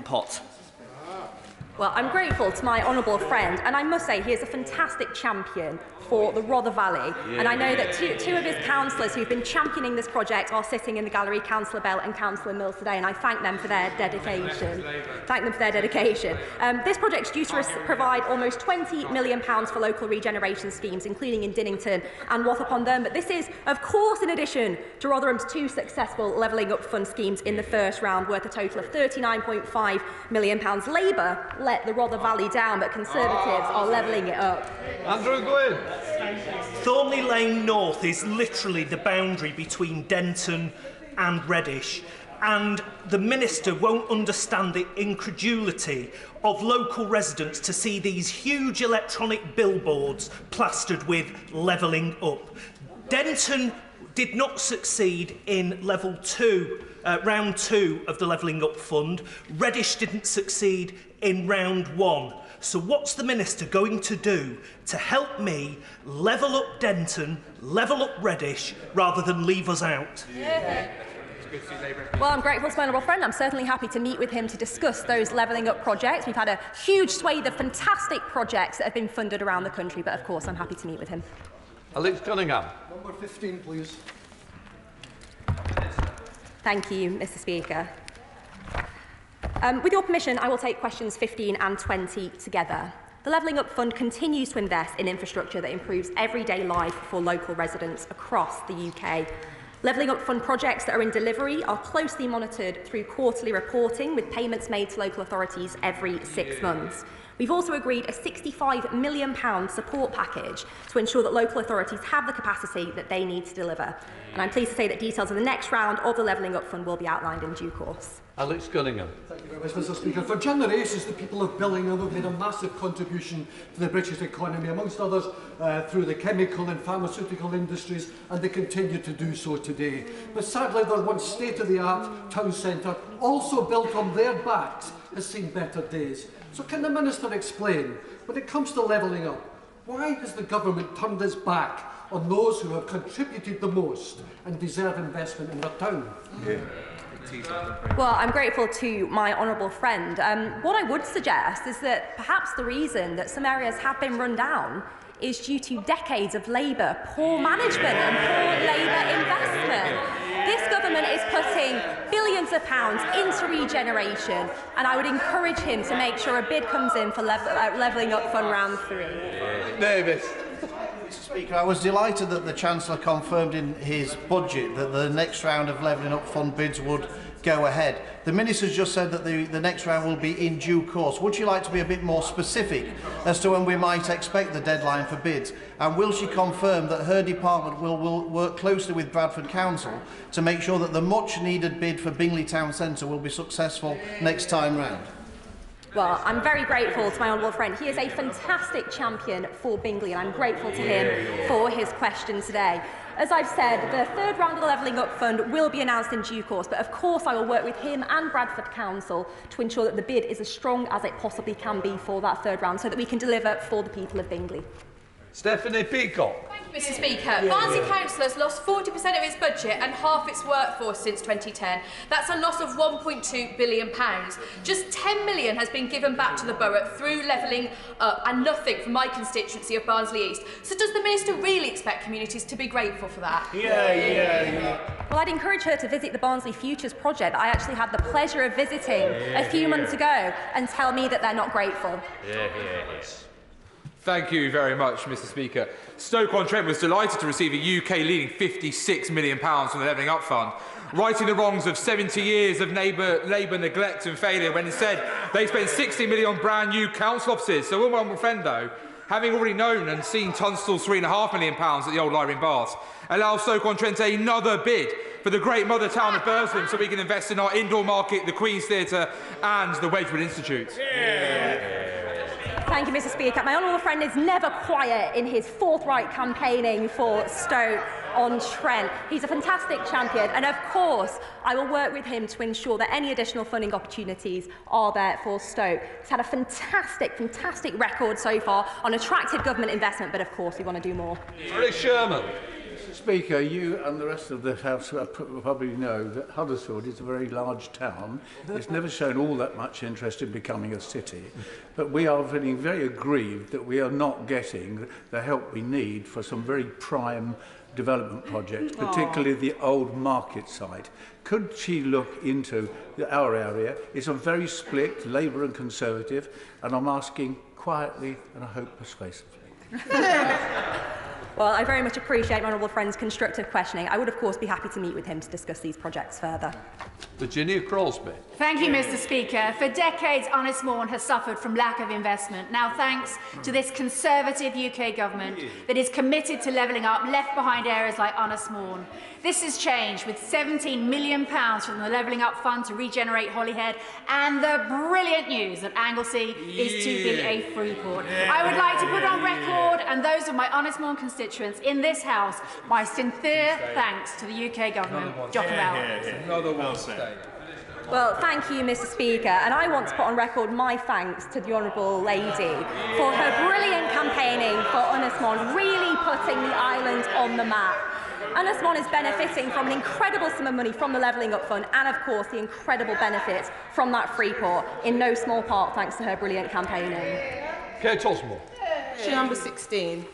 pot. Well, I'm grateful to my honourable friend, and I must say he is a fantastic champion for the Rother Valley. And I know that two of his councillors who've been championing this project are sitting in the gallery, Councillor Bell and Councillor Mills today, and I thank them for their dedication. This project is due to provide almost £20 million for local regeneration schemes, including in Dinnington and Wath-upon-Thurn. But this is, of course, in addition to Rotherham's two successful Levelling Up Fund schemes in the first round, worth a total of £39.5 million. Labour let the Rother Valley down, but Conservatives are levelling it up. Andrew Gwynn. Thornley Lane North is literally the boundary between Denton and Reddish, and the Minister won't understand the incredulity of local residents to see these huge electronic billboards plastered with levelling up. Denton did not succeed in level 2, round 2 of the Levelling Up Fund. Reddish didn't succeed in round 1. So what's the Minister going to do to help me level up Denton, level up Reddish, rather than leave us out? Well, I'm grateful to my honourable friend. I'm certainly happy to meet with him to discuss those levelling up projects. We've had a huge swathe of fantastic projects that have been funded around the country, but of course I'm happy to meet with him. Alex Cunningham. Number 15, please. Thank you, Mr. Speaker. With your permission, I will take questions 15 and 20 together. The Levelling Up Fund continues to invest in infrastructure that improves everyday life for local residents across the UK. Levelling Up Fund projects that are in delivery are closely monitored through quarterly reporting, with payments made to local authorities every 6 months. We've also agreed a £65 million support package to ensure that local authorities have the capacity that they need to deliver. And I'm pleased to say that details of the next round of the Levelling Up Fund will be outlined in due course. Alex Cunningham. Thank you very much, Mr. Speaker. For generations, the people of Billingham have made a massive contribution to the British economy, amongst others through the chemical and pharmaceutical industries, and they continue to do so today. But sadly, their once state-of-the-art town centre, also built on their backs, has seen better days. So can the Minister explain, when it comes to levelling up, why has the government turned its back on those who have contributed the most and deserve investment in their town? Well, I'm grateful to my honourable friend. What I would suggest is that perhaps the reason that some areas have been run down is due to decades of Labour poor management and poor Labour investment. This government is putting billions of pounds into regeneration, and I would encourage him to make sure a bid comes in for Levelling Up Fund round 3. Davis. Mr. Speaker, I was delighted that the Chancellor confirmed in his budget that the next round of Levelling Up Fund bids would go ahead. The Minister's just said that the next round will be in due course. Would you like to be a bit more specific as to when we might expect the deadline for bids? And will she confirm that her department will work closely with Bradford Council to make sure that the much-needed bid for Bingley Town Centre will be successful next time round? Well, I'm very grateful to my honourable friend. He is a fantastic champion for Bingley, and I'm grateful to him for his question today. As I've said, the third round of the Levelling Up Fund will be announced in due course, but of course I will work with him and Bradford Council to ensure that the bid is as strong as it possibly can be for that third round, so that we can deliver for the people of Bingley. Stephanie Peacock. Thank you, Mr. Speaker. Barnsley Council has lost 40% of its budget and half its workforce since 2010. That's a loss of £1.2 billion. Just £10 million has been given back to the borough through levelling up, and nothing from my constituency of Barnsley East. So does the Minister really expect communities to be grateful for that? Well, I'd encourage her to visit the Barnsley Futures project that I actually had the pleasure of visiting a few months ago, and tell me that they're not grateful. Thank you very much, Mr. Speaker. Stoke-on-Trent was delighted to receive a UK-leading £56 million from the Levelling Up Fund, righting the wrongs of 70 years of Labour neglect and failure, when instead they spent £60 million on brand new council offices. So, my honourable friend, though, having already known and seen Tunstall's £3.5 million at the old Library in Bath, allows Stoke-on-Trent another bid for the great mother town of Burslem, so we can invest in our indoor market, the Queen's Theatre and the Wedgwood Institute. Thank you, Mr. Speaker. My honourable friend is never quiet in his forthright campaigning for Stoke-on-Trent. He's a fantastic champion, and of course I will work with him to ensure that any additional funding opportunities are there for Stoke. He's had a fantastic record so far on attractive government investment, but of course we want to do more. Rishi Sunak. Speaker, you and the rest of the House probably know that Huddersfield is a very large town. It's never shown all that much interest in becoming a city. But we are feeling very aggrieved that we are not getting the help we need for some very prime development projects, particularly the old market site. Could she look into our area? It's a very split, Labour and Conservative, and I'm asking quietly and I hope persuasively. Well, I very much appreciate my honourable friend's constructive questioning. I would, of course, be happy to meet with him to discuss these projects further. Virginia Crosby. Thank you, Mr. Speaker. For decades, Honest Morn has suffered from lack of investment. Now, thanks to this Conservative UK government that is committed to levelling up left behind areas like Honest Morn. This has changed with £17 million from the Levelling Up Fund to regenerate Holyhead, and the brilliant news that Anglesey is to be a free port. I would like to put on record, and those of my Honest Morn constituents in this House, my sincere thanks to the UK government. Another one. Well, thank you, Mr. Speaker, and I want to put on record my thanks to the Honourable Lady for her brilliant campaigning for Honest Morn, really putting the island on the map. Honest Morn is benefiting from an incredible sum of money from the Levelling Up Fund and, of course, the incredible benefits from that free port, in no small part thanks to her brilliant campaigning. Kate Osborne. Number 16.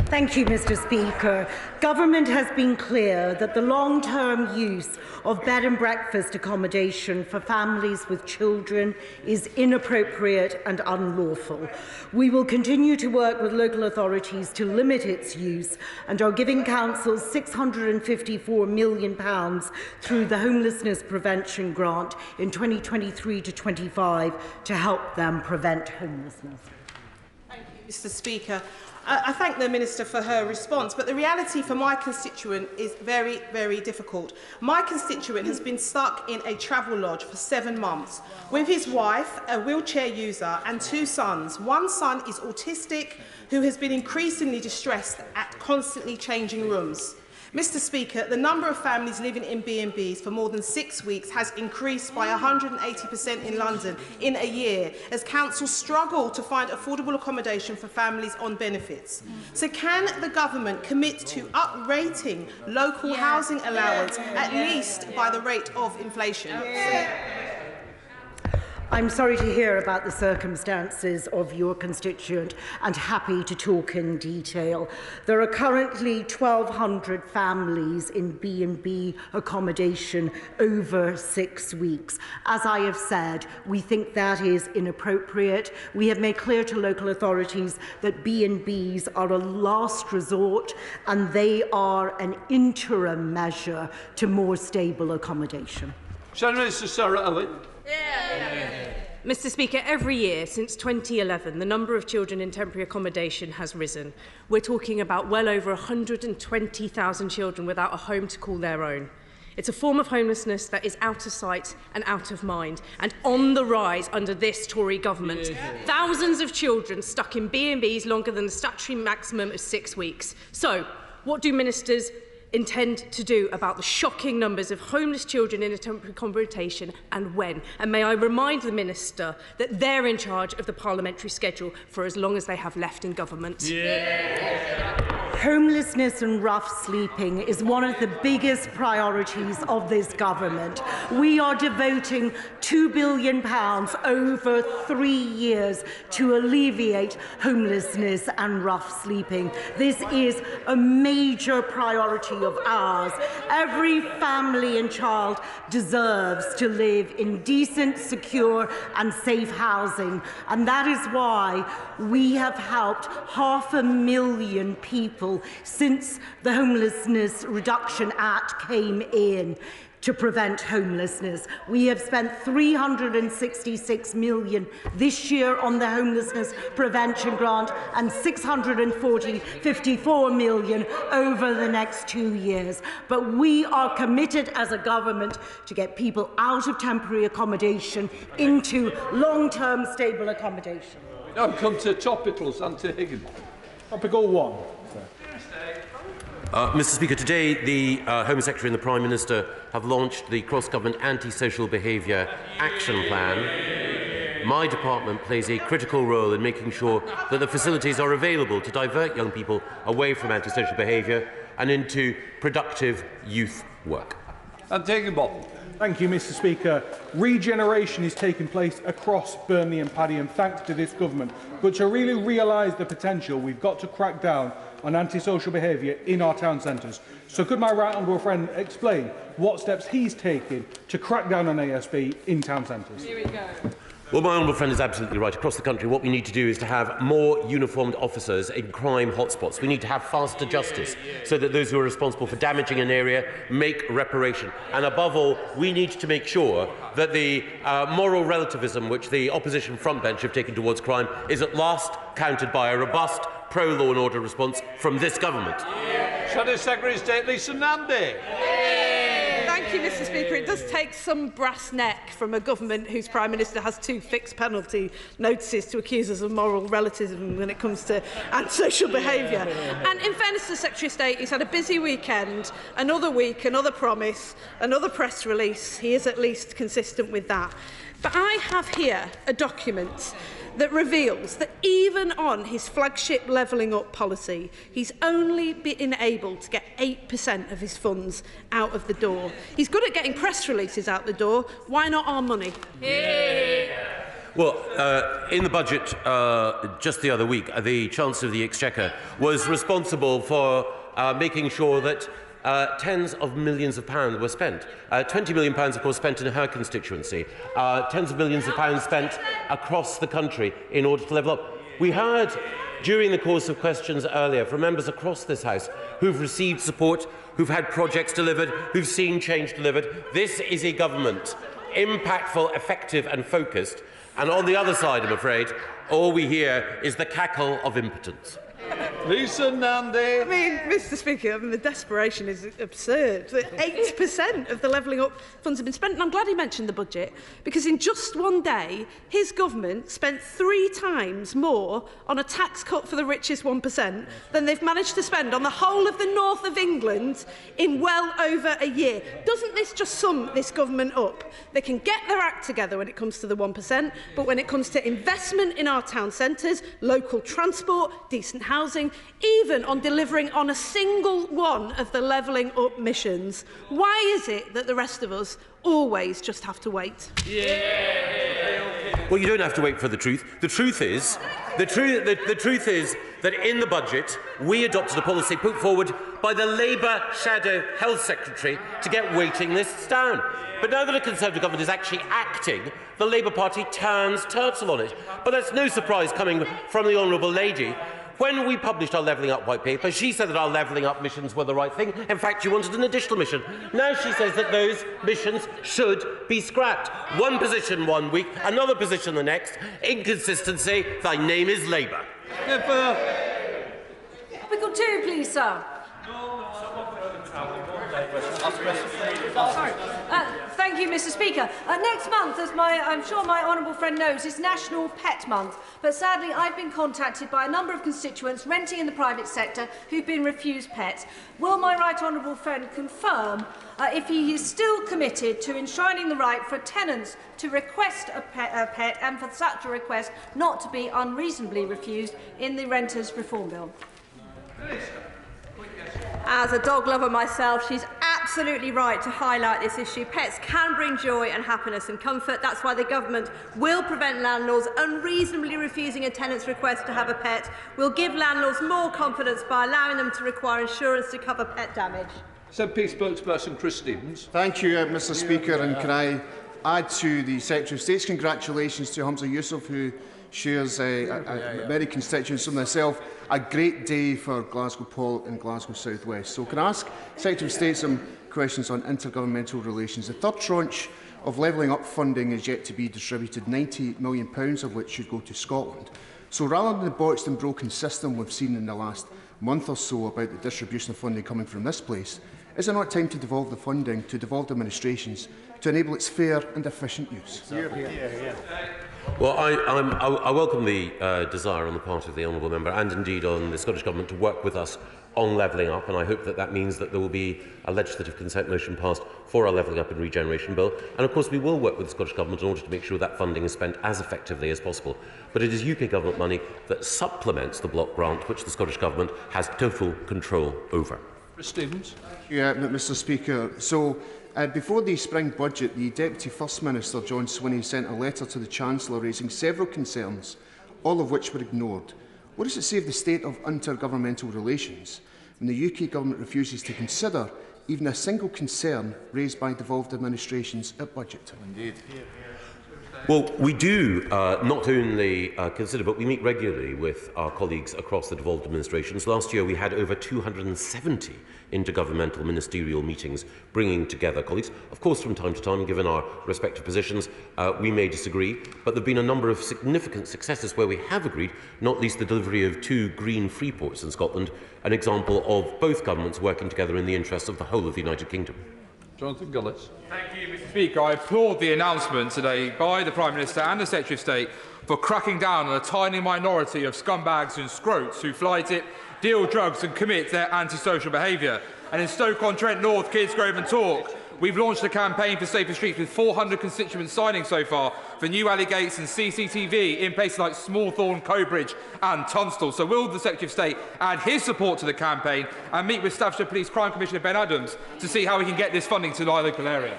Thank you, Mr. Speaker. Government has been clear that the long-term use of bed and breakfast accommodation for families with children is inappropriate and unlawful. We will continue to work with local authorities to limit its use and are giving councils £654 million through the Homelessness Prevention Grant in 2023 to 25 to help them prevent homelessness. Thank you, Mr. Speaker. I thank the Minister for her response, but the reality for my constituent is very, very difficult. My constituent has been stuck in a travel lodge for 7 months with his wife, a wheelchair user, and 2 sons. One son is autistic, who has been increasingly distressed at constantly changing rooms. Mr. Speaker, the number of families living in B&Bs for more than 6 weeks has increased by 180% in London in a year, as councils struggle to find affordable accommodation for families on benefits. So can the government commit to uprating local housing allowance, at least by the rate of inflation? I'm sorry to hear about the circumstances of your constituent and happy to talk in detail. There are currently 1,200 families in B&B accommodation over 6 weeks. As I have said, we think that is inappropriate. We have made clear to local authorities that B&Bs are a last resort and they are an interim measure to more stable accommodation. Shadow Minister Sarah Owen. Mr. Speaker, every year since 2011, the number of children in temporary accommodation has risen. We're talking about well over 120,000 children without a home to call their own. It's a form of homelessness that is out of sight and out of mind, and on the rise under this Tory government. Thousands of children stuck in B&Bs longer than the statutory maximum of 6 weeks. So, what do ministers intend to do about the shocking numbers of homeless children in a temporary accommodation, and when? And may I remind the Minister that they're in charge of the parliamentary schedule for as long as they have left in government. Homelessness and rough sleeping is one of the biggest priorities of this government. We are devoting £2 billion over 3 years to alleviate homelessness and rough sleeping. This is a major priority of ours. Every family and child deserves to live in decent, secure and safe housing, and that is why we have helped 500,000 people since the Homelessness Reduction Act came in to prevent homelessness. We have spent £366 million this year on the Homelessness Prevention Grant and £654 million over the next 2 years. But we are committed as a government to get people out of temporary accommodation into long-term stable accommodation. Now come to topicals, Anti-Higgins. Topical 1. Mr. Speaker, today the Home Secretary and the Prime Minister have launched the cross-government Anti-Social Behaviour Action Plan. my department plays a critical role in making sure that the facilities are available to divert young people away from antisocial behaviour and into productive youth work. Anti-Higgins. Thank you, Mr. Speaker. Regeneration is taking place across Burnley and Padiham thanks to this government. But to really realise the potential, we've got to crack down on antisocial behaviour in our town centres. So could my right honourable friend explain what steps he's taking to crack down on ASB in town centres? Here we go. Well, my honourable friend is absolutely right. Across the country, what we need to do is to have more uniformed officers in crime hotspots. We need to have faster justice so that those who are responsible for damaging an area make reparation. And above all, we need to make sure that the moral relativism which the opposition frontbench have taken towards crime is at last countered by a robust pro-law and order response from this government. Shadow Secretary of State Lisa Nandy. Thank you, Mr. Speaker. It does take some brass neck from a government whose Prime Minister has 2 fixed penalty notices to accuse us of moral relativism when it comes to antisocial behaviour. And in fairness to the Secretary of State, he's had a busy weekend, another week, another promise, another press release. He is at least consistent with that. But I have here a document that reveals that even on his flagship levelling up policy, he's only been able to get 8% of his funds out of the door. He's good at getting press releases out the door. Why not our money? Well, in the budget just the other week, the Chancellor of the Exchequer was responsible for making sure that tens of millions of pounds were spent. £20 million, of course, spent in her constituency. Tens of millions of pounds spent across the country in order to level up. We heard during the course of questions earlier from members across this House who've received support, who've had projects delivered, who've seen change delivered. This is a government impactful, effective and focused. And on the other side, I'm afraid, all we hear is the cackle of impotence. Lisa Nandy. I mean, Mr. Speaker, the desperation is absurd. 8% of the levelling up funds have been spent, and I'm glad he mentioned the budget, because in just one day, his government spent 3 times more on a tax cut for the richest 1% than they've managed to spend on the whole of the north of England in well over a year. Doesn't this just sum this government up? They can get their act together when it comes to the 1%, but when it comes to investment in our town centres, local transport, decent housing, even on delivering on a single one of the levelling up missions, why is it that the rest of us always just have to wait? Well, you don't have to wait for the truth. The truth is that in the budget we adopted a policy put forward by the Labour Shadow Health Secretary to get waiting lists down. But now that a Conservative government is actually acting, the Labour Party turns turtle on it. But that's no surprise coming from the Honourable Lady. When we published our Levelling Up white paper, she said that our Levelling Up missions were the right thing. In fact, she wanted an additional mission. Now she says that those missions should be scrapped. One position one week, another position the next. Inconsistency. Thy name is Labour. We got 2, please, sir. Thank you, Mr. Speaker. Next month, as I'm sure my honourable friend knows, is National Pet Month. But sadly, I've been contacted by a number of constituents renting in the private sector who've been refused pets. Will my right honourable friend confirm if he is still committed to enshrining the right for tenants to request a pet and for such a request not to be unreasonably refused in the Renters Reform Bill? As a dog lover myself, she's absolutely right to highlight this issue. Pets can bring joy and happiness and comfort. That's why the government will prevent landlords unreasonably refusing a tenant's request to have a pet. We'll give landlords more confidence by allowing them to require insurance to cover pet damage. SNP spokesperson Chris Stevens. Thank you, Mr. Speaker, and can I add to the Secretary of State's congratulations to Hamza Yusuf, who shares many constituents with myself. A great day for Glasgow Port and Glasgow South West. So can I ask Secretary of State some questions on intergovernmental relations? The third tranche of levelling up funding is yet to be distributed, £90 million of which should go to Scotland. So rather than the botched and broken system we've seen in the last month or so about the distribution of funding coming from this place, is it not time to devolve the funding to devolved administrations to enable its fair and efficient use? Well, I welcome the desire on the part of the honourable member and indeed on the Scottish Government to work with us on levelling up, and I hope that that means that there will be a legislative consent motion passed for our levelling up and regeneration bill. And of course we will work with the Scottish Government in order to make sure that funding is spent as effectively as possible. But it is UK Government money that supplements the block grant, which the Scottish Government has total control over. Stevens. Yeah, Mr Speaker. So, before the spring budget, the Deputy First Minister, John Swinney, sent a letter to the Chancellor raising several concerns, all of which were ignored. What does it say of the state of intergovernmental relations when the UK Government refuses to consider even a single concern raised by devolved administrations at budget time? Indeed. Well, we do not only consider, but we meet regularly with our colleagues across the devolved administrations. Last year we had over 270 intergovernmental ministerial meetings bringing together colleagues. Of course, from time to time, given our respective positions, we may disagree, but there have been a number of significant successes where we have agreed, not least the delivery of 2 green free ports in Scotland, an example of both governments working together in the interests of the whole of the United Kingdom. Jonathan Gullis. Thank you, Mr Speaker. I applaud the announcement today by the Prime Minister and the Secretary of State for cracking down on a tiny minority of scumbags and scroats who flight it, deal drugs and commit their antisocial behaviour. And in Stoke-on-Trent North, Kidsgrove and Talk, we've launched a campaign for safer streets with 400 constituents signing so far for new alley gates and CCTV in places like Smallthorne, Cobridge and Tunstall. So will the Secretary of State add his support to the campaign and meet with Staffordshire Police Crime Commissioner Ben Adams to see how we can get this funding to our local area?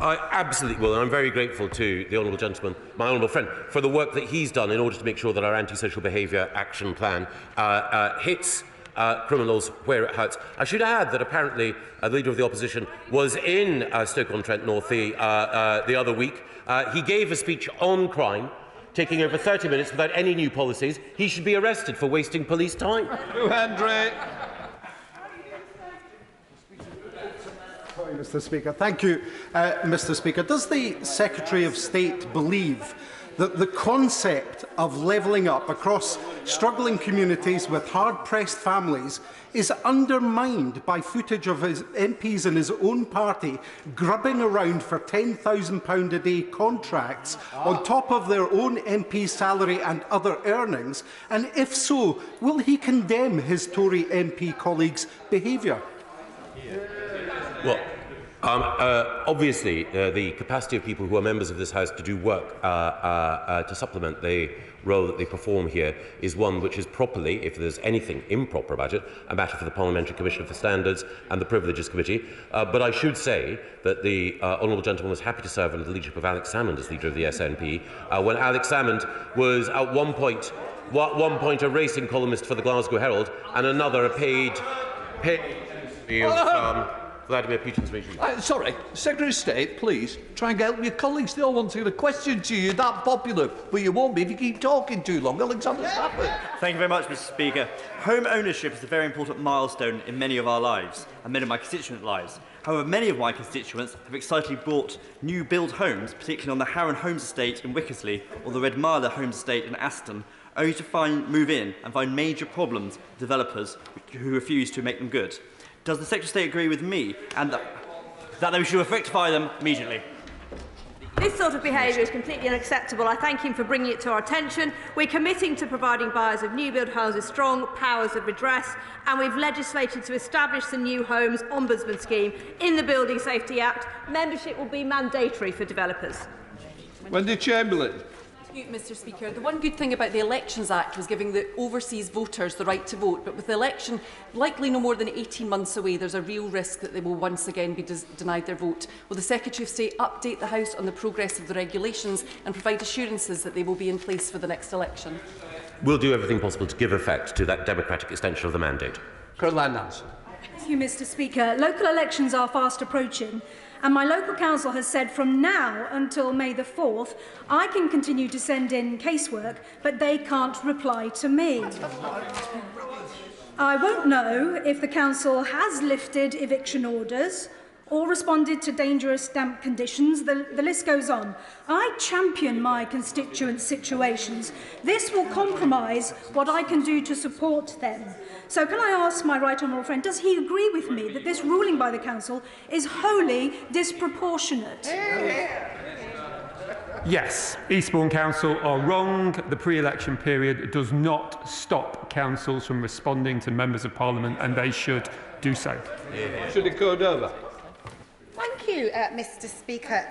I absolutely will, and I'm very grateful to the honourable gentleman, my honourable friend, for the work that he's done in order to make sure that our Anti-Social Behaviour Action Plan hits criminals where it hurts. I should add that apparently the Leader of the Opposition was in Stoke-on-Trent North the other week. He gave a speech on crime, taking over 30 minutes without any new policies. He should be arrested for wasting police time. Henry. Sorry, Mr Speaker. Thank you, Mr Speaker. Does the Secretary of State believe that the concept of levelling up across struggling communities with hard-pressed families is undermined by footage of his MPs in his own party grubbing around for £10,000 a day contracts on top of their own MP salary and other earnings? And if so, will he condemn his Tory MP colleagues' behaviour? Well, obviously, the capacity of people who are members of this House to do work to supplement the role that they perform here is one which is properly, if there's anything improper about it, a matter for the Parliamentary Commissioner for Standards and the Privileges Committee. But I should say that the honourable gentleman was happy to serve under the leadership of Alex Salmond as leader of the SNP, when Alex Salmond was at one point a racing columnist for the Glasgow Herald and another a paid Vladimir Putin's regime. Sorry, Secretary of State, please try and get your colleagues. They all want to get a question to you. That popular, but you won't be if you keep talking too long. Alexander Stafford. Thank you very much, Mr Speaker. Home ownership is a very important milestone in many of our lives and many of my constituents' lives. However, many of my constituents have excitedly bought new build homes, particularly on the Harron Homes Estate in Wickersley or the Red Marler Homes Estate in Aston, only to move in and find major problems with developers who refuse to make them good. Does the Secretary of State agree with me and that we should rectify them immediately? This sort of behaviour is completely unacceptable. I thank him for bringing it to our attention. We're committing to providing buyers of new build homes with strong powers of redress, and we've legislated to establish the New Homes Ombudsman scheme in the Building Safety Act. Membership will be mandatory for developers. Wendy Chamberlain. Mr Speaker, the one good thing about the Elections Act was giving the overseas voters the right to vote, but with the election likely no more than 18 months away, there's a real risk that they will once again be denied their vote. Will the Secretary of State update the House on the progress of the regulations and provide assurances that they will be in place for the next election? We'll do everything possible to give effect to that democratic extension of the mandate. Caroline Nansen. Thank you, Mr Speaker. Local elections are fast approaching, and my local council has said from now until May the 4th, I can continue to send in casework, but they can't reply to me. I won't know if the council has lifted eviction orders or responded to dangerous damp conditions. The list goes on. I champion my constituents' situations. This will compromise what I can do to support them. So can I ask my right honourable friend, does he agree with me that this ruling by the council is wholly disproportionate? Yes, Eastbourne Council are wrong. The pre-election period does not stop councils from responding to members of Parliament, and they should do so. Should it go over? Thank you, Mr. Speaker.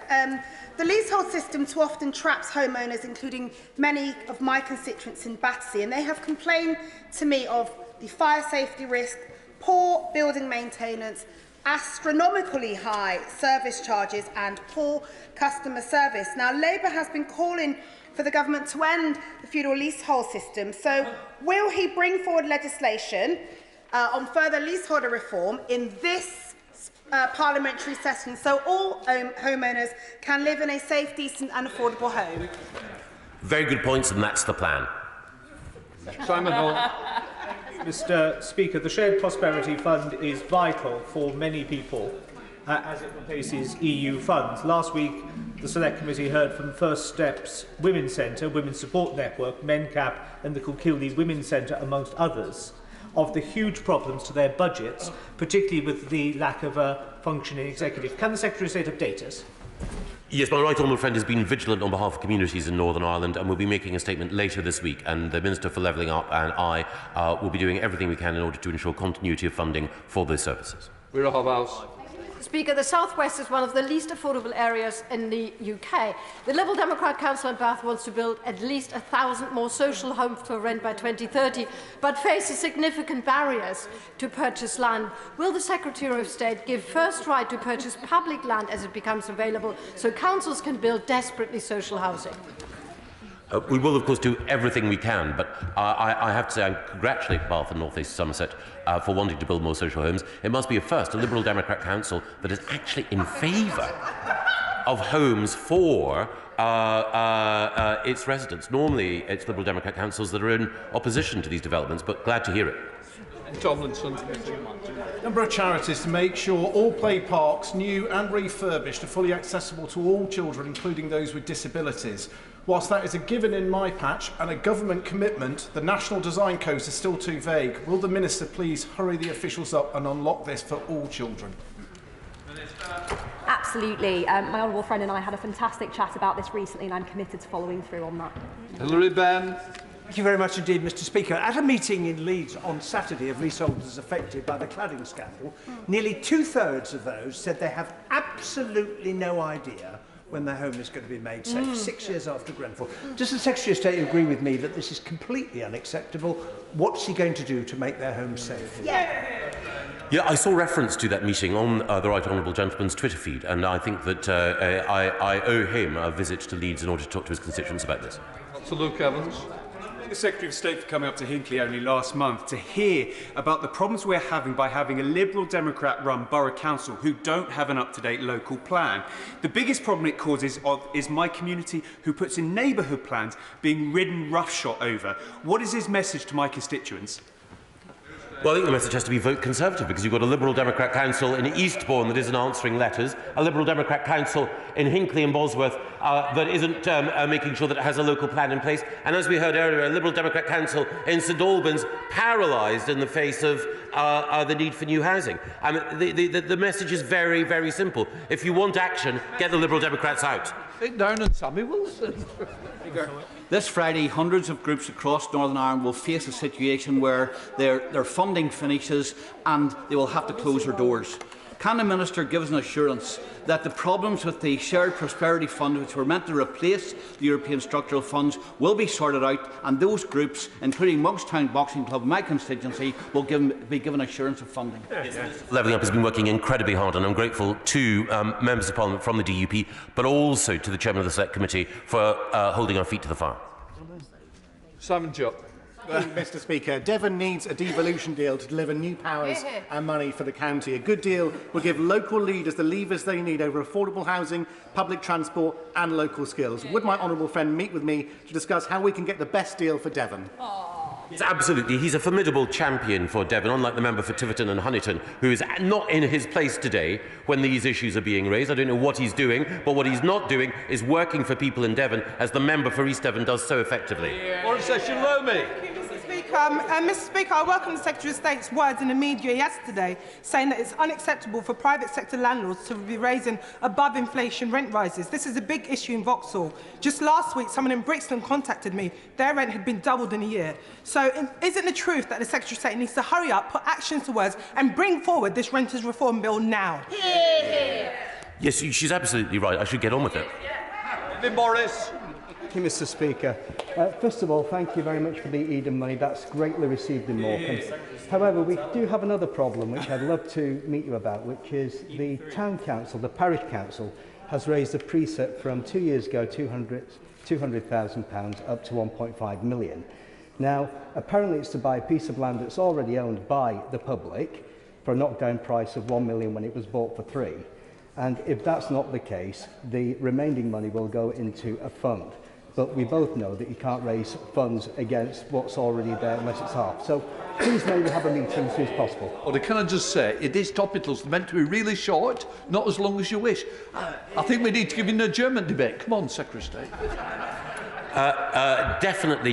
The leasehold system too often traps homeowners, including many of my constituents in Battersea, and they have complained to me of the fire safety risk, poor building maintenance, astronomically high service charges and poor customer service. Now, Labour has been calling for the government to end the feudal leasehold system. So will he bring forward legislation on further leaseholder reform in this parliamentary session so all homeowners can live in a safe, decent and affordable home? Very good points, and that's the plan. Simon Hall. Mr. Speaker, the Shared Prosperity Fund is vital for many people as it replaces EU funds. Last week, the Select Committee heard from First Steps Women's Centre, Women's Support Network, MENCAP and the Kilkenny Women's Centre, amongst others, of the huge problems to their budgets, particularly with the lack of a functioning executive. Can the Secretary of State update us? Yes, my right honourable friend has been vigilant on behalf of communities in Northern Ireland and will be making a statement later this week, and the Minister for Levelling Up and I will be doing everything we can in order to ensure continuity of funding for those services. We're a house. Speaker, the South West is one of the least affordable areas in the UK. The Liberal Democrat Council in Bath wants to build at least 1,000 more social homes for rent by 2030, but faces significant barriers to purchase land. Will the Secretary of State give first right to purchase public land as it becomes available so councils can build desperately social housing? We will, of course, do everything we can, but I have to say I congratulate Bath and North East Somerset for wanting to build more social homes. It must be a first, a Liberal Democrat council that is actually in favour of homes for its residents. Normally, it's Liberal Democrat councils that are in opposition to these developments, but glad to hear it. Tomlinson. Number of charities to make sure all play parks, new and refurbished, are fully accessible to all children, including those with disabilities. Whilst that is a given in my patch and a government commitment, the National Design Codes are still too vague. Will the Minister please hurry the officials up and unlock this for all children? Absolutely. My honourable friend and I had a fantastic chat about this recently, and I'm committed to following through on that. Hilary Benn. Thank you very much indeed, Mr. Speaker. At a meeting in Leeds on Saturday of leaseholders affected by the cladding scandal, nearly two-thirds of those said they have absolutely no idea when their home is going to be made safe, 6 years after Grenfell. Does the Secretary of State agree with me that this is completely unacceptable? What's he going to do to make their homes safe? Yeah, I saw reference to that meeting on the Right Honourable Gentleman's Twitter feed, and I think that I owe him a visit to Leeds in order to talk to his constituents about this. So Luke Evans. The Secretary of State for coming up to Hinckley only last month to hear about the problems we're having by having a Liberal Democrat-run borough council who don't have an up-to-date local plan. The biggest problem it causes is my community, who puts in neighbourhood plans, being ridden roughshod over. What is his message to my constituents? Well, I think the message has to be vote Conservative, because you've got a Liberal Democrat council in Eastbourne that isn't answering letters, a Liberal Democrat council in Hinckley and Bosworth that isn't making sure that it has a local plan in place, and as we heard earlier, a Liberal Democrat council in St Albans paralysed in the face of the need for new housing. The message is very, very simple. If you want action, get the Liberal Democrats out. Sit down and Sammy Wilson. This Friday, hundreds of groups across Northern Ireland will face a situation where their funding finishes and they will have to close their doors. Can the Minister give us an assurance that the problems with the Shared Prosperity Fund, which were meant to replace the European Structural Funds, will be sorted out, and those groups, including Monkstown Boxing Club, my constituency, will be given assurance of funding? Levelling Up has been working incredibly hard, and I'm grateful to members of Parliament from the DUP, but also to the Chairman of the Select Committee for holding our feet to the fire. Simon Jupp. Mr. Speaker, Devon needs a devolution deal to deliver new powers and money for the county. A good deal will give local leaders the levers they need over affordable housing, public transport and local skills. Would my honourable friend meet with me to discuss how we can get the best deal for Devon? Yes, absolutely. He's a formidable champion for Devon, unlike the member for Tiverton and Honiton, who is not in his place today when these issues are being raised. I don't know what he's doing, but what he's not doing is working for people in Devon, as the member for East Devon does so effectively. What a session, Lomi. Mr. Speaker, I welcome the Secretary of State's words in the media yesterday saying that it's unacceptable for private sector landlords to be raising above inflation rent rises. This is a big issue in Vauxhall. Just last week, someone in Brixton contacted me. Their rent had been doubled in a year. So is it the truth that the Secretary of State needs to hurry up, put actions to words and bring forward this renters reform bill now? Yes, she's absolutely right. I should get on with it. Morris. Thank you, Mr. Speaker. First of all, thank you very much for the Eden money. That's greatly received in Morecambe. However, we do have another problem which I'd love to meet you about, which is the Town Council, the Parish Council, has raised the precept from 2 years ago, £200,000 up to 1.5 million. Now, apparently it's to buy a piece of land that's already owned by the public for a knockdown price of 1 million when it was bought for 3. And if that's not the case, the remaining money will go into a fund. But we both know that you can't raise funds against what's already there unless it's half. So please may we have a meeting as soon as possible. Or can I just say, it is topical. It's meant to be really short, not as long as you wish. I think we need to give you an adjournment debate. Come on, Secretary of State.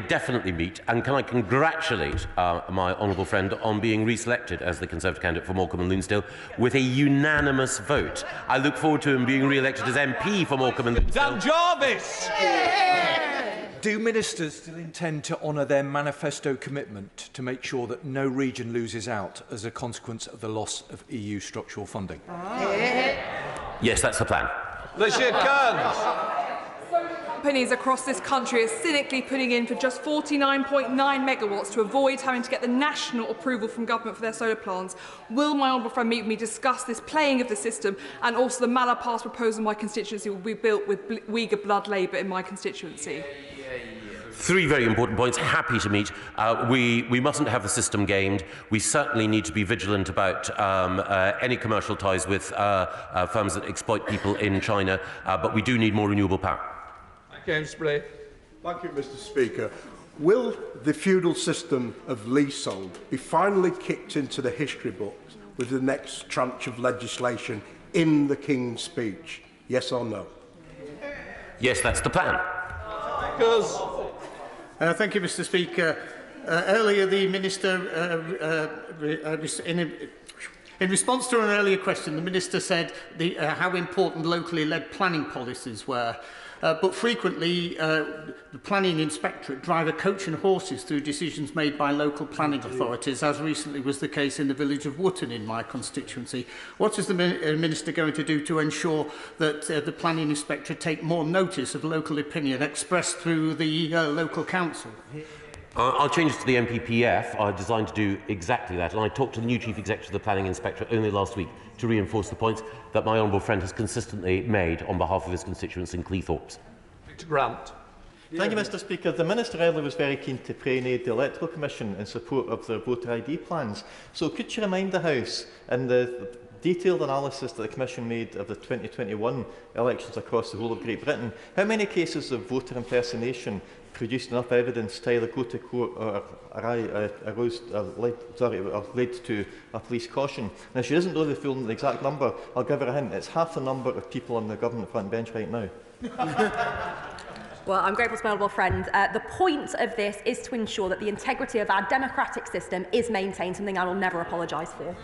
Definitely meet. And can I congratulate my honourable friend on being re-selected as the Conservative candidate for Morecambe and Loonsdale with a unanimous vote. I look forward to him being re-elected as MP for Morecambe and Loonsdale. Dan Jarvis! Do ministers still intend to honour their manifesto commitment to make sure that no region loses out as a consequence of the loss of EU structural funding? Yes, that's the plan. Alicia Kearns. Companies across this country are cynically putting in for just 49.9 megawatts to avoid having to get the national approval from government for their solar plants. Will my honourable friend meet with me discuss this playing of the system and also the Mallar-Pass proposal in my constituency will be built with Uyghur blood labour in my constituency? 3 very important points. Happy to meet. We mustn't have the system gamed. We certainly need to be vigilant about any commercial ties with firms that exploit people in China, but we do need more renewable power. James Spray. Thank you, Mr. Speaker. Will the feudal system of leasehold be finally kicked into the history books with the next tranche of legislation in the King's Speech? Yes or no? Yes, that's the plan. Thank you, Mr. Speaker. Earlier, the Minister, in response to an earlier question, the Minister said how important locally led planning policies were. But frequently, the planning inspectorate drive a coach and horses through decisions made by local planning authorities, as recently was the case in the village of Wootton in my constituency. What is the Minister going to do to ensure that the planning inspectorate take more notice of local opinion expressed through the local council? I'll change it to the MPPF. I'm designed to do exactly that. And I talked to the new Chief Executive of the Planning Inspectorate only last week to reinforce the points that my honourable friend has consistently made on behalf of his constituents in Cleethorpes. Victor Grant. Thank you, Mr. Speaker. The Minister earlier was very keen to pray-aid the Electoral Commission in support of their voter ID plans. So could you remind the House, in the detailed analysis that the Commission made of the 2021 elections across the whole of Great Britain, how many cases of voter impersonation produced enough evidence to either go to court or led to a police caution? Now, she doesn't know the exact number. I'll give her a hint. It's half the number of people on the government front bench right now. Well, I'm grateful to my honourable friend. The point of this is to ensure that the integrity of our democratic system is maintained, something I will never apologise for.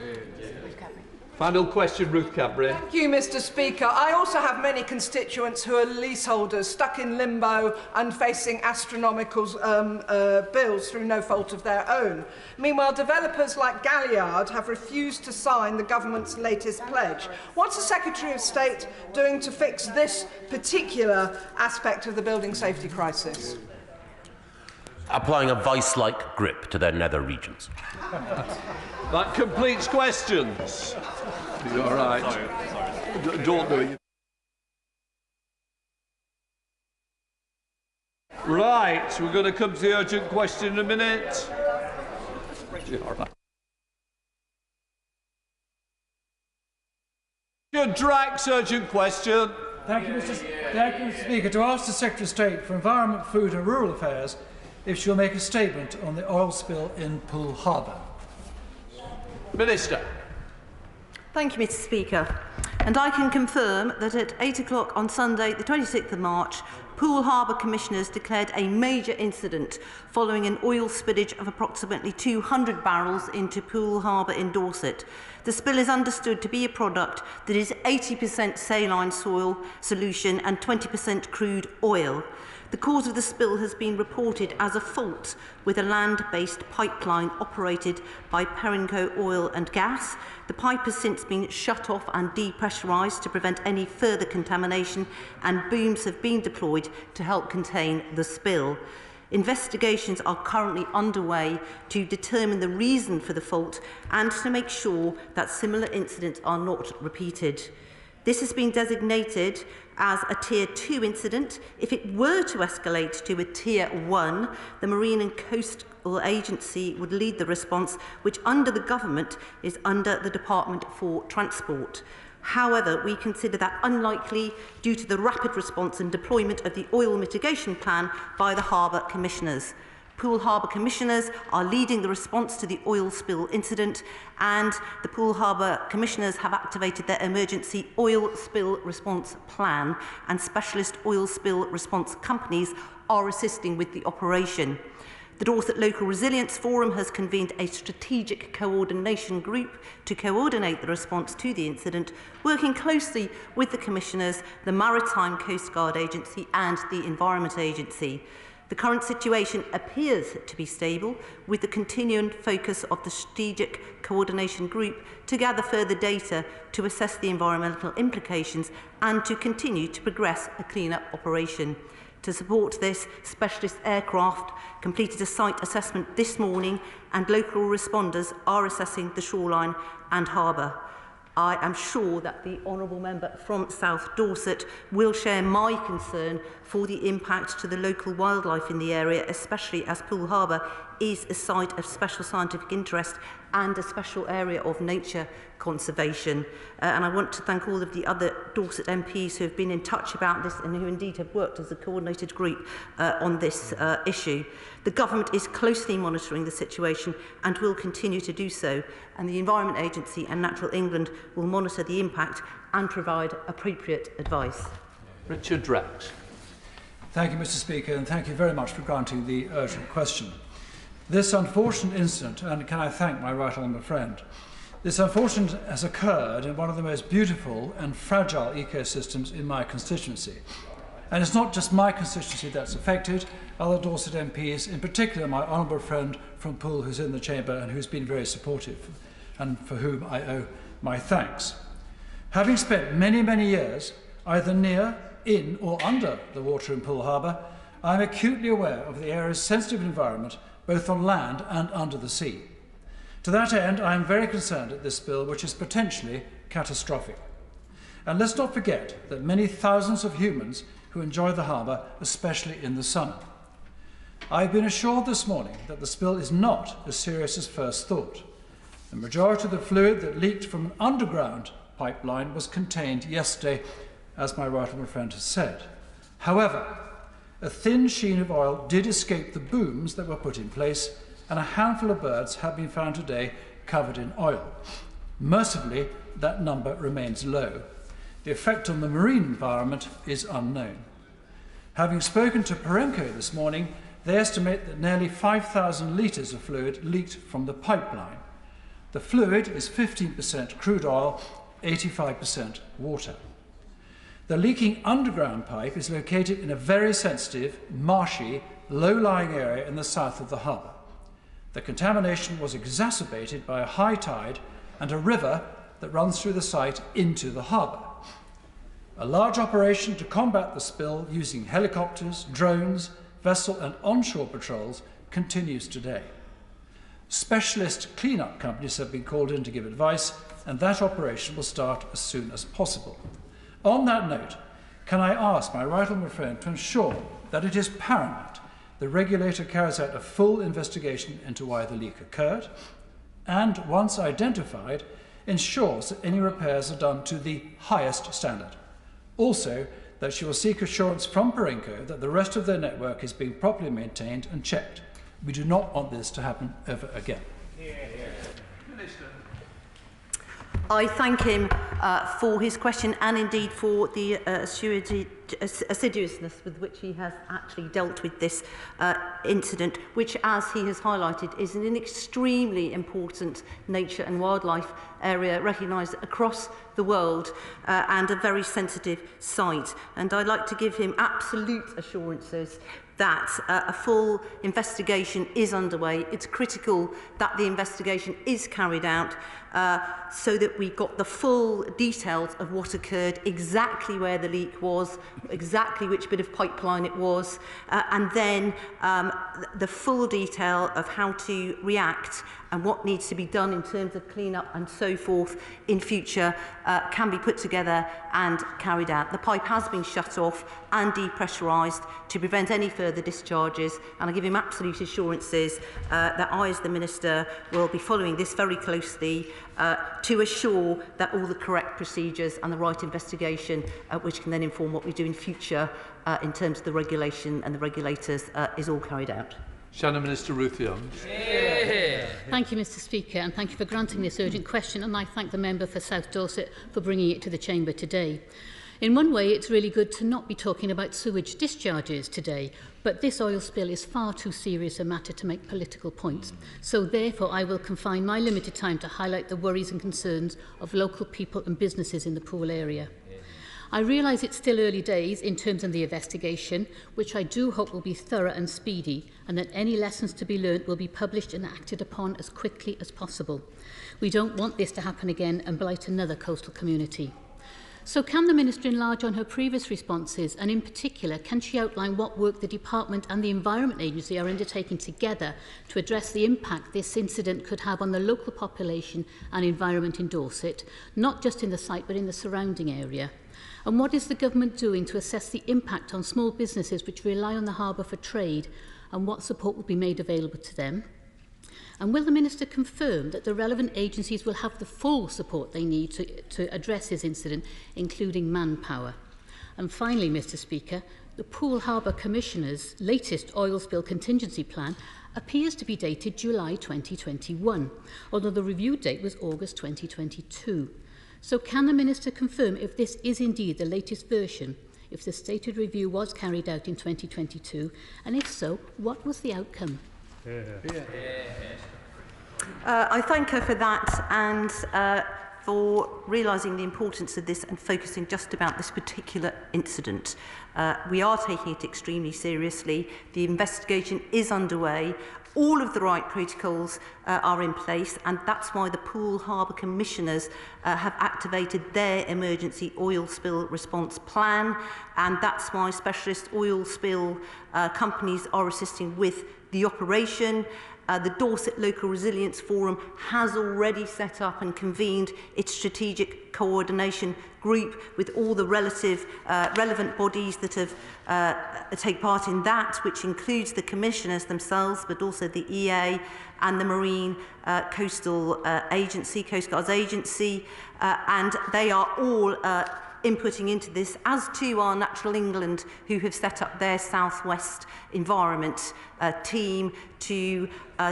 Final question, Ruth Cadbury. Thank you, Mr. Speaker. I also have many constituents who are leaseholders stuck in limbo and facing astronomical bills through no fault of their own. Meanwhile, developers like Galliard have refused to sign the government's latest pledge. What's the Secretary of State doing to fix this particular aspect of the building safety crisis? Applying a vice-like grip to their nether regions. That completes questions. You're all right. Sorry. Don't do it. Right, we're going to come to the urgent question in a minute. You're all right. Drax, urgent question. Thank you, Mr. Speaker. To ask the Secretary of State for Environment, Food and Rural Affairs if she will make a statement on the oil spill in Poole Harbour. Minister. Thank you, Mr. Speaker. And I can confirm that at 8 o'clock on Sunday, the 26th of March, Poole Harbour Commissioners declared a major incident following an oil spillage of approximately 200 barrels into Poole Harbour in Dorset. The spill is understood to be a product that is 80% saline soil solution and 20% crude oil. The cause of the spill has been reported as a fault with a land-based pipeline operated by Perenco Oil and Gas. The pipe has since been shut off and depressurised to prevent any further contamination, and booms have been deployed to help contain the spill. Investigations are currently underway to determine the reason for the fault and to make sure that similar incidents are not repeated. This has been designated as a Tier 2 incident. If it were to escalate to a Tier 1, the Marine and Coastal Agency would lead the response, which under the government is under the Department for Transport. However, we consider that unlikely due to the rapid response and deployment of the Oil Mitigation Plan by the Harbour Commissioners. Poole Harbour Commissioners are leading the response to the oil spill incident, and the Poole Harbour Commissioners have activated their emergency oil spill response plan, and specialist oil spill response companies are assisting with the operation. The Dorset Local Resilience Forum has convened a strategic coordination group to coordinate the response to the incident, working closely with the Commissioners, the Maritime Coast Guard Agency and the Environment Agency. The current situation appears to be stable, with the continuing focus of the Strategic Coordination Group to gather further data to assess the environmental implications and to continue to progress a clean-up operation. To support this, specialist aircraft completed a site assessment this morning, and local responders are assessing the shoreline and harbour. I am sure that the honourable member from South Dorset will share my concern for the impact to the local wildlife in the area, especially as Poole Harbour is a site of special scientific interest and a special area of nature conservation. And I want to thank all of the other Dorset MPs who have been in touch about this and who indeed have worked as a coordinated group on this issue. The government is closely monitoring the situation and will continue to do so, and the Environment Agency and Natural England will monitor the impact and provide appropriate advice. Richard Rex. Thank you, Mr. Speaker, and thank you very much for granting the urgent question. This unfortunate incident, and can I thank my right honourable friend, this unfortunate has occurred in one of the most beautiful and fragile ecosystems in my constituency. And it's not just my constituency that's affected, other Dorset MPs, in particular my honourable friend from Poole, who's in the chamber and who's been very supportive, and for whom I owe my thanks. Having spent many, many years either near, in or under the water in Poole Harbour, I am acutely aware of the area's sensitive environment, both on land and under the sea. To that end, I am very concerned at this spill, which is potentially catastrophic. And let's not forget that many thousands of humans who enjoy the harbour, especially in the summer. I've been assured this morning that the spill is not as serious as first thought. The majority of the fluid that leaked from an underground pipeline was contained yesterday, as my right honourable friend has said. However, a thin sheen of oil did escape the booms that were put in place, and a handful of birds have been found today covered in oil. Mercifully, that number remains low. The effect on the marine environment is unknown. Having spoken to Perenco this morning, they estimate that nearly 5,000 litres of fluid leaked from the pipeline. The fluid is 15% crude oil, 85% water. The leaking underground pipe is located in a very sensitive, marshy, low-lying area in the south of the harbour. The contamination was exacerbated by a high tide and a river that runs through the site into the harbour. A large operation to combat the spill using helicopters, drones, vessel and onshore patrols continues today. Specialist clean-up companies have been called in to give advice, and that operation will start as soon as possible. On that note, can I ask my right honourable friend to ensure that it is paramount the regulator carries out a full investigation into why the leak occurred, and once identified, ensures that any repairs are done to the highest standard. Also, that she will seek assurance from Perenco that the rest of their network is being properly maintained and checked. We do not want this to happen ever again. I thank him for his question and indeed for the assiduousness with which he has actually dealt with this incident, which, as he has highlighted, is an extremely important nature and wildlife area recognised across the world and a very sensitive site. And I'd like to give him absolute assurances that a full investigation is underway. It's critical that the investigation is carried out so that we've got the full details of what occurred, exactly where the leak was, exactly which bit of pipeline it was, and then the full detail of how to react and what needs to be done in terms of clean-up and so forth in future can be put together and carried out. The pipe has been shut off and depressurised to prevent any further discharges, and I give him absolute assurances that I, as the Minister, will be following this very closely to assure that all the correct procedures and the right investigation, which can then inform what we do in future in terms of the regulation and the regulators, is all carried out. Shannon Minister Ruth Young. Thank you, Mr Speaker, and thank you for granting this urgent question, and I thank the member for South Dorset for bringing it to the Chamber today. In one way, it's really good to not be talking about sewage discharges today, but this oil spill is far too serious a matter to make political points. So therefore, I will confine my limited time to highlight the worries and concerns of local people and businesses in the Poole area. I realise it's still early days in terms of the investigation, which I do hope will be thorough and speedy, and that any lessons to be learnt will be published and acted upon as quickly as possible. We don't want this to happen again and blight another coastal community. So can the Minister enlarge on her previous responses, and in particular, can she outline what work the Department and the Environment Agency are undertaking together to address the impact this incident could have on the local population and environment in Dorset, not just in the site but in the surrounding area? And what is the Government doing to assess the impact on small businesses which rely on the harbour for trade, and what support will be made available to them? And will the Minister confirm that the relevant agencies will have the full support they need to address this incident, including manpower? And finally, Mr Speaker, the Poole Harbour Commissioner's latest oil spill contingency plan appears to be dated July 2021, although the review date was August 2022. So can the Minister confirm if this is indeed the latest version, if the stated review was carried out in 2022, and if so, what was the outcome? I thank her for that and for realising the importance of this and focusing just about this particular incident. We are taking it extremely seriously. The investigation is underway. All of the right protocols are in place, and that's why the Poole Harbour Commissioners have activated their emergency oil spill response plan, and that's why specialist oil spill companies are assisting with the operation. The Dorset Local Resilience Forum has already set up and convened its strategic coordination group with all the relevant bodies that have take part in that, which includes the commissioners themselves, but also the EA and the Marine Coastal Agency, Coast Guards Agency, and they are all inputting into this, as to our Natural England, who have set up their Southwest Environment team to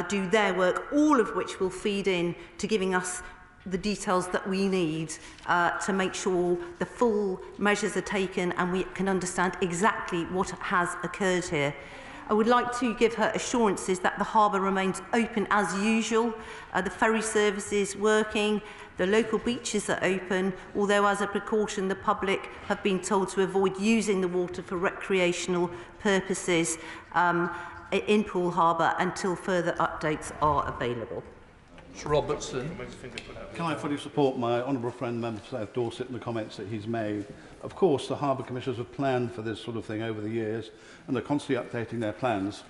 do their work, all of which will feed in to giving us the details that we need to make sure the full measures are taken and we can understand exactly what has occurred here. I would like to give her assurances that the harbour remains open as usual, the ferry service is working, the local beaches are open, although as a precaution the public have been told to avoid using the water for recreational purposes in Poole Harbour until further updates are available. Mr Robertson. Can I fully support my honourable friend, Member for South Dorset, and the comments that he's made? Of course, the Harbour Commissioners have planned for this sort of thing over the years, and they're constantly updating their plans.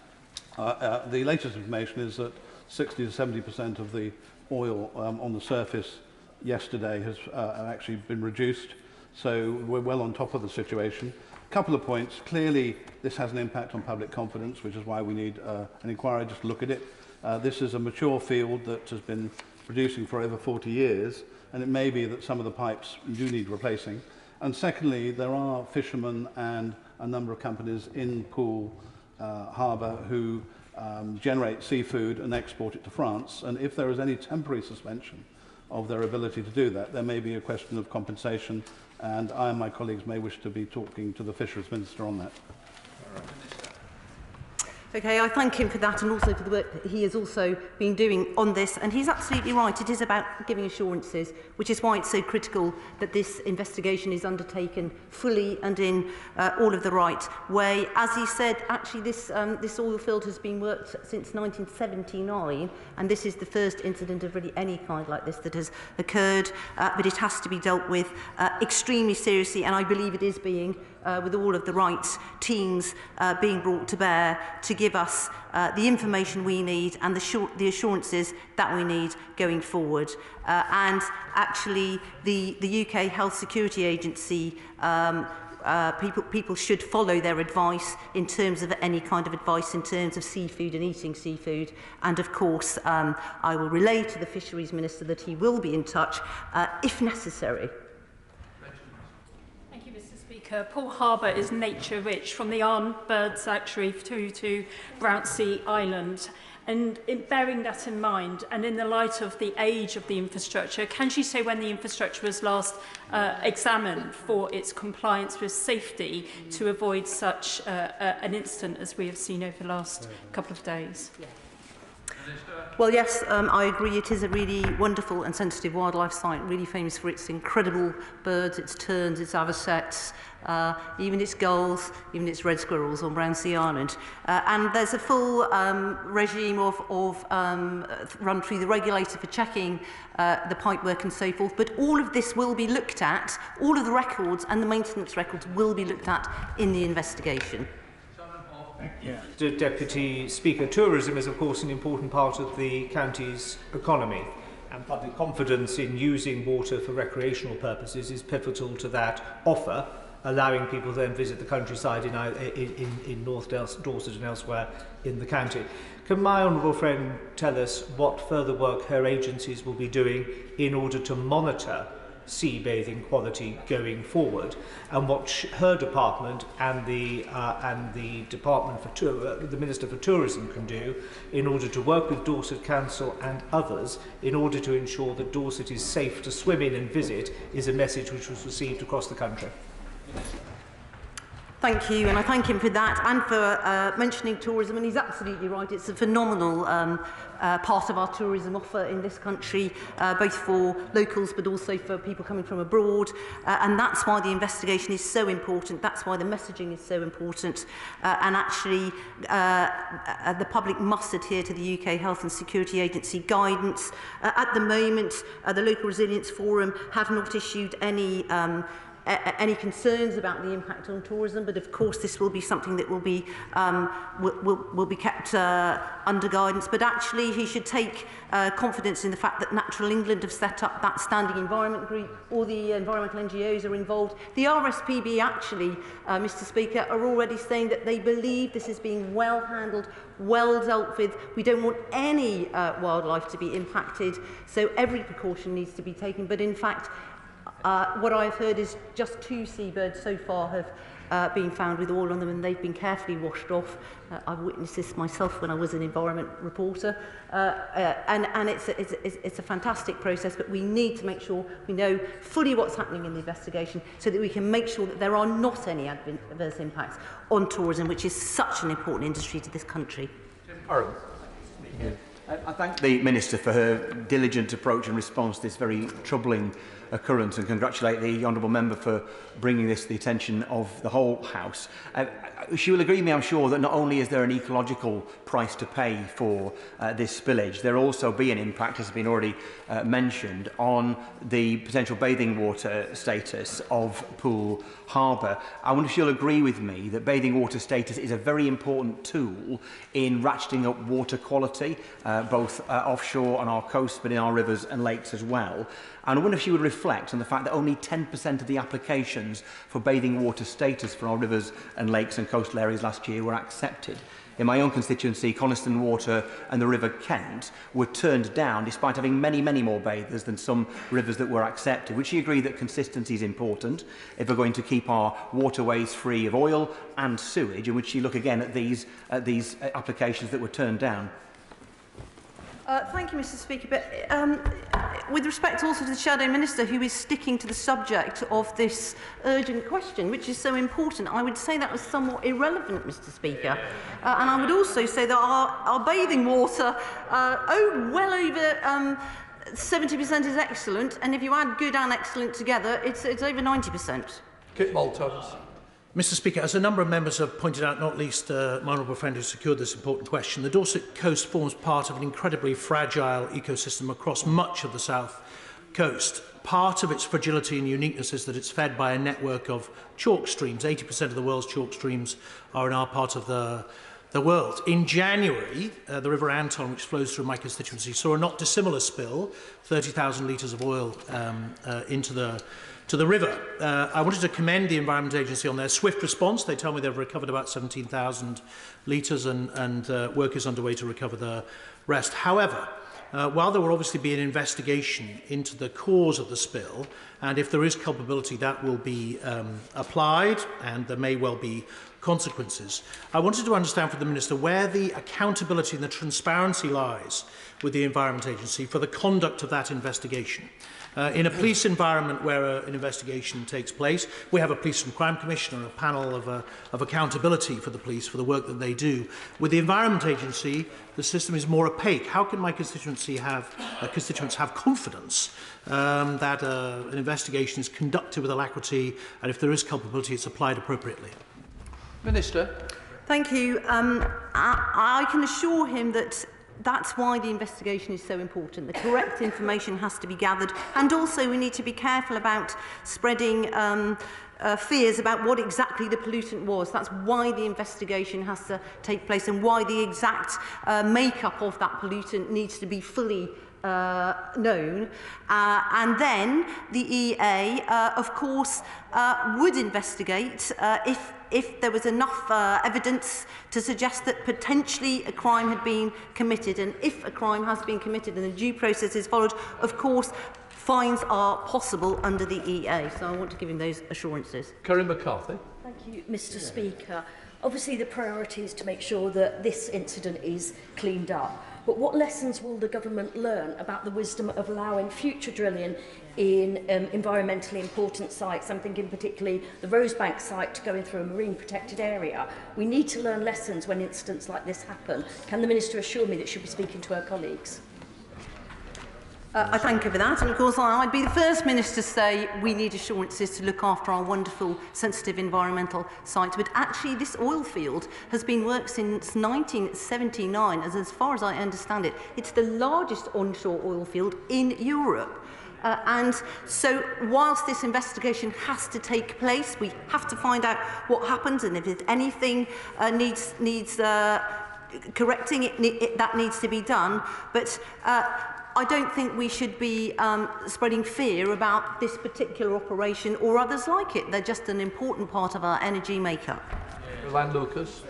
The latest information is that 60 to 70% of the oil on the surface yesterday has actually been reduced, so we're well on top of the situation. A couple of points. Clearly, this has an impact on public confidence, which is why we need an inquiry just to look at it. This is a mature field that has been producing for over 40 years, and it may be that some of the pipes do need replacing. And secondly, there are fishermen and a number of companies in Poole Harbour who generate seafood and export it to France, and if there is any temporary suspension of their ability to do that. There may be a question of compensation, and I and my colleagues may wish to be talking to the Fisheries Minister on that. Okay, I thank him for that and also for the work that he has also been doing on this. And he's absolutely right. It is about giving assurances, which is why it's so critical that this investigation is undertaken fully and in all of the right way. As he said, actually, this oil field has been worked since 1979, and this is the first incident of really any kind like this that has occurred. But it has to be dealt with extremely seriously, and I believe it is being with all of the right teams being brought to bear to give us the information we need and the assurances that we need going forward. And actually, the UK Health Security Agency, people should follow their advice in terms of any kind of advice in terms of seafood and eating seafood. And of course, I will relay to the Fisheries Minister that he will be in touch if necessary. Poole Harbour is nature-rich, from the Armed Bird Sanctuary through to Brownsea Island. And bearing that in mind, and in the light of the age of the infrastructure, can she say when the infrastructure was last examined for its compliance with safety to avoid such an incident as we have seen over the last couple of days? Yeah. Well, yes, I agree. It is a really wonderful and sensitive wildlife site, really famous for its incredible birds, its terns, its avocets, even its gulls, even its red squirrels on Brownsea Island. And there's a full regime of run through the regulator for checking the pipework and so forth. But all of this will be looked at, all of the records and the maintenance records will be looked at in the investigation. Yeah. Deputy Speaker, tourism is of course an important part of the county's economy, and public confidence in using water for recreational purposes is pivotal to that offer, allowing people to then visit the countryside in North Dorset and elsewhere in the county. Can my honourable friend tell us what further work her agencies will be doing in order to monitor sea bathing quality going forward, and what her department and the department for the Minister for Tourism can do in order to work with Dorset Council and others in order to ensure that Dorset is safe to swim in and visit, is a message which was received across the country. Thank you, and I thank him for that and for mentioning tourism, and he's absolutely right. It's a phenomenal part of our tourism offer in this country, both for locals but also for people coming from abroad, and that's why the investigation is so important. That's why the messaging is so important, and actually the public must adhere to the UK Health and Security Agency guidance. At the moment, the Local Resilience Forum have not issued any concerns about the impact on tourism, but of course this will be something that will be kept under guidance. But actually he should take confidence in the fact that Natural England have set up that standing environment group. All the environmental NGOs are involved. The RSPB actually, Mr Speaker, are already saying that they believe this is being well handled, well dealt with. We don't want any wildlife to be impacted, so every precaution needs to be taken. But in fact, what I've heard is just 2 seabirds so far have been found with oil on them, and they've been carefully washed off. I've witnessed this myself when I was an environment reporter, and it's a fantastic process, but we need to make sure we know fully what's happening in the investigation so that we can make sure that there are not any adverse impacts on tourism, which is such an important industry to this country. I thank the Minister for her diligent approach and response to this very troubling occurrence, and congratulate the Honourable Member for bringing this to the attention of the whole House. She will agree with me, I'm sure, that not only is there an ecological price to pay for this spillage, there will also be an impact, as has been already mentioned, on the potential bathing water status of Poole Harbour. I wonder if she'll agree with me that bathing water status is a very important tool in ratcheting up water quality, both offshore on our coast, but in our rivers and lakes as well. And I wonder if she would reflect on the fact that only 10% of the applications for bathing water status for our rivers and lakes and coastal areas last year were accepted. In my own constituency, Coniston Water and the River Kent were turned down despite having many, many more bathers than some rivers that were accepted. Would she agree that consistency is important if we're going to keep our waterways free of oil and sewage? And would she look again at these applications that were turned down? Thank you, Mr. Speaker. But with respect also to the Shadow Minister, who is sticking to the subject of this urgent question, which is so important, I would say that was somewhat irrelevant, Mr. Speaker. And I would also say that our bathing water, well over 70% is excellent, and if you add good and excellent together, it's over 90%. Kit Maltons. Mr. Speaker, as a number of members have pointed out, not least my honourable friend who secured this important question, the Dorset coast forms part of an incredibly fragile ecosystem across much of the south coast. Part of its fragility and uniqueness is that it's fed by a network of chalk streams. 80% of the world's chalk streams are in our part of the world. In January, the River Anton, which flows through my constituency, saw a not dissimilar spill, 30,000 litres of oil into the river. I wanted to commend the Environment Agency on their swift response. They tell me they've recovered about 17,000 litres and work is underway to recover the rest. However, while there will obviously be an investigation into the cause of the spill, and if there is culpability, that will be applied, and there may well be consequences. I wanted to understand from the Minister where the accountability and the transparency lies with the Environment Agency for the conduct of that investigation. In a police environment where an investigation takes place, we have a Police and Crime Commission and a panel of accountability for the police for the work that they do. With the Environment Agency, the system is more opaque. How can my constituents have confidence that an investigation is conducted with alacrity, and if there is culpability, it's applied appropriately? Minister. Thank you. I can assure him that that's why the investigation is so important. The correct information has to be gathered, and also we need to be careful about spreading fears about what exactly the pollutant was. That's why the investigation has to take place, and why the exact makeup of that pollutant needs to be fully known. And then the EA, of course, would investigate if there was enough evidence to suggest that potentially a crime had been committed. And if a crime has been committed and a due process is followed, of course, fines are possible under the EA. So I want to give him those assurances. Corinne McCarthy. Thank you, Mr. Speaker. Obviously, the priority is to make sure that this incident is cleaned up. But what lessons will the government learn about the wisdom of allowing future drilling in environmentally important sites? I'm thinking particularly the Rosebank site going through a marine protected area. We need to learn lessons when incidents like this happen. Can the Minister assure me that she'll be speaking to her colleagues? I thank her for that, and of course I'd be the first minister to say we need assurances to look after our wonderful sensitive environmental sites, but actually this oil field has been worked since 1979, as far as I understand it, it's the largest onshore oil field in Europe. And so whilst this investigation has to take place, we have to find out what happens, and if anything needs correcting, that needs to be done. But I don't think we should be spreading fear about this particular operation or others like it. They're just an important part of our energy makeup. Lan Lucas.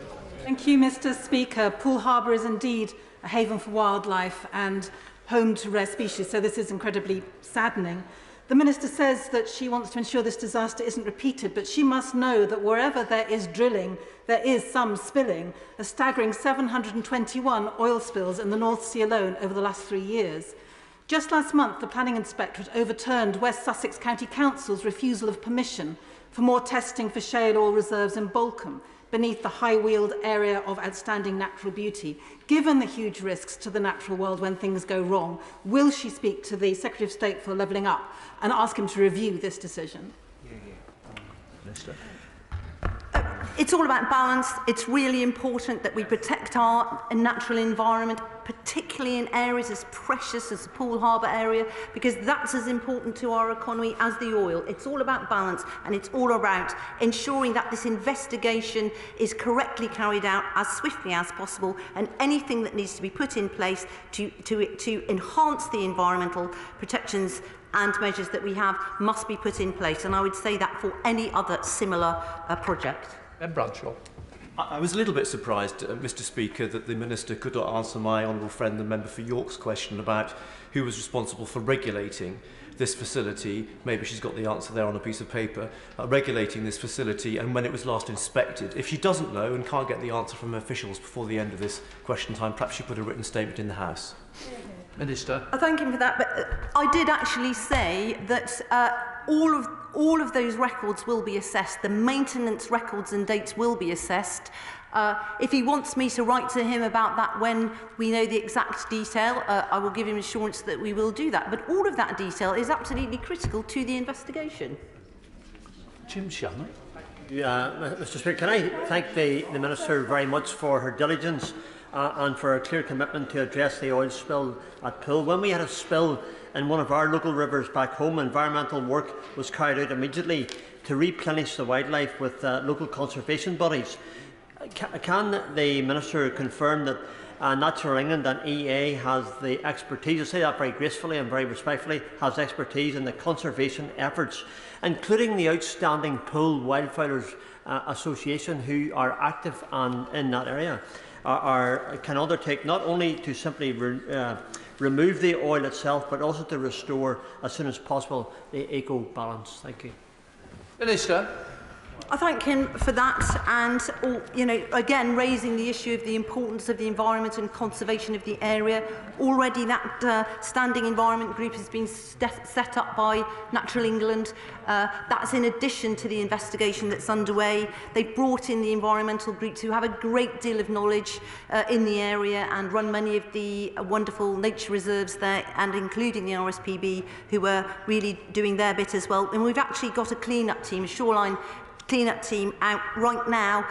Thank you, Mr. Speaker. Poole Harbour is indeed a haven for wildlife and home to rare species, so this is incredibly saddening. The Minister says that she wants to ensure this disaster isn't repeated, but she must know that wherever there is drilling, there is some spilling, a staggering 721 oil spills in the North Sea alone over the last 3 years. Just last month, the Planning Inspectorate overturned West Sussex County Council's refusal of permission for more testing for shale oil reserves in Bolcombe, beneath the high-wheeled area of outstanding natural beauty. Given the huge risks to the natural world when things go wrong, will she speak to the Secretary of State for Levelling Up and ask him to review this decision? Minister. It's all about balance. It's really important that we protect our natural environment, particularly in areas as precious as the Poole Harbour area, because that's as important to our economy as the oil. It's all about balance, and it's all about ensuring that this investigation is correctly carried out as swiftly as possible, and anything that needs to be put in place to enhance the environmental protections and measures that we have must be put in place. And I would say that for any other similar project. Ben Bradshaw. I was a little bit surprised, Mr Speaker, that the Minister could not answer my honourable friend, the member for York's question about who was responsible for regulating this facility. Maybe she's got the answer there on a piece of paper, regulating this facility and when it was last inspected. If she doesn't know and can't get the answer from officials before the end of this question time, perhaps she put a written statement in the House. Minister. I thank him for that, but I did actually say that all of those records will be assessed. The maintenance records and dates will be assessed. If he wants me to write to him about that when we know the exact detail, I will give him assurance that we will do that. But all of that detail is absolutely critical to the investigation. Jim Shannon. Mr Speaker, can I thank the Minister very much for her diligence and for a clear commitment to address the oil spill at Poole. When we had a spill in one of our local rivers back home, environmental work was carried out immediately to replenish the wildlife with local conservation bodies. Can the Minister confirm that Natural England and EA has the expertise, I say that very gracefully and very respectfully, has expertise in the conservation efforts, including the outstanding Poole Wildfires Association, who are active in that area, can undertake not only to simply remove the oil itself, but also to restore as soon as possible the eco-balance. Thank you. Minister. I thank him for that, and again raising the issue of the importance of the environment and conservation of the area. Already that standing environment group has been set up by Natural England. That's in addition to the investigation that's underway. They've brought in the environmental groups who have a great deal of knowledge in the area and run many of the wonderful nature reserves there, and including the RSPB, who are really doing their bit as well. And we've actually got a clean-up team, a shoreline clean-up team out right now,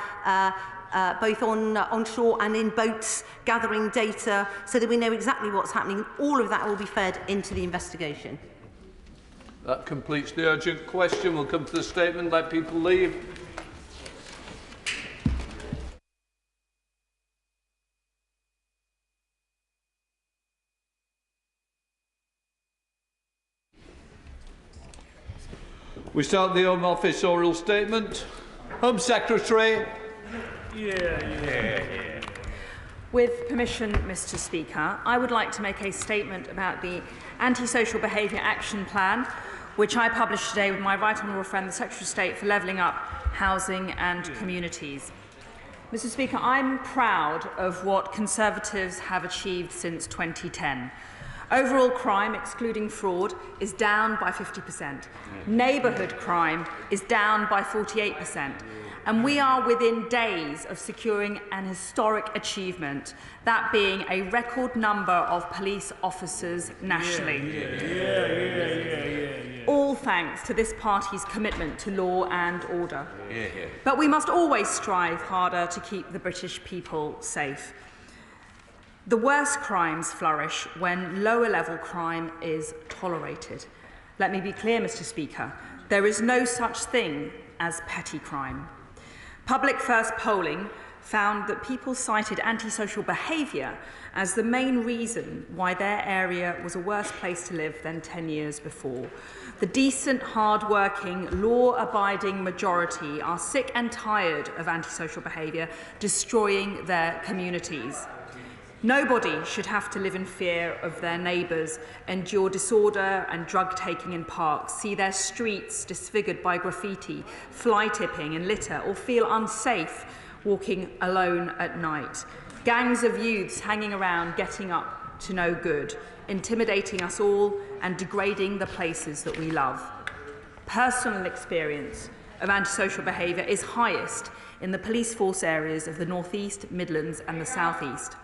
both on shore and in boats, gathering data so that we know exactly what's happening. All of that will be fed into the investigation. That completes the urgent question. We'll come to the statement. Let people leave. We start the Home Office oral statement. Home Secretary. With permission, Mr Speaker, I would like to make a statement about the Anti-Social Behaviour Action Plan, which I published today with my right honourable friend, the Secretary of State for Levelling Up Housing and Communities. Mr Speaker, I'm proud of what Conservatives have achieved since 2010. Overall crime, excluding fraud, is down by 50%. Neighbourhood crime is down by 48%. And we are within days of securing an historic achievement, that being a record number of police officers nationally. All thanks to this party's commitment to law and order. But we must always strive harder to keep the British people safe. The worst crimes flourish when lower-level crime is tolerated. Let me be clear, Mr Speaker, there is no such thing as petty crime. Public First polling found that people cited antisocial behaviour as the main reason why their area was a worse place to live than 10 years before. The decent, hard-working, law-abiding majority are sick and tired of antisocial behaviour destroying their communities. Nobody should have to live in fear of their neighbours, endure disorder and drug-taking in parks, see their streets disfigured by graffiti, fly-tipping and litter, or feel unsafe walking alone at night. Gangs of youths hanging around getting up to no good, intimidating us all and degrading the places that we love. Personal experience of antisocial behaviour is highest in the police force areas of the North East, Midlands and the South East.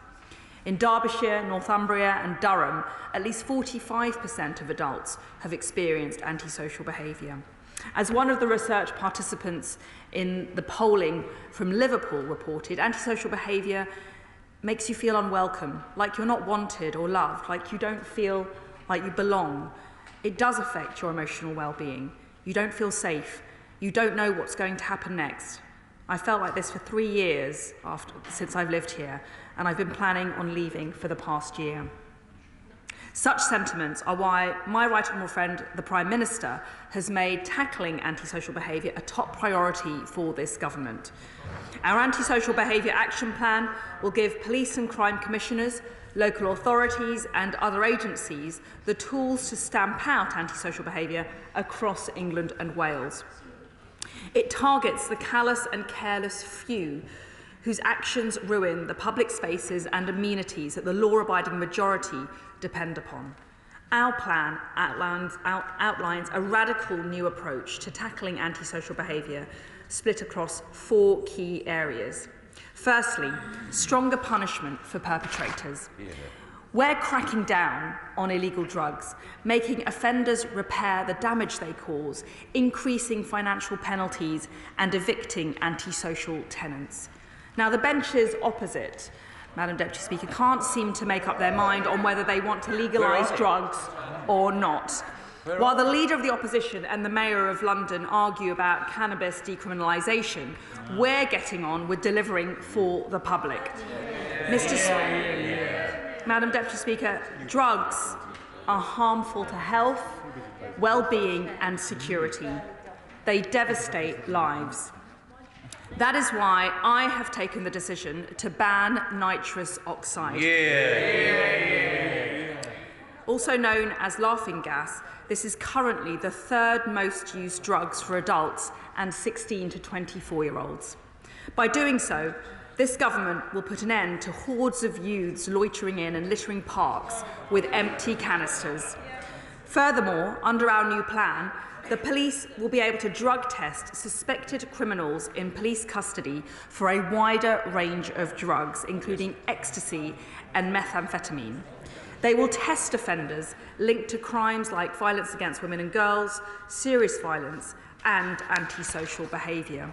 In Derbyshire, Northumbria and Durham, at least 45% of adults have experienced antisocial behaviour. As one of the research participants in the polling from Liverpool reported, antisocial behaviour makes you feel unwelcome, like you're not wanted or loved, like you don't feel like you belong. It does affect your emotional well-being. You don't feel safe. You don't know what's going to happen next. I felt like this for 3 years since I've lived here, and I've been planning on leaving for the past year. Such sentiments are why my right honourable friend, the Prime Minister, has made tackling antisocial behaviour a top priority for this government. Our Anti-Social Behaviour Action Plan will give police and crime commissioners, local authorities and other agencies the tools to stamp out antisocial behaviour across England and Wales. It targets the callous and careless few whose actions ruin the public spaces and amenities that the law-abiding majority depend upon. Our plan outlines a radical new approach to tackling antisocial behaviour, split across 4 key areas. Firstly, stronger punishment for perpetrators. We're cracking down on illegal drugs, making offenders repair the damage they cause, increasing financial penalties and evicting antisocial tenants. Now, the benches opposite, Madam Deputy Speaker, can't seem to make up their mind on whether they want to legalise drugs or not. While the Leader of the Opposition and the Mayor of London argue about cannabis decriminalisation, we're getting on with delivering for the public. Madam Deputy Speaker, drugs are harmful to health, well-being and security. They devastate lives. That is why I have taken the decision to ban nitrous oxide. Also known as laughing gas, this is currently the 3rd most used drugs for adults and 16 to 24-year-olds. By doing so, this government will put an end to hordes of youths loitering in and littering parks with empty canisters. Furthermore, under our new plan, the police will be able to drug test suspected criminals in police custody for a wider range of drugs, including ecstasy and methamphetamine. They will test offenders linked to crimes like violence against women and girls, serious violence, and antisocial behaviour.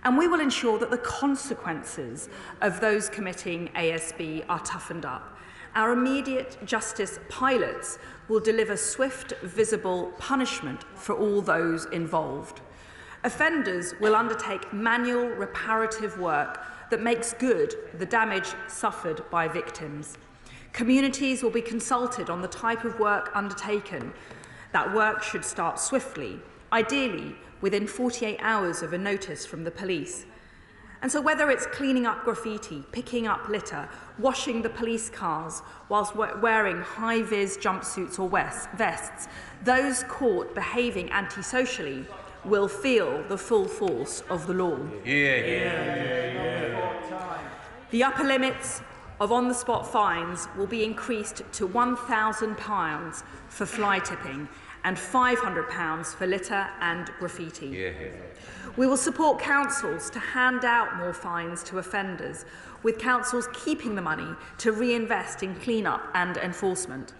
And we will ensure that the consequences of those committing ASB are toughened up. Our immediate justice pilots will deliver swift, visible punishment for all those involved. Offenders will undertake manual reparative work that makes good the damage suffered by victims. Communities will be consulted on the type of work undertaken. That work should start swiftly, ideally within 48 hours of a notice from the police. And so whether it's cleaning up graffiti, picking up litter, washing the police cars whilst wearing high-vis jumpsuits or vests, those caught behaving antisocially will feel the full force of the law. The upper limits of on-the-spot fines will be increased to £1,000 for fly tipping and £500 for litter and graffiti. We will support councils to hand out more fines to offenders, with councils keeping the money to reinvest in clean-up and enforcement.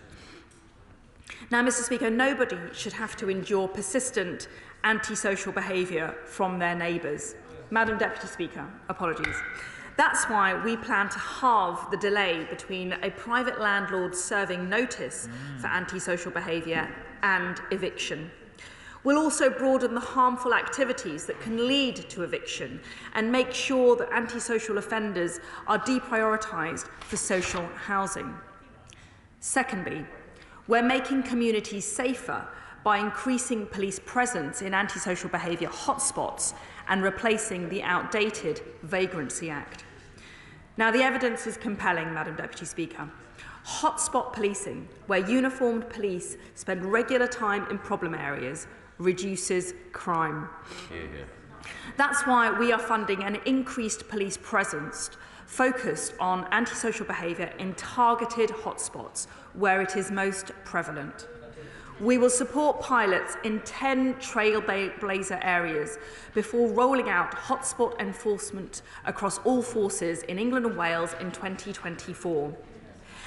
Now, Mr. Speaker, nobody should have to endure persistent antisocial behaviour from their neighbours. Madam Deputy Speaker, apologies. That's why we plan to halve the delay between a private landlord serving notice for antisocial behaviour and eviction. We'll also broaden the harmful activities that can lead to eviction and make sure that antisocial offenders are deprioritised for social housing. Secondly, we're making communities safer by increasing police presence in antisocial behaviour hotspots and replacing the outdated Vagrancy Act. Now, the evidence is compelling, Madam Deputy Speaker. Hotspot policing, where uniformed police spend regular time in problem areas, reduces crime. That's why we are funding an increased police presence focused on antisocial behaviour in targeted hotspots where it is most prevalent. We will support pilots in 10 trailblazer areas before rolling out hotspot enforcement across all forces in England and Wales in 2024.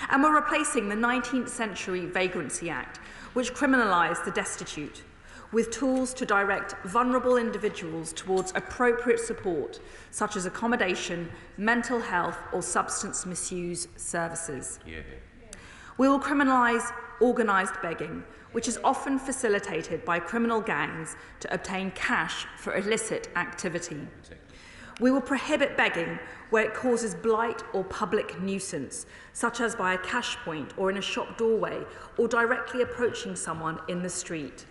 And we're replacing the 19th century Vagrancy Act, which criminalised the destitute, with tools to direct vulnerable individuals towards appropriate support, such as accommodation, mental health or substance misuse services. We will criminalise organised begging, which is often facilitated by criminal gangs to obtain cash for illicit activity. We will prohibit begging where it causes blight or public nuisance, such as by a cash point or in a shop doorway or directly approaching someone in the street.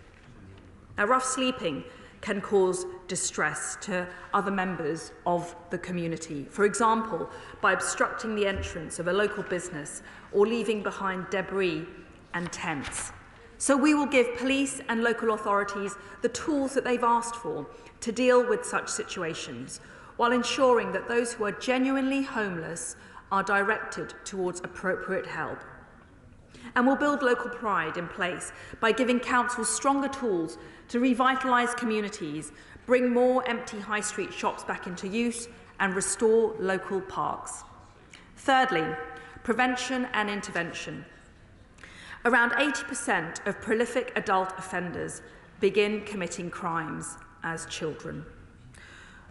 Now, rough sleeping can cause distress to other members of the community, for example, by obstructing the entrance of a local business or leaving behind debris and tents. So we will give police and local authorities the tools that they've asked for to deal with such situations, while ensuring that those who are genuinely homeless are directed towards appropriate help. And we'll build local pride in place by giving councils stronger tools to revitalise communities, bring more empty high street shops back into use, and restore local parks. Thirdly, prevention and intervention. Around 80% of prolific adult offenders begin committing crimes as children.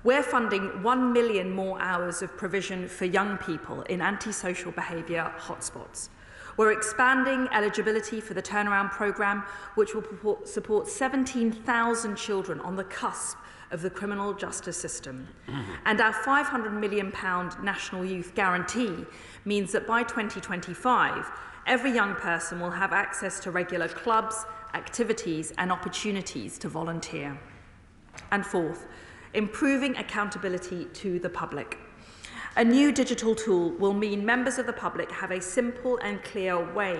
We're funding 1 million more hours of provision for young people in anti-social behaviour hotspots. We're expanding eligibility for the turnaround programme, which will support 17,000 children on the cusp of the criminal justice system. And our £500 million National Youth Guarantee means that by 2025, every young person will have access to regular clubs, activities and opportunities to volunteer. And fourth, improving accountability to the public. A new digital tool will mean members of the public have a simple and clear way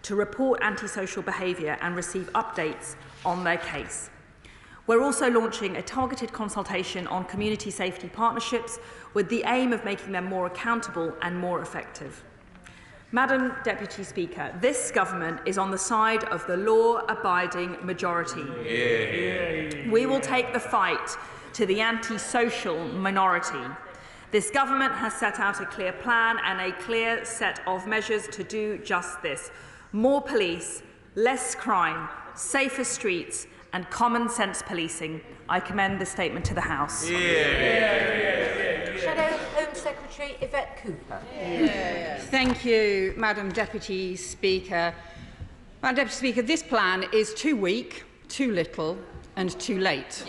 to report antisocial behaviour and receive updates on their case. We're also launching a targeted consultation on community safety partnerships with the aim of making them more accountable and more effective. Madam Deputy Speaker, this government is on the side of the law-abiding majority. We will take the fight to the anti-social minority. This government has set out a clear plan and a clear set of measures to do just this. More police, less crime, safer streets and common sense policing. I commend this statement to the House. Shadow Home Secretary Yvette Cooper. Thank you, Madam Deputy Speaker. Madam Deputy Speaker, this plan is too weak, too little and too late.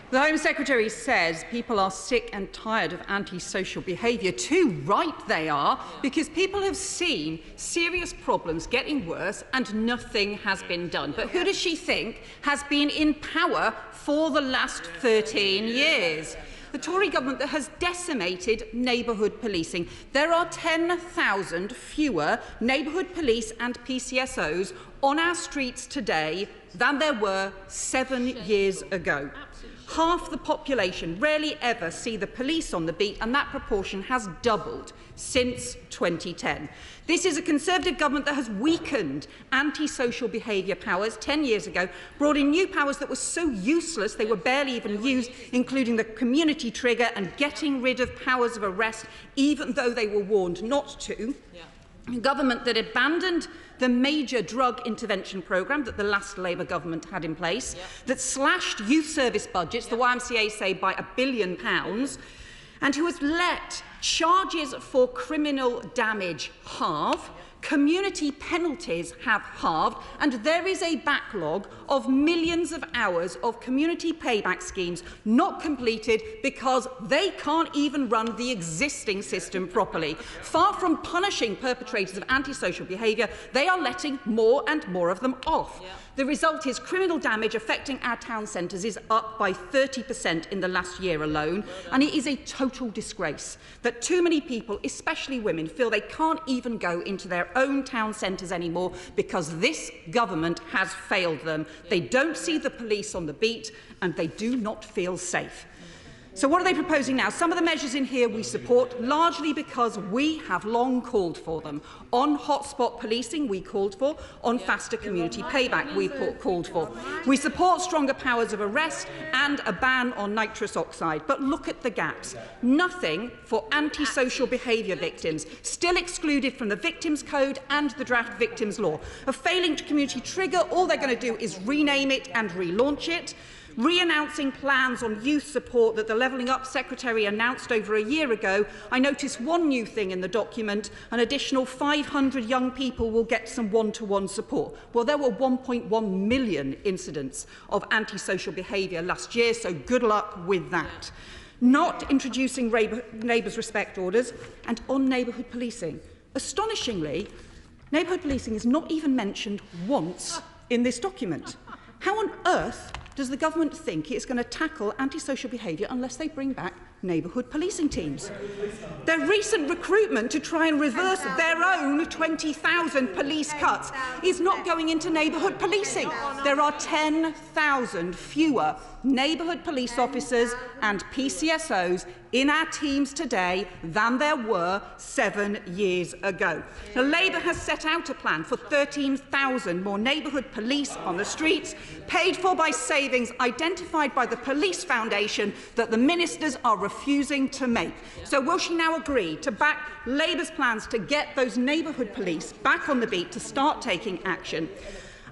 The Home Secretary says people are sick and tired of antisocial behaviour. Too right they are, because people have seen serious problems getting worse and nothing has been done. But who does she think has been in power for the last 13 years? The Tory government that has decimated neighbourhood policing. There are 10,000 fewer neighbourhood police and PCSOs on our streets today than there were 7 years ago. Half the population rarely ever see the police on the beat, and that proportion has doubled since 2010. This is a Conservative government that has weakened anti-social behaviour powers 10 years ago, brought in new powers that were so useless they were barely even used, including the community trigger and getting rid of powers of arrest, even though they were warned not to. A government that abandoned the major drug intervention programme that the last Labour government had in place, that slashed youth service budgets, the YMCA say, by £1 billion, and who has let charges for criminal damage halve, community penalties have halved, and there is a backlog of millions of hours of community payback schemes not completed because they can't even run the existing system properly. Far from punishing perpetrators of antisocial behaviour, they are letting more and more of them off. The result is criminal damage affecting our town centres is up by 30% in the last year alone, and it is a total disgrace that too many people, especially women, feel they can't even go into their own town centres anymore because this government has failed them. They don't see the police on the beat and they do not feel safe. So what are they proposing now? Some of the measures in here we support, largely because we have long called for them. On hotspot policing, we called for. On faster community payback, we called for. We support stronger powers of arrest and a ban on nitrous oxide. But look at the gaps. Nothing for antisocial behaviour victims, still excluded from the Victims Code and the draft Victims Law. A failing to community trigger, all they're going to do is rename it and relaunch it. Re-announcing plans on youth support that the Levelling Up Secretary announced over a year ago, I noticed one new thing in the document: an additional 500 young people will get some one-to-one support. Well, there were 1.1 million incidents of antisocial behaviour last year, so good luck with that. not introducing neighbours' respect orders, and on neighbourhood policing. Astonishingly, neighbourhood policing is not even mentioned once in this document. How on earth does the government think it's going to tackle antisocial behaviour unless they bring back neighbourhood policing teams? Their recent recruitment to try and reverse their own 20,000 police cuts is not going into neighbourhood policing. There are 10,000 fewer neighbourhood police officers and PCSOs in our teams today than there were 7 years ago. Now, Labour has set out a plan for 13,000 more neighbourhood police on the streets, paid for by savings identified by the Police Foundation that the ministers are refusing to make. So will she now agree to back Labour's plans to get those neighbourhood police back on the beat to start taking action?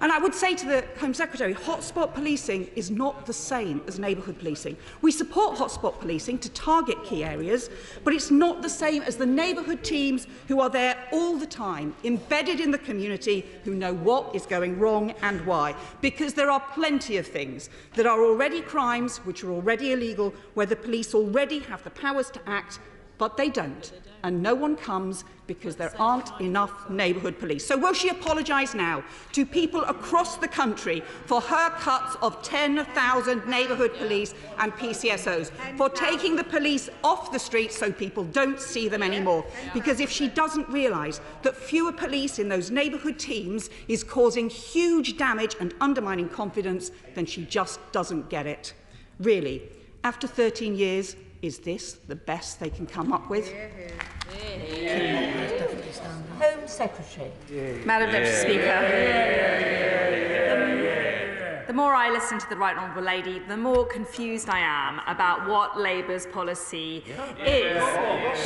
And I would say to the Home Secretary, hotspot policing is not the same as neighbourhood policing. We support hotspot policing to target key areas, but it's not the same as the neighbourhood teams who are there all the time, embedded in the community, who know what is going wrong and why. Because there are plenty of things that are already crimes, which are already illegal, where the police already have the powers to act, but they don't. And no one comes because there aren't enough neighbourhood police. So will she apologise now to people across the country for her cuts of 10,000 neighbourhood police and PCSOs, for taking the police off the streets so people don't see them anymore? Because if she doesn't realise that fewer police in those neighbourhood teams is causing huge damage and undermining confidence, then she just doesn't get it. Really, after 13 years, is this the best they can come up with? Home Secretary. Madam Deputy Speaker. The more I listen to the Right Honourable Lady, the more confused I am about what Labour's policy is.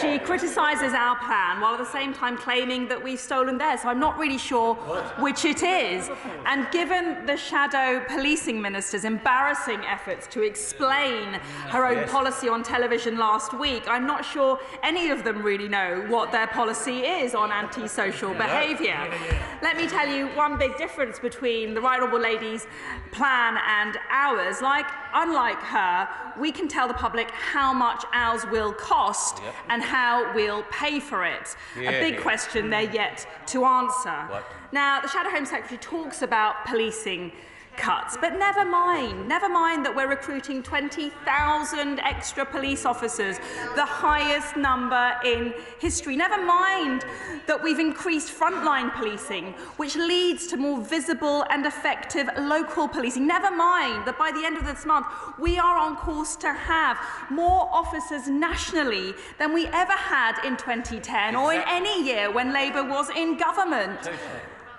She criticises our plan while at the same time claiming that we've stolen theirs, so I'm not really sure which it is. And given the shadow policing minister's embarrassing efforts to explain her own policy on television last week, I'm not sure any of them really know what their policy is on antisocial behaviour. Let me tell you one big difference between the Right Honourable Lady's plan and ours. Unlike her, we can tell the public how much ours will cost and how we'll pay for it. A big question they're yet to answer. Now, the Shadow Home Secretary talks about policing cuts, but never mind that we're recruiting 20,000 extra police officers, the highest number in history. Never mind that we've increased frontline policing, which leads to more visible and effective local policing. Never mind that by the end of this month, we are on course to have more officers nationally than we ever had in 2010 or in any year when Labour was in government.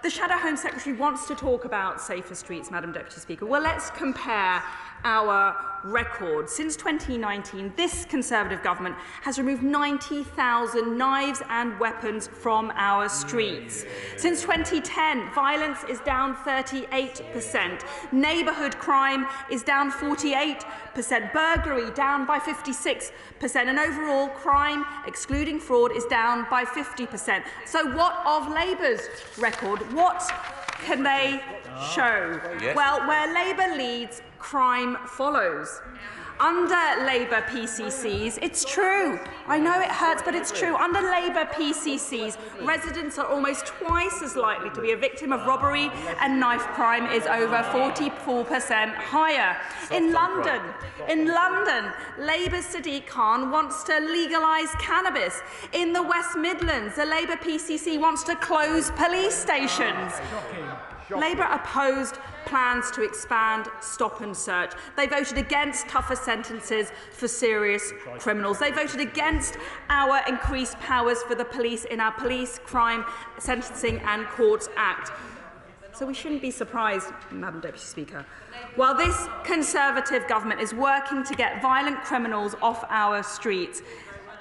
The Shadow Home Secretary wants to talk about safer streets, Madam Deputy Speaker. Well, let's compare our record. Since 2019, this Conservative government has removed 90,000 knives and weapons from our streets. Since 2010, violence is down 38%, neighbourhood crime is down 48%, burglary down by 56%, and overall crime, excluding fraud, is down by 50%. So what of Labour's record? What can they show? Well, where Labour leads, crime follows. Under Labour PCCs, it's true. I know it hurts, but it's true. Under Labour PCCs, residents are almost twice as likely to be a victim of robbery, and knife crime is over 44% higher. In London, Labour's Sadiq Khan wants to legalise cannabis. In the West Midlands, the Labour PCC wants to close police stations. Labour opposed plans to expand stop and search. They voted against tougher sentences for serious criminals. They voted against our increased powers for the police in our Police, Crime, Sentencing and Courts Act. So we shouldn't be surprised, Madam Deputy Speaker. While this Conservative government is working to get violent criminals off our streets,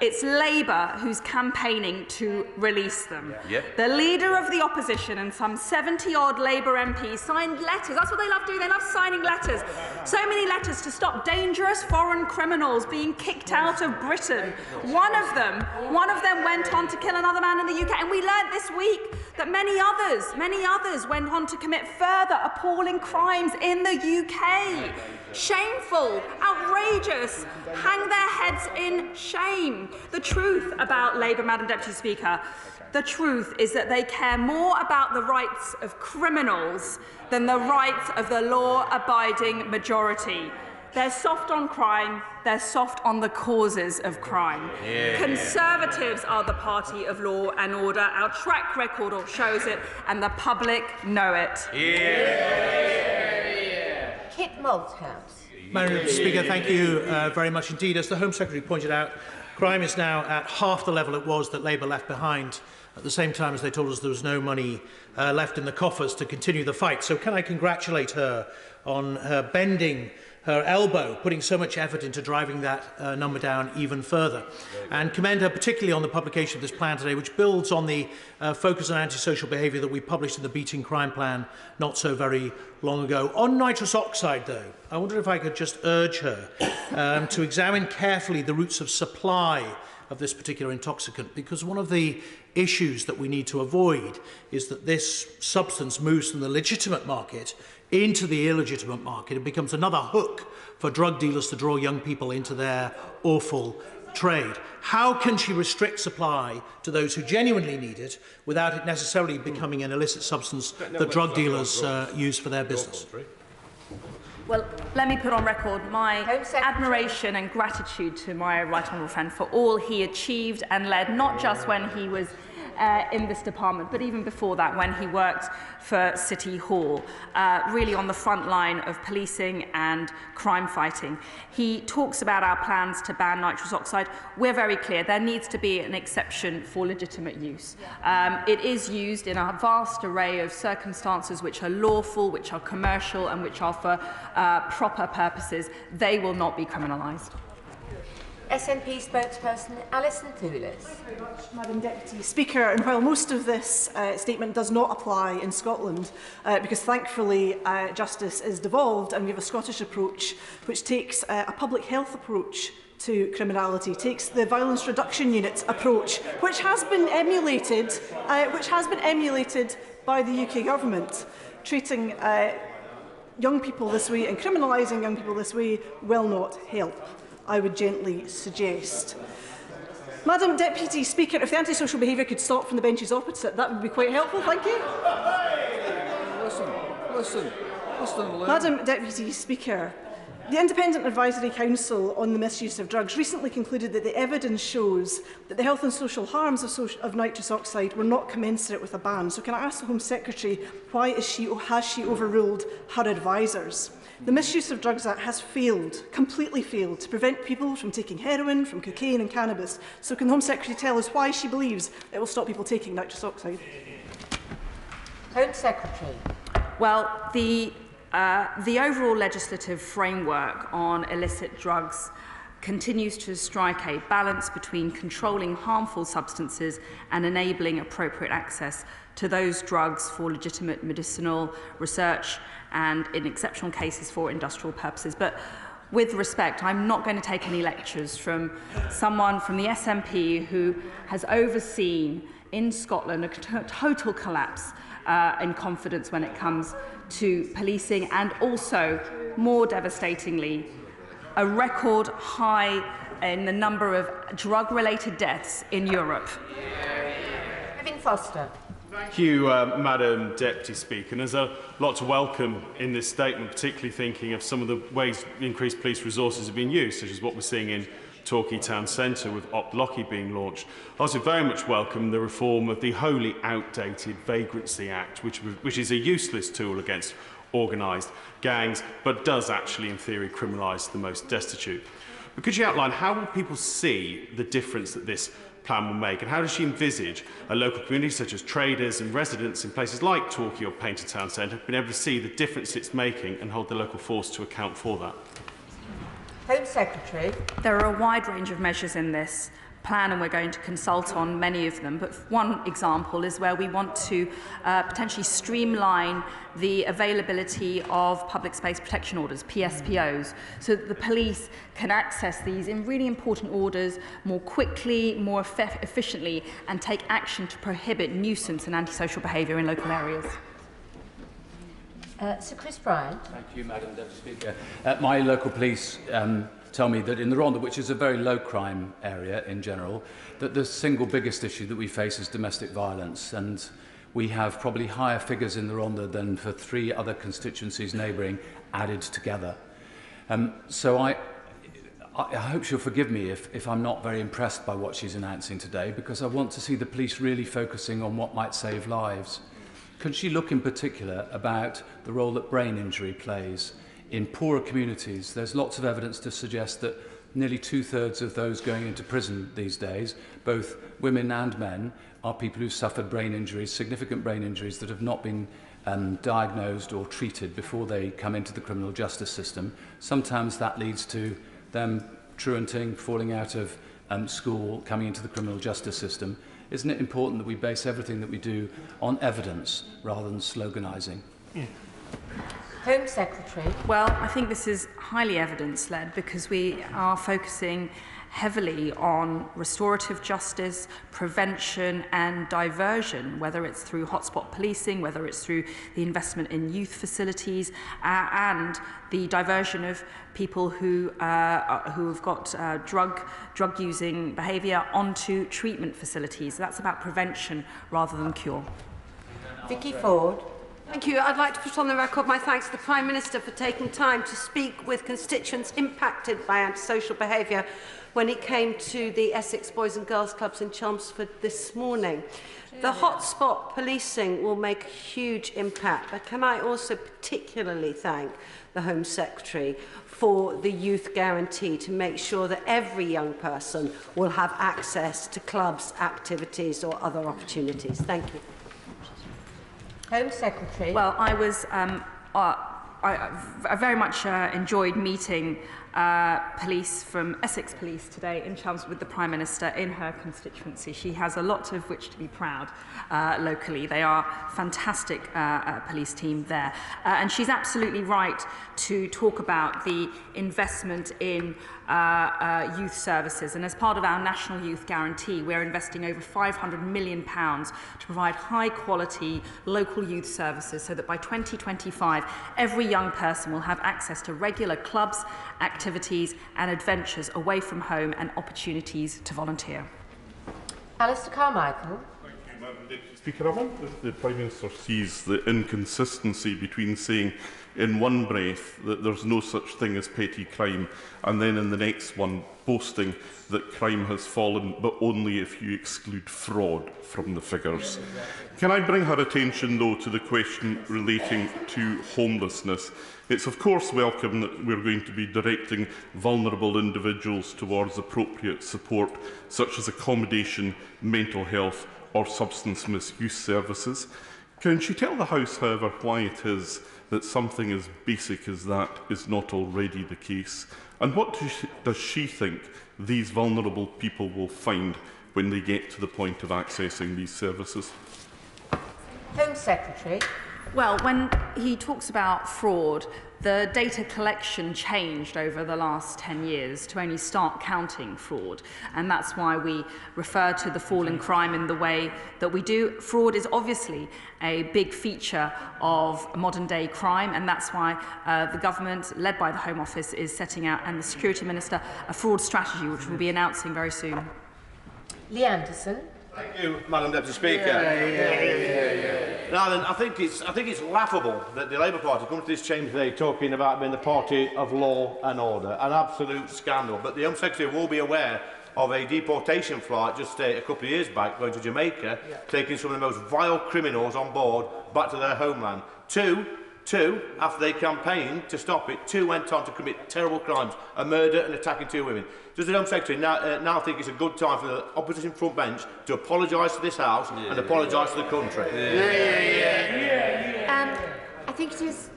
It's Labour who's campaigning to release them. Yep. The leader of the opposition and some 70-odd Labour MPs signed letters. That's what they love doing. They love signing letters. So many letters to stop dangerous foreign criminals being kicked out of Britain. One of them went on to kill another man in the UK. And we learnt this week that many others went on to commit further appalling crimes in the UK. Shameful, outrageous, hang their heads in shame. The truth about Labour, Madam Deputy Speaker, the truth is that they care more about the rights of criminals than the rights of the law-abiding majority. They're soft on crime, they're soft on the causes of crime. Yeah. Conservatives are the party of law and order. Our track record shows it, and the public know it. Kit Malthouse. Madam Speaker, thank you very much indeed. As the Home Secretary pointed out, crime is now at half the level it was that Labour left behind at the same time as they told us there was no money left in the coffers to continue the fight. So can I congratulate her on her bending her elbow, putting so much effort into driving that number down even further. And commend her particularly on the publication of this plan today, which builds on the focus on antisocial behaviour that we published in the Beating Crime Plan not so very long ago. On nitrous oxide, though, I wonder if I could just urge her to examine carefully the routes of supply of this particular intoxicant, because one of the issues that we need to avoid is that this substance moves from the legitimate market into the illegitimate market. It becomes another hook for drug dealers to draw young people into their awful trade. How can she restrict supply to those who genuinely need it without it necessarily becoming an illicit substance that drug dealers use for their business? Well, let me put on record my admiration and gratitude to my right honourable friend for all he achieved and led, not just when he was in this department, but even before that, when he worked for City Hall, really on the front line of policing and crime fighting. He talks about our plans to ban nitrous oxide. We're very clear. There needs to be an exception for legitimate use. It is used in a vast array of circumstances which are lawful, which are commercial, and which are for proper purposes. They will not be criminalised. SNP spokesperson Alison Thulis. Thank you very much, Madam Deputy Speaker. And while most of this statement does not apply in Scotland, because thankfully justice is devolved and we have a Scottish approach which takes a public health approach to criminality, takes the violence reduction unit approach, which has been emulated by the UK government. Treating young people this way and criminalising young people this way will not help, I would gently suggest. Madam Deputy Speaker, if the antisocial behaviour could stop from the benches opposite, that would be quite helpful, thank you. Listen, Madam Deputy Speaker, the Independent Advisory Council on the Misuse of Drugs recently concluded that the evidence shows that the health and social harms of nitrous oxide were not commensurate with a ban. So can I ask the Home Secretary, why has she overruled her advisers? The Misuse of Drugs Act has failed, completely failed, to prevent people from taking heroin, from cocaine and cannabis. So can the Home Secretary tell us why she believes it will stop people taking nitrous oxide? Home Secretary. Well, the overall legislative framework on illicit drugs continues to strike a balance between controlling harmful substances and enabling appropriate access to those drugs for legitimate medicinal research and, in exceptional cases, for industrial purposes. But with respect, I'm not going to take any lectures from someone from the SNP who has overseen in Scotland a total collapse in confidence when it comes to policing, and also, more devastatingly, a record high in the number of drug-related deaths in Europe. Kevin Foster. Thank you, Madam Deputy Speaker. And there's a lot to welcome in this statement, particularly thinking of some of the ways increased police resources are being used, such as what we're seeing in Torquay Town Centre with Op Locky being launched. I also very much welcome the reform of the wholly outdated Vagrancy Act, which is a useless tool against organised gangs, but does actually, in theory, criminalise the most destitute. But could you outline how will people see the difference that this plan will make, and how does she envisage a local community such as traders and residents in places like Torquay or Painter Town Centre being able to see the difference it's making and hold the local force to account for that? Home Secretary. There are a wide range of measures in this plan, and we're going to consult on many of them. But one example is where we want to potentially streamline the availability of public space protection orders, PSPOs, so that the police can access these in really important orders more quickly, more efficiently, and take action to prohibit nuisance and antisocial behaviour in local areas. Sir Chris Bryant. Thank you, Madam Deputy Speaker. My local police tell me that in the Rhondda, which is a very low crime area in general, that the single biggest issue that we face is domestic violence, and we have probably higher figures in the Rhondda than for 3 other constituencies neighbouring added together. So I hope she'll forgive me if I'm not very impressed by what she's announcing today, because I want to see the police really focusing on what might save lives. Can she look in particular about the role that brain injury plays in poorer communities? There's lots of evidence to suggest that nearly 2/3 of those going into prison these days, both women and men, are people who suffered brain injuries, significant brain injuries that have not been diagnosed or treated before they come into the criminal justice system. Sometimes that leads to them truanting, falling out of school, coming into the criminal justice system. Isn't it important that we base everything that we do on evidence rather than sloganising? Yeah. Home Secretary. Well, I think this is highly evidence-led because we are focusing heavily on restorative justice, prevention and diversion, whether it's through hotspot policing, whether it's through the investment in youth facilities and the diversion of people who have got drug-using behaviour onto treatment facilities. That's about prevention rather than cure. Vicky Ford. Thank you. I'd like to put on the record my thanks to the Prime Minister for taking time to speak with constituents impacted by antisocial behaviour when it came to the Essex Boys and Girls Clubs in Chelmsford this morning. The hotspot policing will make a huge impact, but can I also particularly thank the Home Secretary for the youth guarantee to make sure that every young person will have access to clubs, activities or other opportunities. Thank you. Home Secretary. Well, I very much enjoyed meeting police from Essex Police today in Chelmsford with the Prime Minister in her constituency. She has a lot of which to be proud locally. They are a fantastic police team there. And she's absolutely right to talk about the investment in youth services. And as part of our National Youth Guarantee, we're investing over £500 million to provide high-quality local youth services so that by 2025, every young person will have access to regular clubs, activities and adventures away from home and opportunities to volunteer. Alistair Carmichael. Madam Deputy Speaker, I wonder if the Prime Minister sees the inconsistency between saying in one breath that there's no such thing as petty crime and then in the next one boasting that crime has fallen but only if you exclude fraud from the figures. Can I bring her attention though to the question relating to homelessness? It's of course welcome that we're going to be directing vulnerable individuals towards appropriate support such as accommodation, mental health or substance misuse services. Can she tell the House, however, why it is that something as basic as that is not already the case? And what does she think these vulnerable people will find when they get to the point of accessing these services? Home Secretary. Well, when he talks about fraud, the data collection changed over the last 10 years to only start counting fraud. And that's why we refer to the fall in crime in the way that we do. Fraud is obviously a big feature of modern-day crime, and that's why the government, led by the Home Office, is setting out, and the Security Minister, a fraud strategy which we'll be announcing very soon. Lee Anderson. Thank you, Madam Deputy Speaker. Now then, I think it's laughable that the Labour Party come to this chamber today talking about being the party of law and order. An absolute scandal. But the Home Secretary will be aware of a deportation flight just a couple of years back going to Jamaica, taking some of the most vile criminals on board back to their homeland. Two, after they campaigned to stop it, 2 went on to commit terrible crimes, a murder and attacking 2 women. Does the Home Secretary now think it's a good time for the opposition front bench to apologise to this House and apologise to the country? I think it is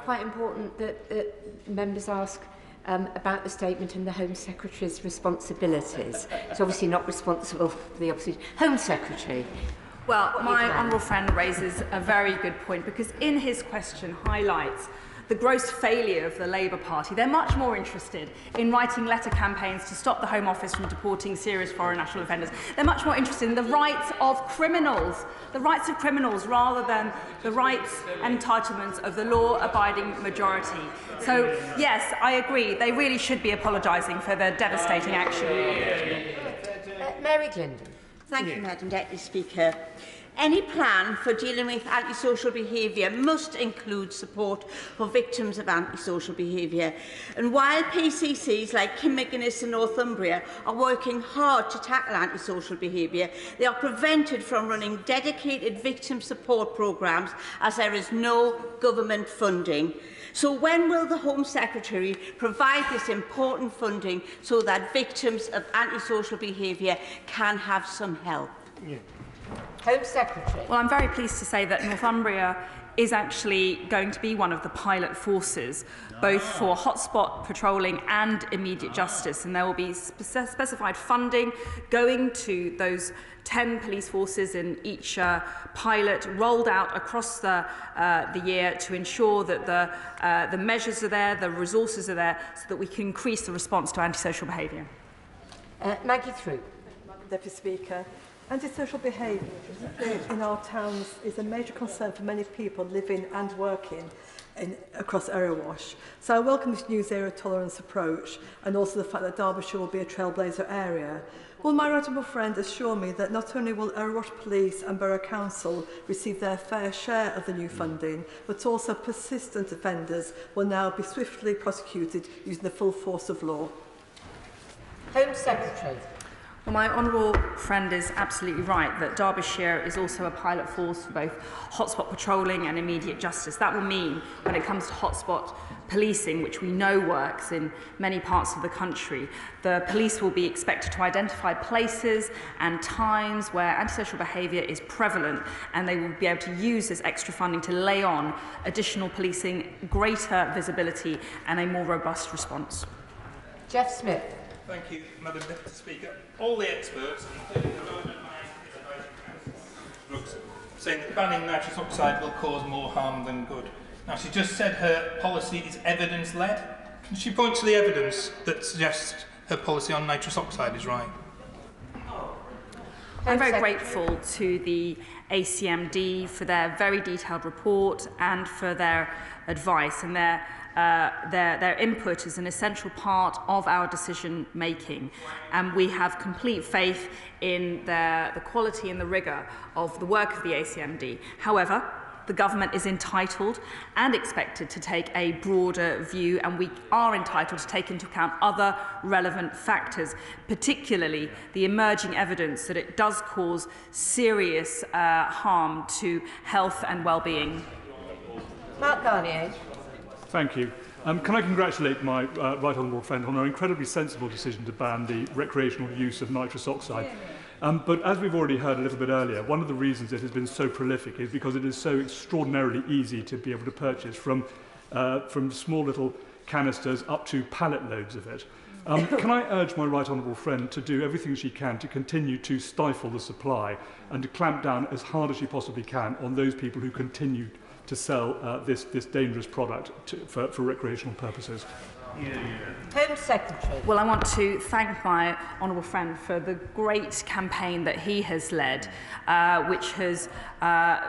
quite important that members ask about the statement and the Home Secretary's responsibilities. He's obviously not responsible for the opposition. Home Secretary. Well, my honourable friend raises a very good point, because in his question highlights the gross failure of the Labour Party. They're much more interested in writing letter campaigns to stop the Home Office from deporting serious foreign national offenders. They're much more interested in the rights of criminals, rather than the rights and entitlements of the law-abiding majority. So, yes, I agree, they really should be apologising for their devastating action. Mary Glindon. Thank you, Madam Deputy Speaker. Any plan for dealing with antisocial behaviour must include support for victims of antisocial behaviour. And while PCCs like Kim McGuinness in Northumbria are working hard to tackle antisocial behaviour, they are prevented from running dedicated victim support programmes as there is no government funding. So when will the Home Secretary provide this important funding so that victims of antisocial behaviour can have some help? Home Secretary. Well, I'm very pleased to say that Northumbria is actually going to be one of the pilot forces, both for hotspot patrolling and immediate justice. And there will be specified funding going to those 10 police forces in each pilot, rolled out across the year to ensure that the measures are there, the resources are there, so that we can increase the response to antisocial behaviour. Maggie Throop. Deputy Speaker. Antisocial behaviour in our towns is a major concern for many people living and working across Erewash. So I welcome this new zero tolerance approach, and also the fact that Derbyshire will be a trailblazer area. Will my honourable friend assure me that not only will Erewash Police and Borough Council receive their fair share of the new funding, but also persistent offenders will now be swiftly prosecuted using the full force of law? Home Secretary. Well, my honourable friend is absolutely right that Derbyshire is also a pilot force for both hotspot patrolling and immediate justice. That will mean, when it comes to hotspot policing, which we know works in many parts of the country, the police will be expected to identify places and times where antisocial behaviour is prevalent, and they will be able to use this extra funding to lay on additional policing, greater visibility and a more robust response. Jeff Smith. Thank you, Madam Deputy Speaker. All the experts, including the Roman drugs, saying that banning nitrous oxide will cause more harm than good. Now, she just said her policy is evidence-led. Can she point to the evidence that suggests her policy on nitrous oxide is right? I'm very grateful to the ACMD for their very detailed report and for their advice, and their input is an essential part of our decision making, and we have complete faith in the quality and the rigour of the work of the ACMD. However, the government is entitled and expected to take a broader view, and we are entitled to take into account other relevant factors, particularly the emerging evidence that it does cause serious harm to health and well-being. Mark Garnier. Thank you. Can I congratulate my right honourable friend on her incredibly sensible decision to ban the recreational use of nitrous oxide. But as we've already heard a little bit earlier, one of the reasons it has been so prolific is because it is so extraordinarily easy to be able to purchase, from small little canisters up to pallet loads of it. Can I urge my right honourable friend to do everything she can to continue to stifle the supply and to clamp down as hard as she possibly can on those people who continue to sell this dangerous product for recreational purposes? Home Secretary. Well, I want to thank my honourable friend for the great campaign that he has led, which has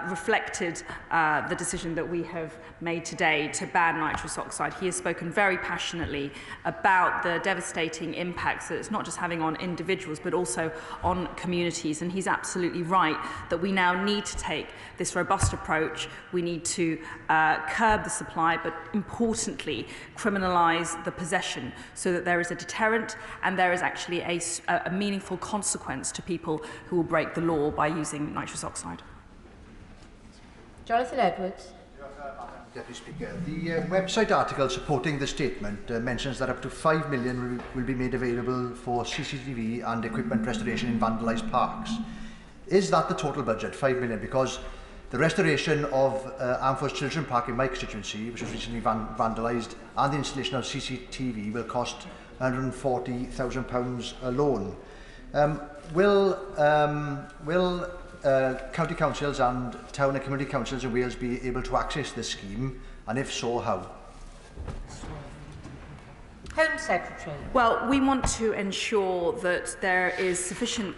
reflected the decision that we have made today to ban nitrous oxide. He has spoken very passionately about the devastating impacts that it's not just having on individuals but also on communities, and he's absolutely right that we now need to take this robust approach. We need to curb the supply, but importantly criminalise the possession, so that there is a deterrent and there is actually a meaningful consequence to people who will break the law by using nitrous oxide. Jonathan Edwards. Deputy Speaker, the website article supporting the statement mentions that up to 5 million will be made available for CCTV and equipment restoration in vandalised parks. Is that the total budget, 5 million? Because The restoration of Armed Forces Children Park in my constituency, which was recently vandalised, and the installation of CCTV will cost £140,000 alone. Will county councils and town and community councils in Wales be able to access this scheme, and if so, how? Home Secretary. Well, we want to ensure that there is sufficient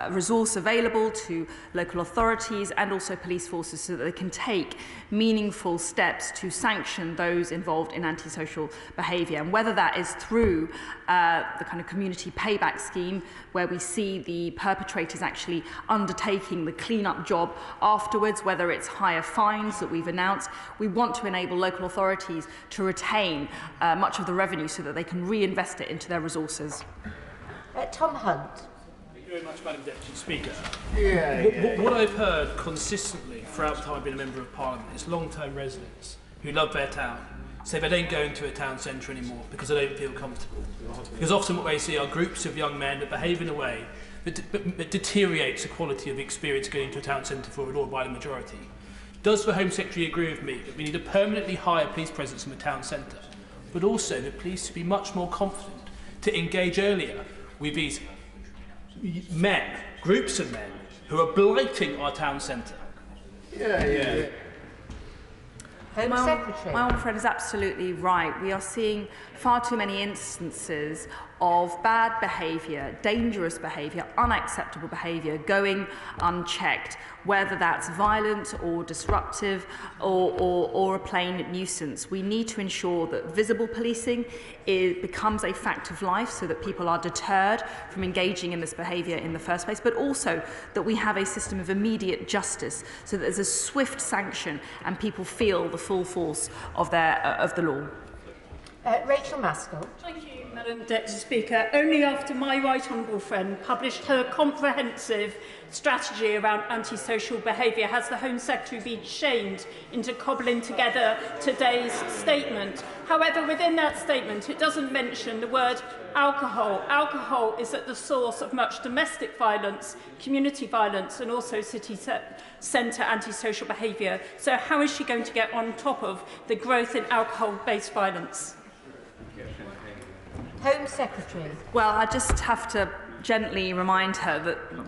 resource available to local authorities and also police forces so that they can take meaningful steps to sanction those involved in antisocial behaviour. And whether that is through the kind of community payback scheme, where we see the perpetrators actually undertaking the clean-up job afterwards, whether it's higher fines that we've announced, we want to enable local authorities to retain much of the revenue so that they can reinvest it into their resources. Tom Hunt. Thank you very much, Madam Deputy Speaker. Yeah. What I've heard consistently throughout the time I've been a Member of Parliament is long-term residents who love their town say they don't go into a town centre anymore because they don't feel comfortable. Because often what they see are groups of young men that behave in a way that deteriorates the quality of experience going to a town centre for an all-by the majority. Does the Home Secretary agree with me that we need a permanently higher police presence in the town centre, but also the police to be much more confident to engage earlier with these men, groups of men, who are blighting our town centre? Yeah. Home Secretary. My old friend is absolutely right. We are seeing far too many instances of bad behaviour, dangerous behaviour, unacceptable behaviour going unchecked, whether that's violent or disruptive or a plain nuisance. We need to ensure that visible policing becomes a fact of life so that people are deterred from engaging in this behaviour in the first place, but also that we have a system of immediate justice so that there's a swift sanction and people feel the full force of the law. Rachel Maskell. Thank you, Madam Deputy Speaker. Only after my right honourable friend published her comprehensive strategy around antisocial behaviour has the Home Secretary been shamed into cobbling together today's statement. However, within that statement, it doesn't mention the word alcohol. Alcohol is at the source of much domestic violence, community violence, and also city centre antisocial behaviour. So how is she going to get on top of the growth in alcohol-based violence? Home Secretary. Well, I just have to gently remind her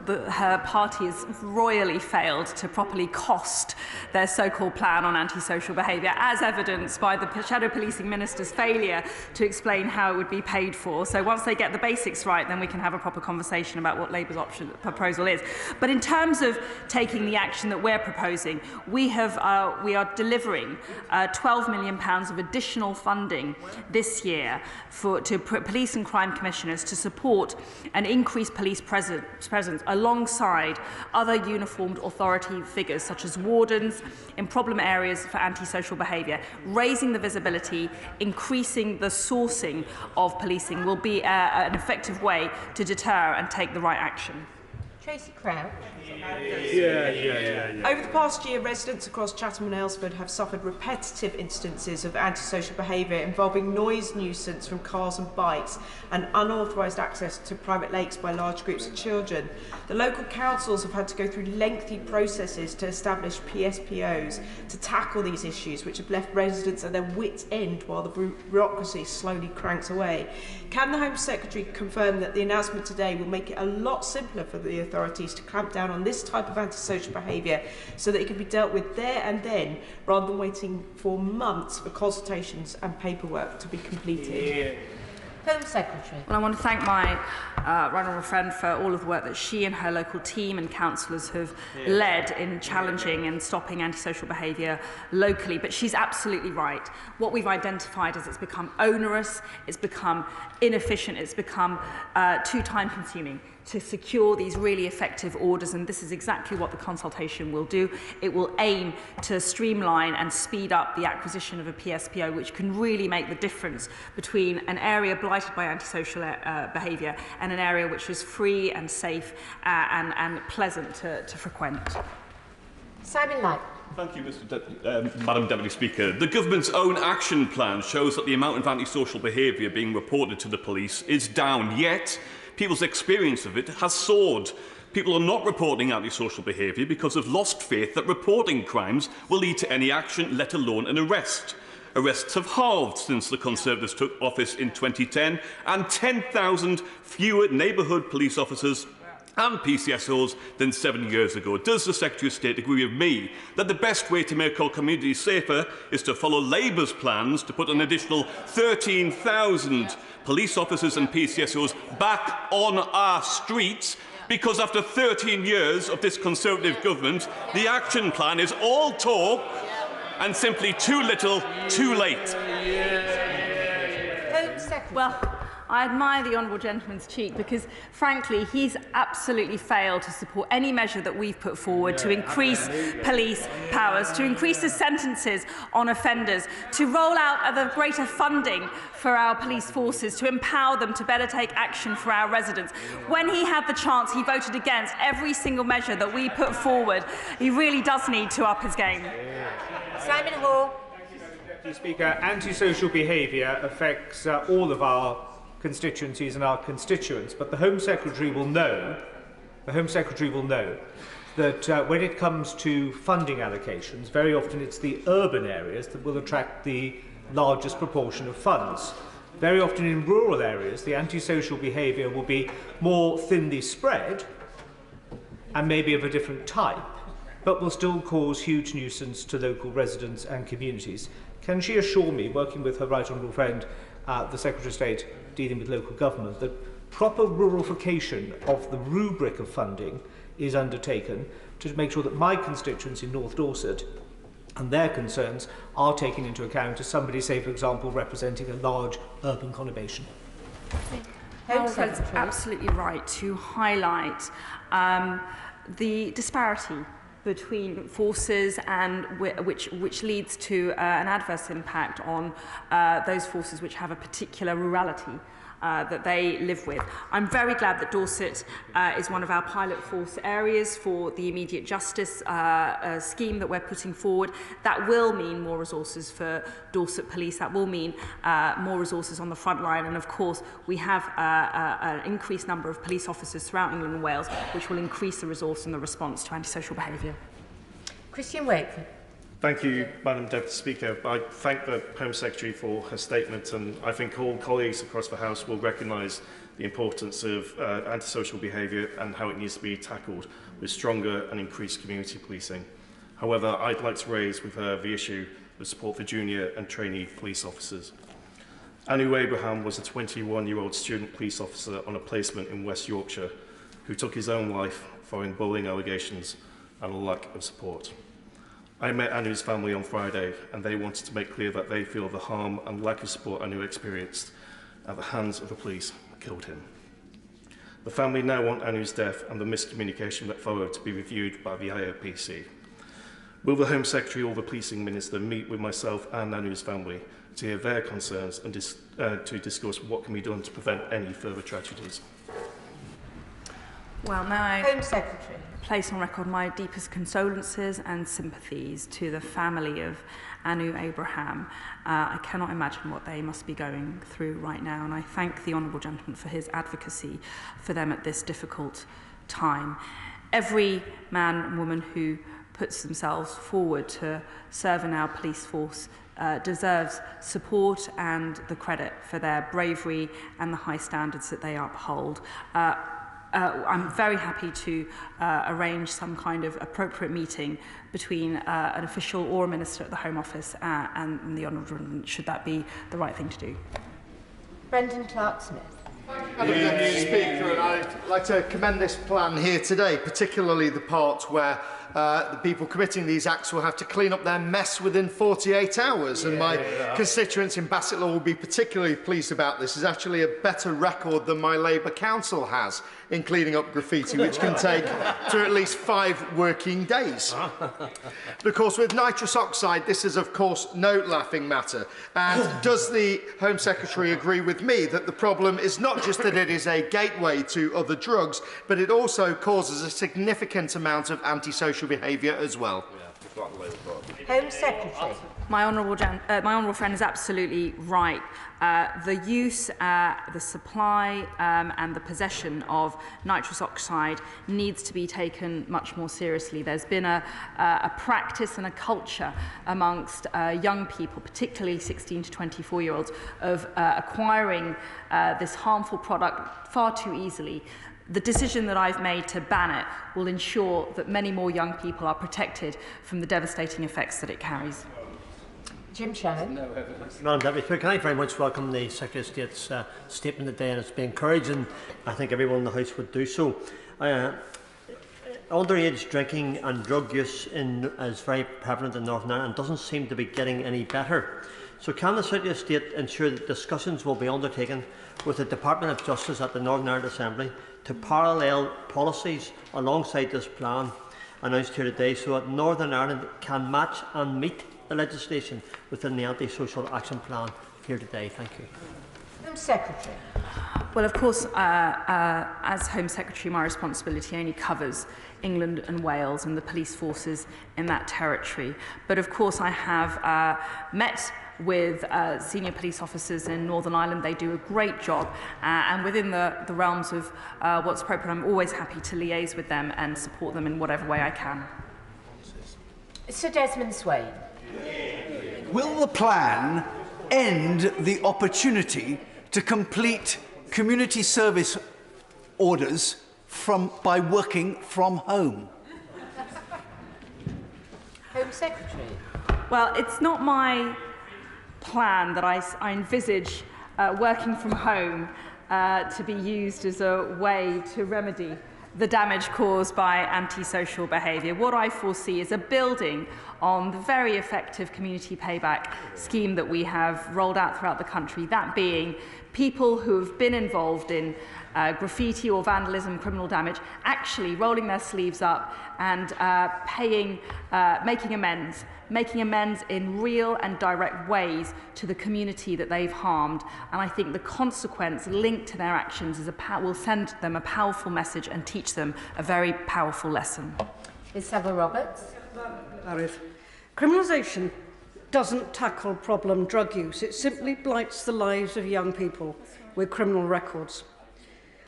that her party has royally failed to properly cost their so-called plan on antisocial behaviour, as evidenced by the Shadow Policing Minister's failure to explain how it would be paid for. So once they get the basics right, then we can have a proper conversation about what Labour's proposal is. But in terms of taking the action that we're proposing, we are delivering £12 million of additional funding this year to police and crime commissioners to support an increased police presence alongside other uniformed authority figures such as wardens in problem areas for antisocial behaviour. Raising the visibility, increasing the sourcing of policing will be an effective way to deter and take the right action. Tracy Crouch. Over the past year, residents across Chatham and Aylesford have suffered repetitive instances of antisocial behaviour involving noise nuisance from cars and bikes and unauthorised access to private lakes by large groups of children. The local councils have had to go through lengthy processes to establish PSPOs to tackle these issues, which have left residents at their wits' end while the bureaucracy slowly cranks away. Can the Home Secretary confirm that the announcement today will make it a lot simpler for the authorities to clamp down on this type of antisocial behaviour so that it can be dealt with there and then, rather than waiting for months for consultations and paperwork to be completed? Home Secretary. Well, I want to thank my right honourable friend for all of the work that she and her local team and councillors have led in challenging and stopping antisocial behaviour locally. But she's absolutely right. What we've identified is it's become onerous, it's become inefficient, it's become too time-consuming to secure these really effective orders, and this is exactly what the consultation will do. It will aim to streamline and speed up the acquisition of a PSPO, which can really make the difference between an area blighted by antisocial behaviour and an area which is free and safe and pleasant to frequent. Simon Light. Thank you, Madam Deputy Speaker. The government's own action plan shows that the amount of antisocial behaviour being reported to the police is down, yet people's experience of it has soared. People are not reporting antisocial behaviour because of lost faith that reporting crimes will lead to any action, let alone an arrest. Arrests have halved since the Conservatives took office in 2010, and 10,000 fewer neighbourhood police officers and PCSOs than 7 years ago. Does the Secretary of State agree with me that the best way to make our communities safer is to follow Labour's plans to put an additional 13,000 police officers and PCSOs back on our streets? Because after 13 years of this Conservative government, the action plan is all talk and simply too little, too late. Well, I admire the honourable gentleman's cheek because, frankly, he's absolutely failed to support any measure that we've put forward to increase police powers, to increase the sentences on offenders, to roll out other greater funding for our police forces, to empower them to better take action for our residents. When he had the chance, he voted against every single measure that we put forward. He really does need to up his game. Simon Hall. Mr. Speaker, antisocial behaviour affects all of our constituencies and our constituents, but the Home Secretary will know that when it comes to funding allocations, very often it's the urban areas that will attract the largest proportion of funds. Very often in rural areas, the antisocial behaviour will be more thinly spread and maybe of a different type, but will still cause huge nuisance to local residents and communities. Can she assure me, working with her right honourable friend, the Secretary of State dealing with local government, that proper ruralification of the rubric of funding is undertaken to make sure that my constituents in North Dorset and their concerns are taken into account as somebody, say, for example, representing a large urban conurbation? Fred's absolutely right to highlight the disparity between forces and which leads to an adverse impact on those forces which have a particular rurality that they live with. I'm very glad that Dorset is one of our pilot force areas for the immediate justice scheme that we're putting forward. That will mean more resources for Dorset Police. That will mean more resources on the front line. And of course, we have an increased number of police officers throughout England and Wales, which will increase the resource and the response to antisocial behaviour. Christian Wakeford. Thank you, Madam Deputy Speaker. I thank the Home Secretary for her statement, and I think all colleagues across the House will recognise the importance of antisocial behaviour and how it needs to be tackled with stronger and increased community policing. However, I'd like to raise with her the issue of support for junior and trainee police officers. Anu Abraham was a 21-year-old student police officer on a placement in West Yorkshire who took his own life following bullying allegations and a lack of support. I met Anu's family on Friday, and they wanted to make clear that they feel the harm and lack of support Anu experienced at the hands of the police killed him. The family now want Anu's death and the miscommunication that followed to be reviewed by the IOPC. Will the Home Secretary or the Policing Minister meet with myself and Anu's family to hear their concerns and to discuss what can be done to prevent any further tragedies? Well, now I Home Secretary. Place on record my deepest condolences and sympathies to the family of Anu Abraham. I cannot imagine what they must be going through right now, and I thank the honourable gentleman for his advocacy for them at this difficult time. Every man and woman who puts themselves forward to serve in our police force deserves support and the credit for their bravery and the high standards that they uphold. I'm very happy to arrange some kind of appropriate meeting between an official or a minister at the Home Office and the Honourable Gentleman, should that be the right thing to do. Brendan Clark-Smith. Madam Deputy Speaker, and I'd like to commend this plan here today, particularly the part where the people committing these acts will have to clean up their mess within 48 hours. And my constituents in Bassetlaw will be particularly pleased about this. It's actually a better record than my Labour council has in cleaning up graffiti, which can take to at least 5 working days. But of course, with nitrous oxide, this is of course no laughing matter. And does the Home Secretary agree with me that the problem is not just that it is a gateway to other drugs, but it also causes a significant amount of antisocial behaviour as well? Home Secretary. My honourable friend is absolutely right. The use, the supply and the possession of nitrous oxide needs to be taken much more seriously. There's been a practice and a culture amongst young people, particularly 16 to 24-year-olds, of acquiring this harmful product far too easily. The decision that I've made to ban it will ensure that many more young people are protected from the devastating effects that it carries. Jim Shannon. Madam Deputy Speaker, I very much welcome the Secretary of State's statement today, and it's been encouraging. I think everyone in the House would do so. Underage drinking and drug use is very prevalent in Northern Ireland and doesn't seem to be getting any better. So can the Secretary of State ensure that discussions will be undertaken with the Department of Justice at the Northern Ireland Assembly to parallel policies alongside this plan announced here today, so that Northern Ireland can match and meet the legislation within the Anti-Social Action Plan here today? Thank you. Home Secretary. Well, of course, as Home Secretary, my responsibility only covers England and Wales and the police forces in that territory. But of course, I have met with senior police officers in Northern Ireland. They do a great job, and within the realms of what's appropriate, I'm always happy to liaise with them and support them in whatever way I can. Sir Desmond Swain. Will the plan end the opportunity to complete community service orders by working from home? Home Secretary. Well, it's not my plan that I envisage working from home to be used as a way to remedy the damage caused by antisocial behaviour. What I foresee is a building on the very effective community payback scheme that we have rolled out throughout the country, that being people who have been involved in graffiti or vandalism, criminal damage, actually rolling their sleeves up and making amends in real and direct ways to the community that they've harmed. And I think the consequence linked to their actions will send them a powerful message and teach them a very powerful lesson. Isabel Roberts. Criminalisation doesn't tackle problem drug use. It simply blights the lives of young people with criminal records.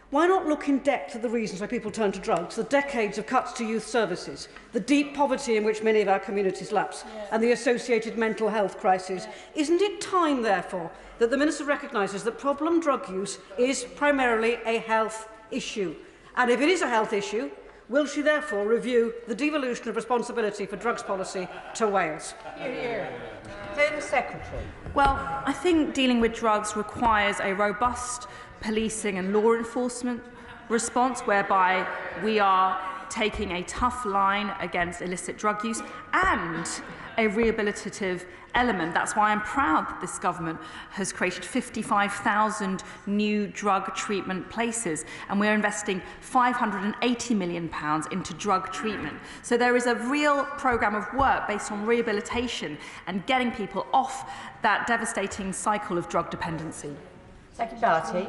Why not look in depth at the reasons why people turn to drugs, the decades of cuts to youth services, the deep poverty in which many of our communities lapse, and the associated mental health crisis? Isn't it time, therefore, that the Minister recognises that problem drug use is primarily a health issue? And if it is a health issue, will she therefore review the devolution of responsibility for drugs policy to Wales? Home Secretary. Well, I think dealing with drugs requires a robust policing and law enforcement response, whereby we are taking a tough line against illicit drug use and a rehabilitative element. That's why I'm proud that this government has created 55,000 new drug treatment places, and we're investing £580 million into drug treatment. So there is a real programme of work based on rehabilitation and getting people off that devastating cycle of drug dependency. Secretary.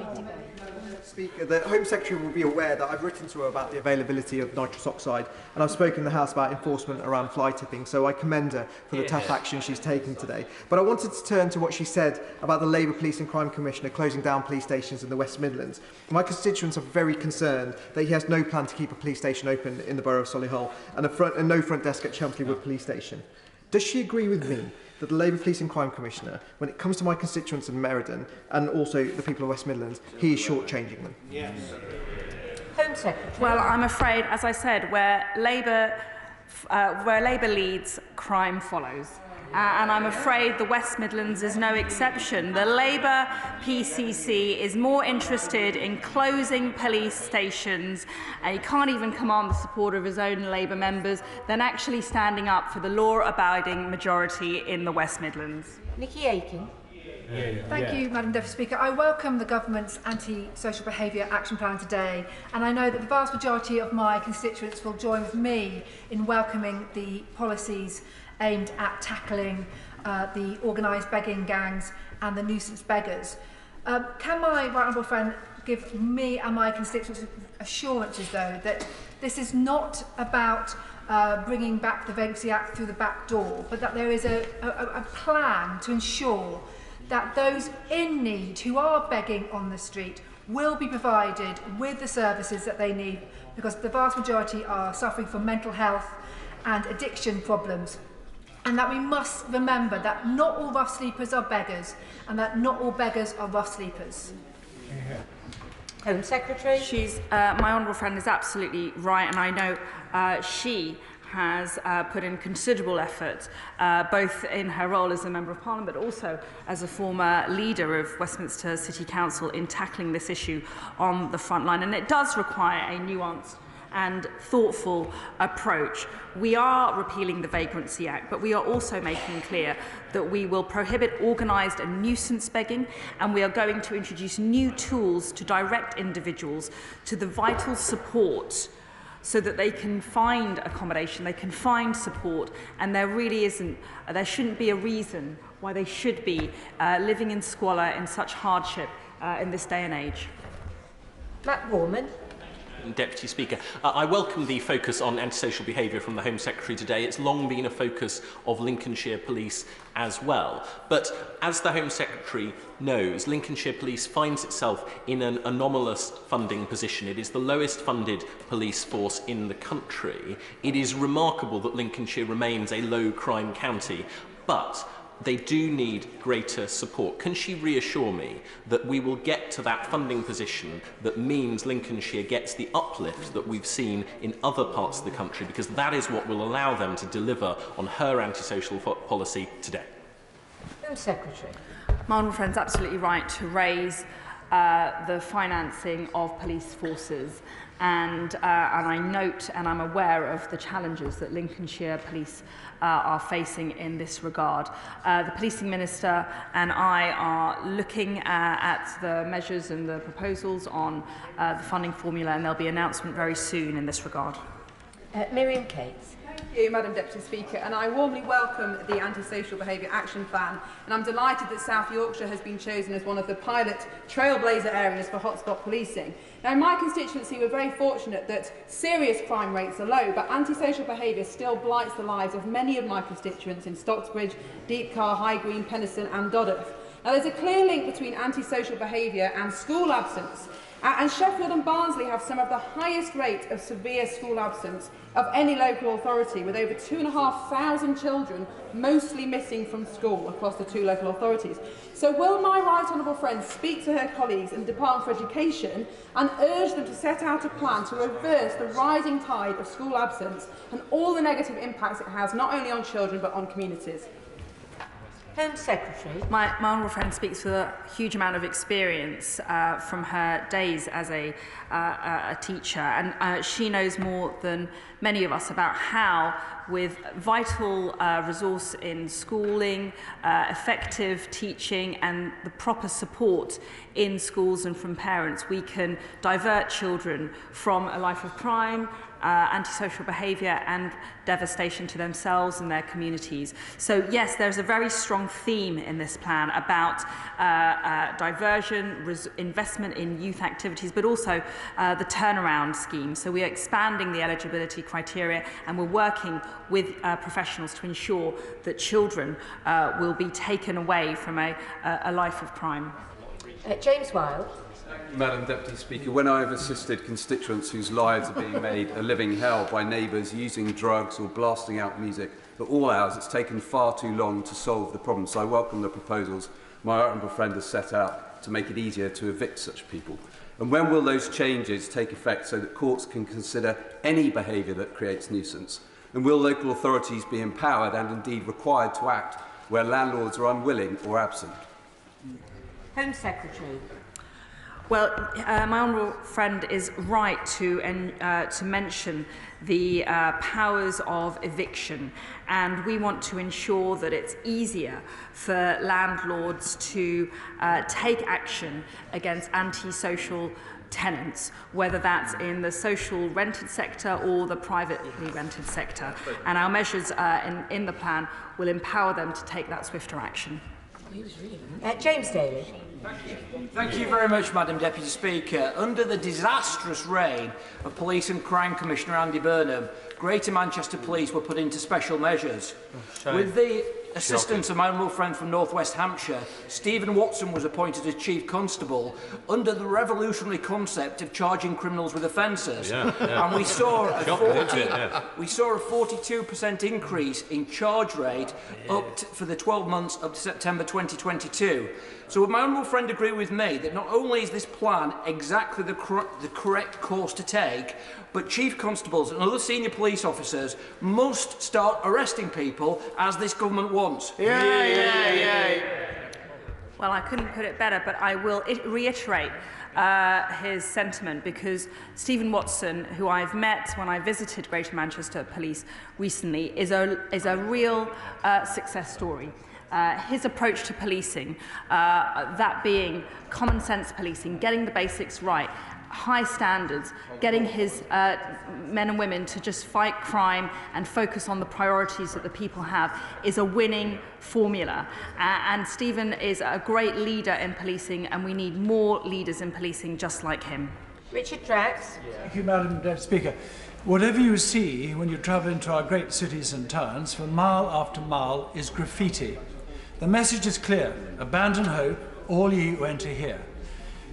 Speaker, the Home Secretary will be aware that I've written to her about the availability of nitrous oxide, and I've spoken in the House about enforcement around fly tipping, so I commend her for the tough action she's taking today. But I wanted to turn to what she said about the Labour Police and Crime Commissioner closing down police stations in the West Midlands. My constituents are very concerned that he has no plan to keep a police station open in the borough of Solihull and no front desk at Chelmsley Wood Police Station. Does she agree with me that the Labour Police and Crime Commissioner, when it comes to my constituents in Meriden and also the people of West Midlands, he is shortchanging them? Yes. Home Secretary. Well, I'm afraid, as I said, where Labour leads, crime follows. And I'm afraid the West Midlands is no exception. The Labour PCC is more interested in closing police stations, and he can't even command the support of his own Labour members, than actually standing up for the law-abiding majority in the West Midlands. Nikki Aiken. Thank you, Madam Deputy Speaker. I welcome the Government's Anti-Social Behaviour Action Plan today, and I know that the vast majority of my constituents will join with me in welcoming the policies aimed at tackling the organised begging gangs and the nuisance beggars. Can my right honourable friend give me and my constituents assurances, though, that this is not about bringing back the Vagrancy Act through the back door, but that there is a plan to ensure that those in need who are begging on the street will be provided with the services that they need, because the vast majority are suffering from mental health and addiction problems. And that we must remember that not all rough sleepers are beggars, and that not all beggars are rough sleepers. Home Secretary. My honourable friend is absolutely right, and I know she has put in considerable effort, both in her role as a Member of Parliament, but also as a former leader of Westminster City Council, in tackling this issue on the front line. And it does require a nuanced and thoughtful approach. We are repealing the Vagrancy Act, but we are also making clear that we will prohibit organised and nuisance begging, and we are going to introduce new tools to direct individuals to the vital support so that they can find accommodation, they can find support, and there shouldn't be a reason why they should be living in squalor, in such hardship in this day and age. Matt Warman. Deputy Speaker, I welcome the focus on antisocial behaviour from the Home Secretary today. It's long been a focus of Lincolnshire Police as well. But as the Home Secretary knows, Lincolnshire Police finds itself in an anomalous funding position. It is the lowest funded police force in the country. It is remarkable that Lincolnshire remains a low crime county, but they do need greater support. Can she reassure me that we will get to that funding position that means Lincolnshire gets the uplift that we've seen in other parts of the country, because that is what will allow them to deliver on her antisocial policy today? Home Secretary. My honourable friend's absolutely right to raise the financing of police forces, and I note and I'm aware of the challenges that Lincolnshire Police are facing in this regard. The Policing Minister and I are looking at the measures and the proposals on the funding formula, and there'll be an announcement very soon in this regard. Miriam Cates. Thank you, Madam Deputy Speaker, and I warmly welcome the Anti-Social Behaviour Action Plan, and I'm delighted that South Yorkshire has been chosen as one of the pilot trailblazer areas for hotspot policing. Now, in my constituency, we're very fortunate that serious crime rates are low, but antisocial behaviour still blights the lives of many of my constituents in Stocksbridge, Deepcar, High Green, Penistone and Dodworth. Now, there's a clear link between antisocial behaviour and school absence. And Sheffield and Barnsley have some of the highest rate of severe school absence of any local authority, with over 2,500 children mostly missing from school across the two local authorities. So will my right honourable friend speak to her colleagues in the Department for Education and urge them to set out a plan to reverse the rising tide of school absence and all the negative impacts it has not only on children but on communities? Home Secretary. My honourable friend speaks with a huge amount of experience from her days as a teacher, and she knows more than many of us about how, with vital resource in schooling, effective teaching and the proper support in schools and from parents, we can divert children from a life of crime, antisocial behaviour and devastation to themselves and their communities. So yes, there's a very strong theme in this plan about diversion, investment in youth activities, but also the turnaround scheme. So we are expanding the eligibility criteria, and we're working with professionals to ensure that children will be taken away from a life of crime. James Wilde. Madam Deputy Speaker, when I have assisted constituents whose lives are being made a living hell by neighbours using drugs or blasting out music at all hours, it's taken far too long to solve the problem. So I welcome the proposals my honourable friend has set out to make it easier to evict such people. And when will those changes take effect so that courts can consider any behaviour that creates nuisance? And will local authorities be empowered and indeed required to act where landlords are unwilling or absent? Home Secretary. Well, my honourable friend is right to mention the powers of eviction, and we want to ensure that it's easier for landlords to take action against antisocial tenants, whether that's in the social rented sector or the privately rented sector. And our measures in the plan will empower them to take that swifter action. James Daly. Thank you very much, Madam Deputy Speaker. Under the disastrous reign of Police and Crime Commissioner Andy Burnham, Greater Manchester Police were put into special measures. With the assistance of my honourable friend from North West Hampshire, Stephen Watson was appointed as Chief Constable under the revolutionary concept of charging criminals with offences. And we saw a 42% increase in charge rate for the 12 months up to September 2022. So would my honourable friend agree with me that not only is this plan exactly the correct course to take, but Chief Constables and other senior police officers must start arresting people as this government wants? Well, I couldn't put it better, but I will reiterate his sentiment, because Stephen Watson, who I've met when I visited Greater Manchester Police recently, is a real success story. His approach to policing, that being common sense policing, getting the basics right, high standards, getting his men and women to just fight crime and focus on the priorities that the people have, is a winning formula. And Stephen is a great leader in policing, and we need more leaders in policing just like him. Richard Drax. Thank you, Madam Deputy Speaker. Whatever you see when you travel into our great cities and towns, for mile after mile, is graffiti. The message is clear: abandon hope, all ye who enter here.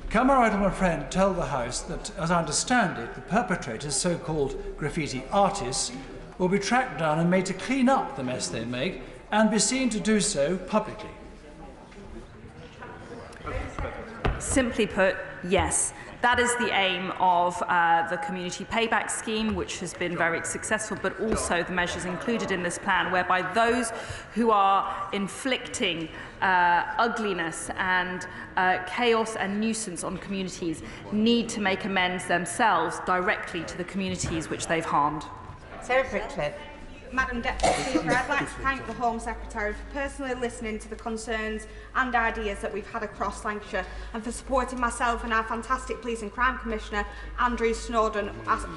Can my right honourable friend tell the House that, as I understand it, the perpetrators, so-called graffiti artists, will be tracked down and made to clean up the mess they make, and be seen to do so publicly? Simply put, yes. That is the aim of the community payback scheme, which has been very successful, but also the measures included in this plan, whereby those who are inflicting ugliness and chaos and nuisance on communities need to make amends themselves directly to the communities which they've harmed. Sarah Prickcliffe. Madam Deputy Speaker, I'd like to thank the Home Secretary for personally listening to the concerns and ideas that we've had across Lancashire, and for supporting myself and our fantastic Police and Crime Commissioner, Andrew Snowden,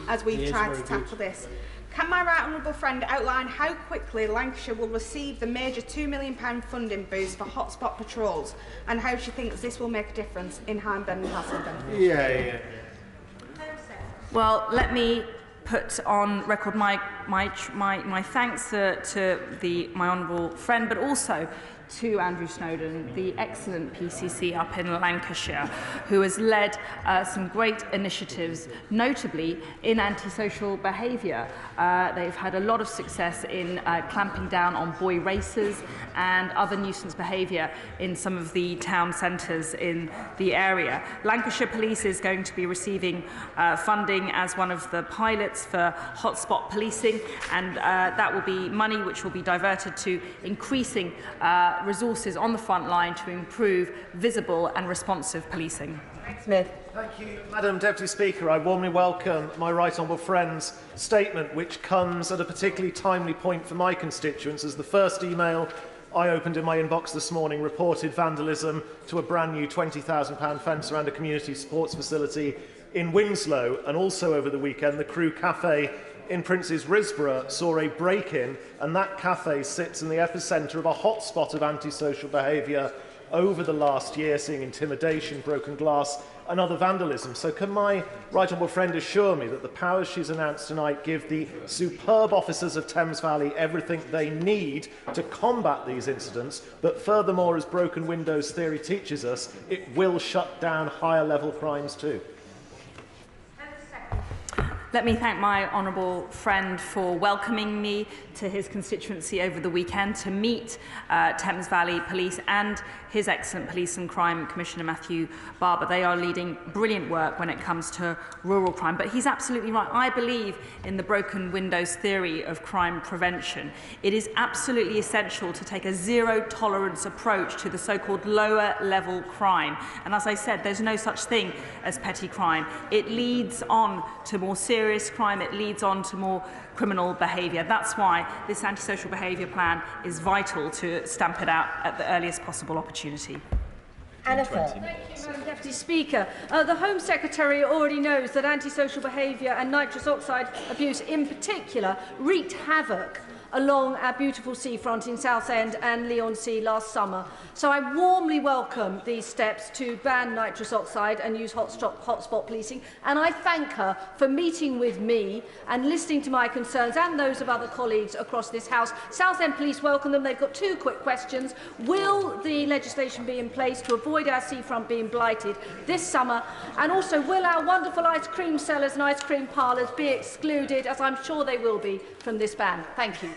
as we've tried to tackle this. Can my right honourable friend outline how quickly Lancashire will receive the major £2 million funding boost for hotspot patrols, and how she thinks this will make a difference in Hyndburn and Hasselden? Well, let me put on record my thanks to my honourable friend, but also to Andrew Snowden, the excellent PCC up in Lancashire, who has led some great initiatives, notably in antisocial behaviour. They've had a lot of success in clamping down on boy racers and other nuisance behaviour in some of the town centres in the area. Lancashire Police is going to be receiving funding as one of the pilots for hotspot policing, and that will be money which will be diverted to increasing resources on the front line to improve visible and responsive policing. Smith. Thank you, Madam Deputy Speaker. I warmly welcome my right honourable friend's statement, which comes at a particularly timely point for my constituents, as the first email I opened in my inbox this morning reported vandalism to a brand new £20,000 fence around a community sports facility in Winslow, and also over the weekend the Crew Cafe in Prince's Risborough saw a break-in, and that cafe sits in the epicentre of a hotspot of antisocial behaviour over the last year, seeing intimidation, broken glass and other vandalism. So can my right honourable friend assure me that the powers she's announced tonight give the superb officers of Thames Valley everything they need to combat these incidents, but furthermore, as broken windows theory teaches us, it will shut down higher level crimes too? Let me thank my honourable friend for welcoming me to his constituency over the weekend to meet Thames Valley Police and his excellent Police and Crime Commissioner Matthew Barber. They are leading brilliant work when it comes to rural crime. But he's absolutely right. I believe in the broken windows theory of crime prevention. It is absolutely essential to take a zero-tolerance approach to the so-called lower-level crime. And as I said, there's no such thing as petty crime. It leads on to more serious crime. It leads on to more criminal behaviour. That's why this antisocial behaviour plan is vital to stamp it out at the earliest possible opportunity. Thank you, Madam Deputy Speaker. The Home Secretary already knows that antisocial behaviour and nitrous oxide abuse in particular wreaked havoc along our beautiful seafront in Southend and Leigh-on-Sea last summer. So I warmly welcome these steps to ban nitrous oxide and use hotspot policing, and I thank her for meeting with me and listening to my concerns and those of other colleagues across this House. Southend Police welcome them. They've got two quick questions. Will the legislation be in place to avoid our seafront being blighted this summer? And also, will our wonderful ice cream sellers and ice cream parlours be excluded, as I'm sure they will be, from this ban? Thank you.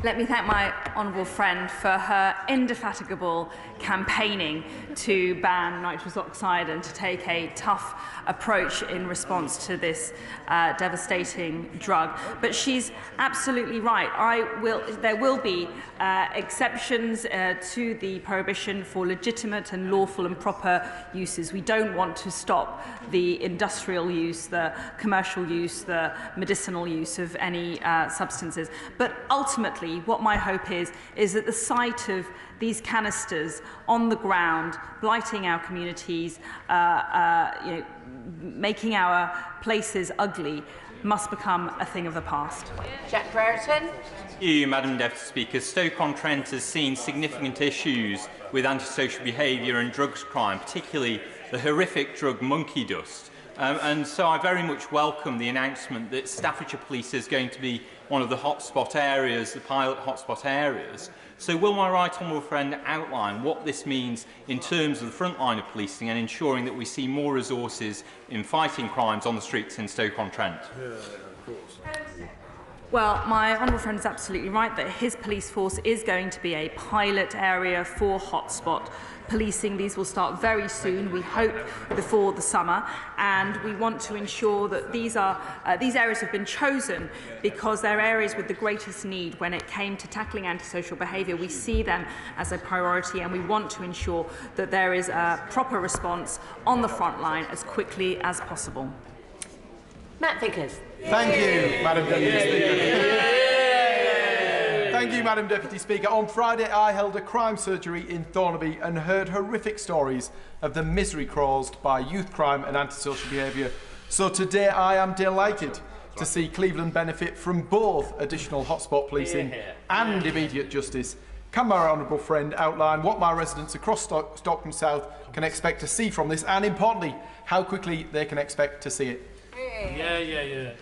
Let me thank my honourable friend for her indefatigable campaigning to ban nitrous oxide and to take a tough approach in response to this devastating drug. But she's absolutely right. There will be exceptions to the prohibition for legitimate and lawful and proper uses. We don't want to stop the industrial use, the commercial use, the medicinal use of any substances. But ultimately, what my hope is that the sight of these canisters on the ground, blighting our communities, making our places ugly, must become a thing of the past. Jack Brereton. Thank you, Madam Deputy Speaker. Stoke-on-Trent has seen significant issues with antisocial behaviour and drugs crime, particularly the horrific drug monkey dust. And so I very much welcome the announcement that Staffordshire Police is going to be one of the hotspot areas, the pilot hotspot areas. So will my right honourable friend outline what this means in terms of the front line of policing and ensuring that we see more resources in fighting crimes on the streets in Stoke-on-Trent? Yeah, of course. Well, my honourable friend is absolutely right that his police force is going to be a pilot area for hotspot policing. These will start very soon, we hope before the summer, and we want to ensure that these areas have been chosen because they're areas with the greatest need when it came to tackling antisocial behaviour. We see them as a priority, and we want to ensure that there is a proper response on the front line as quickly as possible. Matt Vickers. Thank you, Madam Deputy Speaker. Thank you, Madam Deputy Speaker. On Friday, I held a crime surgery in Thornaby and heard horrific stories of the misery caused by youth crime and antisocial behaviour. So today, I am delighted to see Cleveland benefit from both additional hotspot policing and immediate justice. Can my honourable friend outline what my residents across Stockton South can expect to see from this, and importantly, how quickly they can expect to see it? Yeah.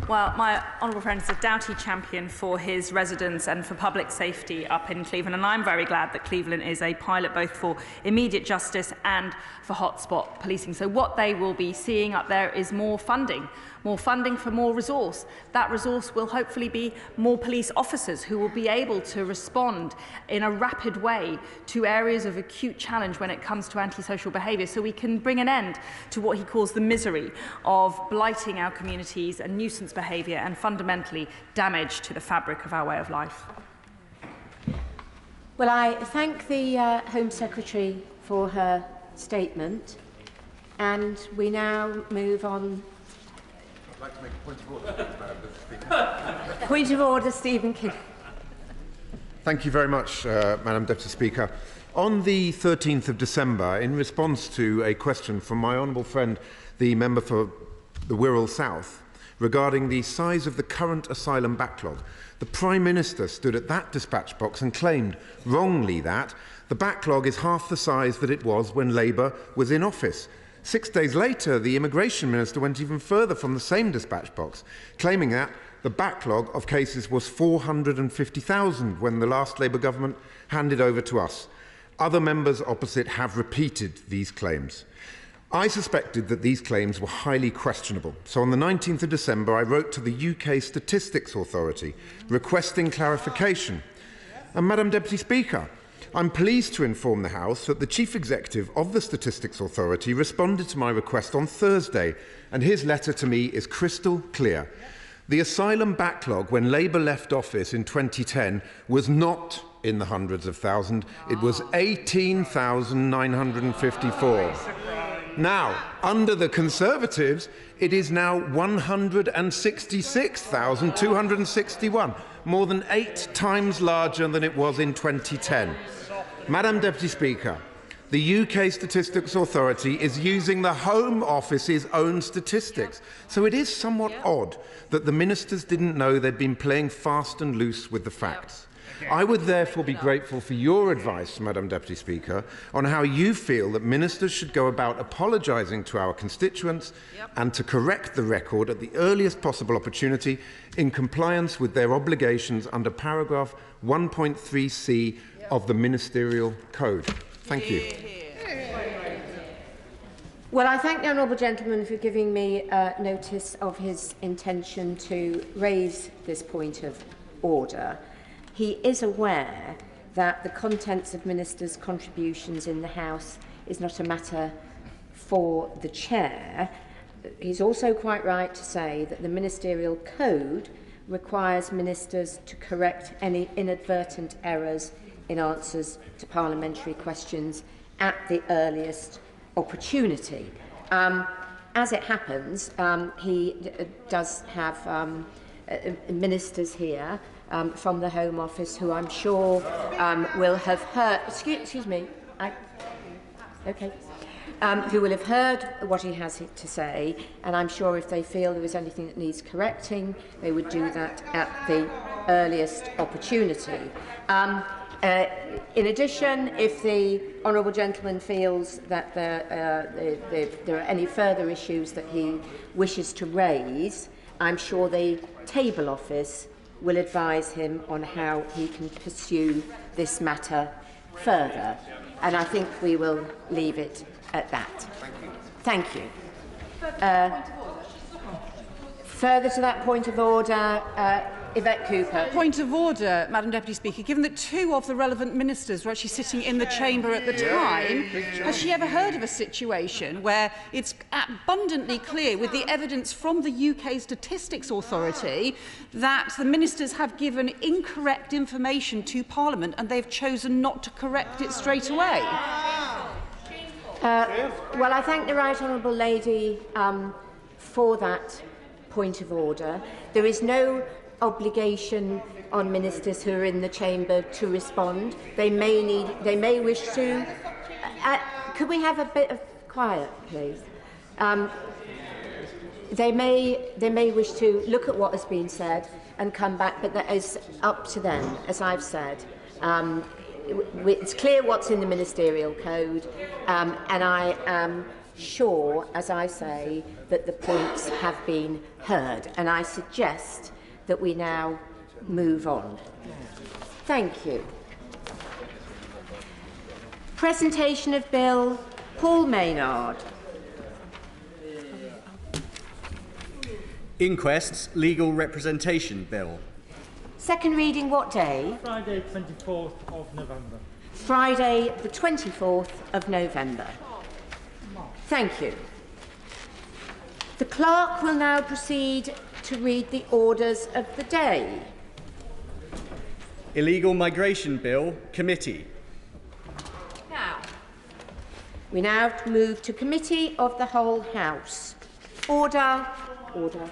Well, my honourable friend is a doughty champion for his residents and for public safety up in Cleveland, and I'm very glad that Cleveland is a pilot both for immediate justice and for hotspot policing. So what they will be seeing up there is more funding for more resource. That resource will hopefully be more police officers who will be able to respond in a rapid way to areas of acute challenge when it comes to antisocial behaviour, so we can bring an end to what he calls the misery of blighting our communities and nuisance behaviour and fundamentally damage to the fabric of our way of life. Well, I thank the Home Secretary for her statement, and we now move on. I'd like to make a point of order, Madam Speaker. Point of order, Stephen King. Thank you very much, Madam Deputy Speaker. On the 13th of December, in response to a question from my honourable friend, the member for the Wirral South, regarding the size of the current asylum backlog, the Prime Minister stood at that dispatch box and claimed, wrongly, that the backlog is half the size that it was when Labour was in office. 6 days later, the Immigration Minister went even further from the same dispatch box, claiming that the backlog of cases was 450,000 when the last Labour government handed over to us. Other members opposite have repeated these claims. I suspected that these claims were highly questionable, so on the 19th of December I wrote to the UK Statistics Authority requesting clarification. And Madam Deputy Speaker, I'm pleased to inform the House that the Chief Executive of the Statistics Authority responded to my request on Thursday, and his letter to me is crystal clear. The asylum backlog when Labour left office in 2010 was not in the hundreds of thousands, it was 18,954. Now, under the Conservatives, it is now 166,261, more than 8 times larger than it was in 2010. Madam Deputy Speaker, the UK Statistics Authority is using the Home Office's own statistics. So it is somewhat odd that the ministers didn't know they'd been playing fast and loose with the facts. I would therefore be grateful for your advice, Madam Deputy Speaker, on how you feel that ministers should go about apologising to our constituents and to correct the record at the earliest possible opportunity in compliance with their obligations under paragraph 1.3c of the Ministerial Code. Thank you. Well, I thank the honourable gentleman for giving me notice of his intention to raise this point of order. He is aware that the contents of ministers' contributions in the House is not a matter for the chair. He's also quite right to say that the Ministerial Code requires ministers to correct any inadvertent errors in answers to parliamentary questions at the earliest opportunity. As it happens, he does have ministers here from the Home Office who I'm sure will have heard... Excuse me. Who will have heard what he has to say, and I'm sure if they feel there is anything that needs correcting, they would do that at the earliest opportunity. In addition, if the honourable gentleman feels that there are any further issues that he wishes to raise, I'm sure the Table Office will advise him on how he can pursue this matter further. And I think we will leave it at that. Thank you. Further to that point of order, Yvette Cooper. Point of order, Madam Deputy Speaker. Given that two of the relevant ministers were actually sitting in the chamber at the time, has she ever heard of a situation where it's abundantly clear, with the evidence from the UK Statistics Authority, that the ministers have given incorrect information to Parliament and they've chosen not to correct it straight away? Well, I thank the Right Honourable Lady for that point of order. There is no obligation on ministers who are in the chamber to respond. They may wish to. Could we have a bit of quiet, please? They may wish to look at what has been said and come back, but that is up to them, as I've said. It's clear what's in the Ministerial Code, and I am sure, as I say, that the points have been heard, and I suggest that we now move on. Thank you. Presentation of Bill. Paul Maynard. Inquests Legal Representation Bill. Second reading what day? Friday, 24th of November. Friday, the 24th of November. Thank you. The clerk will now proceed to read the orders of the day. Illegal Migration Bill, Committee. We now move to Committee of the Whole House. Order. Order.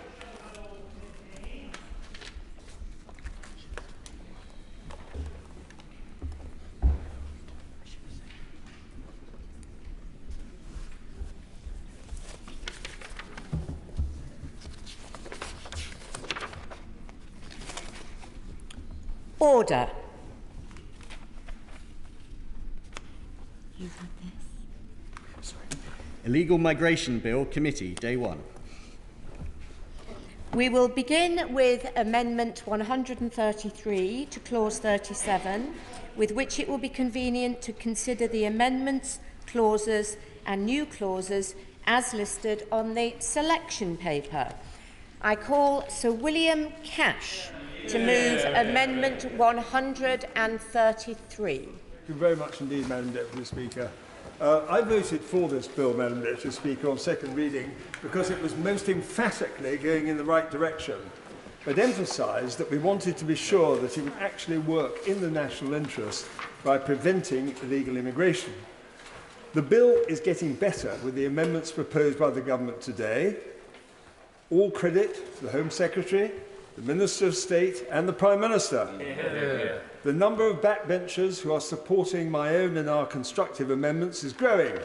Order. Illegal Migration Bill, Committee, Day 1. We will begin with Amendment 133 to Clause 37, with which it will be convenient to consider the amendments, clauses and new clauses as listed on the selection paper. I call Sir William Cash to move Amendment 133. Thank you very much indeed, Madam Deputy Speaker. I voted for this bill, Madam Deputy Speaker, on second reading because it was most emphatically going in the right direction. It emphasised that we wanted to be sure that it would actually work in the national interest by preventing illegal immigration. The bill is getting better with the amendments proposed by the government today. All credit to the Home Secretary, the Minister of State and the Prime Minister. The number of backbenchers who are supporting my own and our constructive amendments is growing.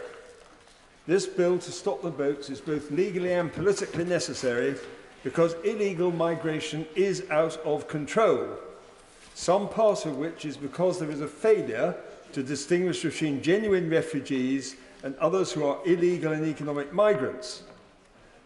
This bill to stop the boats is both legally and politically necessary because illegal migration is out of control, some part of which is because there is a failure to distinguish between genuine refugees and others who are illegal and economic migrants.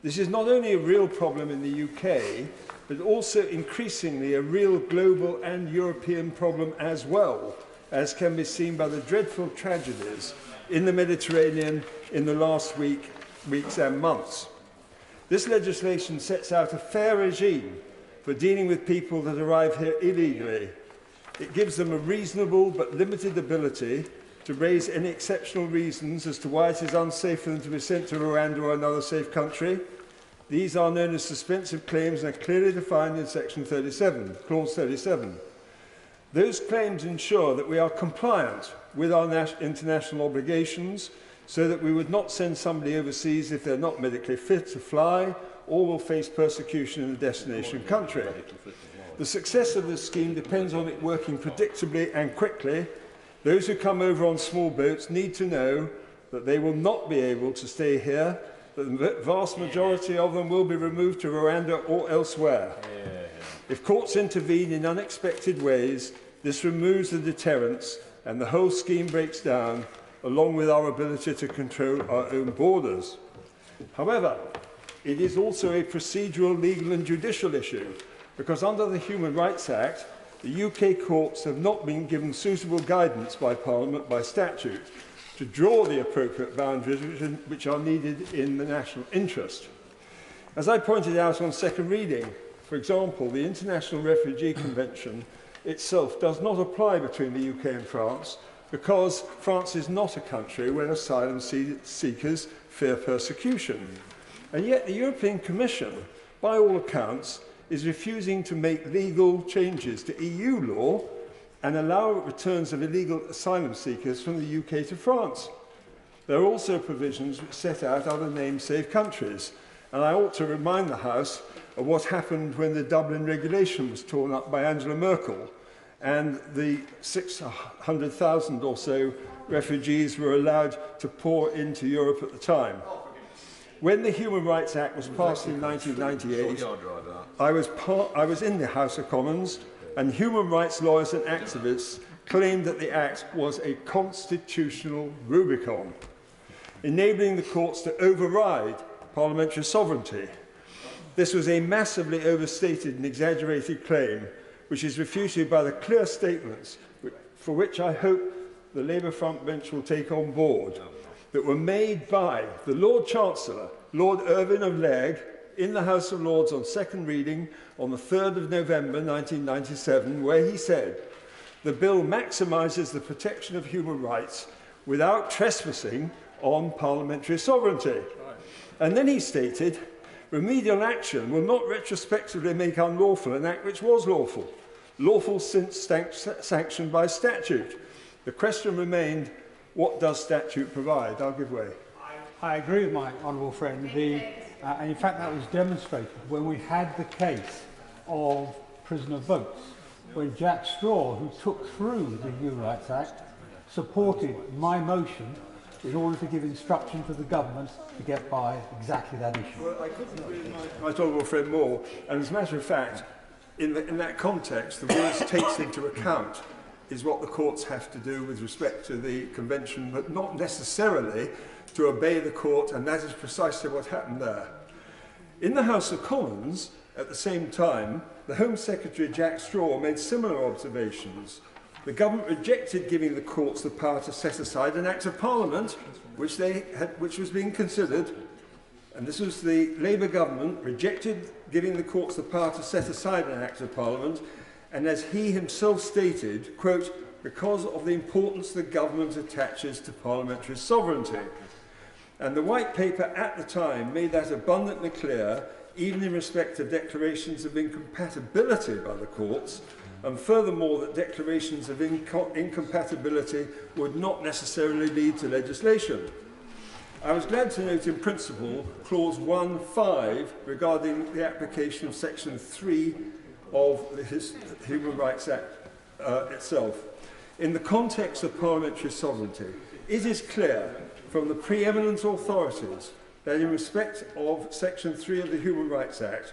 This is not only a real problem in the UK, but also increasingly a real global and European problem as well, as can be seen by the dreadful tragedies in the Mediterranean in the last weeks and months. This legislation sets out a fair regime for dealing with people that arrive here illegally. It gives them a reasonable but limited ability to raise any exceptional reasons as to why it is unsafe for them to be sent to Rwanda or another safe country. These are known as suspensive claims and are clearly defined in Section 37, Clause 37. Those claims ensure that we are compliant with our international obligations so that we would not send somebody overseas if they're not medically fit to fly or will face persecution in the destination country. The success of this scheme depends on it working predictably and quickly. Those who come over on small boats need to know that they will not be able to stay here, that the vast majority of them will be removed to Rwanda or elsewhere. If courts intervene in unexpected ways, this removes the deterrence and the whole scheme breaks down, along with our ability to control our own borders. However, it is also a procedural, legal and judicial issue, because under the Human Rights Act, the UK courts have not been given suitable guidance by Parliament by statute to draw the appropriate boundaries which are needed in the national interest. As I pointed out on second reading, for example, the International Refugee Convention itself does not apply between the UK and France because France is not a country where asylum seekers fear persecution. And yet the European Commission, by all accounts, is refusing to make legal changes to EU law and allow returns of illegal asylum seekers from the UK to France. There are also provisions which set out other named-safe countries, and I ought to remind the House of what happened when the Dublin regulation was torn up by Angela Merkel and the 600,000 or so refugees were allowed to pour into Europe at the time. When the Human Rights Act was passed in 1998, I was in the House of Commons, and human rights lawyers and activists claimed that the Act was a constitutional Rubicon, enabling the courts to override parliamentary sovereignty. This was a massively overstated and exaggerated claim, which is refuted by the clear statements, for which I hope the Labour front bench will take on board, that were made by the Lord Chancellor, Lord Irvine of Legg, in the House of Lords on second reading on the 3rd of November 1997, where he said, "The bill maximises the protection of human rights without trespassing on parliamentary sovereignty." And then he stated, "Remedial action will not retrospectively make unlawful an act which was lawful, lawful since sanctioned by statute." The question remained, what does statute provide? I'll give way. I agree with my honourable friend. And in fact, that was demonstrated when we had the case of prisoner votes, when Jack Straw, who took through the Human Rights Act, supported my motion in order to give instruction to the government to get by exactly that issue. Well, I couldn't agree with my honourable friend more. And as a matter of fact, in that context, the words takes into account is what the courts have to do with respect to the convention, but not necessarily to obey the court, and that is precisely what happened there. In the House of Commons, at the same time, the Home Secretary Jack Straw made similar observations. The government rejected giving the courts the power to set aside an Act of Parliament, which was being considered, and this was the Labour government, rejected giving the courts the power to set aside an Act of Parliament, and as he himself stated, quote, "because of the importance the government attaches to parliamentary sovereignty." And the White Paper at the time made that abundantly clear, even in respect of declarations of incompatibility by the courts, and furthermore that declarations of incompatibility would not necessarily lead to legislation. I was glad to note in principle clause 1.5 regarding the application of section 3 of the Human Rights Act itself. In the context of parliamentary sovereignty, it is clear from the preeminent authorities that in respect of Section 3 of the Human Rights Act,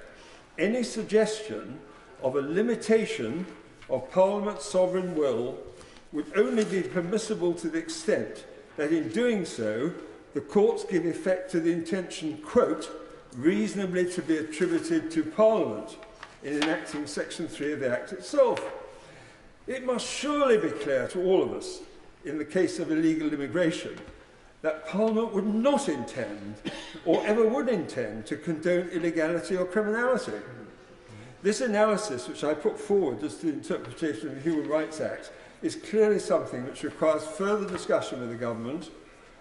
any suggestion of a limitation of Parliament's sovereign will would only be permissible to the extent that in doing so, the courts give effect to the intention, quote, reasonably to be attributed to Parliament in enacting Section 3 of the Act itself. It must surely be clear to all of us, in the case of illegal immigration, that Parliament would not intend, or ever would intend, to condone illegality or criminality. This analysis, which I put forward as to the interpretation of the Human Rights Act, is clearly something which requires further discussion with the government,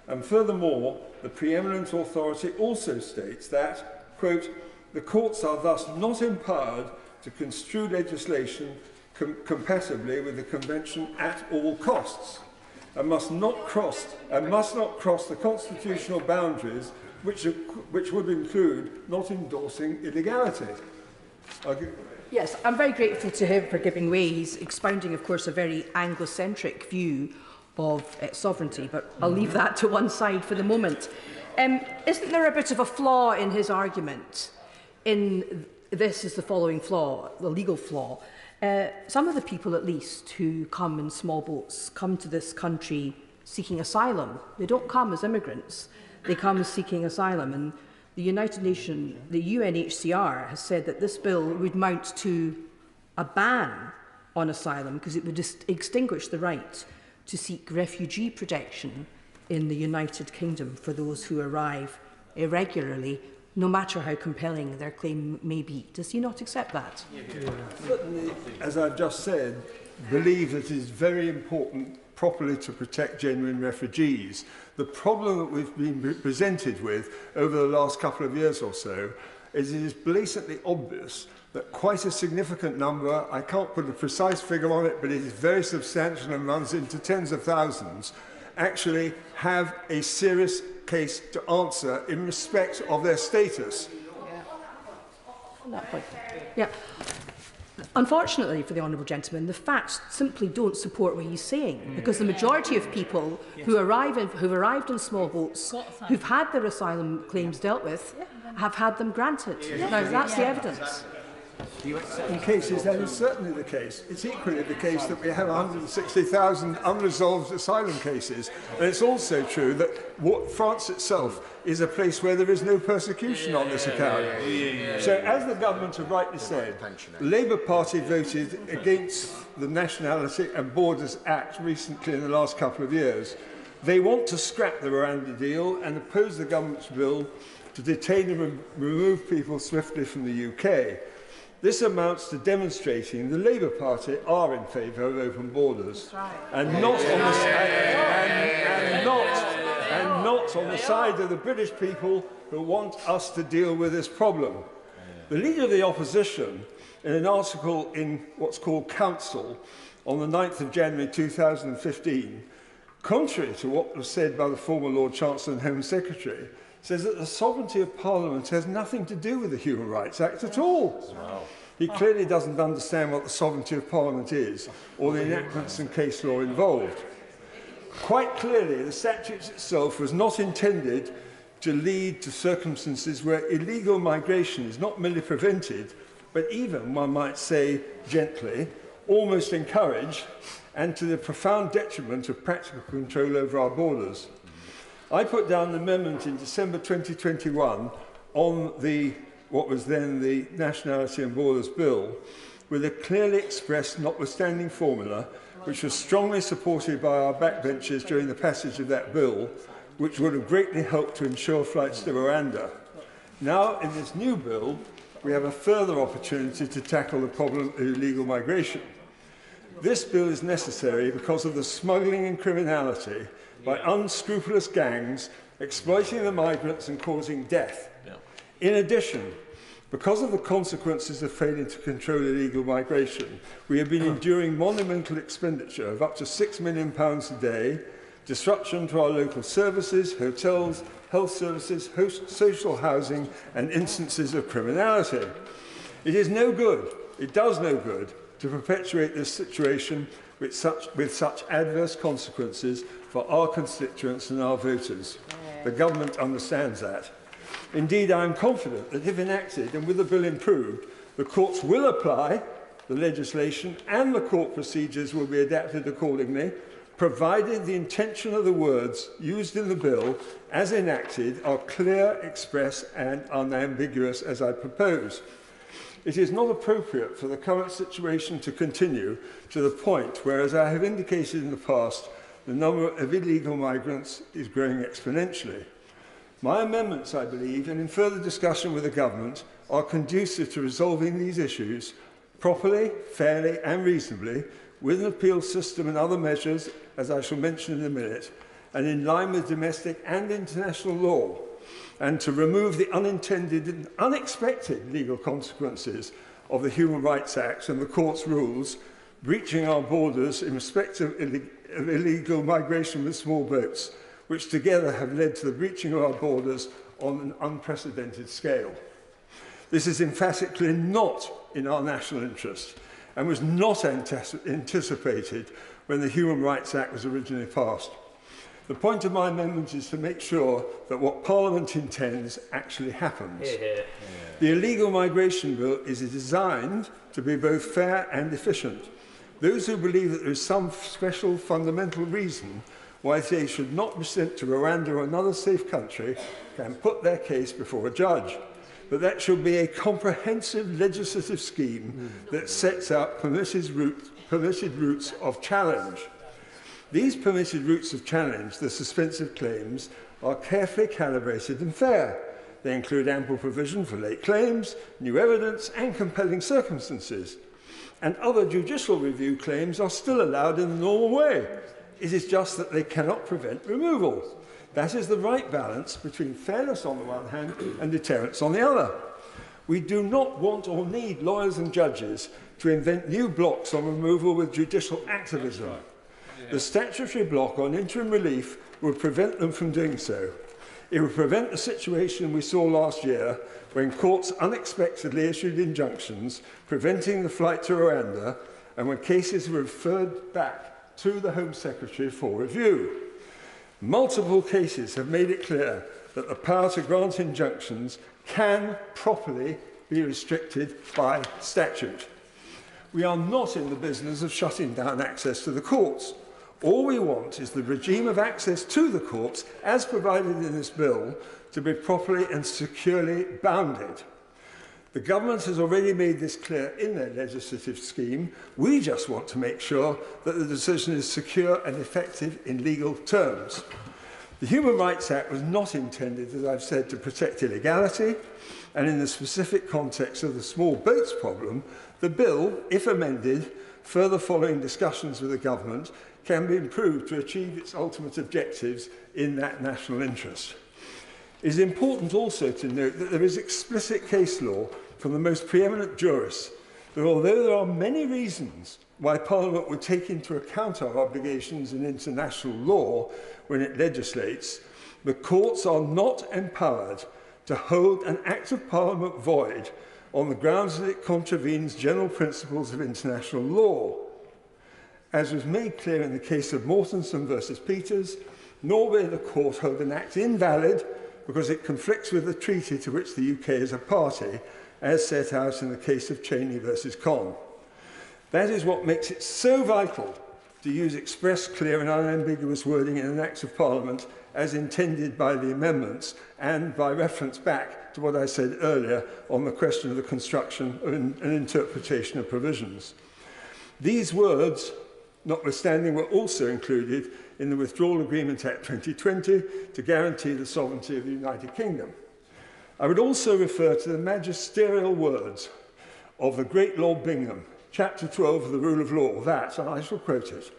and furthermore, the preeminent authority also states that, quote, the courts are thus not empowered to construe legislation compatibly with the Convention at all costs, and must not cross the constitutional boundaries which would include not endorsing illegality. Yes, I'm very grateful to him for giving way. He's expounding, of course, a very Anglo-centric view of sovereignty, but I'll leave that to one side for the moment. Isn't there a bit of a flaw in his argument? This is the following flaw, the legal flaw. Some of the people, at least, who come in small boats come to this country seeking asylum. They don't come as immigrants. They come seeking asylum. And the United Nations, the UNHCR, has said that this bill would mount to a ban on asylum because it would extinguish the right to seek refugee protection in the United Kingdom for those who arrive irregularly, no matter how compelling their claim may be. Does he not accept that? Certainly, as I've just said, believe that it is very important properly to protect genuine refugees. The problem that we've been presented with over the last couple of years or so is it is blatantly obvious that quite a significant number, I can't put a precise figure on it, but it is very substantial and runs into tens of thousands, actually have a serious case to answer in respect of their status. On that point. Yeah. Unfortunately for the Honourable Gentleman, the facts simply don't support what he's saying, because the majority of people who've arrived in small boats, who've had their asylum claims dealt with, have had them granted. Now, that's the evidence. In cases, that is certainly the case. It's equally the case that we have 160,000 unresolved asylum cases. And it's also true that France itself is a place where there is no persecution on this account. So, as the government have rightly said, the Labour Party voted against the Nationality and Borders Act recently in the last couple of years. They want to scrap the Miranda deal and oppose the government's bill to detain and remove people swiftly from the UK. This amounts to demonstrating the Labour Party are in favour of open borders, and not on the side of the British people who want us to deal with this problem. The Leader of the Opposition, in an article in what's called Council on the 9th of January 2015, contrary to what was said by the former Lord Chancellor and Home Secretary, says that the sovereignty of Parliament has nothing to do with the Human Rights Act at all. Wow. He clearly doesn't understand what the sovereignty of Parliament is, or the enactments and case law involved. Quite clearly, the statute itself was not intended to lead to circumstances where illegal migration is not merely prevented, but even, one might say gently, almost encouraged, and to the profound detriment of practical control over our borders. I put down an amendment in December 2021 on what was then the Nationality and Borders Bill, with a clearly expressed notwithstanding formula, which was strongly supported by our backbenchers during the passage of that bill, which would have greatly helped to ensure flights to Rwanda. Now, in this new bill, we have a further opportunity to tackle the problem of illegal migration. This bill is necessary because of the smuggling and criminality by unscrupulous gangs exploiting the migrants and causing death. In addition, because of the consequences of failing to control illegal migration, we have been enduring monumental expenditure of up to £6 million a day, disruption to our local services, hotels, health services, social housing, and instances of criminality. It is no good It does no good to perpetuate this situation with such adverse consequences for our constituents and our voters. The government understands that. Indeed, I am confident that if enacted and with the bill improved, the courts will apply the legislation and the court procedures will be adapted accordingly, provided the intention of the words used in the bill as enacted are clear, express and unambiguous as I propose. It is not appropriate for the current situation to continue to the point where, as I have indicated in the past, the number of illegal migrants is growing exponentially. My amendments, I believe, and in further discussion with the government, are conducive to resolving these issues properly, fairly and reasonably, with an appeal system and other measures, as I shall mention in a minute, and in line with domestic and international law, and to remove the unintended and unexpected legal consequences of the Human Rights Act and the Court's rules, breaching our borders in respect of illegal migration with small boats, which together have led to the breaching of our borders on an unprecedented scale. This is emphatically not in our national interest and was not anticipated when the Human Rights Act was originally passed. The point of my amendment is to make sure that what Parliament intends actually happens. The illegal migration bill is designed to be both fair and efficient. Those who believe that there is some special fundamental reason why they should not be sent to Rwanda or another safe country can put their case before a judge. But that should be a comprehensive legislative scheme that sets out permitted routes of challenge. These permitted routes of challenge, the suspensive claims, are carefully calibrated and fair. They include ample provision for late claims, new evidence and compelling circumstances. And other judicial review claims are still allowed in the normal way. It is just that they cannot prevent removal. That is the right balance between fairness on the one hand and deterrence on the other. We do not want or need lawyers and judges to invent new blocks on removal with judicial activism. The statutory block on interim relief will prevent them from doing so. It will prevent the situation we saw last year when courts unexpectedly issued injunctions preventing the flight to Rwanda and when cases were referred back to the Home Secretary for review. Multiple cases have made it clear that the power to grant injunctions can properly be restricted by statute. We are not in the business of shutting down access to the courts. All we want is the regime of access to the courts, as provided in this bill, to be properly and securely bounded. The government has already made this clear in their legislative scheme. We just want to make sure that the decision is secure and effective in legal terms. The Human Rights Act was not intended, as I've said, to protect illegality, and in the specific context of the small boats problem, the bill, if amended, further following discussions with the government, can be improved to achieve its ultimate objectives in that national interest. It is important also to note that there is explicit case law from the most preeminent jurists that although there are many reasons why Parliament would take into account our obligations in international law when it legislates, the courts are not empowered to hold an Act of Parliament void on the grounds that it contravenes general principles of international law. As was made clear in the case of Mortensen versus Peters, nor may the court hold an Act invalid because it conflicts with the treaty to which the UK is a party, as set out in the case of Cheney versus Conn. That is what makes it so vital to use express, clear and unambiguous wording in an Act of Parliament as intended by the amendments and by reference back to what I said earlier on the question of the construction and interpretation of provisions. These words, notwithstanding, were also included in the Withdrawal Agreement Act 2020 to guarantee the sovereignty of the United Kingdom. I would also refer to the magisterial words of the great Lord Bingham, Chapter 12 of the Rule of Law, that, and I shall quote it,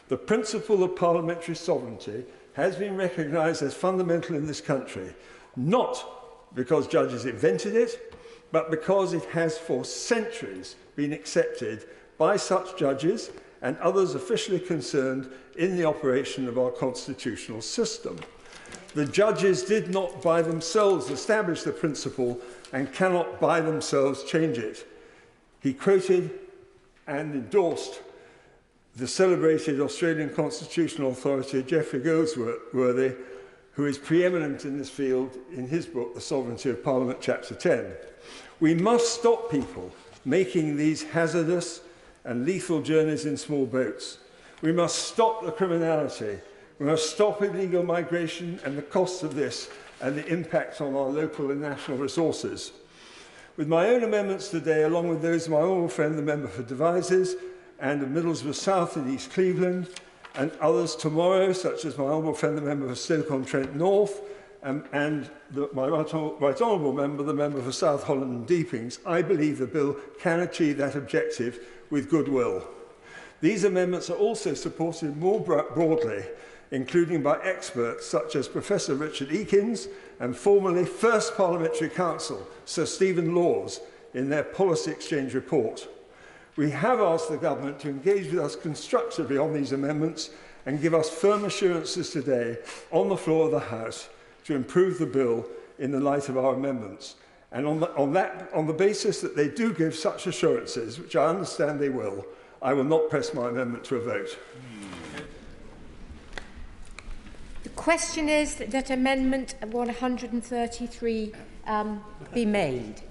"The principle of parliamentary sovereignty has been recognised as fundamental in this country, not because judges invented it, but because it has for centuries been accepted by such judges and others officially concerned in the operation of our constitutional system. The judges did not by themselves establish the principle and cannot by themselves change it. He quoted and endorsed the celebrated Australian constitutional authority Geoffrey Goldsworthy, who is preeminent in this field in his book, The Sovereignty of Parliament, Chapter 10. We must stop people making these hazardous and lethal journeys in small boats. We must stop the criminality. We must stop illegal migration and the costs of this and the impact on our local and national resources. With my own amendments today, along with those of my honourable friend, the member for Devizes, and of Middlesbrough South and East Cleveland, and others tomorrow, such as my honourable friend, the member for Stoke-on-Trent North, and my right honourable member, the member for South Holland and Deepings, I believe the bill can achieve that objective with goodwill. These amendments are also supported more broadly, including by experts such as Professor Richard Eakins and formerly First Parliamentary Counsel Sir Stephen Laws in their Policy Exchange report. We have asked the government to engage with us constructively on these amendments and give us firm assurances today on the floor of the House to improve the bill in the light of our amendments. And on the basis that they do give such assurances, which I understand they will, I will not press my amendment to a vote. The question is that Amendment 133 be made.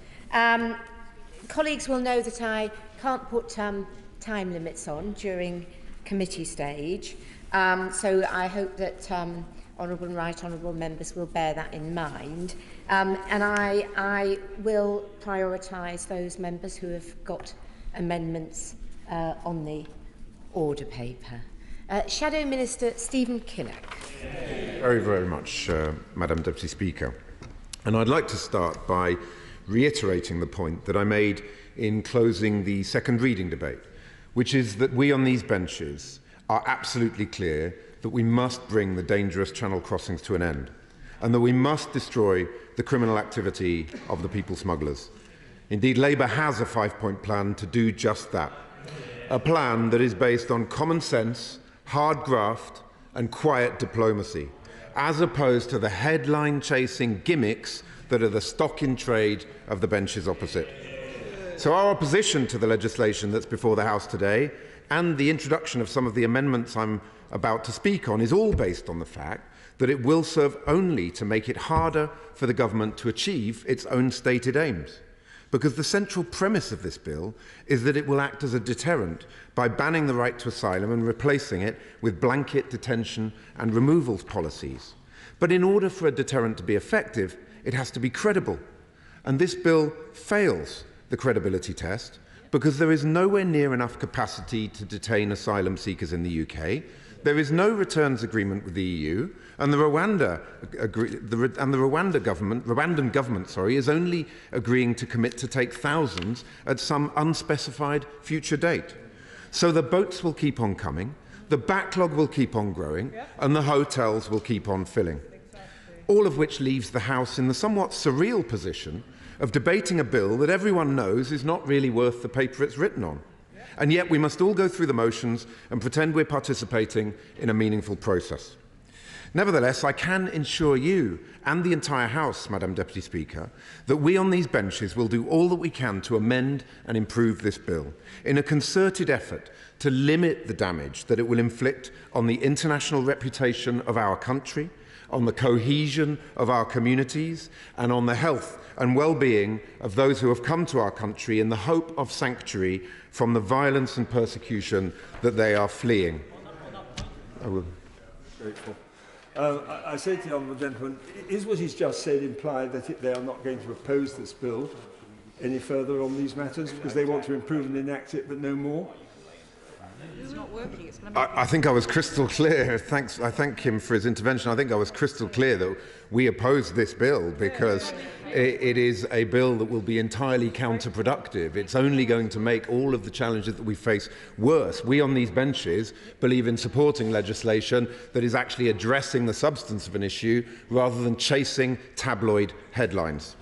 Colleagues will know that I can't put time limits on during committee stage, so I hope that honourable and right honourable members will bear that in mind, and I will prioritise those members who have got amendments on the order paper. Shadow Minister Stephen Kinnock. Very, very much, Madam Deputy Speaker. And I'd like to start by reiterating the point that I made in closing the second reading debate, which is that we on these benches are absolutely clear that we must bring the dangerous channel crossings to an end and that we must destroy the criminal activity of the people smugglers. Indeed, Labour has a 5-point plan to do just that, a plan that is based on common sense, hard graft and quiet diplomacy, as opposed to the headline-chasing gimmicks that are the stock in trade of the benches opposite. So our opposition to the legislation that's before the House today and the introduction of some of the amendments I'm about to speak on is all based on the fact that it will serve only to make it harder for the government to achieve its own stated aims. Because the central premise of this bill is that it will act as a deterrent by banning the right to asylum and replacing it with blanket detention and removals policies. But in order for a deterrent to be effective, it has to be credible. And this bill fails the credibility test because there is nowhere near enough capacity to detain asylum seekers in the UK. There is no returns agreement with the EU, and the Rwandan government, is only agreeing to commit to take thousands at some unspecified future date. So the boats will keep on coming, the backlog will keep on growing, and the hotels will keep on filling. All of which leaves the House in the somewhat surreal position of debating a bill that everyone knows is not really worth the paper it's written on. And yet we must all go through the motions and pretend we're participating in a meaningful process. Nevertheless, I can assure you and the entire House, Madam Deputy Speaker, that we on these benches will do all that we can to amend and improve this bill in a concerted effort to limit the damage that it will inflict on the international reputation of our country, on the cohesion of our communities, and on the health and well-being of those who have come to our country in the hope of sanctuary from the violence and persecution that they are fleeing. Grateful. I say to the honourable gentleman, is what he's just said implied that they are not going to oppose this bill any further on these matters because they want to improve and enact it but no more? It's not working. It's I think I was crystal clear. I thank him for his intervention. I think I was crystal clear that we oppose this bill because it is a bill that will be entirely counterproductive. It's only going to make all of the challenges that we face worse. We on these benches believe in supporting legislation that is actually addressing the substance of an issue rather than chasing tabloid headlines.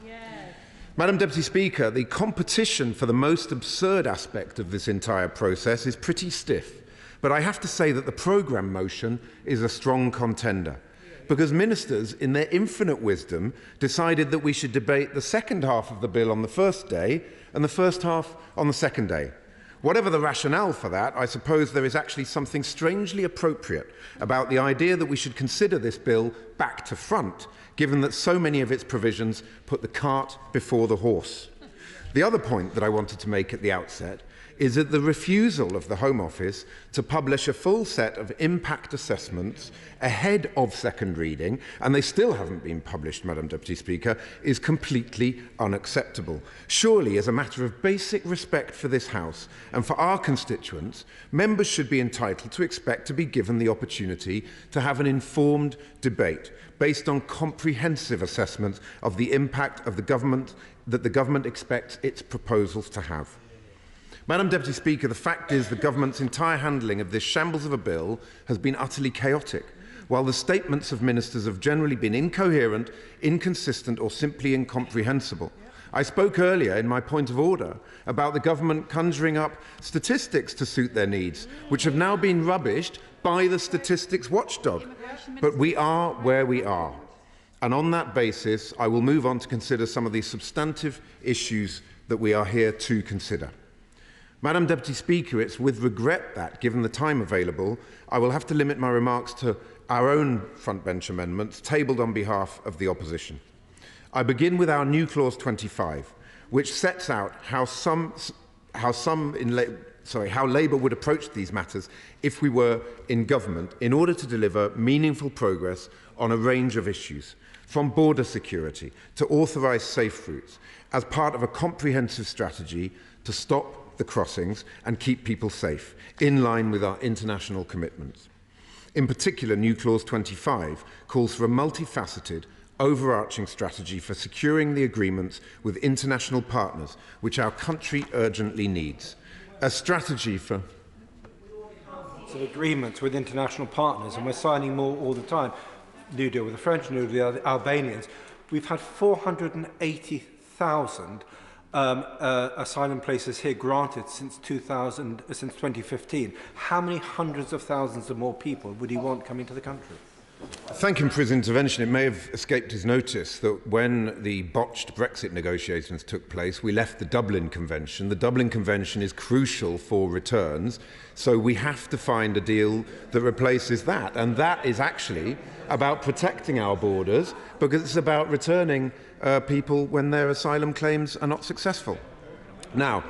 Madam Deputy Speaker, the competition for the most absurd aspect of this entire process is pretty stiff, but I have to say that the programme motion is a strong contender. because ministers, in their infinite wisdom, decided that we should debate the second half of the bill on the first day and the first half on the second day. Whatever the rationale for that, I suppose there is actually something strangely appropriate about the idea that we should consider this bill back to front, given that so many of its provisions put the cart before the horse. The other point that I wanted to make at the outset is that the refusal of the Home Office to publish a full set of impact assessments ahead of second reading, and they still haven't been published, Madam Deputy Speaker, is completely unacceptable. Surely, as a matter of basic respect for this House and for our constituents, members should be entitled to expect to be given the opportunity to have an informed debate based on comprehensive assessments of the impact of the government that the government expects its proposals to have. Madam Deputy Speaker, the fact is the government's entire handling of this shambles of a bill has been utterly chaotic, while the statements of ministers have generally been incoherent, inconsistent or simply incomprehensible. I spoke earlier in my point of order about the government conjuring up statistics to suit their needs, which have now been rubbished by the statistics watchdog. But we are where we are. And on that basis, I will move on to consider some of the substantive issues that we are here to consider. Madam Deputy Speaker, it's with regret that, given the time available, I will have to limit my remarks to our own frontbench amendments tabled on behalf of the opposition. I begin with our new clause 25, which sets out how Labour would approach these matters if we were in government in order to deliver meaningful progress on a range of issues, from border security to authorised safe routes, as part of a comprehensive strategy to stop the crossings and keep people safe, in line with our international commitments. In particular, new clause 25 calls for a multifaceted, overarching strategy for securing the agreements with international partners which our country urgently needs. A strategy for agreements with international partners, and we're signing more all the time. New deal with the French, new deal with the Albanians. We've had 480,000 asylum places here granted since 2015. How many hundreds of thousands of more people would he want coming to the country? Thank him for his intervention. It may have escaped his notice that when the botched Brexit negotiations took place, we left the Dublin Convention. The Dublin Convention is crucial for returns, so we have to find a deal that replaces that. And that is actually about protecting our borders, because it's about returning people when their asylum claims are not successful. Now,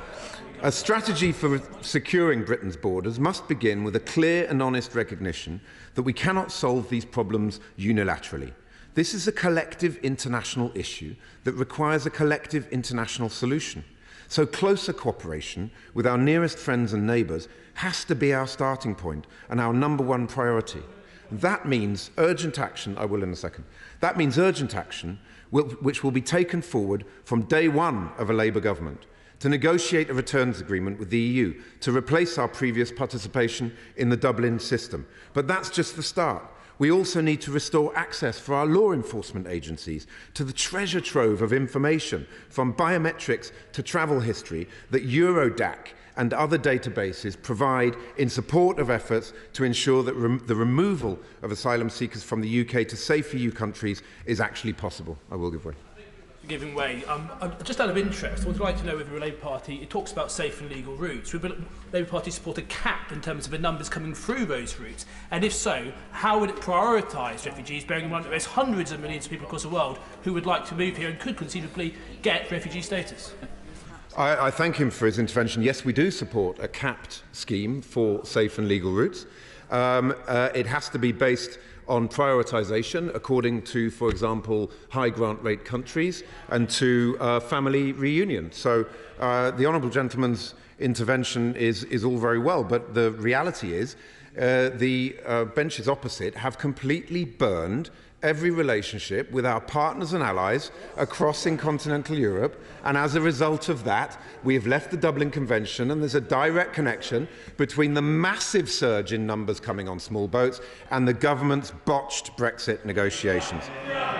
a strategy for securing Britain's borders must begin with a clear and honest recognition that we cannot solve these problems unilaterally. This is a collective international issue that requires a collective international solution. So closer cooperation with our nearest friends and neighbours has to be our starting point and our #1 priority. That means urgent action, I will in a second. That means urgent action which will be taken forward from day one of a Labour government, to negotiate a returns agreement with the EU, to replace our previous participation in the Dublin system. But that's just the start. We also need to restore access for our law enforcement agencies to the treasure trove of information, from biometrics to travel history, that Eurodac and other databases provide in support of efforts to ensure that the removal of asylum seekers from the UK to safe EU countries is actually possible. I will give way. Giving way. Just out of interest, I would like to know whether the Labour Party, it talks about safe and legal routes. Would the Labour Party support a cap in terms of the numbers coming through those routes? And if so, how would it prioritise refugees, bearing in mind that there's hundreds of millions of people across the world who would like to move here and could conceivably get refugee status? I thank him for his intervention. Yes, we do support a capped scheme for safe and legal routes. It has to be based on prioritisation according to, for example, high grant rate countries and to family reunion. So the honourable gentleman's intervention is all very well, but the reality is the benches opposite have completely burned every relationship with our partners and allies across in continental Europe, and as a result of that, we have left the Dublin Convention, and there's a direct connection between the massive surge in numbers coming on small boats and the government's botched Brexit negotiations.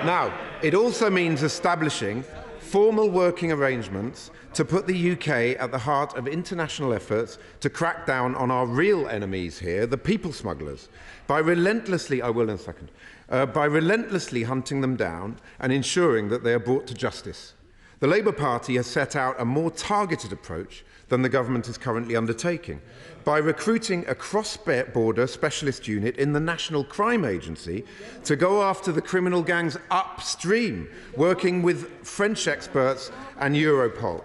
Now, it also means establishing formal working arrangements to put the UK at the heart of international efforts to crack down on our real enemies here, the people smugglers, by relentlessly hunting them down and ensuring that they are brought to justice. The Labour Party has set out a more targeted approach than the government is currently undertaking, by recruiting a cross-border specialist unit in the National Crime Agency to go after the criminal gangs upstream, working with French experts and Europol.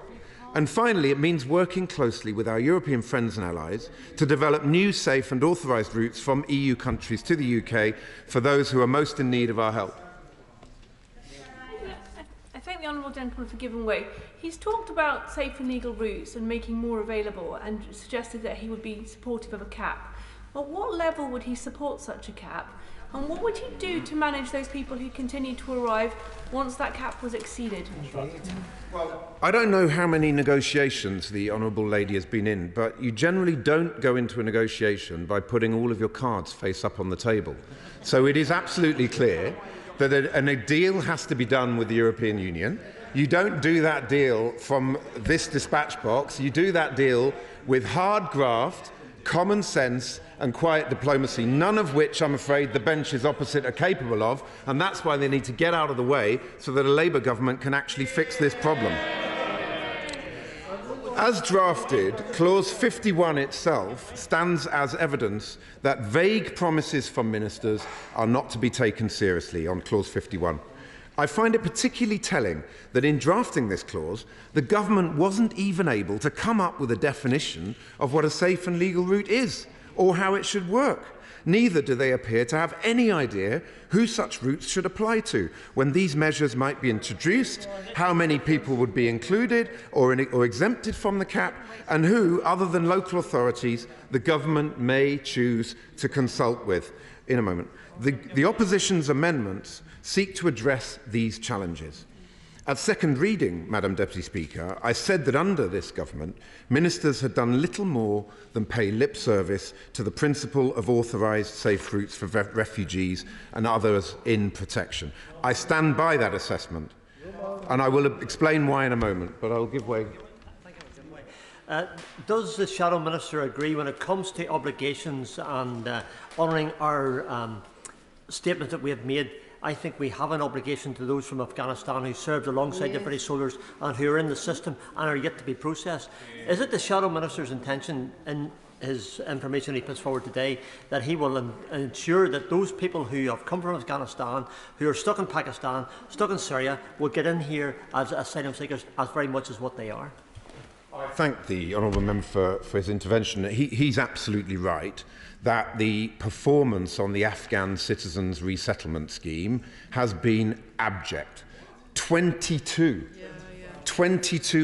And finally, it means working closely with our European friends and allies to develop new, safe and authorised routes from EU countries to the UK for those who are most in need of our help. I thank the honourable gentleman for giving way. He's talked about safe and legal routes and making more available and suggested that he would be supportive of a cap. At what level would he support such a cap? And what would he do to manage those people who continue to arrive once that cap was exceeded? I don't know how many negotiations the Honourable Lady has been in, but you generally don't go into a negotiation by putting all of your cards face up on the table. So it is absolutely clear that a deal has to be done with the European Union. You don't do that deal from this dispatch box. You do that deal with hard graft, common sense and quiet diplomacy, none of which I'm afraid the benches opposite are capable of, and that's why they need to get out of the way so that a Labour government can actually fix this problem. As drafted, Clause 51 itself stands as evidence that vague promises from ministers are not to be taken seriously on Clause 51. I find it particularly telling that in drafting this clause, the government wasn't even able to come up with a definition of what a safe and legal route is, or how it should work. Neither do they appear to have any idea who such routes should apply to, when these measures might be introduced, how many people would be included or exempted from the cap, and who, other than local authorities, the government may choose to consult with. In a moment. The opposition's amendments seek to address these challenges. At second reading, Madam Deputy Speaker, I said that under this government, ministers had done little more than pay lip service to the principle of authorised safe routes for refugees and others in protection. I stand by that assessment, and I will explain why in a moment, but I will give way. Does the Shadow Minister agree when it comes to obligations and honouring our statements that we have made? I think we have an obligation to those from Afghanistan who served alongside the British soldiers and who are in the system and are yet to be processed. Is it the Shadow Minister's intention in his information he puts forward today that he will ensure that those people who have come from Afghanistan, who are stuck in Pakistan, stuck in Syria, will get in here as asylum seekers as very much as what they are? I thank the Honourable Member for his intervention. He's absolutely right that the performance on the Afghan citizens resettlement scheme has been abject. 22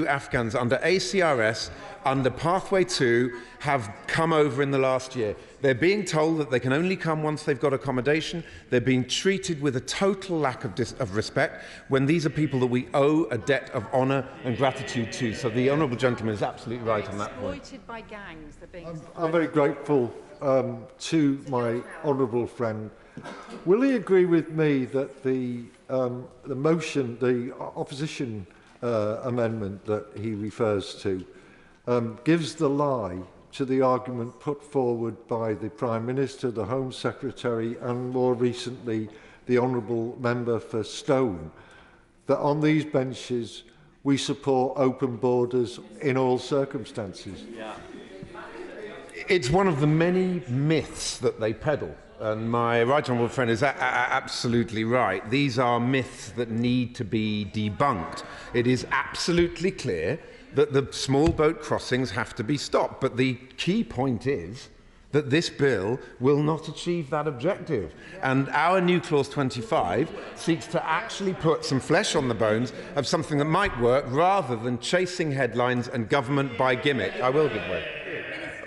Afghans under ACRS, under Pathway 2, have come over in the last year. They're being told that they can only come once they've got accommodation. They're being treated with a total lack of respect when these are people that we owe a debt of honour and gratitude to. So the Honourable Gentleman is absolutely right on that point. Exploited by gangs. I'm very grateful to my honourable friend. Will he agree with me that the motion, the opposition amendment that he refers to, gives the lie to the argument put forward by the Prime Minister, the Home Secretary and more recently the Honourable Member for Stone, that on these benches we support open borders in all circumstances? Yeah. It's one of the many myths that they peddle, and my right honourable friend is absolutely right. These are myths that need to be debunked. It is absolutely clear that the small boat crossings have to be stopped, but the key point is that this bill will not achieve that objective. And our new Clause 25 seeks to actually put some flesh on the bones of something that might work rather than chasing headlines and government by gimmick. I will give way.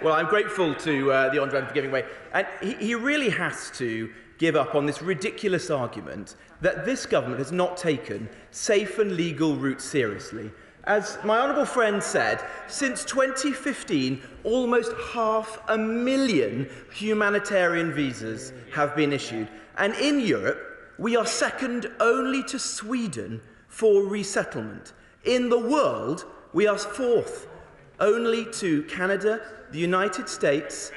Well, I'm grateful to the Honourable for giving way. And he really has to give up on this ridiculous argument that this government has not taken safe and legal routes seriously. As my honourable friend said, since 2015, almost 500,000 humanitarian visas have been issued. And in Europe, we are second only to Sweden for resettlement. In the world, we are fourth only to Canada, the United States,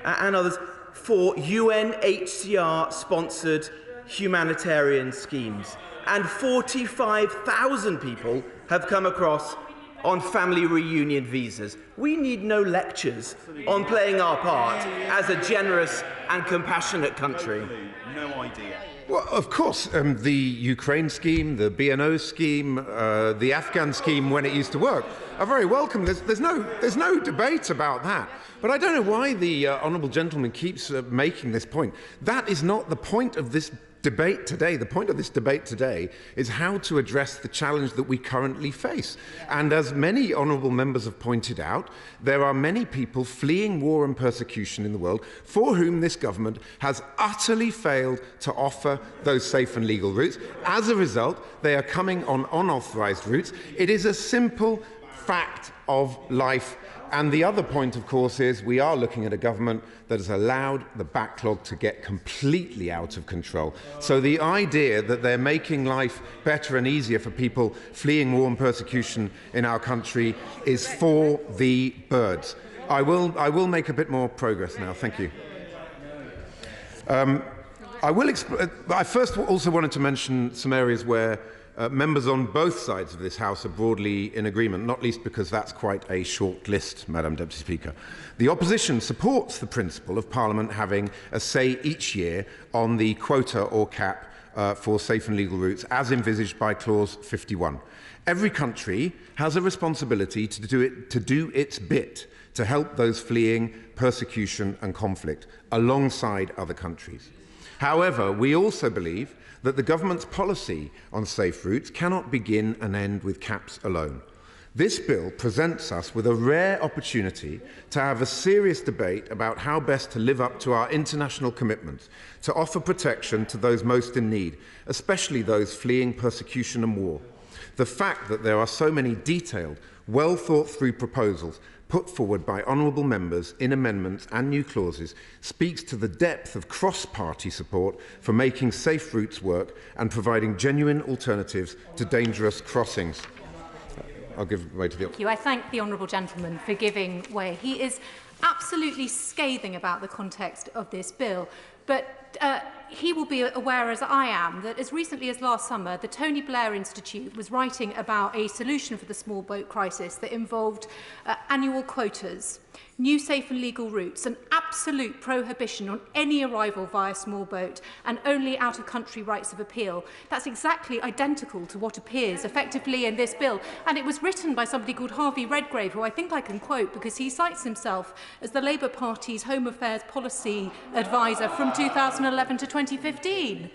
and others for UNHCR-sponsored humanitarian schemes. And 45,000 people have come across on family reunion visas. We need no lectures on playing our part as a generous and compassionate country. No idea. Well, of course, the Ukraine scheme, the BNO scheme, the Afghan scheme when it used to work are very welcome. There's no debate about that. But I don't know why the honourable gentleman keeps making this point. That is not the point of this debate today. The point of this debate today is how to address the challenge that we currently face. And as many honourable members have pointed out, there are many people fleeing war and persecution in the world for whom this government has utterly failed to offer those safe and legal routes. As a result, they are coming on unauthorised routes. It is a simple fact of life. And the other point, of course, is we are looking at a government that has allowed the backlog to get completely out of control. So the idea that they're making life better and easier for people fleeing war and persecution in our country is for the birds. I will make a bit more progress now. Thank you. I first also wanted to mention some areas where members on both sides of this House are broadly in agreement, not least because that's quite a short list, Madam Deputy Speaker. The opposition supports the principle of Parliament having a say each year on the quota or cap for safe and legal routes as envisaged by Clause 51. Every country has a responsibility to do its bit to help those fleeing persecution and conflict alongside other countries. However, we also believe that the government's policy on safe routes cannot begin and end with caps alone. This bill presents us with a rare opportunity to have a serious debate about how best to live up to our international commitments to offer protection to those most in need, especially those fleeing persecution and war. The fact that there are so many detailed, well-thought-through proposals put forward by honourable members in amendments and new clauses speaks to the depth of cross-party support for making safe routes work and providing genuine alternatives to dangerous crossings. I'll give way to the... Thank you. I thank the honourable gentleman for giving way. He is absolutely scathing about the context of this bill, but he will be aware, as I am, that as recently as last summer, the Tony Blair Institute was writing about a solution for the small boat crisis that involved annual quotas, new safe and legal routes, an absolute prohibition on any arrival via small boat, and only out-of-country rights of appeal. That's exactly identical to what appears effectively in this bill. And it was written by somebody called Harvey Redgrave, who I think I can quote because he cites himself as the Labour Party's Home Affairs Policy Advisor from 2011 to 2015.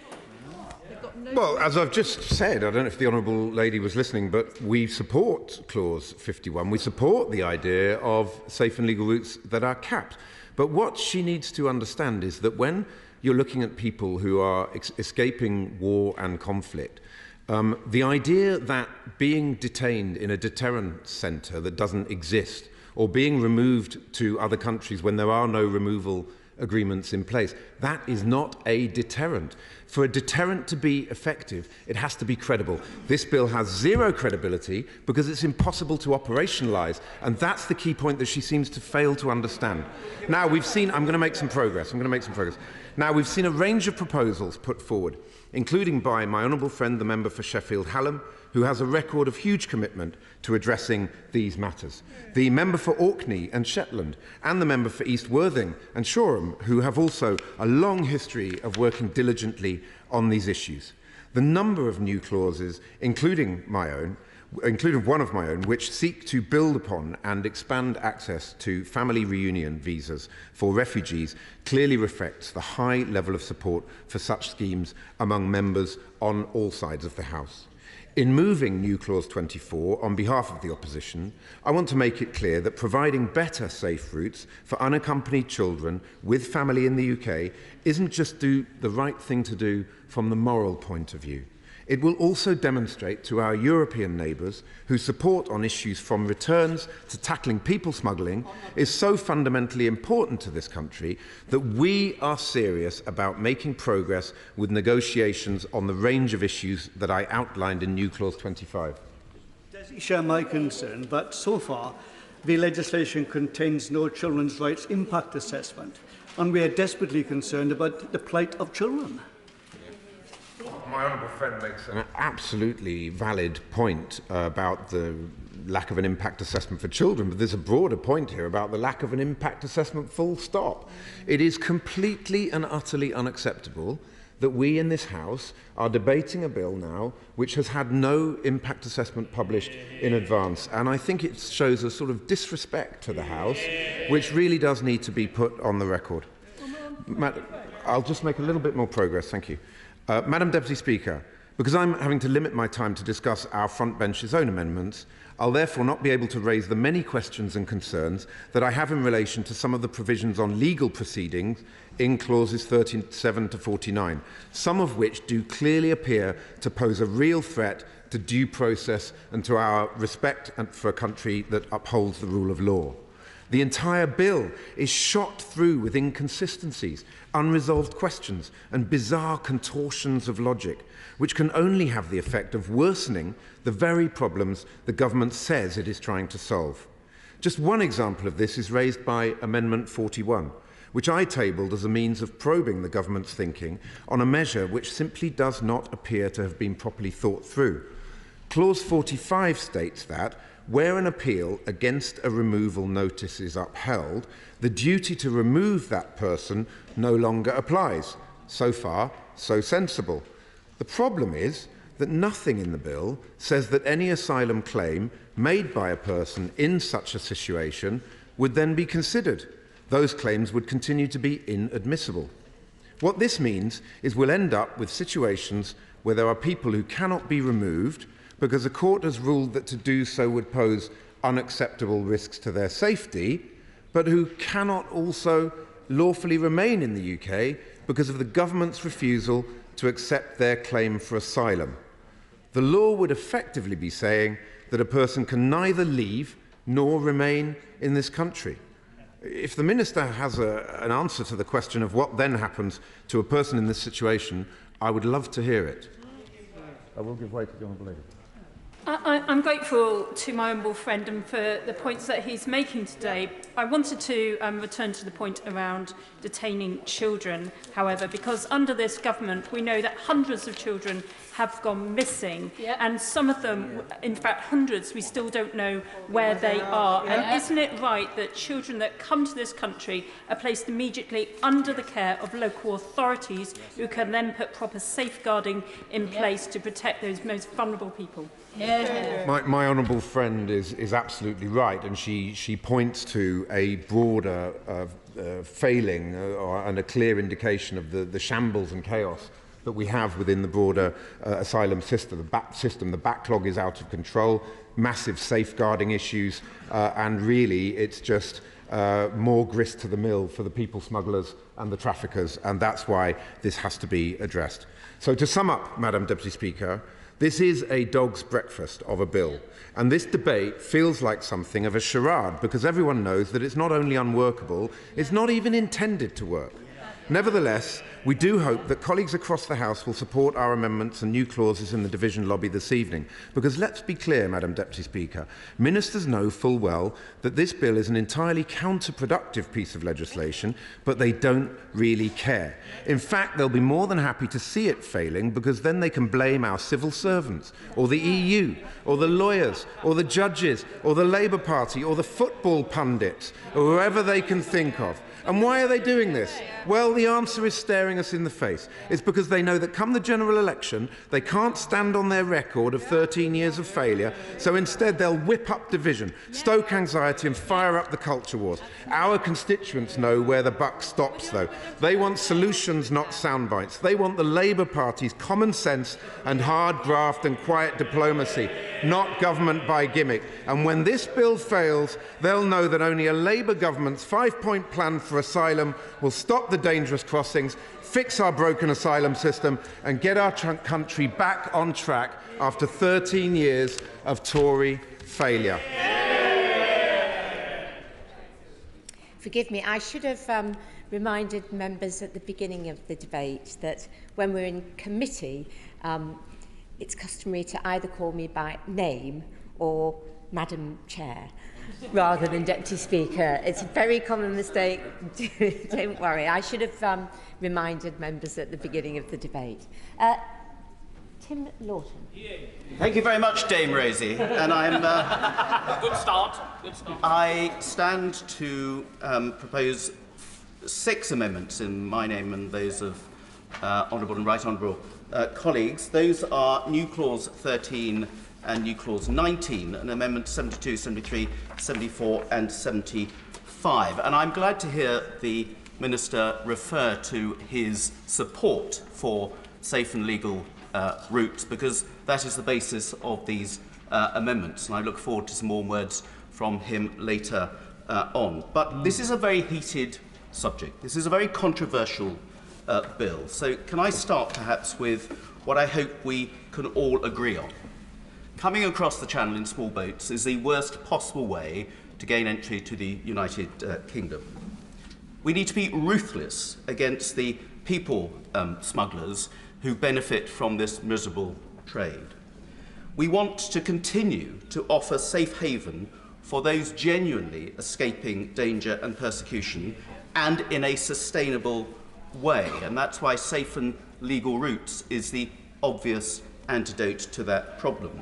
Well, as I've just said, I don't know if the honourable lady was listening, but we support Clause 51. We support the idea of safe and legal routes that are capped. But what she needs to understand is that when you're looking at people who are escaping war and conflict, the idea that being detained in a deterrent centre that doesn't exist or being removed to other countries when there are no removal agreements in place, that is not a deterrent. For a deterrent to be effective, it has to be credible. This bill has zero credibility because it's impossible to operationalise, and that's the key point that she seems to fail to understand. Now, we've seen... I'm going to make some progress. Now, we've seen a range of proposals put forward, including by my honourable friend, the member for Sheffield Hallam, who has a record of huge commitment to addressing these matters, the member for Orkney and Shetland, and the member for East Worthing and Shoreham, who have also a long history of working diligently on these issues. The number of new clauses, including one of my own, which seek to build upon and expand access to family reunion visas for refugees, clearly reflects the high level of support for such schemes among members on all sides of the House. In moving new Clause 24 on behalf of the opposition, I want to make it clear that providing better safe routes for unaccompanied children with family in the UK isn't just the right thing to do from the moral point of view. It will also demonstrate to our European neighbours whose support on issues from returns to tackling people smuggling is so fundamentally important to this country that we are serious about making progress with negotiations on the range of issues that I outlined in new Clause 25. share my concern that so far the legislation contains no children's rights impact assessment, and we are desperately concerned about the plight of children. My honourable friend makes an absolutely valid point about the lack of an impact assessment for children, but there's a broader point here about the lack of an impact assessment full stop. It is completely and utterly unacceptable that we in this House are debating a bill now which has had no impact assessment published in advance. And I think it shows a sort of disrespect to the House, which really does need to be put on the record. I'll just make a little bit more progress, thank you. Madam Deputy Speaker, because I'm having to limit my time to discuss our front bench's own amendments, I'll therefore not be able to raise the many questions and concerns that I have in relation to some of the provisions on legal proceedings in clauses 37 to 49, some of which do clearly appear to pose a real threat to due process and to our respect for a country that upholds the rule of law. The entire bill is shot through with inconsistencies, unresolved questions, and bizarre contortions of logic, which can only have the effect of worsening the very problems the government says it is trying to solve. Just one example of this is raised by Amendment 41, which I tabled as a means of probing the government's thinking on a measure which simply does not appear to have been properly thought through. Clause 45 states that, where an appeal against a removal notice is upheld, the duty to remove that person no longer applies. So far, so sensible. The problem is that nothing in the bill says that any asylum claim made by a person in such a situation would then be considered. Those claims would continue to be inadmissible. What this means is we'll end up with situations where there are people who cannot be removed because a court has ruled that to do so would pose unacceptable risks to their safety, but who cannot also lawfully remain in the UK because of the government's refusal to accept their claim for asylum. The law would effectively be saying that a person can neither leave nor remain in this country. If the Minister has an answer to the question of what then happens to a person in this situation, I would love to hear it. I will give way to the Honourable Lady. I'm grateful to my honourable friend and for the points that he's making today. I wanted to return to the point around detaining children, however, because under this government we know that hundreds of children have gone missing, and some of them, in fact hundreds, we still don't know where they are. And isn't it right that children that come to this country are placed immediately under the care of local authorities who can then put proper safeguarding in place to protect those most vulnerable people? My honourable friend is absolutely right, and she points to a broader failing and a clear indication of the shambles and chaos that we have within the broader asylum system. The backlog is out of control, massive safeguarding issues, and really it's just more grist to the mill for the people smugglers and the traffickers, and that's why this has to be addressed. So to sum up, Madam Deputy Speaker, this is a dog's breakfast of a bill, and this debate feels like something of a charade because everyone knows that it's not only unworkable, it's not even intended to work. Nevertheless, we do hope that colleagues across the House will support our amendments and new clauses in the division lobby this evening, because let's be clear, Madam Deputy Speaker, ministers know full well that this bill is an entirely counterproductive piece of legislation, but they don't really care. In fact, they'll be more than happy to see it failing, because then they can blame our civil servants, or the EU, or the lawyers, or the judges, or the Labour Party, or the football pundits, or whoever they can think of. And why are they doing this? Well, the answer is staring us in the face. It's because they know that come the general election, they can't stand on their record of 13 years of failure, so instead they'll whip up division, stoke anxiety and fire up the culture wars. Our constituents know where the buck stops, though. They want solutions, not soundbites. They want the Labour Party's common sense and hard graft and quiet diplomacy, not government by gimmick. And when this bill fails, they'll know that only a Labour government's 5-point plan for asylum will stop the dangerous crossings, fix our broken asylum system and get our country back on track after 13 years of Tory failure. Forgive me, I should have reminded members at the beginning of the debate that when we're in committee, it's customary to either call me by name or Madam Chair rather than Deputy Speaker. It's a very common mistake. Don't worry. I should have reminded members at the beginning of the debate. Tim Lawton. Thank you very much, Dame Rosie. And I'm... Good start. Good start. I stand to propose 6 amendments in my name and those of Honourable and Right Honourable colleagues. Those are new clause 13 and new clause 19, and amendments 72, 73, 74 and 75. And I'm glad to hear the Minister refer to his support for safe and legal routes, because that is the basis of these amendments, and I look forward to some more words from him later on. But this is a very heated subject. This is a very controversial bill. So can I start perhaps with what I hope we can all agree on? Coming across the Channel in small boats is the worst possible way to gain entry to the United Kingdom. We need to be ruthless against the people smugglers who benefit from this miserable trade. We want to continue to offer safe haven for those genuinely escaping danger and persecution, and in a sustainable way. And that's why safe and legal routes is the obvious antidote to that problem.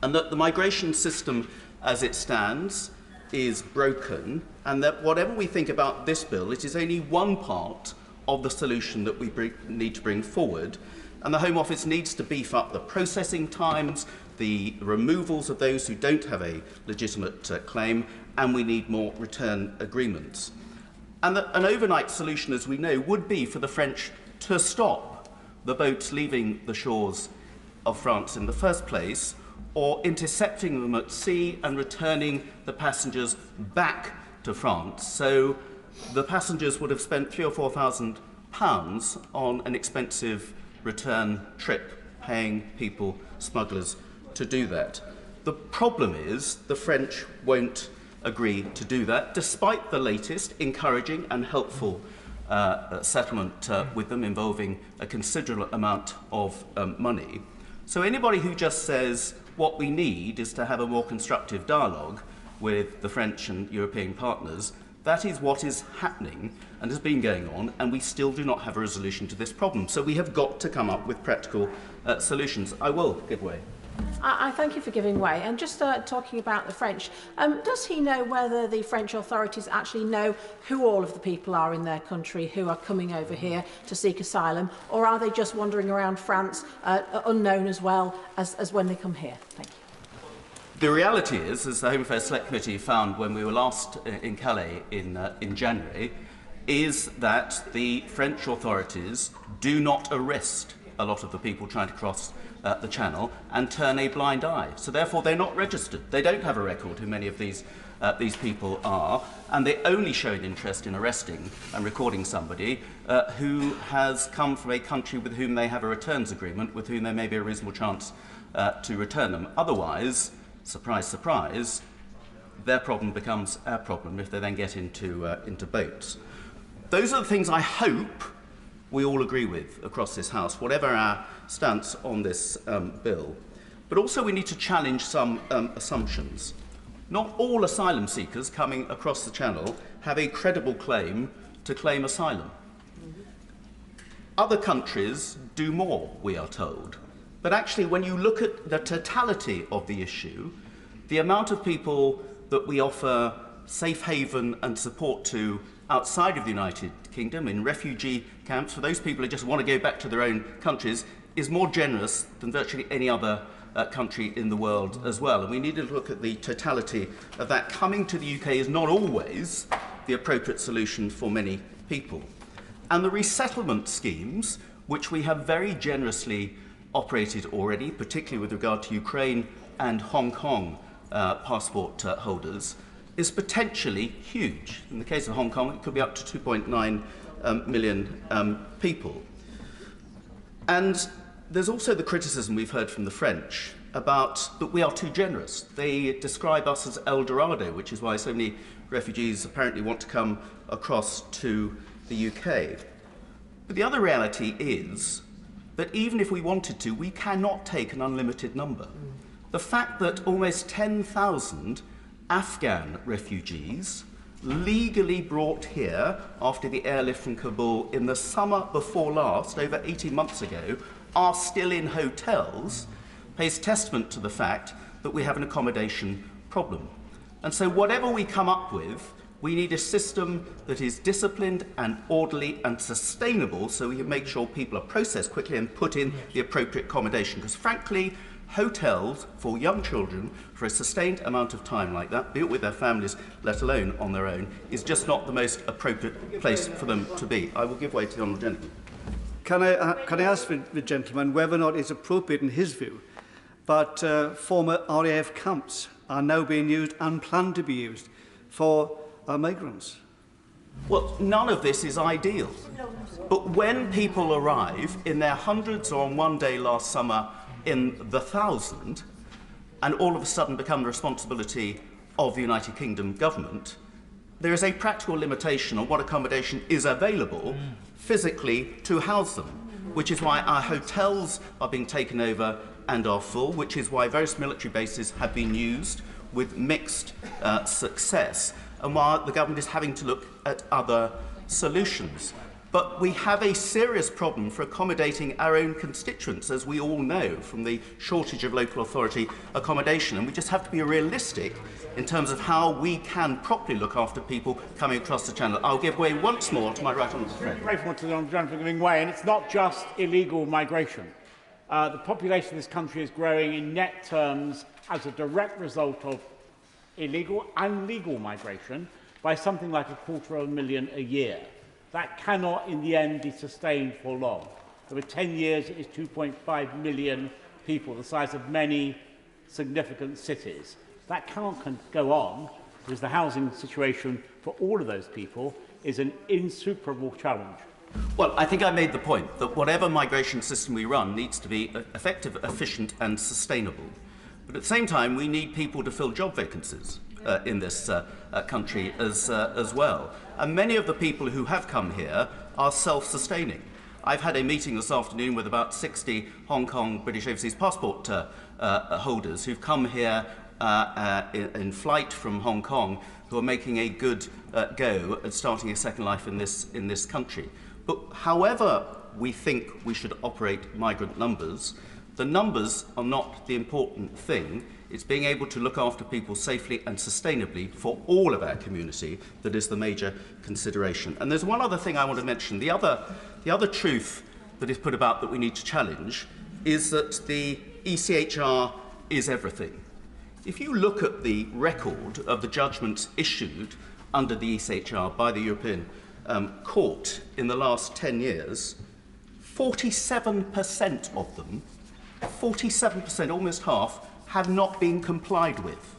And that the migration system as it stands is broken, and that whatever we think about this bill, it is only one part of the solution that we need to bring forward. And the Home Office needs to beef up the processing times, the removals of those who don't have a legitimate claim, and we need more return agreements. And an overnight solution, as we know, would be for the French to stop the boats leaving the shores of France in the first place, or intercepting them at sea and returning the passengers back to France. So the passengers would have spent £3,000 or £4,000 on an expensive return trip, paying people, smugglers, to do that. The problem is the French won't agree to do that, despite the latest encouraging and helpful settlement with them involving a considerable amount of money. So anybody who just says what we need is to have a more constructive dialogue with the French and European partners, that is what is happening and has been going on, and we still do not have a resolution to this problem. So we have got to come up with practical solutions. I will give way. I thank you for giving way. And just talking about the French, does he know whether the French authorities actually know who all of the people are in their country who are coming over here to seek asylum, or are they just wandering around France unknown as well as when they come here? Thank you. The reality is, as the Home Affairs Select Committee found when we were last in Calais in January, is that the French authorities do not arrest a lot of the people trying to cross the Channel and turn a blind eye. So therefore they're not registered. They don't have a record who many of these people are, and they only show an interest in arresting and recording somebody who has come from a country with whom they have a returns agreement, with whom there may be a reasonable chance to return them. Otherwise, surprise, surprise, their problem becomes our problem if they then get into boats. Those are the things I hope we all agree with across this House, whatever our stance on this bill. But also we need to challenge some assumptions. Not all asylum seekers coming across the Channel have a credible claim to claim asylum. Other countries do more, we are told. But actually, when you look at the totality of the issue, the amount of people that we offer safe haven and support to outside of the United Kingdom, in refugee camps, for those people who just want to go back to their own countries, is more generous than virtually any other country in the world as well. And we need to look at the totality of that. Coming to the UK is not always the appropriate solution for many people. And the resettlement schemes, which we have very generously operated already, particularly with regard to Ukraine and Hong Kong passport holders, is potentially huge. In the case of Hong Kong, it could be up to 2.9 million people. And there's also the criticism we've heard from the French about that we are too generous. They describe us as El Dorado, which is why so many refugees apparently want to come across to the UK. But the other reality is that even if we wanted to, we cannot take an unlimited number. the fact that almost 10,000 Afghan refugees legally brought here after the airlift from Kabul in the summer before last, over 18 months ago, are still in hotels, pays testament to the fact that we have an accommodation problem. And so whatever we come up with, we need a system that is disciplined and orderly and sustainable so we can make sure people are processed quickly and put in the appropriate accommodation. Because frankly, hotels for young children for a sustained amount of time like that, be it with their families, let alone on their own, is just not the most appropriate place for them to be. I will give way to the Honourable Gentleman. Can I ask the gentleman whether or not it's appropriate in his view that former RAF camps are now being used and plan to be used for migrants? Well, none of this is ideal. But when people arrive in their hundreds or on one day last summer in the 1,000 and all of a sudden become the responsibility of the United Kingdom government, there is a practical limitation on what accommodation is available physically to house them, which is why our hotels are being taken over and are full, which is why various military bases have been used with mixed success, and why the government is having to look at other solutions. But we have a serious problem for accommodating our own constituents, as we all know, from the shortage of local authority accommodation. And we just have to be realistic in terms of how we can properly look after people coming across the channel. I'll give way once more to my right honourable friend. Grateful to the honourable gentleman for giving way, and it's not just illegal migration. The population of this country is growing in net terms as a direct result of illegal and legal migration by something like 250,000 a year. That cannot, in the end, be sustained for long. Over 10 years, it is 2.5 million people, the size of many significant cities. That cannot go on because the housing situation for all of those people is an insuperable challenge. Well, I think I made the point that whatever migration system we run needs to be effective, efficient and sustainable. But at the same time, we need people to fill job vacancies in this country as well. And many of the people who have come here are self-sustaining. I've had a meeting this afternoon with about 60 Hong Kong British Overseas Passport holders who've come here in flight from Hong Kong, who are making a good go at starting a second life in this country. But however we think we should operate migrant numbers, the numbers are not the important thing. It's being able to look after people safely and sustainably for all of our community that is the major consideration. And there's one other thing I want to mention. The other truth that is put about that we need to challenge is that the ECHR is everything. If you look at the record of the judgments issued under the ECHR by the European Court in the last 10 years, 47% of them, 47%, almost half, have not been complied with.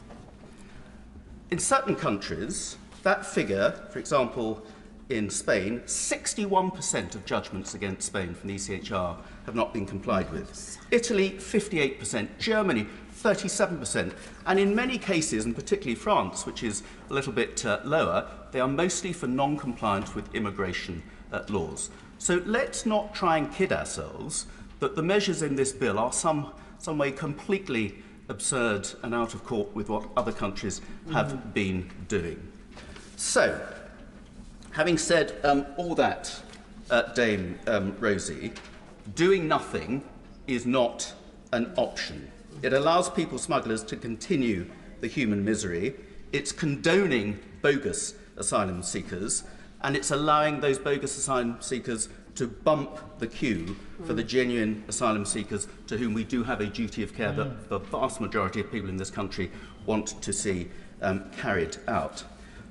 In certain countries, that figure, for example, in Spain, 61% of judgments against Spain from the ECHR have not been complied with. Italy, 58%. Germany, 37%. And in many cases, and particularly France, which is a little bit lower, they are mostly for non-compliance with immigration laws. So let's not try and kid ourselves that the measures in this bill are some way completely absurd and out of court with what other countries have been doing. So, having said all that, Dame Rosie, doing nothing is not an option. It allows people smugglers to continue the human misery. It's condoning bogus asylum seekers, and it's allowing those bogus asylum seekers to bump the queue for the genuine asylum seekers to whom we do have a duty of care that the vast majority of people in this country want to see carried out.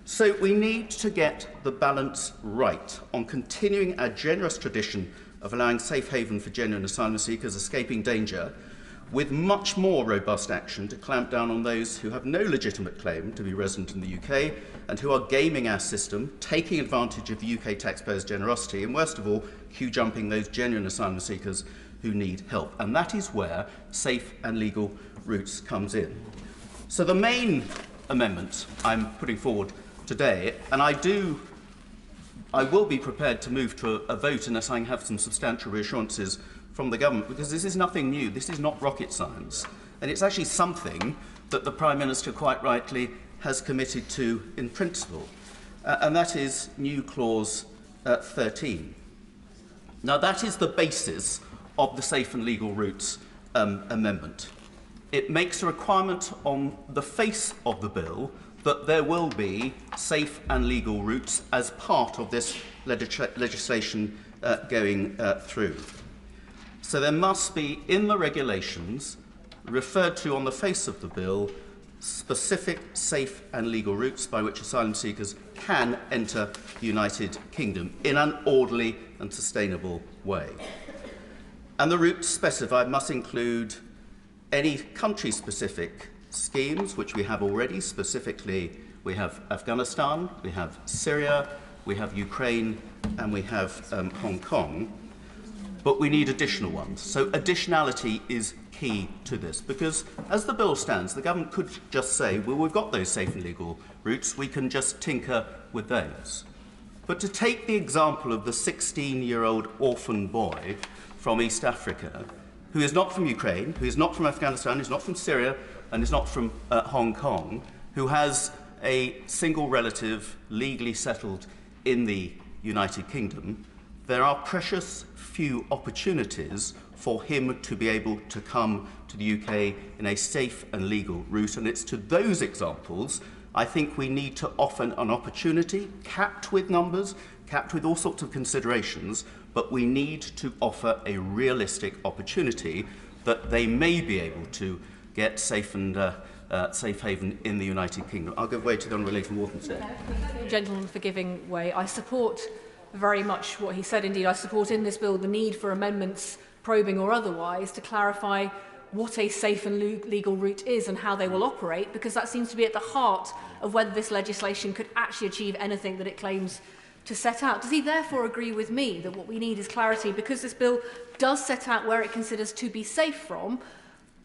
So we need to get the balance right on continuing our generous tradition of allowing safe haven for genuine asylum seekers escaping danger, with much more robust action to clamp down on those who have no legitimate claim to be resident in the UK and who are gaming our system, taking advantage of the UK taxpayers' generosity, and worst of all, queue-jumping those genuine asylum seekers who need help. And that is where safe and legal routes comes in. So the main amendment I'm putting forward today, and I will be prepared to move to a vote unless I have some substantial reassurances from the government, because this is nothing new. This is not rocket science. And it's actually something that the Prime Minister quite rightly has committed to in principle, and that is new clause 13. Now, that is the basis of the Safe and Legal Routes amendment. It makes a requirement on the face of the bill that there will be safe and legal routes as part of this legislation going through. So there must be, in the regulations, referred to on the face of the bill, specific safe and legal routes by which asylum seekers can enter the United Kingdom in an orderly and sustainable way. And the routes specified must include any country-specific schemes, which we have already. Specifically, we have Afghanistan, we have Syria, we have Ukraine, and we have Hong Kong. But we need additional ones. So additionality is key to this, because as the bill stands, the government could just say, well, we've got those safe and legal routes, we can just tinker with those. But to take the example of the 16-year-old orphan boy from East Africa, who is not from Ukraine, who is not from Afghanistan, who's not from Syria, and is not from Hong Kong, who has a single relative legally settled in the United Kingdom, there are precious few opportunities for him to be able to come to the UK in a safe and legal route. And it's to those examples I think we need to offer an opportunity, capped with numbers, capped with all sorts of considerations, but we need to offer a realistic opportunity that they may be able to get safe and safe haven in the United Kingdom. I'll give way to the Honourable Lady from Walthamstow. Gentleman for giving way. I support very much what he said. Indeed, I support in this bill the need for amendments, probing or otherwise, to clarify what a safe and legal route is and how they will operate, because that seems to be at the heart of whether this legislation could actually achieve anything that it claims to set out. Does he therefore agree with me that what we need is clarity, because this bill does set out where it considers to be safe from,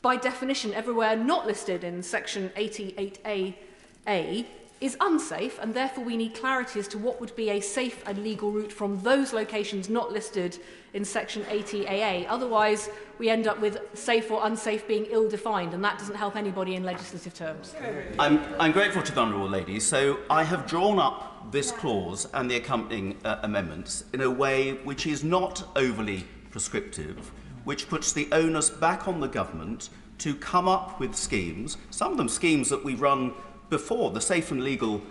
by definition everywhere not listed in section 88A is unsafe, and therefore we need clarity as to what would be a safe and legal route from those locations not listed in section 80AA. Otherwise, we end up with safe or unsafe being ill-defined, and that doesn't help anybody in legislative terms. I'm grateful to the Honourable Lady. So I have drawn up this clause and the accompanying amendments in a way which is not overly prescriptive, which puts the onus back on the government to come up with schemes, some of them schemes that we've run before. The Safe and Legal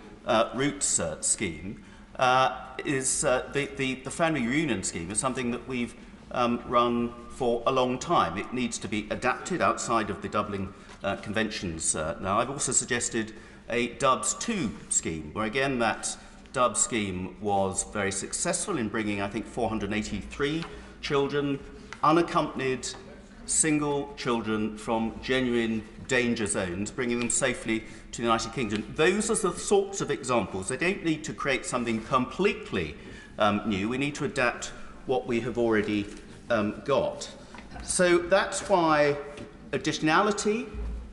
Routes scheme is the family reunion scheme is something that we've run for a long time. It needs to be adapted outside of the Dublin conventions. Now, I've also suggested a Dubs 2 scheme, where again that Dubs scheme was very successful in bringing, I think, 483 children, unaccompanied single children from genuine danger zones, bringing them safely to the United Kingdom. Those are the sorts of examples. They don't need to create something completely new. We need to adapt what we have already got. So that's why additionality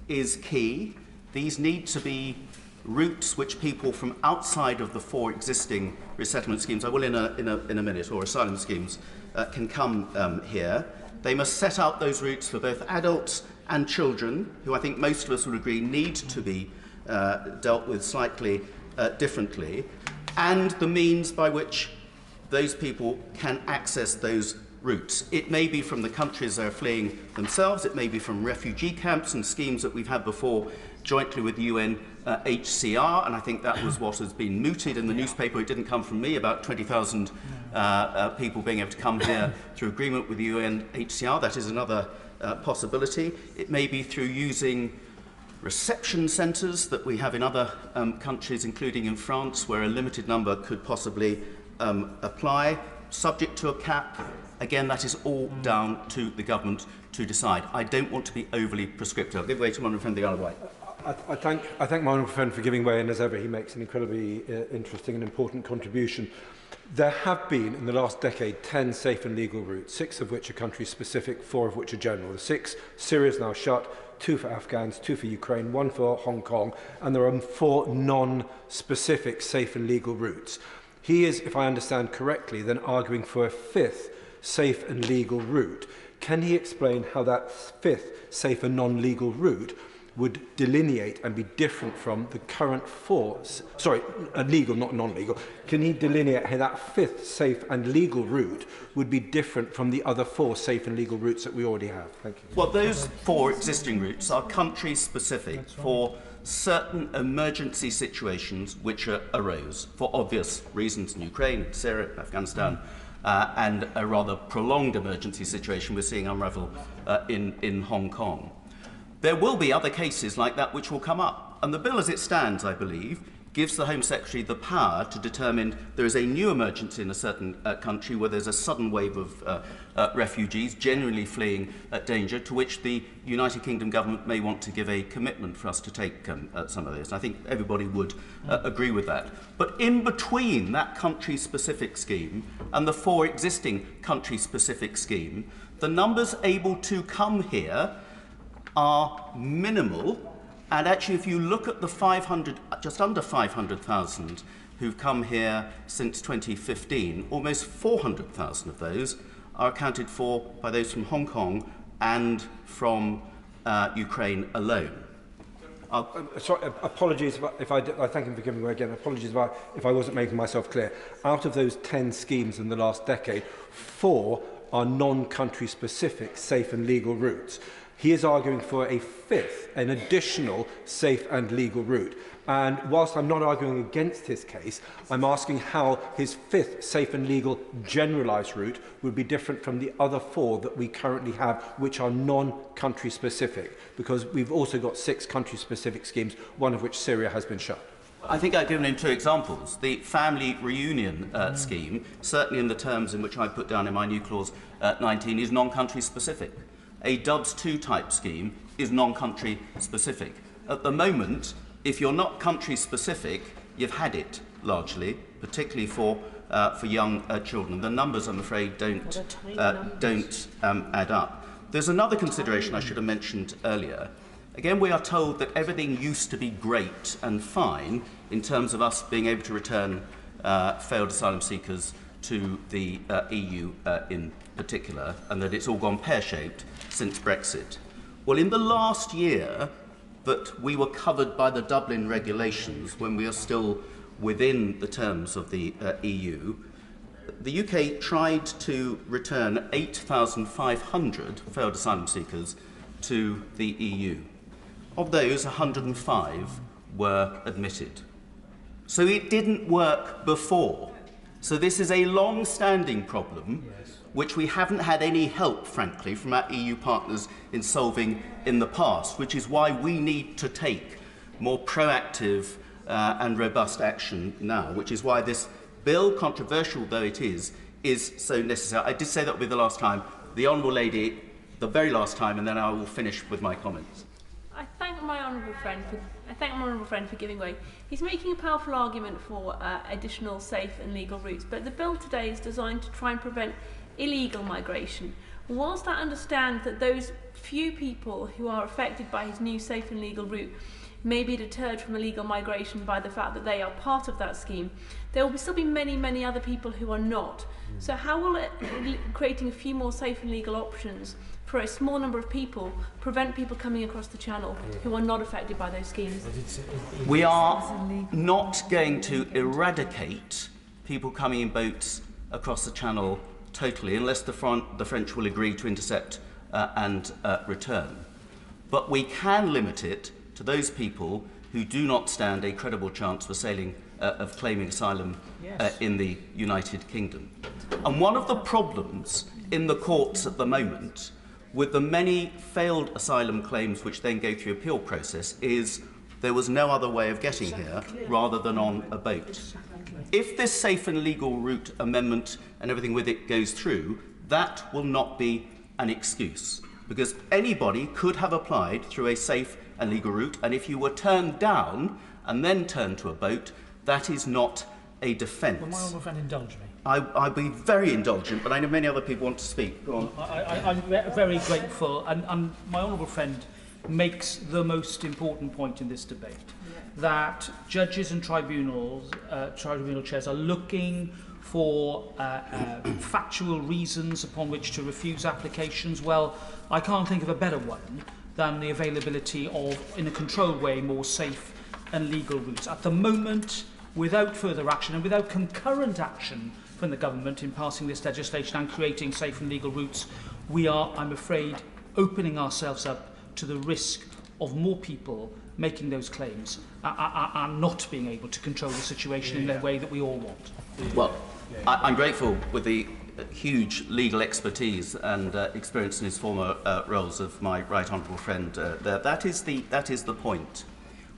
is key. These need to be routes which people from outside of the 4 existing resettlement schemes, I will in a minute, or asylum schemes, can come here. They must set out those routes for both adults and children, who I think most of us would agree need to be dealt with slightly differently, and the means by which those people can access those routes. It may be from the countries they're fleeing themselves, it may be from refugee camps and schemes that we've had before jointly with the UNHCR, and I think that was what has been mooted in the newspaper. It didn't come from me, about 20,000 people being able to come here through agreement with the UNHCR. That is another possibility. It may be through using reception centres that we have in other countries, including in France, where a limited number could possibly apply, subject to a cap. Again, that is all down to the government to decide. I don't want to be overly prescriptive. I'll give way to my honourable friend, the Isle of Wight. I thank my honourable friend for giving way, and as ever, he makes an incredibly interesting and important contribution. There have been, in the last decade, 10 safe and legal routes, 6 of which are country-specific, 4 of which are general. The 6, Syria is now shut, 2 for Afghans, 2 for Ukraine, 1 for Hong Kong, and there are 4 non-specific safe and legal routes. He is, if I understand correctly, then arguing for a 5th safe and legal route. Can he explain how that fifth, safer, non-legal route would delineate and be different from the current four, legal, not non-legal. Can he delineate how that fifth safe and legal route would be different from the other four safe and legal routes that we already have? Thank you. Well, those four existing routes are country-specific for certain emergency situations which arose for obvious reasons in Ukraine, Syria, Afghanistan, and a rather prolonged emergency situation we're seeing unravel in Hong Kong. There will be other cases like that which will come up. And the bill as it stands, I believe, gives the Home Secretary the power to determine there is a new emergency in a certain country where there's a sudden wave of refugees genuinely fleeing danger, to which the United Kingdom government may want to give a commitment for us to take some of this. I think everybody would agree with that. But in between that country-specific scheme and the four existing country-specific scheme, the numbers able to come here are minimal, and actually if you look at the just under 500,000 who've come here since 2015, almost 400,000 of those are accounted for by those from Hong Kong and from Ukraine alone. Sorry, apologies if I thank him for giving way again. Apologies if I wasn't making myself clear. Out of those 10 schemes in the last decade, 4 are non-country specific safe and legal routes. He is arguing for a fifth, an additional safe and legal route. And whilst I'm not arguing against his case, I'm asking how his fifth safe and legal generalised route would be different from the other 4 that we currently have, which are non-country specific, because we've also got 6 country specific schemes, one of which Syria has been shut. I think I've given him 2 examples. The family reunion scheme, certainly in the terms in which I put down in my new clause 19, is non-country specific. A Dubs 2 type scheme is non-country specific. At the moment, if you're not country specific, you've had it largely, particularly for young children. The numbers, I'm afraid, don't add up. There's another consideration I should have mentioned earlier. Again, we are told that everything used to be great and fine in terms of us being able to return failed asylum seekers to the EU in particular, and that it's all gone pear-shaped since Brexit. Well, in the last year that we were covered by the Dublin regulations, when we are still within the terms of the EU, the UK tried to return 8,500 failed asylum seekers to the EU. Of those, 105 were admitted. So it didn't work before. So this is a long-standing problem, which we haven't had any help, frankly, from our EU partners in solving in the past, which is why we need to take more proactive and robust action now, which is why this bill, controversial though it is so necessary. I did say that would be the last time. The Honourable Lady, the very last time, and then I will finish with my comments. I thank my honourable friend for giving way. He's making a powerful argument for additional safe and legal routes, but the bill today is designed to try and prevent illegal migration. Whilst I understand that those few people who are affected by his new safe and legal route may be deterred from illegal migration by the fact that they are part of that scheme, there will still be many, many other people who are not. So how will creating a few more safe and legal options for a small number of people prevent people coming across the channel who are not affected by those schemes? We are not going to eradicate people coming in boats across the channel totally, unless the French will agree to intercept and return. But we can limit it to those people who do not stand a credible chance of claiming asylum in the United Kingdom. And one of the problems in the courts at the moment with the many failed asylum claims which then go through appeal process is there was no other way of getting here rather than on a boat. If this safe and legal route amendment and everything with it goes through, that will not be an excuse, because anybody could have applied through a safe and legal route, and if you were turned down and then turned to a boat, that is not a defence. Will my honourable friend indulge me? I'd be very indulgent, but I know many other people want to speak. Go on. I'm very grateful, and my honourable friend makes the most important point in this debate, that judges and tribunal chairs are looking for factual reasons upon which to refuse applications, well, I can't think of a better one than the availability of, in a controlled way, more safe and legal routes. At the moment, without further action and without concurrent action from the government in passing this legislation and creating safe and legal routes, we are, I'm afraid, opening ourselves up to the risk of more people making those claims and not being able to control the situation in the way that we all want. Well, I'm grateful with the huge legal expertise and experience in his former roles of my right honourable friend there. That is the point.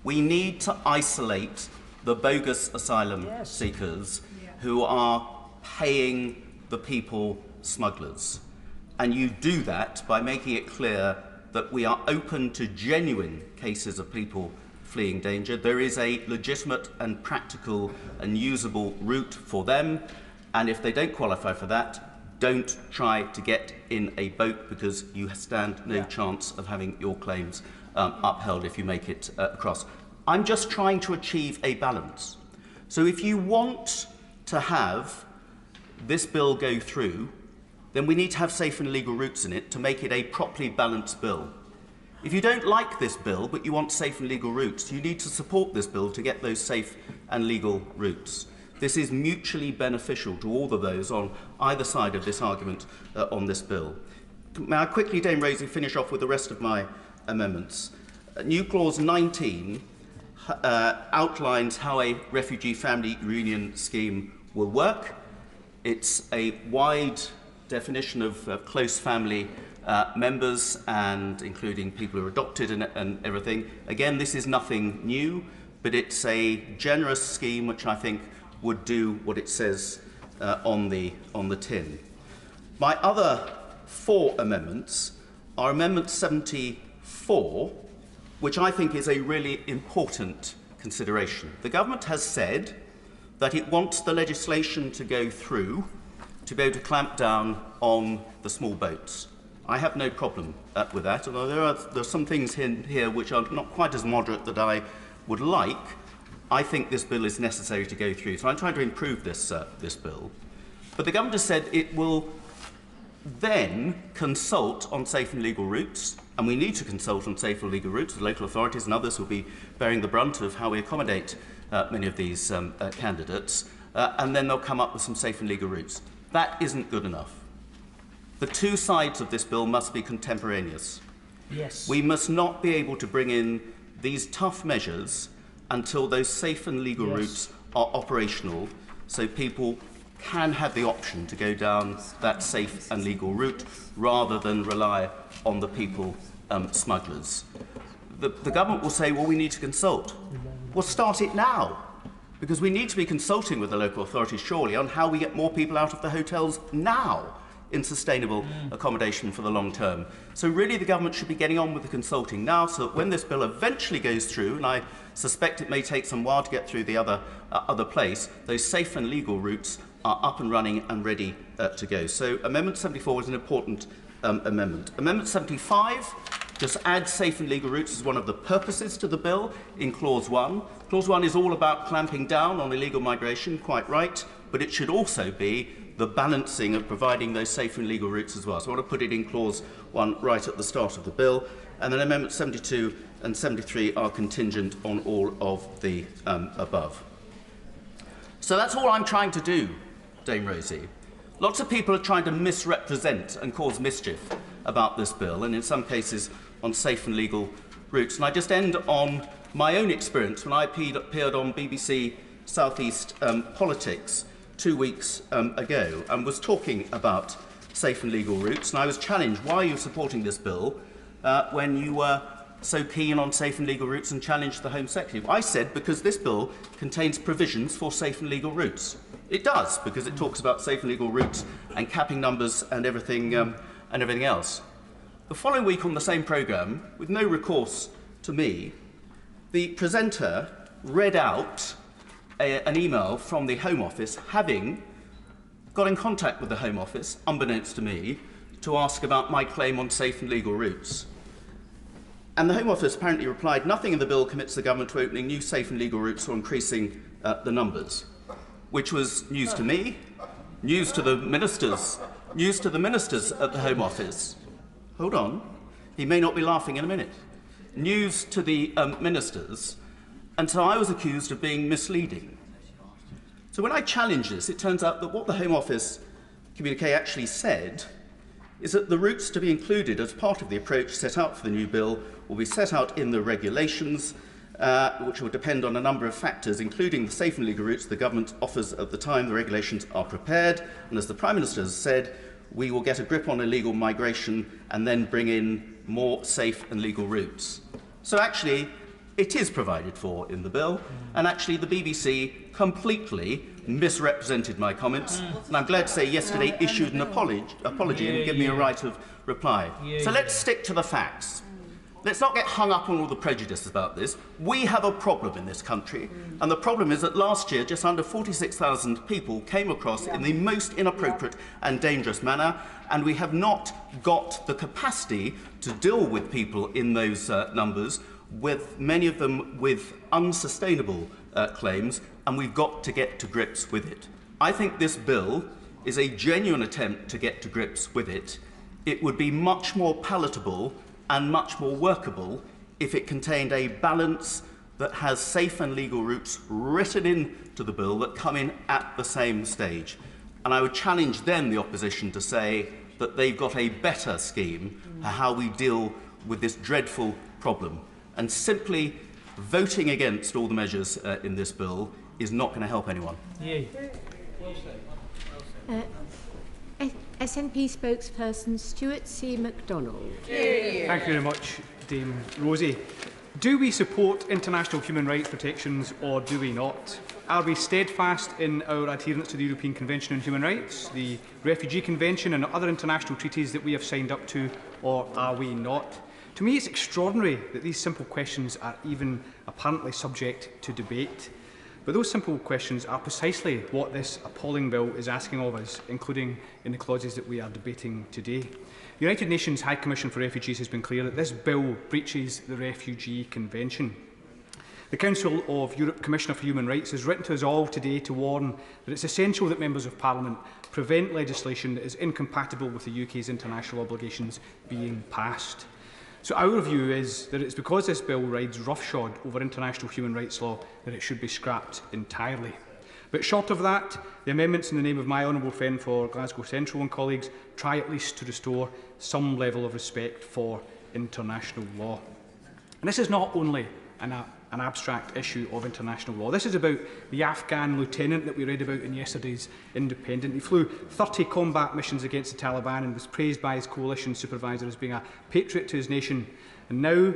We need to isolate the bogus asylum seekers who are paying the people smugglers. And you do that by making it clear that we are open to genuine cases of people fleeing danger. There is a legitimate and practical and usable route for them, and if they don't qualify for that, don't try to get in a boat, because you stand no chance of having your claims upheld if you make it across. I'm just trying to achieve a balance. So if you want to have this bill go through, then we need to have safe and legal routes in it to make it a properly balanced bill. If you don't like this bill, but you want safe and legal routes, you need to support this bill to get those safe and legal routes. This is mutually beneficial to all of those on either side of this argument on this bill. May I quickly, Dame Rosie, finish off with the rest of my amendments? New clause 19 outlines how a refugee family reunion scheme will work. It's a wide definition of close family members, and including people who are adopted and everything. Again, this is nothing new, but it's a generous scheme which I think would do what it says on the tin. My other 4 amendments are Amendment 74, which I think is a really important consideration. The government has said that it wants the legislation to go through to be able to clamp down on the small boats. I have no problem with that, although there are some things in here which are not quite as moderate that I would like. I think this bill is necessary to go through, so I'm trying to improve this bill. But the government has said it will then consult on safe and legal routes, and we need to consult on safe and legal routes. The local authorities and others will be bearing the brunt of how we accommodate many of these candidates, and then they'll come up with some safe and legal routes. That isn't good enough. The two sides of this bill must be contemporaneous. Yes. We must not be able to bring in these tough measures until those safe and legal routes are operational, so people can have the option to go down that safe and legal route rather than rely on the people smugglers. The government will say, well, we need to consult. Well, start it now, because we need to be consulting with the local authorities, surely, on how we get more people out of the hotels now in sustainable accommodation for the long term. So really the government should be getting on with the consulting now, so that when this bill eventually goes through, and I suspect it may take some while to get through the other place, those safe and legal routes are up and running and ready to go. So Amendment 74 is an important amendment. Amendment 75 just adds safe and legal routes as one of the purposes to the bill in Clause 1. Clause 1 is all about clamping down on illegal migration, quite right, but it should also be the balancing of providing those safe and legal routes as well. So I want to put it in Clause 1 right at the start of the bill. And then Amendments 72 and 73 are contingent on all of the above. So that's all I'm trying to do, Dame Rosie. Lots of people are trying to misrepresent and cause mischief about this bill, and in some cases on safe and legal routes. And I just end on my own experience when I appeared on BBC South East Politics 2 weeks ago and was talking about safe and legal routes, and I was challenged, why are you supporting this bill when you were so keen on safe and legal routes, and challenged the Home Secretary? I said, because this bill contains provisions for safe and legal routes. It does, because it talks about safe and legal routes and capping numbers and everything else. The following week on the same programme, with no recourse to me, the presenter read out an email from the Home Office, having got in contact with the Home Office, unbeknownst to me, to ask about my claim on safe and legal routes. And the Home Office apparently replied, nothing in the bill commits the government to opening new safe and legal routes or increasing the numbers. which was news to me, news to the ministers at the Home Office. Hold on, he may not be laughing in a minute. News to the ministers, and so I was accused of being misleading. So when I challenged this, it turns out that what the Home Office communiqué actually said is that the routes to be included as part of the approach set out for the new bill will be set out in the regulations, which will depend on a number of factors, including the safe and legal routes the government offers at the time the regulations are prepared. And as the Prime Minister has said, we will get a grip on illegal migration and then bring in more safe and legal routes. So actually, it is provided for in the bill, and actually the BBC completely misrepresented my comments, and I'm glad to say yesterday issued an apology and gave me a right of reply. So let's stick to the facts. Let's not get hung up on all the prejudice about this. We have a problem in this country, and the problem is that last year just under 46,000 people came across in the most inappropriate and dangerous manner, and we have not got the capacity to deal with people in those numbers, with many of them with unsustainable claims, and we've got to get to grips with it. I think this bill is a genuine attempt to get to grips with it. It would be much more palatable and much more workable if it contained a balance that has safe and legal routes written into the bill that come in at the same stage. And I would challenge then the opposition to say that they've got a better scheme for how we deal with this dreadful problem. And simply voting against all the measures in this bill is not going to help anyone. SNP spokesperson Stuart C. MacDonald. Thank you very much, Dame Rosie. Do we support international human rights protections or do we not? Are we steadfast in our adherence to the European Convention on Human Rights, the Refugee Convention and other international treaties that we have signed up to, or are we not? To me, it's extraordinary that these simple questions are even apparently subject to debate. But those simple questions are precisely what this appalling bill is asking of us, including in the clauses that we are debating today. The United Nations High Commission for Refugees has been clear that this bill breaches the Refugee Convention. The Council of Europe Commissioner for Human Rights has written to us all today to warn that it's essential that members of Parliament prevent legislation that is incompatible with the UK's international obligations being passed. So our view is that it's because this bill rides roughshod over international human rights law that it should be scrapped entirely. But short of that, the amendments in the name of my honourable friend for Glasgow Central and colleagues try at least to restore some level of respect for international law. And this is not only an abstract issue of international law. This is about the Afghan lieutenant that we read about in yesterday's Independent. He flew 30 combat missions against the Taliban and was praised by his coalition supervisor as being a patriot to his nation. And now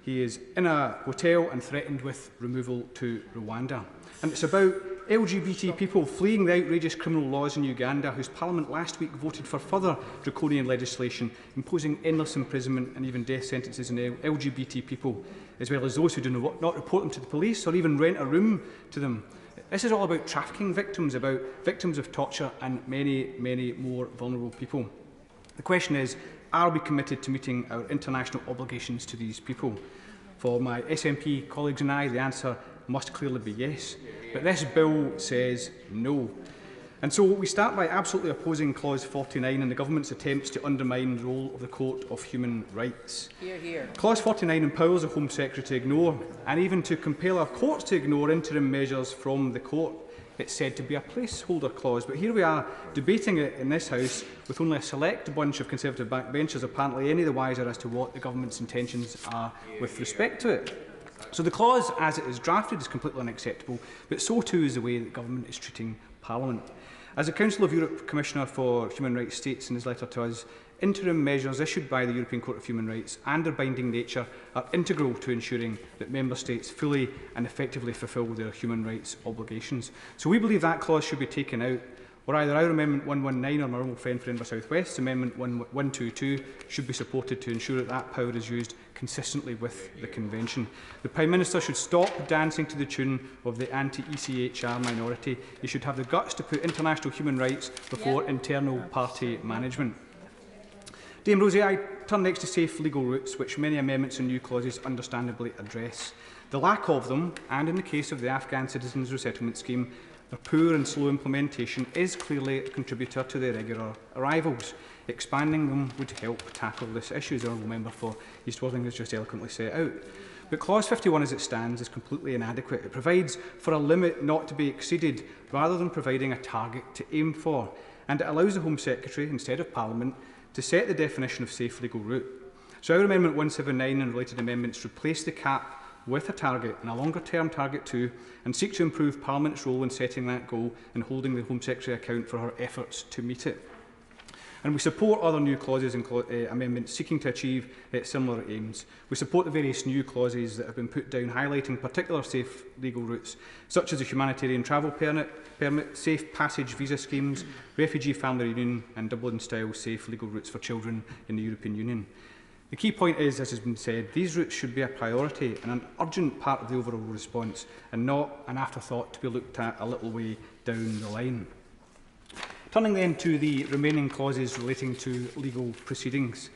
he is in a hotel and threatened with removal to Rwanda. And it's about LGBT people fleeing the outrageous criminal laws in Uganda, whose parliament last week voted for further draconian legislation, imposing endless imprisonment and even death sentences on LGBT people, as well as those who do not report them to the police or even rent a room to them. This is all about trafficking victims, about victims of torture and many, many more vulnerable people. The question is, are we committed to meeting our international obligations to these people? For my SNP colleagues and I, the answer must clearly be yes. But this bill says no. And so we start by absolutely opposing Clause 49 and the government's attempts to undermine the role of the Court of Human Rights. Hear, hear. Clause 49 empowers the Home Secretary to ignore, and even to compel our courts to ignore, interim measures from the court. It's said to be a placeholder clause, but here we are debating it in this House with only a select bunch of Conservative backbenchers apparently any the wiser as to what the government's intentions are with respect to it. So the clause as it is drafted is completely unacceptable, but so too is the way that government is treating Parliament. As the Council of Europe Commissioner for Human Rights states in his letter to us, interim measures issued by the European Court of Human Rights and their binding nature are integral to ensuring that Member States fully and effectively fulfil their human rights obligations. So we believe that clause should be taken out, or either our Amendment 119 or my honourable friend for Edinburgh South West's Amendment 122 should be supported to ensure that that power is used consistently with the Convention. The Prime Minister should stop dancing to the tune of the anti-ECHR minority. He should have the guts to put international human rights before internal party management. Dame Rosie, I turn next to safe legal routes, which many amendments and new clauses understandably address. The lack of them, and in the case of the Afghan Citizens Resettlement Scheme, Their poor and slow implementation is clearly a contributor to the irregular arrivals. Expanding them would help tackle this issue, as the Honourable Member for East Worthing has just eloquently set out. But Clause 51 as it stands is completely inadequate. It provides for a limit not to be exceeded rather than providing a target to aim for. And it allows the Home Secretary, instead of Parliament, to set the definition of safe legal route. So our Amendment 179 and related amendments replace the cap with a target and a longer-term target too, and seek to improve Parliament's role in setting that goal and holding the Home Secretary account for her efforts to meet it. And we support other new clauses and amendments seeking to achieve similar aims. We support the various new clauses that have been put down highlighting particular safe legal routes, such as the humanitarian travel permit, safe passage visa schemes, refugee family reunion and Dublin-style safe legal routes for children in the European Union. The key point is, as has been said, these routes should be a priority and an urgent part of the overall response and not an afterthought to be looked at a little way down the line. Turning then to the remaining clauses relating to legal proceedings.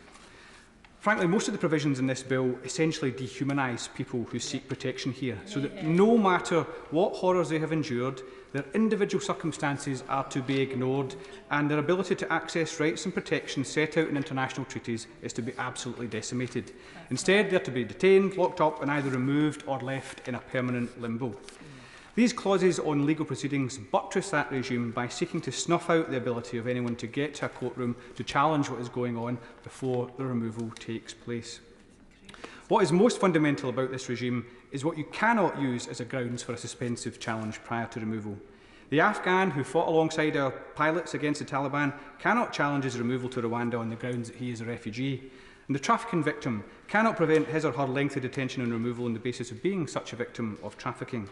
Frankly, most of the provisions in this bill essentially dehumanise people who seek protection here, so that no matter what horrors they have endured, their individual circumstances are to be ignored and their ability to access rights and protections set out in international treaties is to be absolutely decimated. Instead, they are to be detained, locked up and either removed or left in a permanent limbo. These clauses on legal proceedings buttress that regime by seeking to snuff out the ability of anyone to get to a courtroom to challenge what is going on before the removal takes place. What is most fundamental about this regime is what you cannot use as a grounds for a suspensive challenge prior to removal. The Afghan who fought alongside our pilots against the Taliban cannot challenge his removal to Rwanda on the grounds that he is a refugee. And the trafficking victim cannot prevent his or her lengthy detention and removal on the basis of being such a victim of trafficking.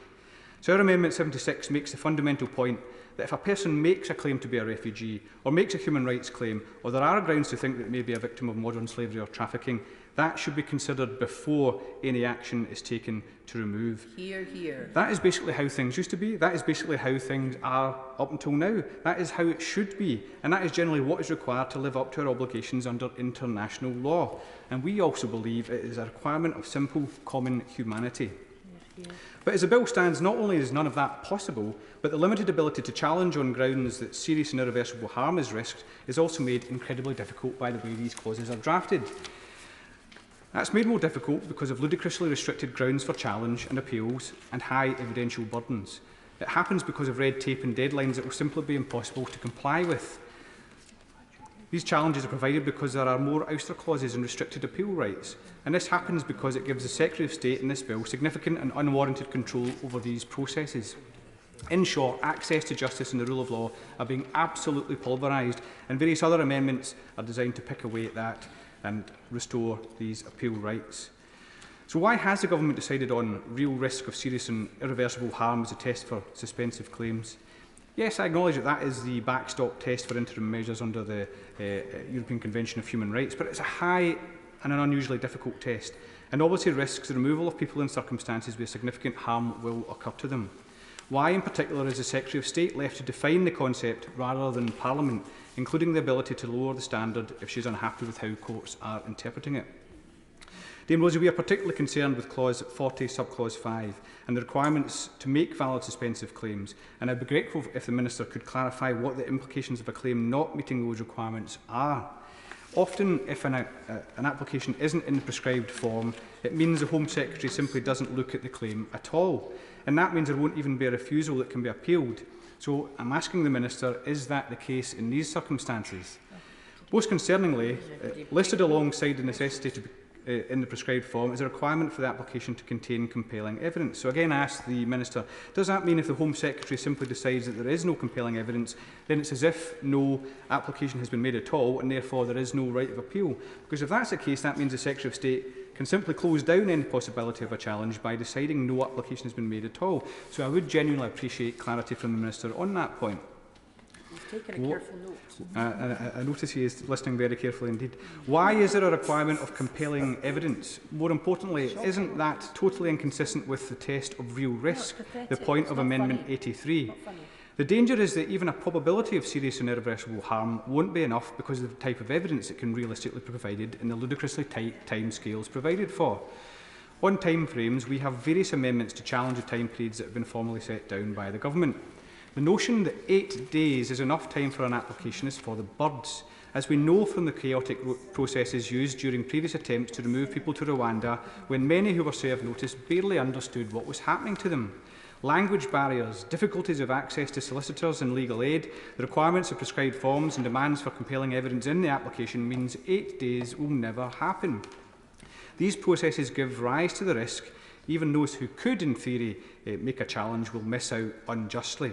So our Amendment 76 makes the fundamental point that if a person makes a claim to be a refugee or makes a human rights claim, or there are grounds to think that it may be a victim of modern slavery or trafficking, that should be considered before any action is taken to remove. Hear, hear. That is basically how things used to be. That is basically how things are up until now. That is how it should be. And that is generally what is required to live up to our obligations under international law. And we also believe it is a requirement of simple common humanity. But as the bill stands, not only is none of that possible, but the limited ability to challenge on grounds that serious and irreversible harm is risked is also made incredibly difficult by the way these clauses are drafted. That's made more difficult because of ludicrously restricted grounds for challenge and appeals and high evidential burdens. It happens because of red tape and deadlines that will simply be impossible to comply with. These challenges are provided because there are more ouster clauses and restricted appeal rights, and this happens because it gives the Secretary of State in this bill significant and unwarranted control over these processes. In short, access to justice and the rule of law are being absolutely pulverised, and various other amendments are designed to pick away at that and restore these appeal rights. So why has the government decided on real risk of serious and irreversible harm as a test for suspensive claims? Yes, I acknowledge that that is the backstop test for interim measures under the European Convention of Human Rights, but it's a high and an unusually difficult test, and obviously risks the removal of people in circumstances where significant harm will occur to them. Why, in particular, is the Secretary of State left to define the concept rather than Parliament, including the ability to lower the standard if she is unhappy with how courts are interpreting it? Dame Rosie, we are particularly concerned with Clause 40, Subclause 5, and the requirements to make valid suspensive claims, and I'd be grateful if the Minister could clarify what the implications of a claim not meeting those requirements are. Often, if an application isn't in the prescribed form, it means the Home Secretary simply doesn't look at the claim at all, and that means there won't even be a refusal that can be appealed. So I'm asking the Minister, is that the case in these circumstances? Most concerningly, listed alongside the necessity to be in the prescribed form is a requirement for the application to contain compelling evidence. So again, I ask the Minister, does that mean if the Home Secretary simply decides that there is no compelling evidence, then it's as if no application has been made at all and therefore there is no right of appeal? Because if that's the case, that means the Secretary of State can simply close down any possibility of a challenge by deciding no application has been made at all. So I would genuinely appreciate clarity from the Minister on that point. Taken a careful note. I notice he is listening very carefully indeed. Why is there a requirement of compelling evidence? More importantly, isn't that totally inconsistent with the test of real risk, the point of Amendment 83? The danger is that even a probability of serious and irreversible harm won't be enough because of the type of evidence it can realistically be provided in the ludicrously tight timescales provided for. On timeframes, we have various amendments to challenge the time periods that have been formally set down by the Government. The notion that 8 days is enough time for an application is for the birds, as we know from the chaotic processes used during previous attempts to remove people to Rwanda, when many who were served notice barely understood what was happening to them. Language barriers, difficulties of access to solicitors and legal aid, the requirements of prescribed forms and demands for compelling evidence in the application means 8 days will never happen. These processes give rise to the risk even those who could, in theory, make a challenge will miss out unjustly.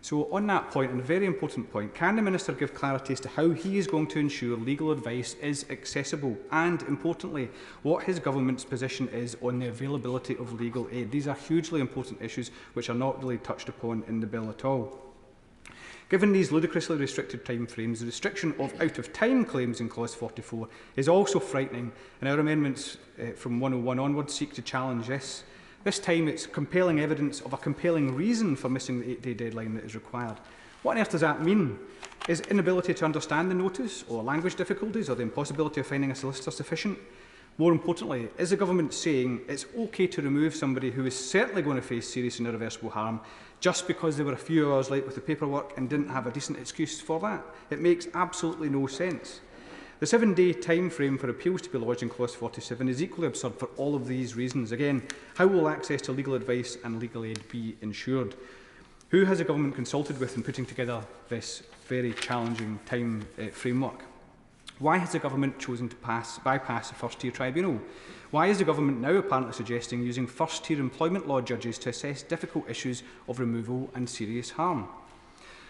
So on that point, and a very important point, can the Minister give clarity as to how he is going to ensure legal advice is accessible and, importantly, what his government's position is on the availability of legal aid? These are hugely important issues which are not really touched upon in the bill at all. Given these ludicrously restricted timeframes, the restriction of out-of-time claims in Clause 44 is also frightening, and our amendments from 101 onwards seek to challenge this. This time it's compelling evidence of a compelling reason for missing the 8-day deadline that is required. What on earth does that mean? Is inability to understand the notice, or language difficulties, or the impossibility of finding a solicitor sufficient? More importantly, is the government saying it's okay to remove somebody who is certainly going to face serious and irreversible harm just because they were a few hours late with the paperwork and didn't have a decent excuse for that? It makes absolutely no sense. The 7-day time frame for appeals to be lodged in Clause 47 is equally absurd for all of these reasons. Again, how will access to legal advice and legal aid be ensured? Who has the government consulted with in putting together this very challenging time framework? Why has the government chosen to bypass the first-tier tribunal? Why is the government now apparently suggesting using first-tier employment law judges to assess difficult issues of removal and serious harm?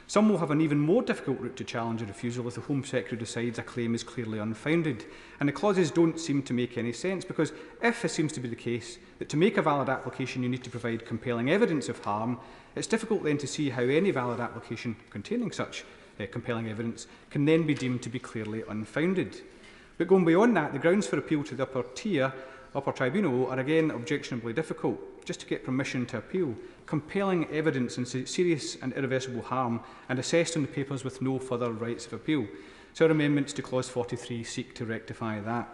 Some will have an even more difficult route to challenge a refusal if the Home Secretary decides a claim is clearly unfounded. And the clauses don't seem to make any sense, because if it seems to be the case that to make a valid application you need to provide compelling evidence of harm, it's difficult then to see how any valid application containing such compelling evidence can then be deemed to be clearly unfounded. But going beyond that, the grounds for appeal to the upper tribunal are again objectionably difficult. Just to get permission to appeal, compelling evidence in serious and irreversible harm and assessed on the papers with no further rights of appeal. So our amendments to Clause 43 seek to rectify that.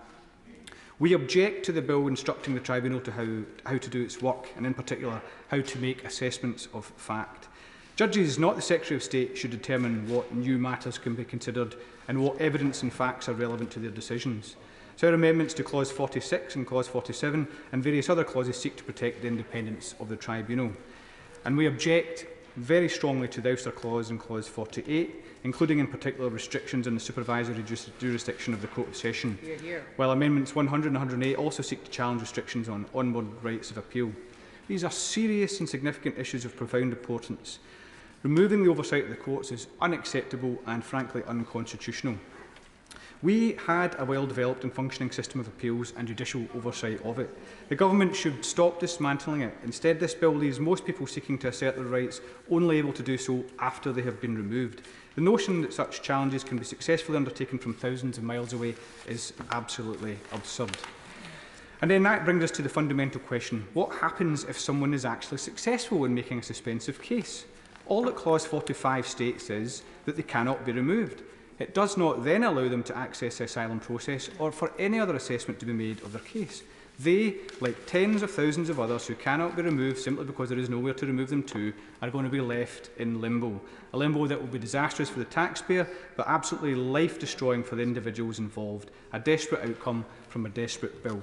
We object to the bill instructing the tribunal to how to do its work, and in particular how to make assessments of fact. Judges, not the Secretary of State, should determine what new matters can be considered and what evidence and facts are relevant to their decisions. So our amendments to Clause 46 and Clause 47 and various other clauses seek to protect the independence of the tribunal. And we object very strongly to the ouster clause in Clause 48, including in particular restrictions on the supervisory jurisdiction of the Court of Session, while Amendments 100 and 108 also seek to challenge restrictions on onward rights of appeal. These are serious and significant issues of profound importance. Removing the oversight of the courts is unacceptable and frankly unconstitutional. We had a well-developed and functioning system of appeals and judicial oversight of it. The government should stop dismantling it. Instead, this bill leaves most people seeking to assert their rights only able to do so after they have been removed. The notion that such challenges can be successfully undertaken from thousands of miles away is absolutely absurd. And then that brings us to the fundamental question: what happens if someone is actually successful in making a suspensive case? All that Clause 45 states is that they cannot be removed. It does not then allow them to access the asylum process or for any other assessment to be made of their case. They, like tens of thousands of others who cannot be removed simply because there is nowhere to remove them to, are going to be left in limbo. A limbo that will be disastrous for the taxpayer, but absolutely life-destroying for the individuals involved. A desperate outcome from a desperate bill.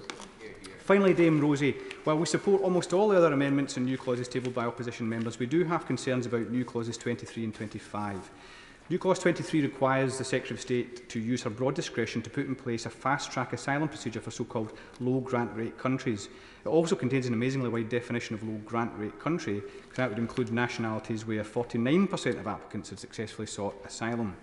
Finally, Dame Rosie, while we support almost all the other amendments and new clauses tabled by opposition members, we do have concerns about new clauses 23 and 25. New Clause 23 requires the Secretary of State to use her broad discretion to put in place a fast-track asylum procedure for so-called low grant rate countries. It also contains an amazingly wide definition of low grant rate country, because that would include nationalities where 49% of applicants have successfully sought asylum.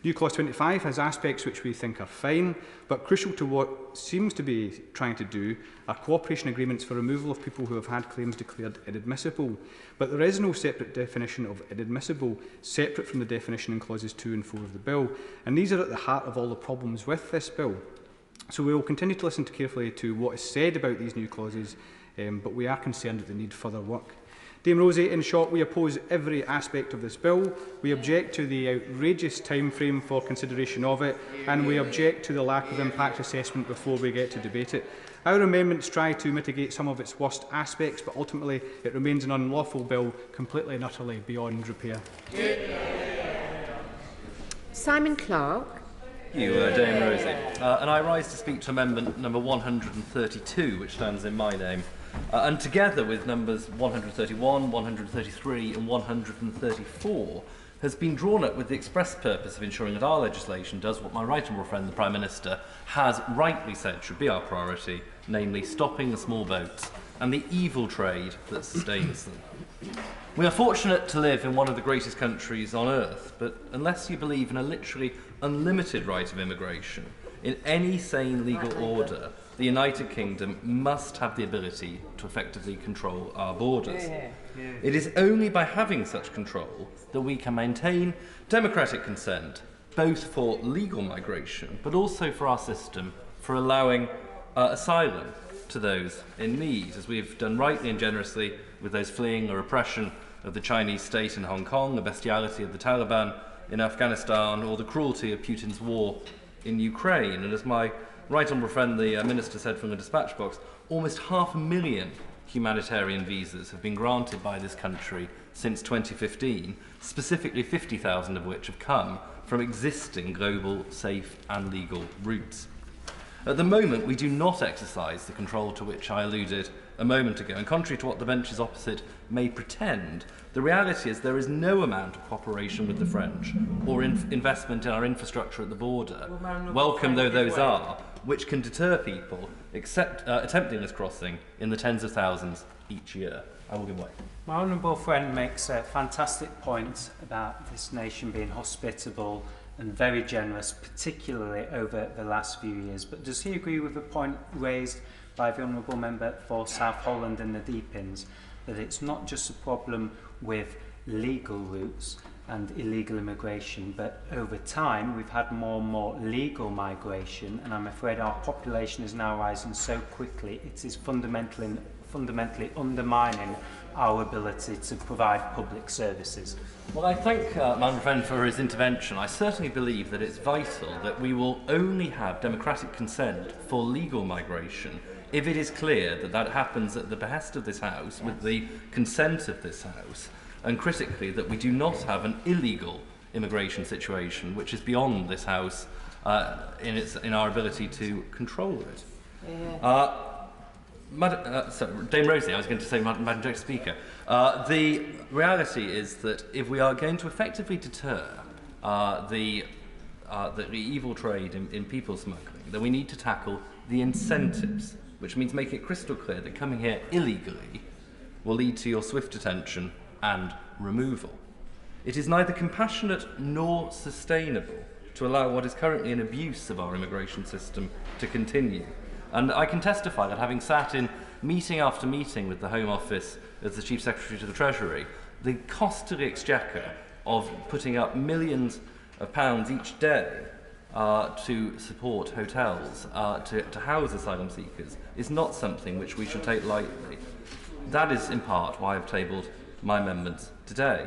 New Clause 25 has aspects which we think are fine, but crucial to what seems to be trying to do are cooperation agreements for removal of people who have had claims declared inadmissible. But there is no separate definition of inadmissible, separate from the definition in Clauses 2 and 4 of the bill, and these are at the heart of all the problems with this bill. So we will continue to listen carefully to what is said about these new clauses, but we are concerned that they need further work. Dame Rosie, in short, we oppose every aspect of this bill. We object to the outrageous timeframe for consideration of it, and we object to the lack of impact assessment before we get to debate it. Our amendments try to mitigate some of its worst aspects, but ultimately it remains an unlawful bill, completely and utterly beyond repair. Simon Clark. Thank you, Dame Rosie. And I rise to speak to amendment number 132, which stands in my name. And together with numbers 131, 133 and 134 has been drawn up with the express purpose of ensuring that our legislation does what my right honourable friend the Prime Minister has rightly said should be our priority, namely stopping the small boats and the evil trade that sustains them. We are fortunate to live in one of the greatest countries on earth, but unless you believe in a literally unlimited right of immigration, in any sane legal order, the United Kingdom must have the ability to effectively control our borders. It is only by having such control that we can maintain democratic consent, both for legal migration, but also for our system for allowing asylum to those in need, as we have done rightly and generously with those fleeing the repression of the Chinese state in Hong Kong, the bestiality of the Taliban in Afghanistan, or the cruelty of Putin's war in Ukraine. And as my right honourable friend, the Minister, said from the dispatch box, almost 500,000 humanitarian visas have been granted by this country since 2015, specifically 50,000 of which have come from existing global, safe and legal routes. At the moment, we do not exercise the control to which I alluded a moment ago, and contrary to what the benches opposite may pretend, the reality is there is no amount of cooperation with the French or investment in our infrastructure at the border, welcome though those are, which can deter people attempting this crossing in the tens of thousands each year. I will give way. My honourable friend makes a fantastic point about this nation being hospitable and very generous, particularly over the last few years. But does he agree with the point raised by the honourable member for South Holland and the Deepins, that it's not just a problem with legal routes and illegal immigration, but over time we've had more and more legal migration, and I'm afraid our population is now rising so quickly it is fundamentally undermining our ability to provide public services. Well, I thank my friend for his intervention. I certainly believe that it's vital that we will only have democratic consent for legal migration if it is clear that that happens at the behest of this House, with the consent of this House, and critically that we do not have an illegal immigration situation which is beyond this House in our ability to control it. Dame Rosie, I was going to say, Madam Deputy Speaker, the reality is that if we are going to effectively deter the evil trade in people smuggling, then we need to tackle the incentives, which means making it crystal clear that coming here illegally will lead to your swift detention and removal. It is neither compassionate nor sustainable to allow what is currently an abuse of our immigration system to continue. And I can testify that, having sat in meeting after meeting with the Home Office as the Chief Secretary to the Treasury, the cost to the Exchequer of putting up millions of pounds each day to support hotels, to house asylum seekers, is not something which we should take lightly. That is in part why I've tabled my amendments today.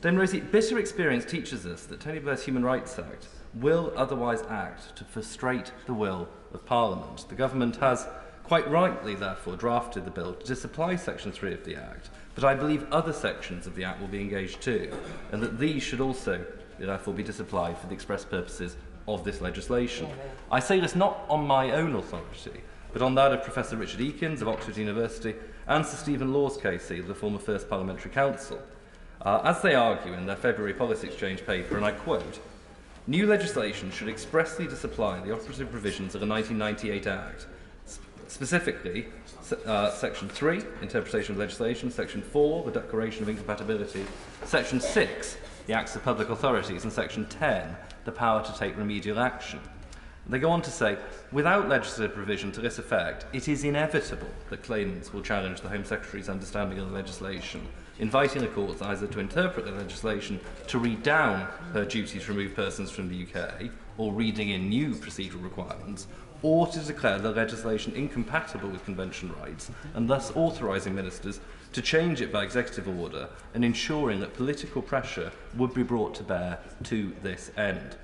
Dame Rosie, bitter experience teaches us that Tony Blair's Human Rights Act will otherwise act to frustrate the will of Parliament. The government has, quite rightly therefore, drafted the bill to disapply Section 3 of the Act, but I believe other sections of the Act will be engaged too, and that these should also therefore be disapplied for the express purposes of this legislation. I say this not on my own authority, but on that of Professor Richard Eakins of Oxford University and Sir Stephen Laws, KC, the former First Parliamentary Counsel, as they argue in their February Policy Exchange paper, and I quote, "New legislation should expressly disapply the operative provisions of the 1998 Act, specifically Section 3, Interpretation of Legislation, Section 4, the Declaration of Incompatibility, Section 6, the Acts of Public Authorities, and Section 10, the power to take remedial action." They go on to say, without legislative provision to this effect, it is inevitable that claimants will challenge the Home Secretary's understanding of the legislation, inviting the courts either to interpret the legislation to read down her duty to remove persons from the UK, or reading in new procedural requirements, or to declare the legislation incompatible with convention rights, and thus authorising ministers to change it by executive order and ensuring that political pressure would be brought to bear to this end.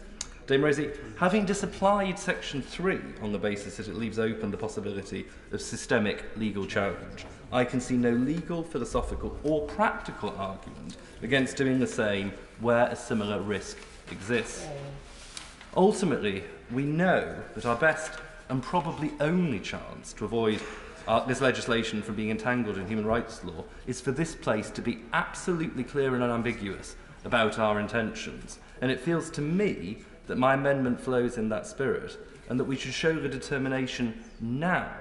Dame Rosie, having disapplied Section 3 on the basis that it leaves open the possibility of systemic legal challenge, I can see no legal, philosophical or practical argument against doing the same where a similar risk exists. Ultimately, we know that our best and probably only chance to avoid this legislation from being entangled in human rights law is for this place to be absolutely clear and unambiguous about our intentions. And it feels to me that my amendment flows in that spirit, and that we should show the determination now,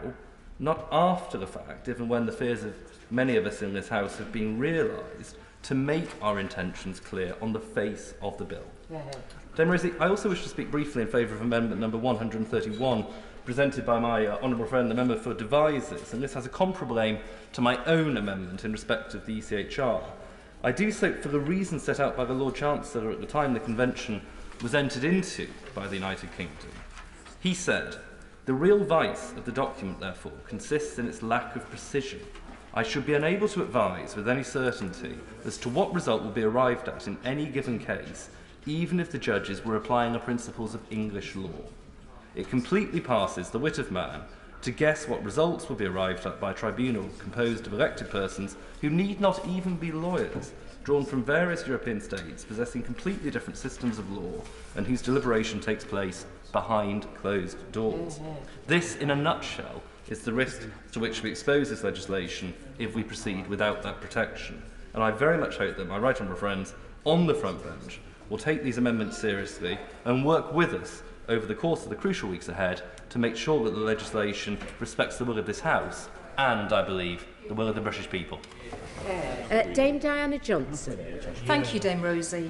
not after the fact, even when the fears of many of us in this House have been realised, to make our intentions clear on the face of the bill. Dame Rosie, I also wish to speak briefly in favour of amendment number 131, presented by my honourable friend, the member for Devizes, and this has a comparable aim to my own amendment in respect of the ECHR. I do so for the reasons set out by the Lord Chancellor at the time the Convention was entered into by the United Kingdom. He said, "The real vice of the document, therefore, consists in its lack of precision. I should be unable to advise with any certainty as to what result will be arrived at in any given case, even if the judges were applying the principles of English law. It completely passes the wit of man to guess what results will be arrived at by a tribunal composed of elected persons who need not even be lawyers, drawn from various European states possessing completely different systems of law and whose deliberation takes place behind closed doors. This, in a nutshell, is the risk to which we expose this legislation if we proceed without that protection. And I very much hope that my right honourable friends on the front bench will take these amendments seriously and work with us over the course of the crucial weeks ahead to make sure that the legislation respects the will of this House and, I believe, the will of the British people. Dame Diana Johnson. Thank you, Dame Rosie.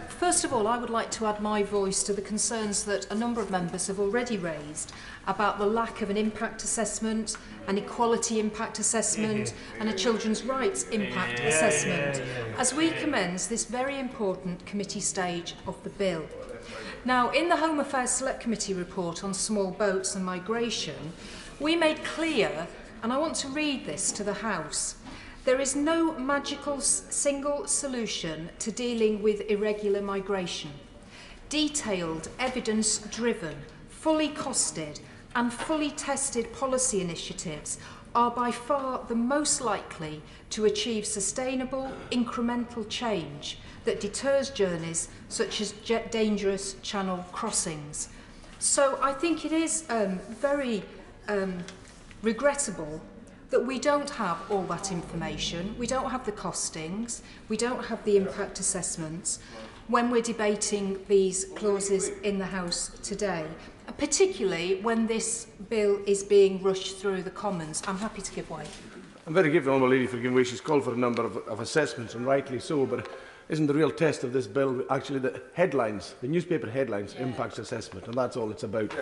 First of all, I would like to add my voice to the concerns that a number of members have already raised about the lack of an impact assessment, an equality impact assessment and a children's rights impact assessment as we commence this very important committee stage of the bill. Now, in the Home Affairs Select Committee report on small boats and migration, we made clear, and I want to read this to the House, there is no magical single solution to dealing with irregular migration. Detailed, evidence-driven, fully costed and fully tested policy initiatives are by far the most likely to achieve sustainable, incremental change that deters journeys such as dangerous channel crossings. So I think it is very regrettable that we don't have all that information, we don't have the costings, we don't have the impact assessments when we're debating these clauses in the House today, particularly when this bill is being rushed through the Commons. I'm happy to give way. I'm very grateful, Honourable Lady, for giving way. She's called for a number of assessments, and rightly so, but isn't the real test of this bill actually the headlines, the newspaper headlines, impacts assessment, and that's all it's about.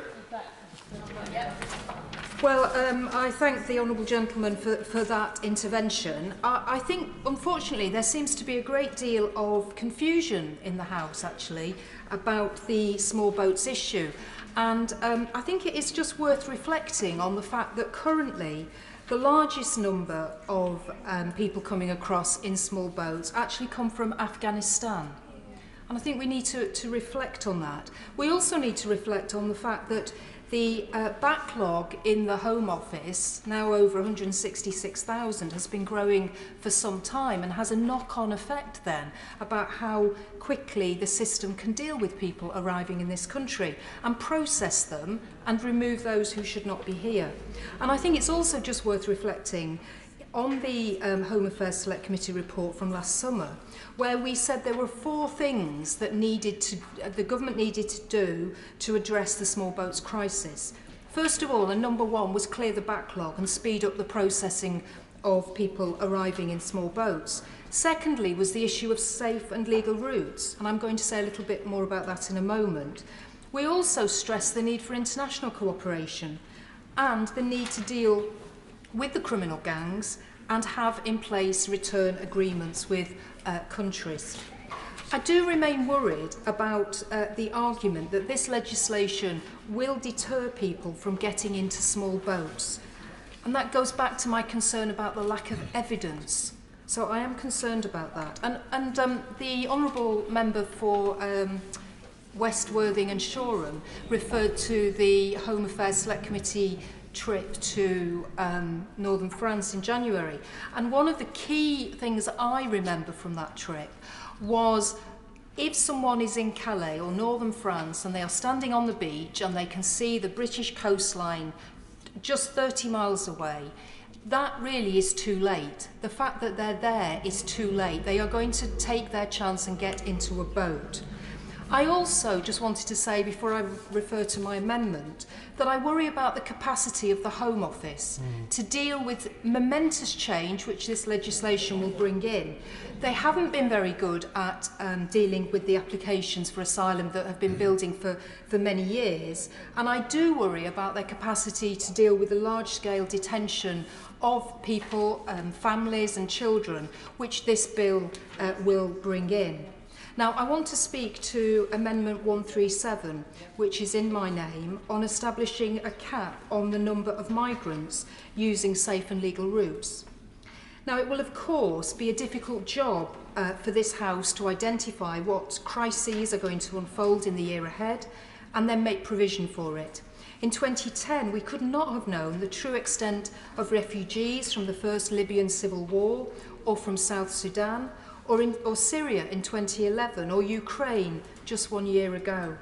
Well, I thank the honourable gentleman for that intervention. I think, unfortunately, there seems to be a great deal of confusion in the House, actually, about the small boats issue. And I think it is just worth reflecting on the fact that currently the largest number of people coming across in small boats actually come from Afghanistan. And I think we need to reflect on that. We also need to reflect on the fact that the backlog in the Home Office, now over 166,000, has been growing for some time and has a knock-on effect then about how quickly the system can deal with people arriving in this country and process them and remove those who should not be here. And I think it's also just worth reflecting on the Home Affairs Select Committee report from last summer, where we said there were 4 things that the government needed to do to address the small boats crisis. First of all, and number 1, was clear the backlog and speed up the processing of people arriving in small boats. Secondly was the issue of safe and legal routes, and I'm going to say a little bit more about that in a moment. We also stressed the need for international cooperation and the need to deal with the criminal gangs and have in place return agreements with countries. I do remain worried about the argument that this legislation will deter people from getting into small boats. And that goes back to my concern about the lack of evidence. So I am concerned about that. And the Honourable Member for West Worthing and Shoreham referred to the Home Affairs Select Committee trip to northern France in January. And one of the key things I remember from that trip was if someone is in Calais or northern France and they are standing on the beach and they can see the British coastline just 30 miles away, that really is too late. The fact that they're there is too late. They are going to take their chance and get into a boat. I also just wanted to say, before I refer to my amendment, that I worry about the capacity of the Home Office to deal with momentous change which this legislation will bring in. They haven't been very good at dealing with the applications for asylum that have been building for many years, and I do worry about their capacity to deal with the large-scale detention of people, families and children, which this bill will bring in. Now, I want to speak to Amendment 137, which is in my name, on establishing a cap on the number of migrants using safe and legal routes. Now, it will, of course, be a difficult job for this House to identify what crises are going to unfold in the year ahead and then make provision for it. In 2010, we could not have known the true extent of refugees from the first Libyan civil war or from South Sudan, or Syria in 2011, or Ukraine just 1 year ago.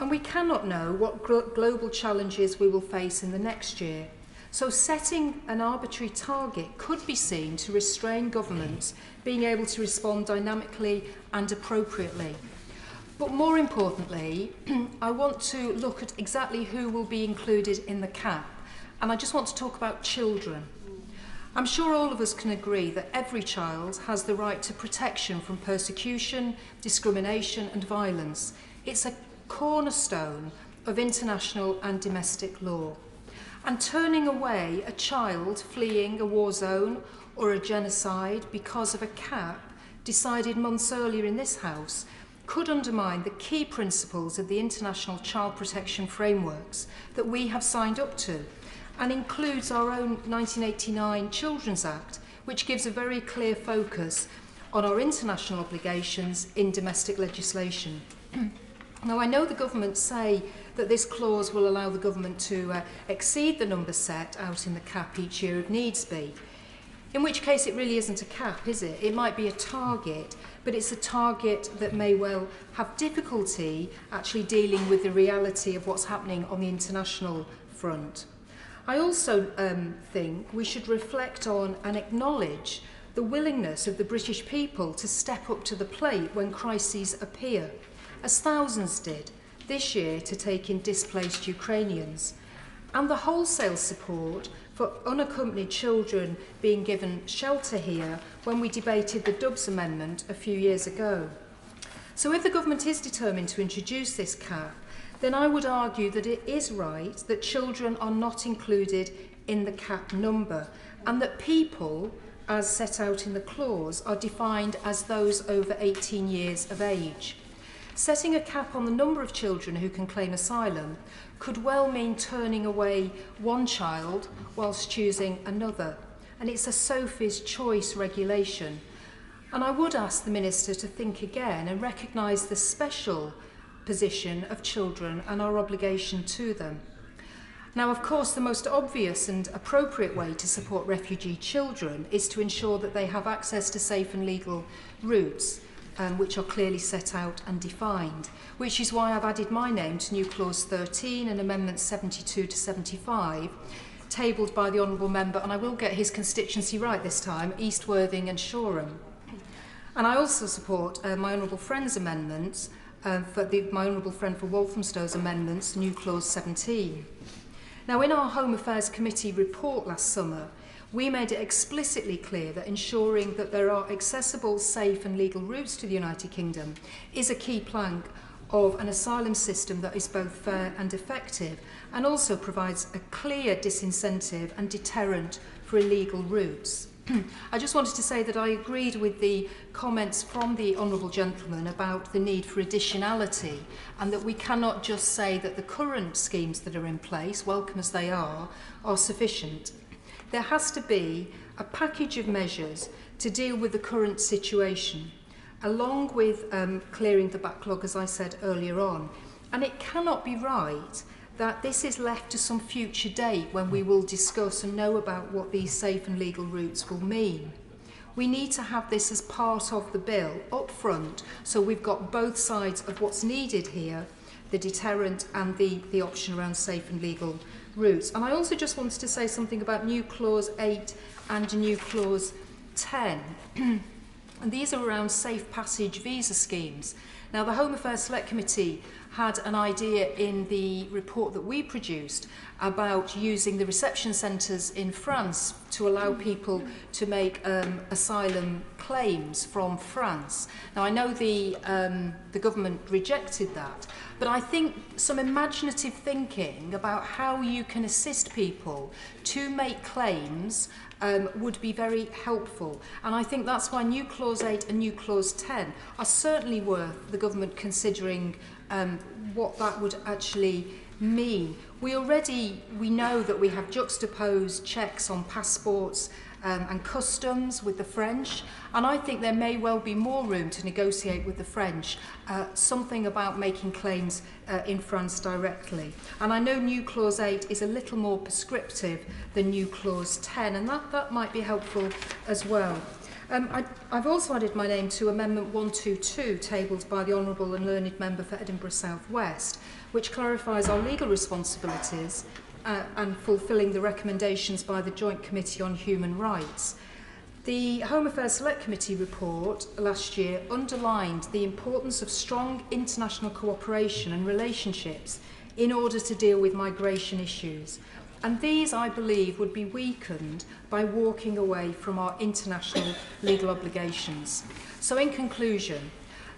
And we cannot know what global challenges we will face in the next year. So setting an arbitrary target could be seen to restrain governments being able to respond dynamically and appropriately. But more importantly, I want to look at exactly who will be included in the cap. And I just want to talk about children. I'm sure all of us can agree that every child has the right to protection from persecution, discrimination and violence. It's a cornerstone of international and domestic law. And turning away a child fleeing a war zone or a genocide because of a cap decided months earlier in this House could undermine the key principles of the international child protection frameworks that we have signed up to, and includes our own 1989 Children's Act, which gives a very clear focus on our international obligations in domestic legislation. Now, I know the government say that this clause will allow the government to exceed the number set out in the cap each year if needs be, in which case it really isn't a cap, is it? It might be a target, but it's a target that may well have difficulty actually dealing with the reality of what's happening on the international front. I also think we should reflect on and acknowledge the willingness of the British people to step up to the plate when crises appear, as thousands did this year to take in displaced Ukrainians, and the wholesale support for unaccompanied children being given shelter here when we debated the Dubs Amendment a few years ago. So if the government is determined to introduce this cap, then I would argue that it is right that children are not included in the cap number, and that people, as set out in the clause, are defined as those over 18 years of age. Setting a cap on the number of children who can claim asylum could well mean turning away one child whilst choosing another, and it's a Sophie's Choice regulation. And I would ask the Minister to think again and recognise the special position of children and our obligation to them. Now, of course, the most obvious and appropriate way to support refugee children is to ensure that they have access to safe and legal routes, which are clearly set out and defined, which is why I've added my name to new clause 13 and amendments 72 to 75, tabled by the Honourable Member, and I will get his constituency right this time, East Worthing and Shoreham. And I also support my Honourable Friend's amendments, my Honourable Friend for Walthamstow's amendments, new clause 17. Now, in our Home Affairs Committee report last summer, we made it explicitly clear that ensuring that there are accessible, safe and legal routes to the United Kingdom is a key plank of an asylum system that is both fair and effective, and also provides a clear disincentive and deterrent for illegal routes. I just wanted to say that I agreed with the comments from the Honourable Gentleman about the need for additionality, and that we cannot just say that the current schemes that are in place, welcome as they are sufficient. There has to be a package of measures to deal with the current situation, along with clearing the backlog, as I said earlier on. And it cannot be right that this is left to some future date when we will discuss and know about what these safe and legal routes will mean. We need to have this as part of the bill up front, so we've got both sides of what's needed here, the deterrent and the option around safe and legal routes. And I also just wanted to say something about new clause 8 and new clause 10. And these are around safe passage visa schemes. Now, the Home Affairs Select Committee had an idea in the report that we produced about using the reception centres in France to allow people to make asylum claims from France. Now, I know the government rejected that, but I think some imaginative thinking about how you can assist people to make claims would be very helpful. And I think that's why new clause 8 and new clause 10 are certainly worth the government considering what that would actually mean. We know that we have juxtaposed checks on passports and customs with the French, and I think there may well be more room to negotiate with the French something about making claims in France directly. And I know new clause 8 is a little more prescriptive than new clause 10, and that might be helpful as well. I've also added my name to Amendment 122, tabled by the Honourable and Learned Member for Edinburgh South West, which clarifies our legal responsibilities and fulfilling the recommendations by the Joint Committee on Human Rights. The Home Affairs Select Committee report last year underlined the importance of strong international cooperation and relationships in order to deal with migration issues. And these, I believe, would be weakened by walking away from our international legal obligations. So in conclusion,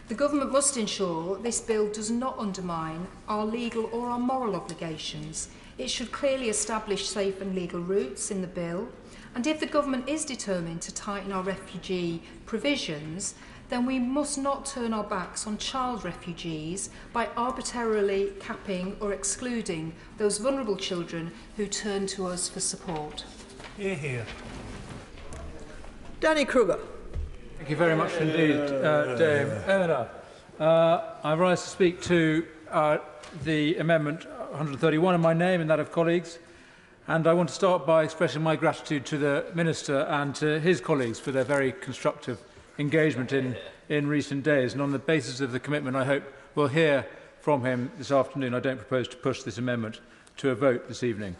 the government must ensure this bill does not undermine our legal or our moral obligations. It should clearly establish safe and legal routes in the bill. And if the government is determined to tighten our refugee provisions, then we must not turn our backs on child refugees by arbitrarily capping or excluding those vulnerable children who turn to us for support. Hear, hear. Danny Kruger. Thank you very much indeed, Dame Emma. I rise to speak to the Amendment 131 in my name and that of colleagues. And I want to start by expressing my gratitude to the Minister and to his colleagues for their very constructive engagement in recent days. And on the basis of the commitment, I hope we'll hear from him this afternoon. I don't propose to push this amendment to a vote this evening.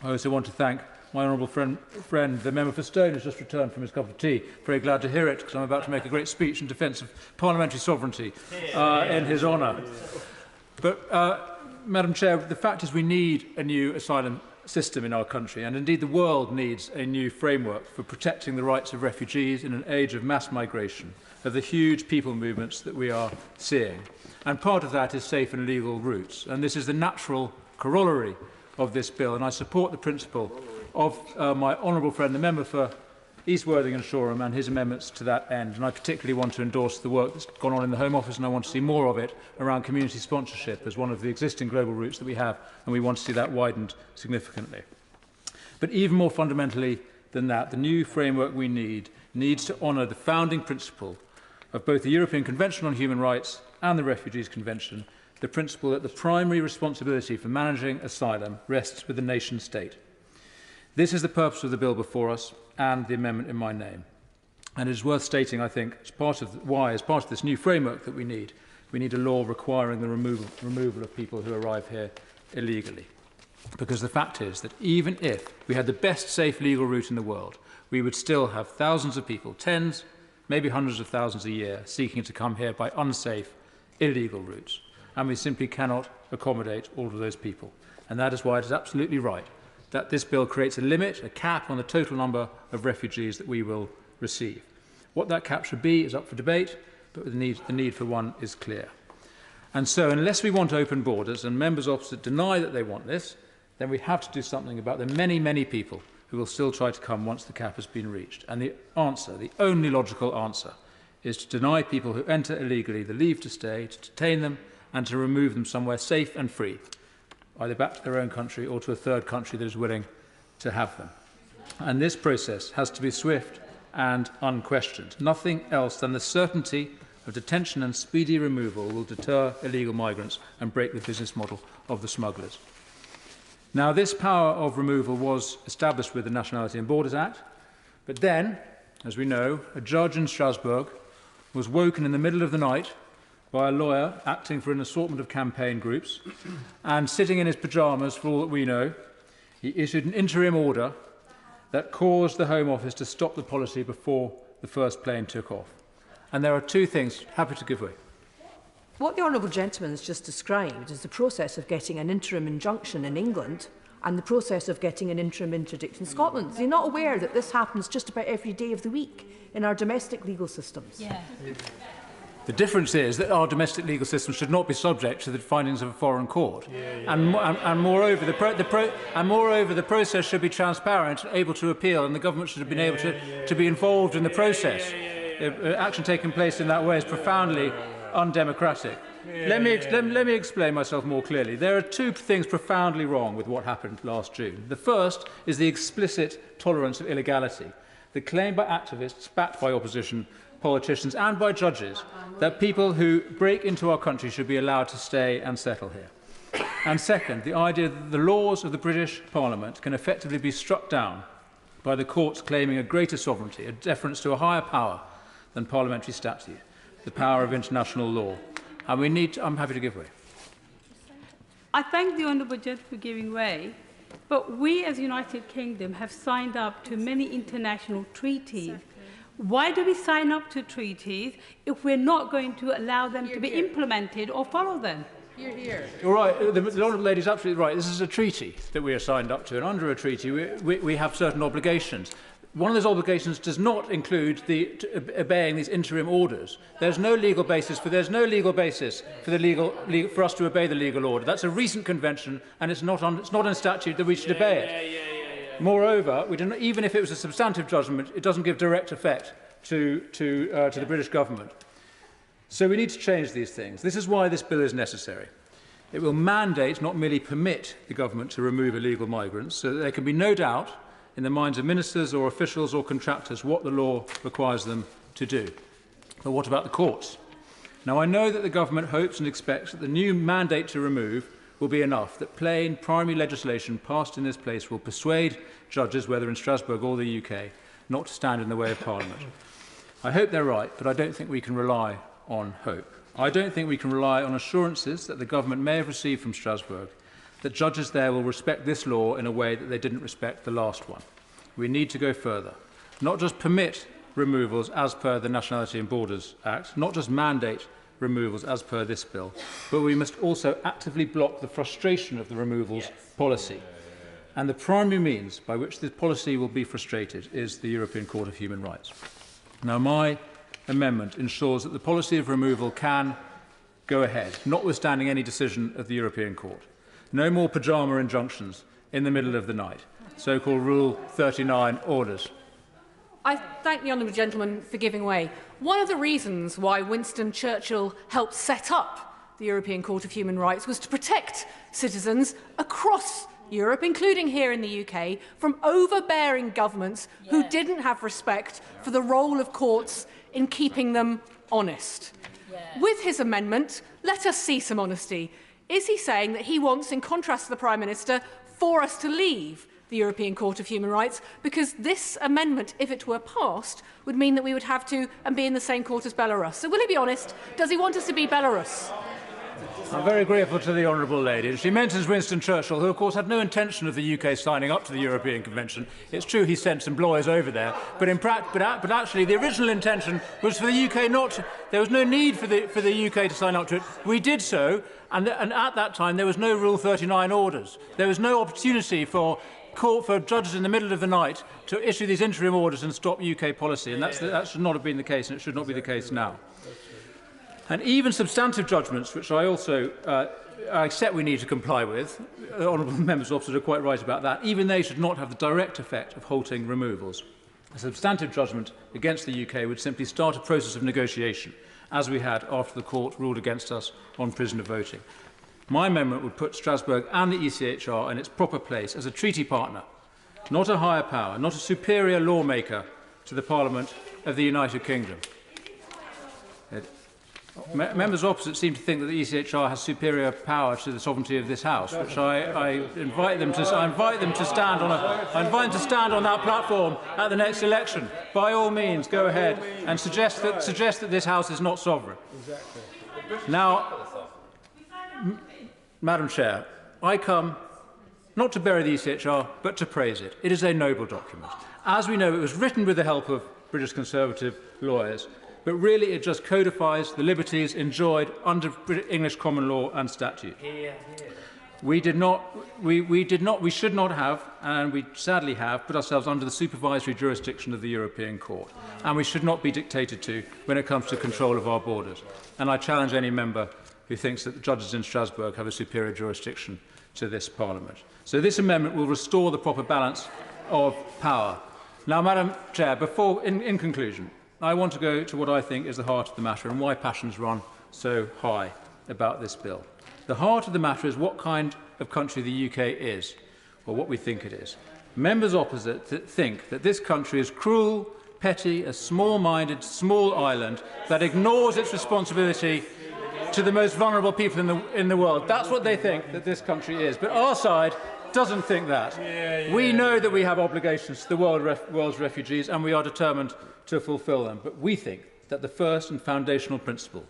I also want to thank my honourable friend, the member for Stone, who's just returned from his cup of tea. Very glad to hear it, because I'm about to make a great speech in defence of parliamentary sovereignty in his honour. But, Madam Chair, the fact is we need a new asylum system in our country, and indeed the world needs a new framework for protecting the rights of refugees in an age of mass migration, of the huge people movements that we are seeing. And part of that is safe and legal routes, and this is the natural corollary of this bill, and I support the principle of my honourable friend, the member for East Worthing and Shoreham, and his amendments to that end. And I particularly want to endorse the work that's gone on in the Home Office, and I want to see more of it around community sponsorship as one of the existing global routes that we have, and we want to see that widened significantly. But even more fundamentally than that, the new framework we needs to honour the founding principle of both the European Convention on Human Rights and the Refugees Convention, the principle that the primary responsibility for managing asylum rests with the nation state. This is the purpose of the bill before us and the amendment in my name. And it is worth stating, I think, as part of this new framework that we need a law requiring the removal of people who arrive here illegally. Because the fact is that even if we had the best safe legal route in the world, we would still have thousands of people, tens, maybe hundreds of thousands a year, seeking to come here by unsafe, illegal routes. And we simply cannot accommodate all of those people. And that is why it is absolutely right that this bill creates a limit, a cap on the total number of refugees that we will receive. What that cap should be is up for debate, but the need for one is clear. And so unless we want open borders, and members opposite deny that they want this, then we have to do something about the many, many people who will still try to come once the cap has been reached. And the answer, the only logical answer, is to deny people who enter illegally the leave to stay, to detain them, and to remove them somewhere safe and free, either back to their own country or to a third country that is willing to have them. And this process has to be swift and unquestioned. Nothing else than the certainty of detention and speedy removal will deter illegal migrants and break the business model of the smugglers. Now, this power of removal was established with the Nationality and Borders Act, but then, as we know, a judge in Strasbourg was woken in the middle of the night by a lawyer acting for an assortment of campaign groups, and sitting in his pyjamas, for all that we know, he issued an interim order that caused the Home Office to stop the policy before the first plane took off. And there are two things happy to give way. What the honourable gentleman has just described is the process of getting an interim injunction in England and the process of getting an interim interdict in Scotland. So you're not aware that this happens just about every day of the week in our domestic legal systems. Yeah. The difference is that our domestic legal system should not be subject to the findings of a foreign court. And moreover, the process should be transparent, able to appeal, and the government should have been able to be involved in the process. Action taking place in that way is profoundly undemocratic. Let me explain myself more clearly. There are two things profoundly wrong with what happened last June. The first is the explicit tolerance of illegality. The claim by activists, backed by opposition politicians and by judges, that people who break into our country should be allowed to stay and settle here. And second, the idea that the laws of the British Parliament can effectively be struck down by the courts claiming a greater sovereignty, a deference to a higher power than parliamentary statute, the power of international law. And we need to, I'm happy to give way. I thank the Honourable Judge for giving way, but we as United Kingdom have signed up to many international treaties. Why do we sign up to treaties if we're not going to allow them to be implemented or follow them? You're right. The Honourable Lady is absolutely right. This is a treaty that we are signed up to, and under a treaty we have certain obligations. One of those obligations does not include obeying these interim orders. There's no legal basis for for us to obey the legal order. That's a recent convention, and it's not in statute that we should obey it. Moreover, even if it was a substantive judgment, it doesn't give direct effect to the British government. So we need to change these things. This is why this bill is necessary. It will mandate, not merely permit, the government to remove illegal migrants, so that there can be no doubt in the minds of ministers or officials or contractors what the law requires them to do. But what about the courts? Now, I know that the government hopes and expects that the new mandate to remove will be enough, that plain primary legislation passed in this place will persuade judges, whether in Strasbourg or the UK, not to stand in the way of Parliament. I hope they're right, but I don't think we can rely on hope. I don't think we can rely on assurances that the government may have received from Strasbourg that judges there will respect this law in a way that they didn't respect the last one. We need to go further, not just permit removals as per the Nationality and Borders Act, not just mandate removals as per this bill, but we must also actively block the frustration of the removals policy. And the primary means by which this policy will be frustrated is the European Court of Human Rights. Now, my amendment ensures that the policy of removal can go ahead, notwithstanding any decision of the European Court. No more pyjama injunctions in the middle of the night, so-called Rule 39 orders. I thank the honourable gentleman for giving way. One of the reasons why Winston Churchill helped set up the European Court of Human Rights was to protect citizens across Europe, including here in the UK, from overbearing governments who didn't have respect for the role of courts in keeping them honest. With his amendment, let us see some honesty. Is he saying that he wants, in contrast to the Prime Minister, for us to leave the European Court of Human Rights? Because this amendment, if it were passed, would mean that we would have to be in the same court as Belarus. So will he be honest? Does he want us to be Belarus? I'm very grateful to the Honourable Lady. She mentions Winston Churchill, who, of course, had no intention of the UK signing up to the European Convention. It's true he sent some lawyers over there, but actually the original intention was for the UK not to. There was no need for the UK to sign up to it. We did so, and at that time there was no Rule 39 orders. There was no opportunity for judges in the middle of the night to issue these interim orders and stop UK policy, and that should not have been the case, and it should not be the case now. And even substantive judgments, which I also I accept we need to comply with. Honourable members opposite are quite right about that. Even they should not have the direct effect of halting removals. A substantive judgment against the UK would simply start a process of negotiation, as we had after the court ruled against us on prisoner voting. My amendment would put Strasbourg and the ECHR in its proper place as a treaty partner, not a higher power, not a superior lawmaker to the Parliament of the United Kingdom. Members opposite seem to think that the ECHR has superior power to the sovereignty of this House, which I invite them to stand on that platform at the next election. By all means, go ahead and suggest that this House is not sovereign. Now, Madam Chair, I come not to bury the ECHR, but to praise it. It is a noble document. As we know, it was written with the help of British Conservative lawyers, but really it just codifies the liberties enjoyed under English common law and statute. We should not have, and we sadly have, put ourselves under the supervisory jurisdiction of the European Court, and we should not be dictated to when it comes to control of our borders. And I challenge any member who thinks that the judges in Strasbourg have a superior jurisdiction to this Parliament. So this amendment will restore the proper balance of power. Now, Madam Chair, in conclusion, I want to go to what I think is the heart of the matter and why passions run so high about this bill. The heart of the matter is what kind of country the UK is, or what we think it is. Members opposite think that this country is cruel, petty, a small-minded, small island that ignores its responsibility to the most vulnerable people in the world. That's what they think that this country is. But our side doesn't think that. We know that we have obligations to the world's refugees, and we are determined to fulfil them. But we think that the first and foundational principle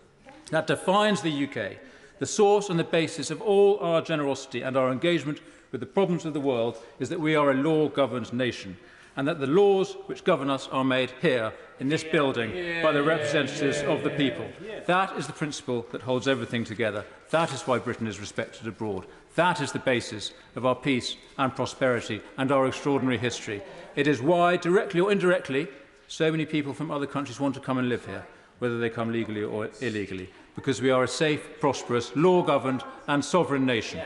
that defines the UK, the source and the basis of all our generosity and our engagement with the problems of the world, is that we are a law-governed nation, and that the laws which govern us are made here in this building by the representatives of the people. That is the principle that holds everything together. That is why Britain is respected abroad. That is the basis of our peace and prosperity and our extraordinary history. It is why, directly or indirectly, so many people from other countries want to come and live here, whether they come legally or illegally, because we are a safe, prosperous, law-governed and sovereign nation.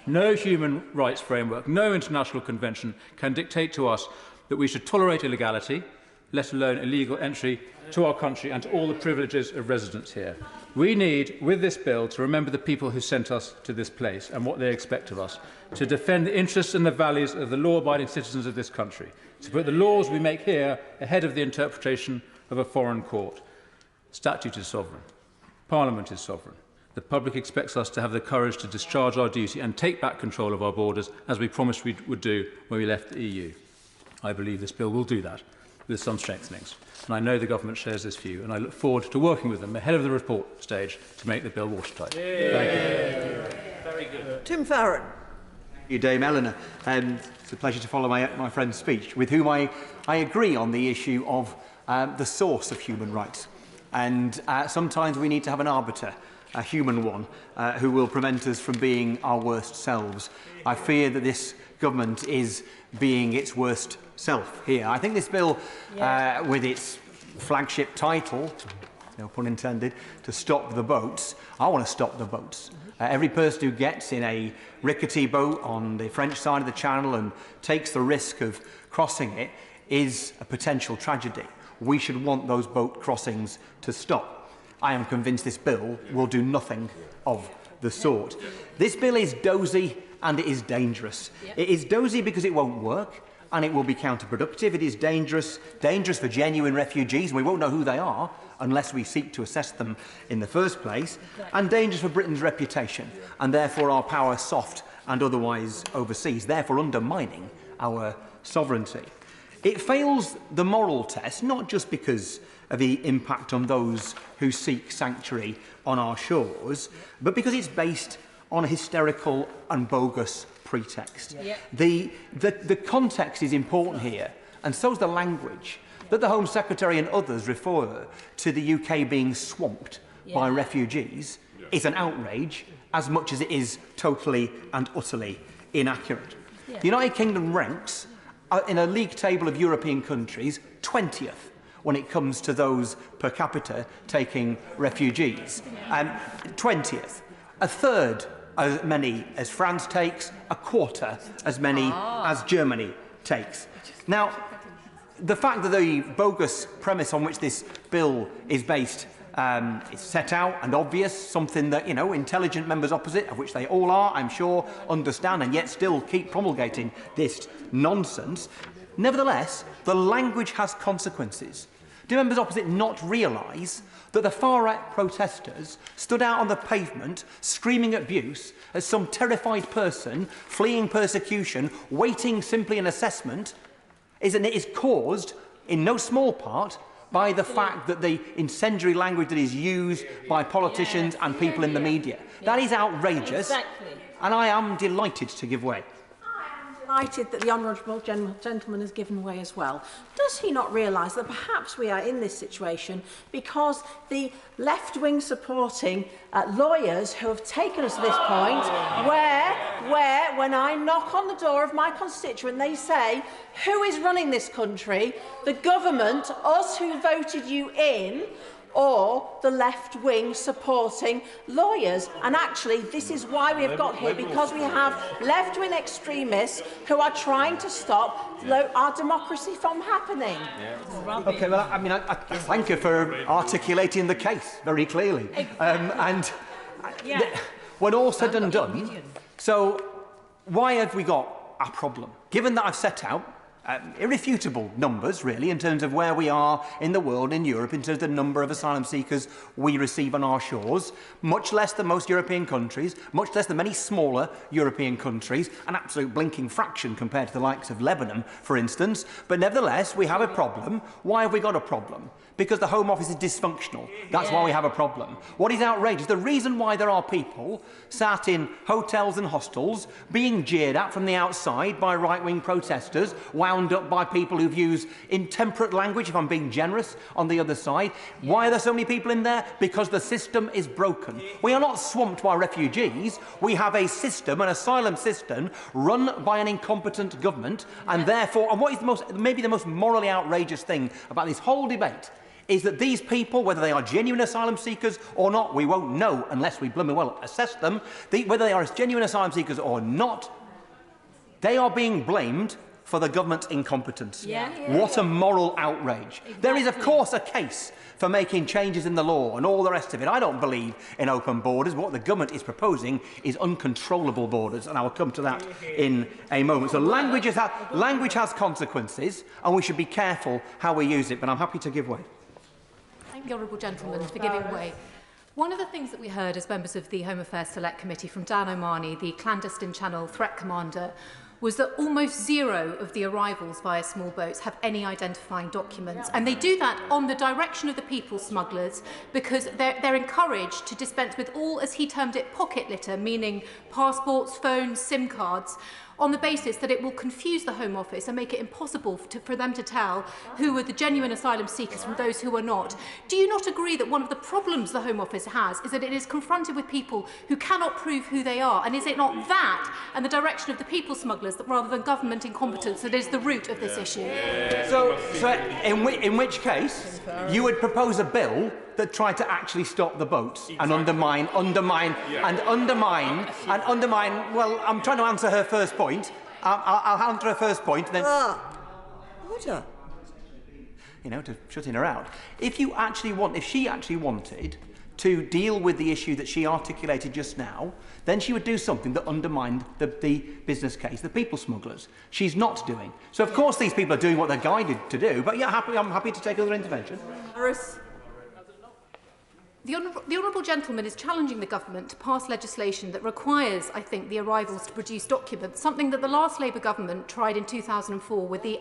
No human rights framework, no international convention can dictate to us that we should tolerate illegality, let alone illegal entry to our country and to all the privileges of residence here. We need, with this bill, to remember the people who sent us to this place and what they expect of us, to defend the interests and the values of the law-abiding citizens of this country, to put the laws we make here ahead of the interpretation of a foreign court. Statute is sovereign. Parliament is sovereign. The public expects us to have the courage to discharge our duty and take back control of our borders, as we promised we would do when we left the EU. I believe this bill will do that, with some strengthenings. And I know the government shares this view, and I look forward to working with them ahead of the report stage to make the bill watertight. Thank you. Very good. Tim Farron. Thank you, Dame Eleanor. It's a pleasure to follow my friend's speech, with whom I agree on the issue of the source of human rights. And sometimes we need to have an arbiter, a human one, who will prevent us from being our worst selves. I fear that this government is being its worst self here. I think this bill, with its flagship title, no pun intended, to stop the boats, I want to stop the boats. Every person who gets in a rickety boat on the French side of the Channel and takes the risk of crossing it is a potential tragedy. We should want those boat crossings to stop. I am convinced this bill will do nothing of the sort. This bill is dozy and it is dangerous. It is dozy because it won't work and it will be counterproductive. It is dangerous for genuine refugees, and we won't know who they are unless we seek to assess them in the first place, and dangerous for Britain's reputation, and therefore our power soft and otherwise overseas, therefore undermining our sovereignty. It fails the moral test, not just because of the impact on those who seek sanctuary on our shores, but because it's based on a hysterical and bogus pretext. The context is important here, and so is the language, that the Home Secretary and others refer to the UK being swamped by refugees is an outrage as much as it is totally and utterly inaccurate. The United Kingdom ranks in a league table of European countries 20th when it comes to those per capita taking refugees. 20th. a third as many as France takes, a quarter as many as Germany takes. Now, the fact that the bogus premise on which this bill is based is set out and obvious, something that, intelligent members opposite, of which they all are, I'm sure, understand, and yet still keep promulgating this nonsense. Nevertheless, the language has consequences. Do members opposite not realise that the far-right protesters stood out on the pavement screaming abuse as some terrified person fleeing persecution, waiting simply an assessment, is caused, in no small part, by the fact that the incendiary language that is used by politicians and people in the media. That is outrageous, and I am delighted to give way. Delighted that the honourable gentleman has given way as well. Does he not realise that perhaps we are in this situation because the left-wing supporting lawyers who have taken us to this point where when I knock on the door of my constituent they say, who is running this country? The government, us who voted you in, or the left-wing supporting lawyers. And actually, this is why we have got here, because we have left-wing extremists who are trying to stop our democracy from happening. OK, well, I thank you for articulating the case very clearly. When all said and done, so why have we got a problem? Given that I've set out irrefutable numbers, really, in terms of where we are in the world, in Europe, in terms of the number of asylum seekers we receive on our shores, much less than most European countries, much less than many smaller European countries, an absolute blinking fraction compared to the likes of Lebanon, for instance. But nevertheless, we have a problem. Why have we got a problem? Because the Home Office is dysfunctional. That's why we have a problem. What is outrageous, the reason why there are people sat in hotels and hostels being jeered at from the outside by right-wing protesters, wound up by people who've used intemperate language, if I'm being generous, on the other side. Why are there so many people in there? Because the system is broken. We are not swamped by refugees. We have a system, an asylum system, run by an incompetent government, and therefore, and what is maybe the most morally outrageous thing about this whole debate is that these people, whether they are genuine asylum seekers or not, we won't know unless we blooming well assess them, whether they are genuine asylum seekers or not, they are being blamed for the government's incompetence. What a moral outrage. Exactly. There is, of course, a case for making changes in the law and all the rest of it. I don't believe in open borders. What the government is proposing is uncontrollable borders, and I will come to that in a moment. So language has consequences, and we should be careful how we use it, but I'm happy to give way. Thank the honourable gentleman for giving way. One of the things that we heard as members of the Home Affairs Select Committee from Dan O'Mahony, the clandestine channel threat commander, was that almost zero of the arrivals via small boats have any identifying documents. And they do that on the direction of the people smugglers because they're encouraged to dispense with all, as he termed it, pocket litter, meaning passports, phones, SIM cards, on the basis that it will confuse the Home Office and make it impossible for them to tell who are the genuine asylum seekers from those who are not. Do you not agree that one of the problems the Home Office has is that it is confronted with people who cannot prove who they are? And is it not that and the direction of the people smugglers that rather than government incompetence that is the root of this issue? So in which case, you would propose a bill that tried to actually stop the boats and undermine. Well, I'm trying to answer her first point. I'll answer her first point, then. Order. To shutting her out. If she actually wanted to deal with the issue that she articulated just now, then she would do something that undermined the business case, the people smugglers. She's not doing. So of course these people are doing what they're guided to do. But yeah, I'm happy to take other intervention. The honourable gentleman is challenging the government to pass legislation that requires, I think, the arrivals to produce documents, something that the last Labour government tried in 2004 with the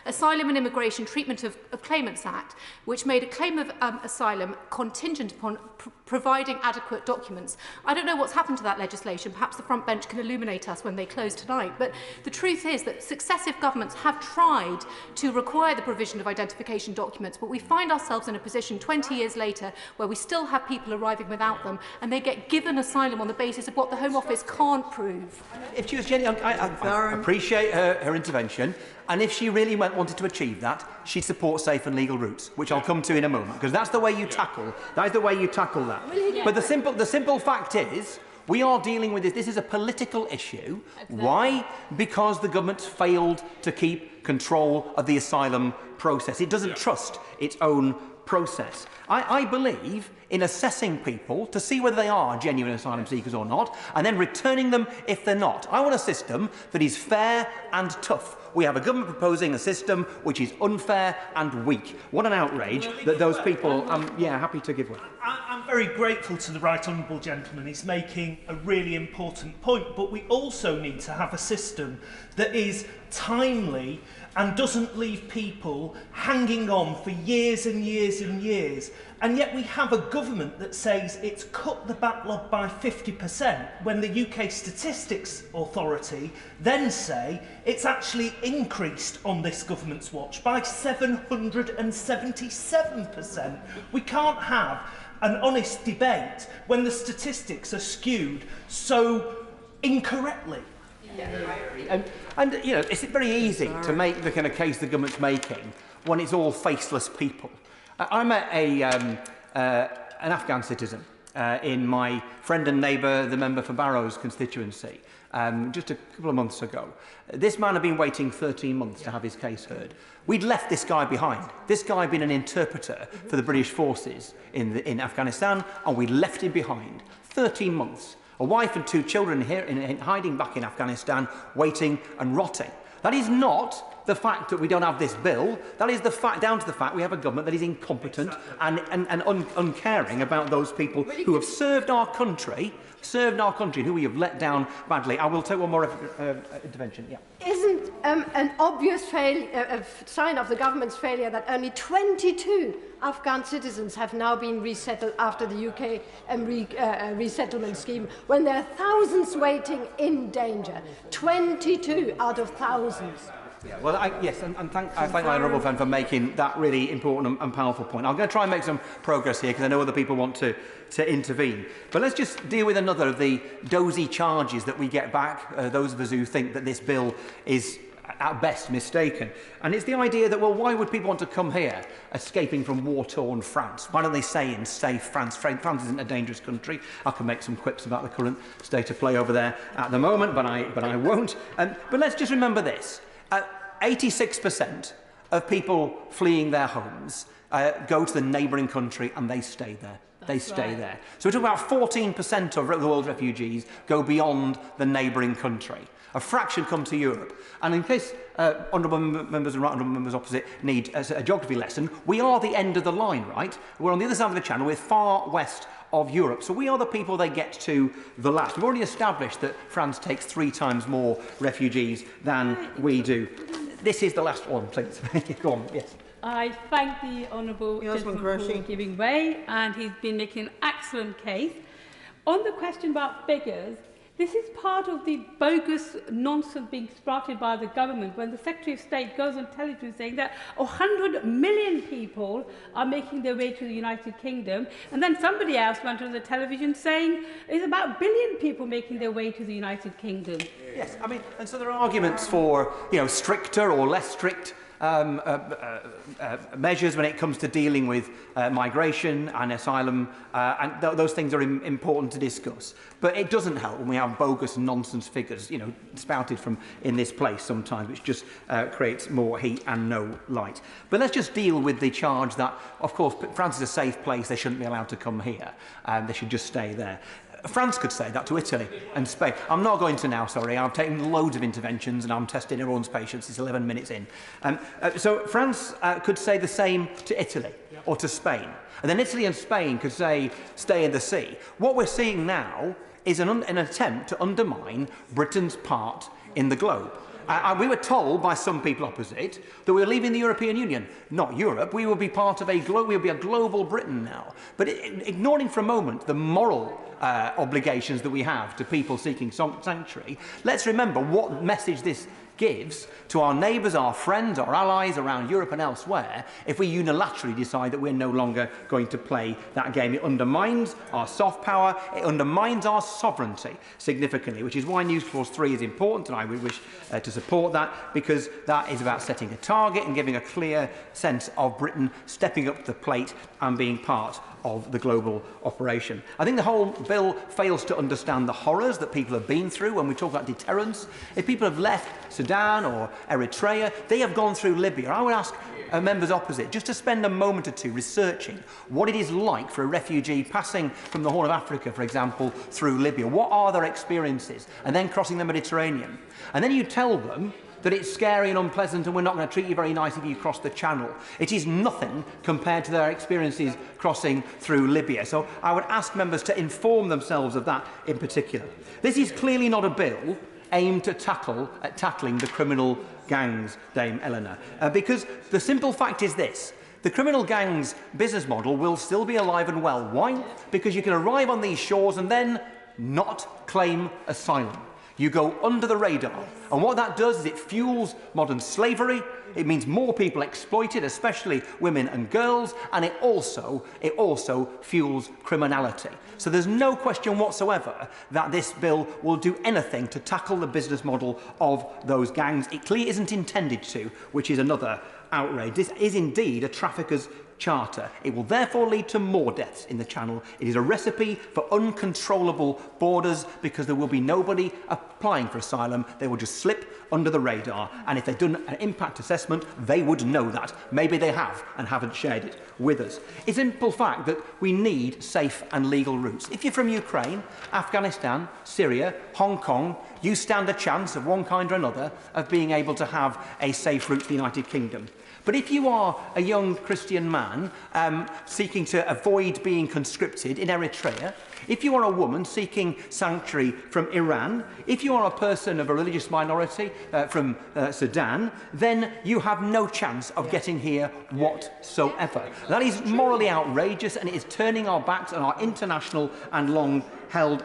Asylum and Immigration Treatment of Claimants Act, which made a claim of asylum contingent upon providing adequate documents. I don't know what's happened to that legislation. Perhaps the front bench can illuminate us when they close tonight. But the truth is that successive governments have tried to require the provision of identification documents, but we find ourselves in a position 20 years later where we still have people arriving without them, and they get given asylum on the basis of what the Home Office can't prove. If she was genuine, I appreciate her intervention, and if she really wanted to achieve that, she'd support safe and legal routes, which I'll come to in a moment, because that's the way you tackle. That is the way you tackle that. But the simple fact is, We are dealing with this. This is a political issue. Why? Because the government failed to keep control of the asylum process. It doesn't trust its own process. I believe in assessing people to see whether they are genuine asylum seekers or not, and then returning them if they're not. I want a system that is fair and tough. We have a government proposing a system which is unfair and weak. What an outrage that those people... happy to give way. I'm very grateful to the Right Honourable Gentleman. He's making a really important point, but we also need to have a system that is timely and doesn't leave people hanging on for years and years and years. And yet we have a government that says it's cut the backlog by 50% when the UK Statistics Authority then say it's actually increased on this government's watch by 777%. We can't have an honest debate when the statistics are skewed so incorrectly. And you know, it's very easy to make the kind of case the government's making when it's all faceless people. I met an Afghan citizen in my friend and neighbour, the member for Barrow's constituency, just a couple of months ago. This man had been waiting 13 months to have his case heard. We'd left this guy behind. This guy had been an interpreter for the British forces in Afghanistan, and we left him behind. 13 months. A wife and 2 children here hiding back in Afghanistan, waiting and rotting. That is not the fact that we don't have this bill. That is down to the fact we have a government that is incompetent and uncaring about those people who have served our country, who we have let down badly. I will take one more intervention. Yeah. Isn't an obvious sign of the government's failure that only 22 Afghan citizens have now been resettled after the UK resettlement scheme, when there are thousands waiting in danger? 22 out of thousands. Yeah, well, yes, and I thank my honourable friend for making that really important and powerful point. I'm going to try and make some progress here because I know other people want to intervene. But let's just deal with another of the dozy charges that we get back, those of us who think that this bill is at best mistaken. And it's the idea that, well, why would people want to come here escaping from war-torn France? Why don't they stay in safe France? France isn't a dangerous country. I can make some quips about the current state of play over there at the moment, but I won't. But let's just remember this. 86% of people fleeing their homes go to the neighbouring country and they stay there. They stay there. So we're talking about 14% of the world's refugees go beyond the neighbouring country. A fraction come to Europe. And in case honourable members and right honourable members opposite need a geography lesson, we are the end of the line, right? We're on the other side of the channel. We're far west of Europe. So we are the people they get to the last. We've already established that France takes 3 times more refugees than we do. This is the last one, please. Go on, yes. I thank the Honourable Gentleman for giving way, and he's been making an excellent case. On the question about figures, this is part of the bogus nonsense being sprouted by the government when the Secretary of State goes on television saying that 100 million people are making their way to the United Kingdom, and then somebody else went on the television saying there's about 1 billion people making their way to the United Kingdom. Yes, I mean, and so there are arguments for, stricter or less strict measures when it comes to dealing with migration and asylum, and those things are important to discuss. But it doesn't help when we have bogus nonsense figures, spouted from in this place sometimes, which just creates more heat and no light. But let's just deal with the charge that, of course, France is a safe place, they shouldn't be allowed to come here, they should just stay there. France could say that to Italy and Spain. I'm not going to now, sorry. I've taken loads of interventions and I'm testing everyone's patience. It's 11 minutes in. So France could say the same to Italy or to Spain. And then Italy and Spain could say, stay in the sea. What we're seeing now is an attempt to undermine Britain's part in the globe. We were told by some people opposite that we were leaving the European Union. Not Europe. We will be part of we will be a global Britain now. But ignoring for a moment the moral obligations that we have to people seeking sanctuary, let's remember what message this gives to our neighbours, our friends, our allies around Europe and elsewhere if we unilaterally decide that we're no longer going to play that game. It undermines our soft power, it undermines our sovereignty significantly, which is why News Clause 3 is important, and I would wish to support that, because that is about setting a target and giving a clear sense of Britain stepping up to the plate and being part of the global operation. I think the whole bill fails to understand the horrors that people have been through when we talk about deterrence. If people have left Sudan or Eritrea, they have gone through Libya. I would ask members opposite just to spend a moment or two researching what it is like for a refugee passing from the Horn of Africa, for example, through Libya. What are their experiences? And then crossing the Mediterranean. And then you tell them that it's scary and unpleasant and we're not going to treat you very nicely if you cross the Channel. It is nothing compared to their experiences crossing through Libya. So I would ask members to inform themselves of that in particular. This is clearly not a bill aimed at tackling the criminal gangs, Dame Eleanor, because the simple fact is this: the criminal gangs' business model will still be alive and well. Why? Because you can arrive on these shores and then not claim asylum. You go under the radar. And what that does is it fuels modern slavery. It means more people exploited, especially women and girls, and it also fuels criminality. So there's no question whatsoever that this bill will do anything to tackle the business model of those gangs. It clearly isn't intended to, which is another outrage. This is indeed a trafficker's charter. It will therefore lead to more deaths in the Channel. It is a recipe for uncontrollable borders because there will be nobody applying for asylum. They will just slip under the radar, and if they've done an impact assessment, they would know that. Maybe they have and haven't shared it with us. It's a simple fact that we need safe and legal routes. If you're from Ukraine, Afghanistan, Syria, Hong Kong, you stand a chance of one kind or another of being able to have a safe route to the United Kingdom. But if you are a young Christian man seeking to avoid being conscripted in Eritrea, if you are a woman seeking sanctuary from Iran, if you are a person of a religious minority from Sudan, then you have no chance of getting here whatsoever. That is morally outrageous, and it is turning our backs on our international and long-held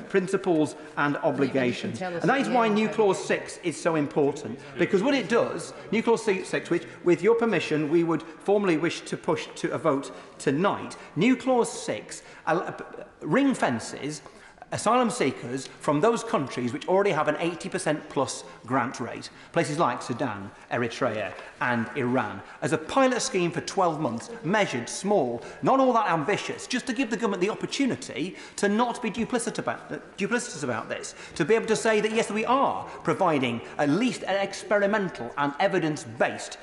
principles and obligations. And that is why New Clause 6 is so important, because what it does, New Clause 6, which, with your permission, we would formally wish to push to a vote tonight, New Clause 6 ring fences asylum seekers from those countries which already have an 80% plus grant rate, places like Sudan, Eritrea and Iran, as a pilot scheme for 12 months, measured, small, not all that ambitious, just to give the government the opportunity to not be duplicitous about this, to be able to say that, yes, we are providing at least an experimental and evidence-based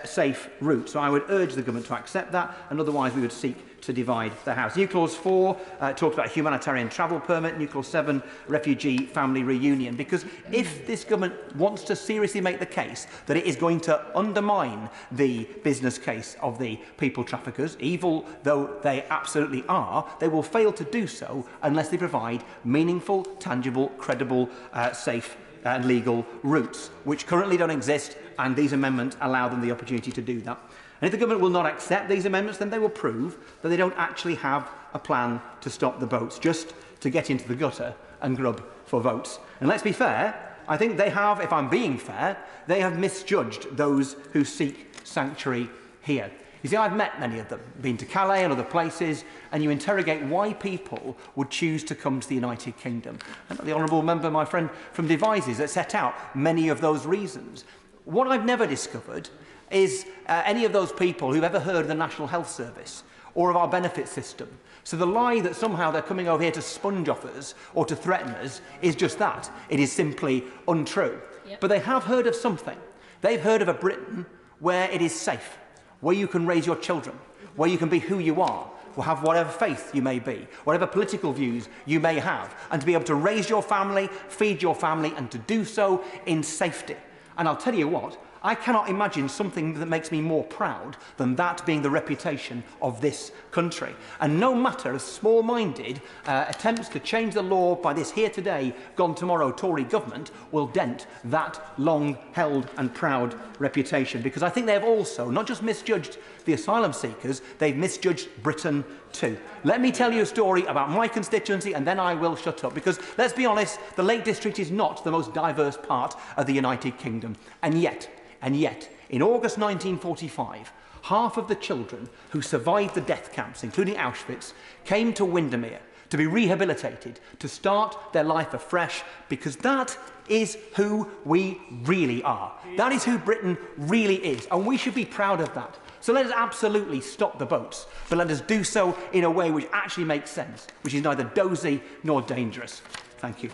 safe route. So I would urge the government to accept that, and otherwise we would seek to divide the House. New Clause 4 talks about humanitarian travel permit. New Clause 7, refugee family reunion. Because if this government wants to seriously make the case that it is going to undermine the business case of the people traffickers, evil though they absolutely are, they will fail to do so unless they provide meaningful, tangible, credible, safe and legal routes, which currently don't exist, and these amendments allow them the opportunity to do that. And if the government will not accept these amendments, then they will prove that they don't actually have a plan to stop the boats, just to get into the gutter and grub for votes. And let's be fair, I think they have, if I'm being fair, they have misjudged those who seek sanctuary here. You see, I've met many of them, been to Calais and other places, and you interrogate why people would choose to come to the United Kingdom. And the honourable member, my friend from Devizes, that set out many of those reasons. What I've never discovered is any of those people who've ever heard of the National Health Service or of our benefit system. So the lie that somehow they're coming over here to sponge off us or to threaten us is just that. It is simply untrue. Yep. But they have heard of something. They've heard of a Britain where it is safe, where you can raise your children, where you can be who you are, or have whatever faith you may be, whatever political views you may have, and to be able to raise your family, feed your family, and to do so in safety. And I'll tell you what, I cannot imagine something that makes me more proud than that being the reputation of this country. And no matter as small-minded attempts to change the law by this here today, gone tomorrow Tory government will dent that long-held and proud reputation. Because I think they have also not just misjudged the asylum seekers, they've misjudged Britain two. Let me tell you a story about my constituency and then I will shut up. Because, let's be honest, the Lake District is not the most diverse part of the United Kingdom. And yet, in August 1945, half of the children who survived the death camps, including Auschwitz, came to Windermere to be rehabilitated, to start their life afresh, because that is who we really are. That is who Britain really is, and we should be proud of that. So let us absolutely stop the boats, but let us do so in a way which actually makes sense, which is neither dozy nor dangerous. Thank you.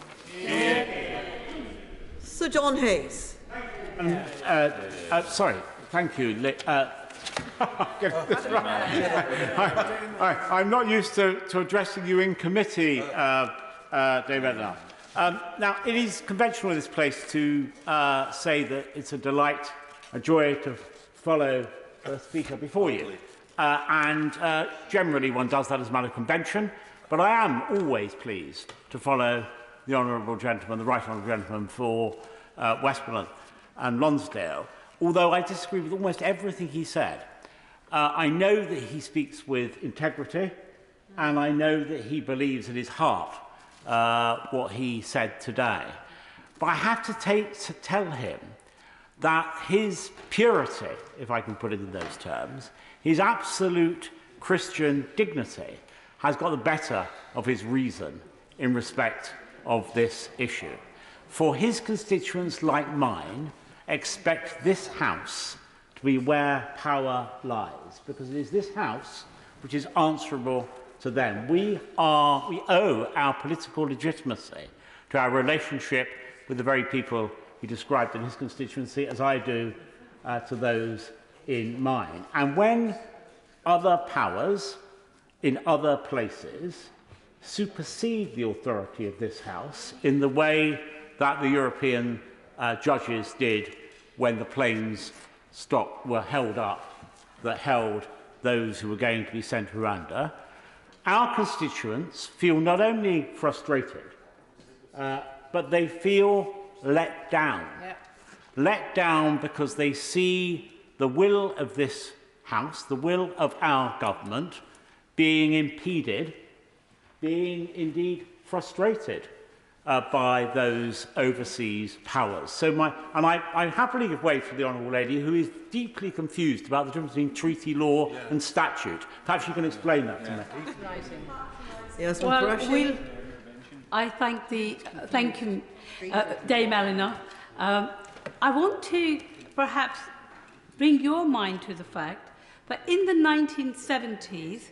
Sir John Hayes. Sorry, thank you. I'm not used to addressing you in committee, Dave Edna. Now, it is conventional in this place to say that it's a delight, a joy to follow the Speaker before you. Generally one does that as a matter of convention, but I am always pleased to follow the Honourable Gentleman, the Right Honourable Gentleman for Westmoreland and Lonsdale, although I disagree with almost everything he said. I know that he speaks with integrity, and I know that he believes in his heart what he said today. But I have to tell him that his purity, if I can put it in those terms, his absolute Christian dignity has got the better of his reason in respect of this issue. For his constituents, like mine, expect this House to be where power lies, because it is this House which is answerable to them. We owe our political legitimacy to our relationship with the very people he described in his constituency, as I do to those in mine. And when other powers in other places supersede the authority of this House in the way that the European judges did when the planes were held up that held those who were going to be sent to Rwanda, our constituents feel not only frustrated, but they feel let down. Yep. Let down because they see the will of this House, the will of our government, being impeded, being indeed frustrated by those overseas powers. So I happily give way to the Honourable Lady, who is deeply confused about the difference between treaty law and statute. Perhaps you can explain that to me. Yes, well, I thank you, Dame Eleanor. I want to perhaps bring your mind to the fact that in the 1970s,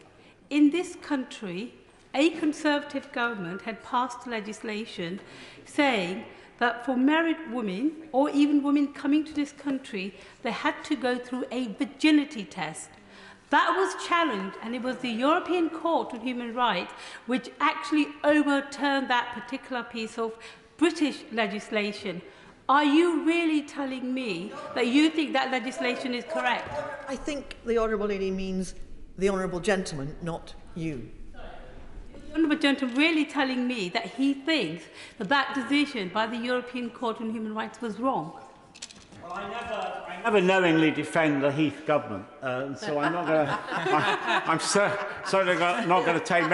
in this country, a Conservative government had passed legislation saying that for married women, or even women coming to this country, they had to go through a virginity test. That was challenged, and it was the European Court of Human Rights which actually overturned that particular piece of British legislation. Are you really telling me that you think that legislation is correct? I think the Honourable Lady means the Honourable Gentleman, not you. The Honourable Gentleman really telling me that he thinks that that decision by the European Court on Human Rights was wrong? Well, I never knowingly defend the Heath government, so I'm not going to. I'm certainly not going to take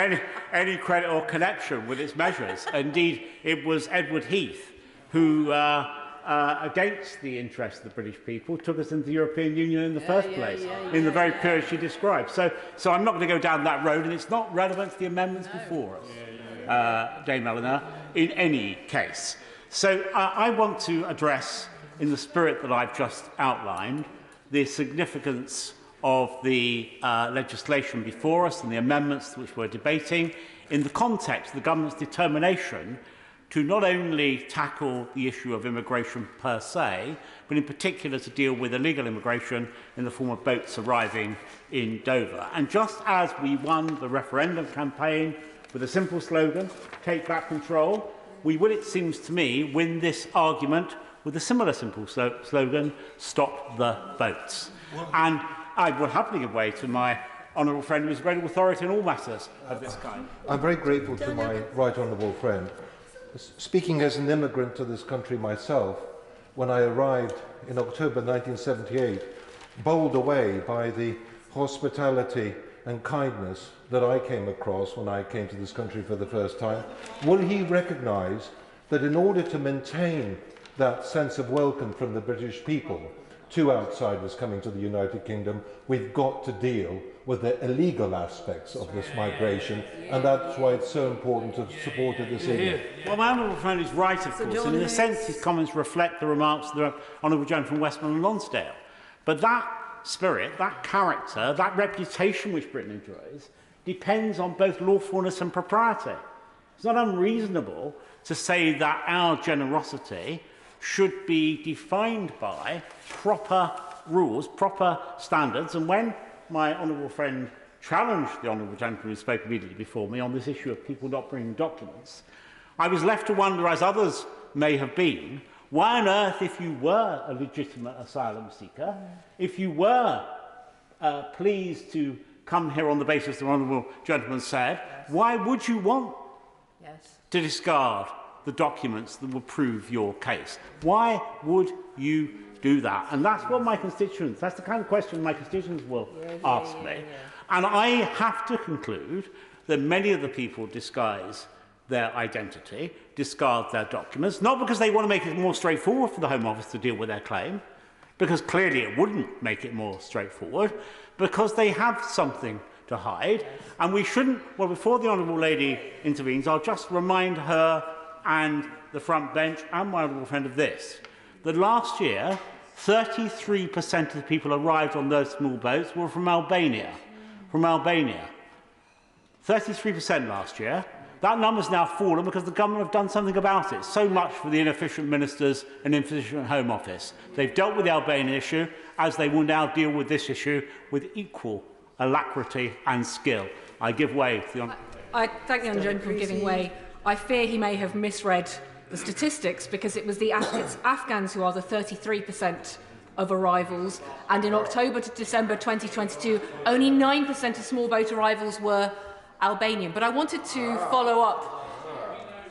any credit or connection with its measures. Indeed, it was Edward Heath who, against the interests of the British people, took us into the European Union in the first place, in the very period she described. So I'm not going to go down that road, and it's not relevant to the amendments before us, Dame Eleanor, in any case. So I want to address, in the spirit that I've just outlined, the significance of the legislation before us and the amendments which we're debating in the context of the government's determination to not only tackle the issue of immigration per se, but in particular to deal with illegal immigration in the form of boats arriving in Dover. And just as we won the referendum campaign with a simple slogan, "Take back control," we will, it seems to me, win this argument with a similar simple slogan, "Stop the boats." And I will happily give way to my honourable friend, who is a great authority in all matters of this kind. I'm very grateful to my right honourable friend. Speaking as an immigrant to this country myself, when I arrived in October 1978, bowled away by the hospitality and kindness that I came across when I came to this country for the first time, will he recognise that in order to maintain that sense of welcome from the British people to outsiders coming to the United Kingdom, we've got to deal with the illegal aspects of this migration, and that's why it's so important to support it this evening. Well, my honourable friend is right, of course, and in a sense his comments reflect the remarks of the honourable gentleman from Westmoreland and Lonsdale. But that spirit, that character, that reputation which Britain enjoys depends on both lawfulness and propriety. It's not unreasonable to say that our generosity should be defined by proper rules, proper standards, and when my honourable friend challenged the honourable gentleman who spoke immediately before me on this issue of people not bringing documents, I was left to wonder, as others may have been, why on earth, if you were a legitimate asylum seeker, if you were pleased to come here on the basis the honourable gentleman said, why would you want to discard the documents that will prove your case? Why would you do that? And that's what my constituents, that's the kind of question my constituents will ask me. And I have to conclude that many of the people disguise their identity, discard their documents, not because they want to make it more straightforward for the Home Office to deal with their claim, because clearly it wouldn't make it more straightforward, because they have something to hide. And we shouldn't, well, before the Honourable Lady intervenes, I'll just remind her and the front bench and my honourable friend of this, that last year 33% of the people arrived on those small boats were from Albania. From Albania. 33% last year. That number's now fallen because the government have done something about it. So much for the inefficient ministers and inefficient Home Office. They've dealt with the Albanian issue as they will now deal with this issue with equal alacrity and skill. I give way to the I thank the honourable gentleman for giving way. I fear he may have misread the statistics, because it was the Afghans who are the 33% of arrivals, and in October to December 2022, only 9% of small boat arrivals were Albanian. But I wanted to follow up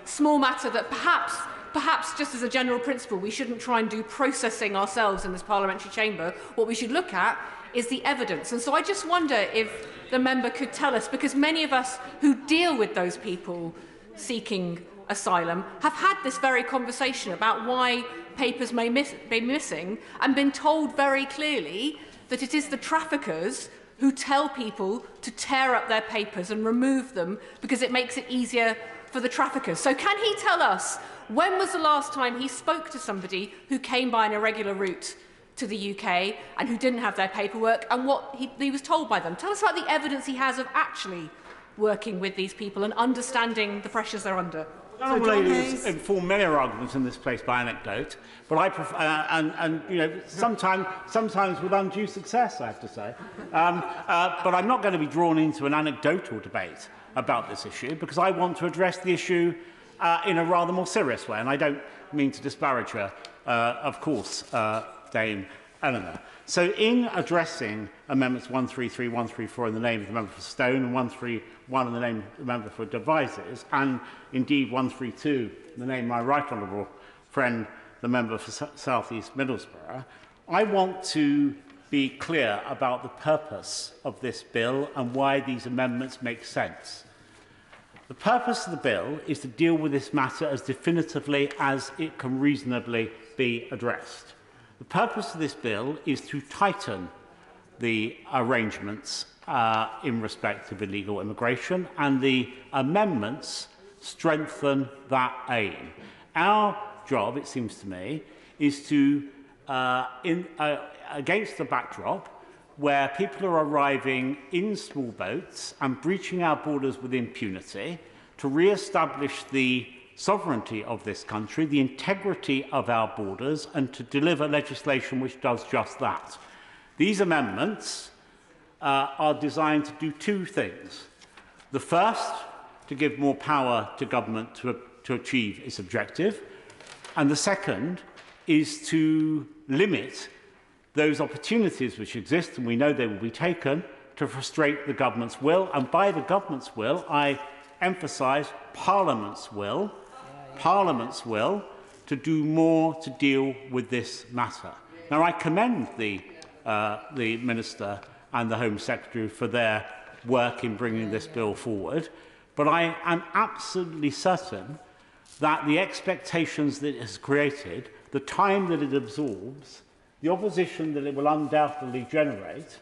small matter that perhaps just as a general principle, we shouldn't try and do processing ourselves in this parliamentary chamber. What we should look at is the evidence. And so I just wonder if the member could tell us, because many of us who deal with those people seeking asylum have had this very conversation about why papers may be missing, and been told very clearly that it is the traffickers who tell people to tear up their papers and remove them because it makes it easier for the traffickers. So can he tell us when was the last time he spoke to somebody who came by an irregular route to the UK and who didn't have their paperwork, and what he was told by them? Tell us about the evidence he has of actually working with these people and understanding the pressures they're under. The Honourable Lady has informed many arguments in this place by anecdote, but I prefer, and you know, sometimes with undue success, I have to say. But I'm not going to be drawn into an anecdotal debate about this issue, because I want to address the issue in a rather more serious way, and I don't mean to disparage her, of course, Dame Eleanor. So in addressing Amendments 133, 134 in the name of the member for Stone, and 131 in the name of the member for Devizes, and indeed 132 in the name of my right honourable friend, the member for South East Middlesbrough, I want to be clear about the purpose of this bill and why these amendments make sense. The purpose of the bill is to deal with this matter as definitively as it can reasonably be addressed. The purpose of this bill is to tighten the arrangements in respect of illegal immigration, and the amendments strengthen that aim. Our job, it seems to me, is to, against the backdrop where people are arriving in small boats and breaching our borders with impunity, to re-establish the sovereignty of this country, the integrity of our borders, and to deliver legislation which does just that. These amendments are designed to do two things. The first, to give more power to government to achieve its objective, and the second is to limit those opportunities which exist, and we know they will be taken, to frustrate the government's will. And by the government's will, I emphasise Parliament's will, to do more to deal with this matter. Now, I commend the Minister and the Home Secretary for their work in bringing this bill forward, but I am absolutely certain that the expectations that it has created, the time that it absorbs, the opposition that it will undoubtedly generate,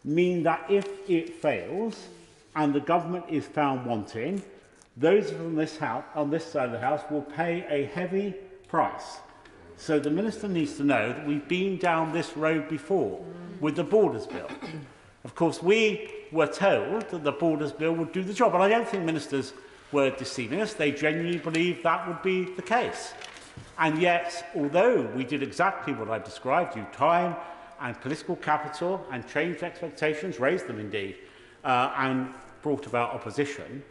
mean that if it fails and the government is found wanting, those from this house, on this side of the House, will pay a heavy price. So the Minister needs to know that we've been down this road before with the Borders Bill. Of course, we were told that the Borders Bill would do the job, and I don't think ministers were deceiving us. They genuinely believed that would be the case. And yet, although we did exactly what I've described, you time and political capital and changed expectations, raised them indeed, and brought about opposition,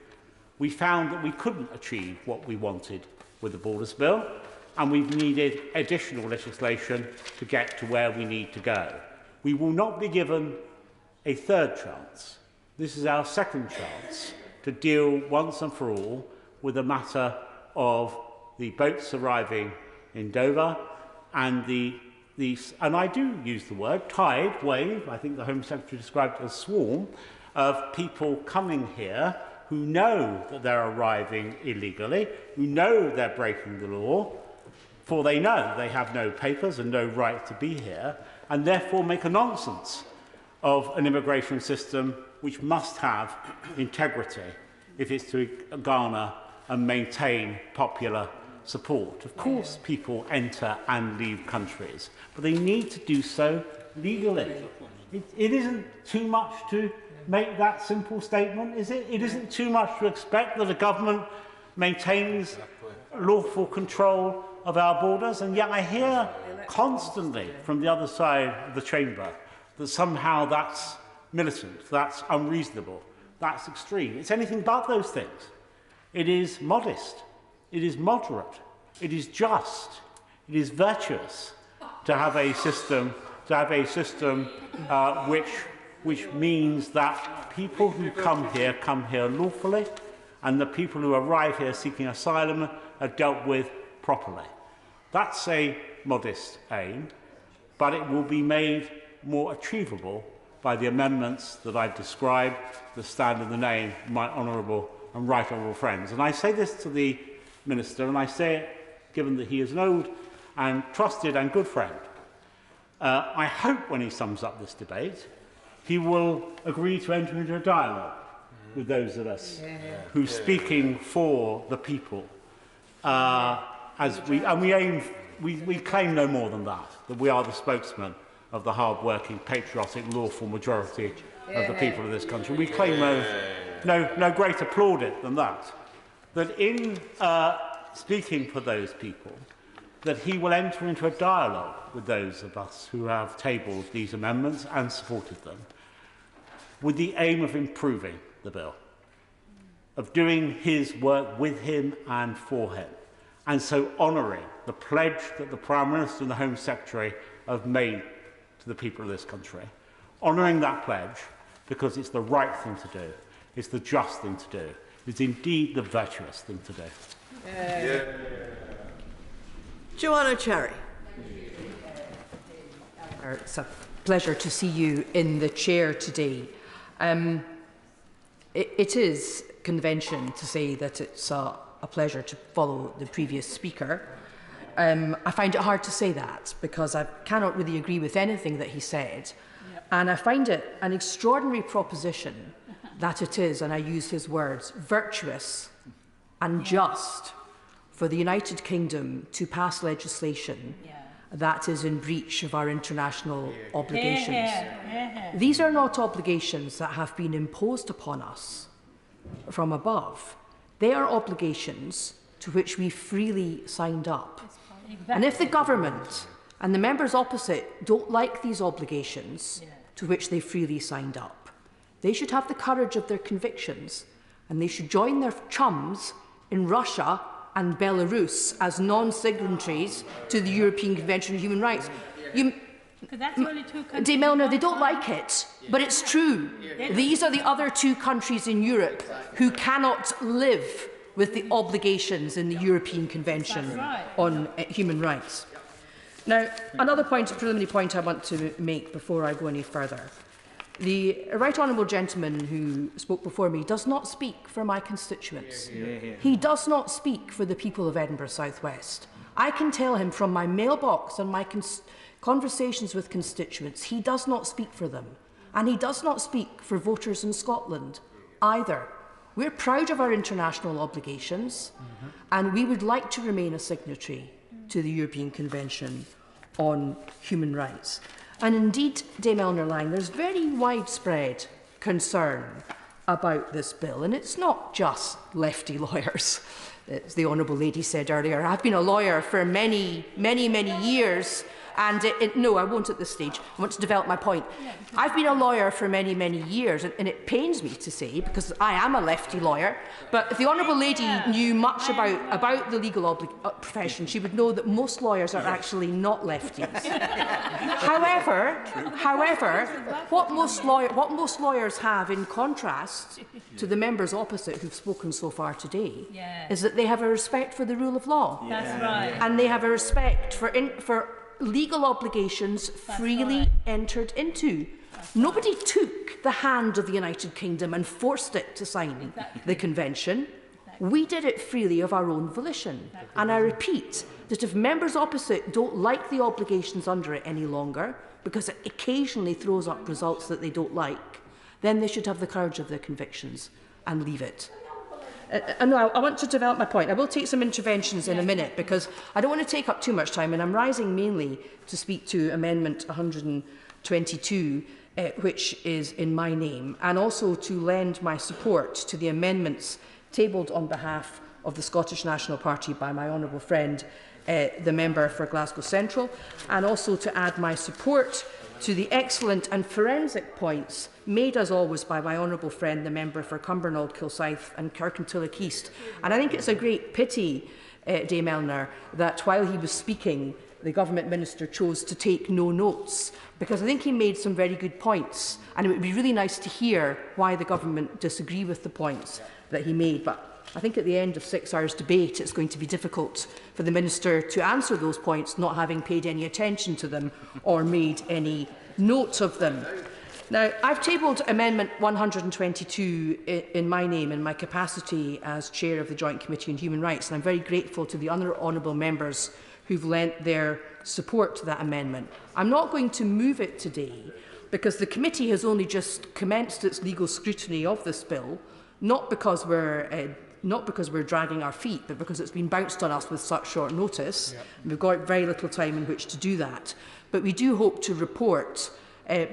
we found that we couldn't achieve what we wanted with the Borders Bill, and we've needed additional legislation to get to where we need to go. We will not be given a third chance. This is our second chance to deal once and for all with the matter of the boats arriving in Dover and and I do use the word tide, wave, I think the Home Secretary described it as swarm, of people coming here who know that they're arriving illegally, who know they're breaking the law, for they know they have no papers and no right to be here, and therefore make a nonsense of an immigration system which must have integrity if it's to garner and maintain popular support. Of course, people enter and leave countries, but they need to do so legally. It isn't too much to make that simple statement, is it? It isn't too much to expect that a government maintains lawful control of our borders, and yet I hear constantly from the other side of the chamber that somehow that's militant, that's unreasonable, that's extreme. It's anything but those things. It is modest, it is moderate, it is just, it is virtuous to have a system, which means that people who come here lawfully, and the people who arrive here seeking asylum are dealt with properly. That's a modest aim, but it will be made more achievable by the amendments that I've described that stand in the name of my honourable and right honourable friends. And I say this to the Minister, and I say it given that he is an old and trusted and good friend. I hope when he sums up this debate, he will agree to enter into a dialogue with those of us who are speaking for the people. We claim no more than that we are the spokesman of the hard-working, patriotic, lawful majority of the people of this country. We claim no greater plaudit than that. That in speaking for those people, that he will enter into a dialogue with those of us who have tabled these amendments and supported them, with the aim of improving the bill, of doing his work with him and for him, and so honouring the pledge that the Prime Minister and the Home Secretary have made to the people of this country, honouring that pledge because it's the right thing to do, it's the just thing to do, it's indeed the virtuous thing to do. Joanna Cherry. It's a pleasure to see you in the chair today. It is convention to say that it's a pleasure to follow the previous speaker. I find it hard to say that because I cannot really agree with anything that he said. And I find it an extraordinary proposition that it is, and I use his words, virtuous and just for the United Kingdom to pass legislation that is in breach of our international obligations. These are not obligations that have been imposed upon us from above. They are obligations to which we freely signed up. And if the government and the members opposite don't like these obligations to which they freely signed up, they should have the courage of their convictions and they should join their chums in Russia and Belarus as non-signatories to the European Convention on Human Rights. Dame Eleanor, they don't like it, but it's true. These are the other two countries in Europe who cannot live with the obligations in the European Convention on Human Rights. Now, another point, a preliminary point I want to make before I go any further. The right honourable gentleman who spoke before me does not speak for my constituents. He does not speak for the people of Edinburgh South West. I can tell him from my mailbox and my conversations with constituents, he does not speak for them. And he does not speak for voters in Scotland either. We're proud of our international obligations, and we would like to remain a signatory to the European Convention on Human Rights. And indeed, Dame Eleanor Lang, there's very widespread concern about this bill, and it's not just lefty lawyers. As the Honourable Lady said earlier, I've been a lawyer for many years, and no, I won't at this stage. I want to develop my point. I've been a lawyer for many years, and it pains me to say, because I am a lefty lawyer, but if the Honourable Lady knew much about the legal profession, she would know that most lawyers are actually not lefties. However, what most lawyers have, in contrast to the members opposite who've spoken so far today, is that they have a respect for the rule of law. That's right. And they have a respect for legal obligations freely entered into. Nobody took the hand of the United Kingdom and forced it to sign the convention. We did it freely of our own volition. And I repeat that if members opposite don't like the obligations under it any longer, because it occasionally throws up results that they don't like, then they should have the courage of their convictions and leave it. And I want to develop my point. I will take some interventions in a minute because I don't want to take up too much time, and I'm rising mainly to speak to Amendment 122, which is in my name, and also to lend my support to the amendments tabled on behalf of the Scottish National Party by my honourable friend, the member for Glasgow Central, and also to add my support to the excellent and forensic points made, as always, by my honourable friend, the member for Cumbernauld, Kilsyth and Kirkintilloch East. And I think it's a great pity, Dame Eleanor, that while he was speaking, the government minister chose to take no notes, because I think he made some very good points, and it would be really nice to hear why the government disagree with the points that he made. But I think at the end of 6 hours' debate, it's going to be difficult for the Minister to answer those points, not having paid any attention to them or made any note of them. Now, I've tabled Amendment 122 in my name, in my capacity as Chair of the Joint Committee on Human Rights, and I'm very grateful to the honourable members who've lent their support to that amendment. I'm not going to move it today because the committee has only just commenced its legal scrutiny of this bill, not because we're dragging our feet, but because it's been bounced on us with such short notice. We've got very little time in which to do that. But we do hope to report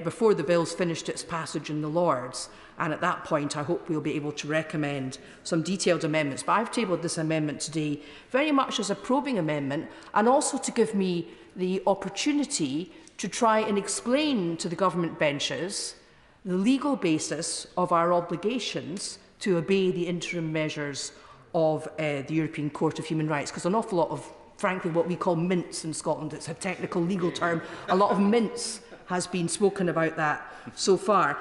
before the bill's finished its passage in the Lords, and at that point I hope we'll be able to recommend some detailed amendments. But I've tabled this amendment today very much as a probing amendment, and also to give me the opportunity to try and explain to the government benches the legal basis of our obligations to obey the interim measures of the European Court of Human Rights, because an awful lot of, frankly, what we call mints in Scotland, it's a technical legal term, a lot of mints has been spoken about that so far.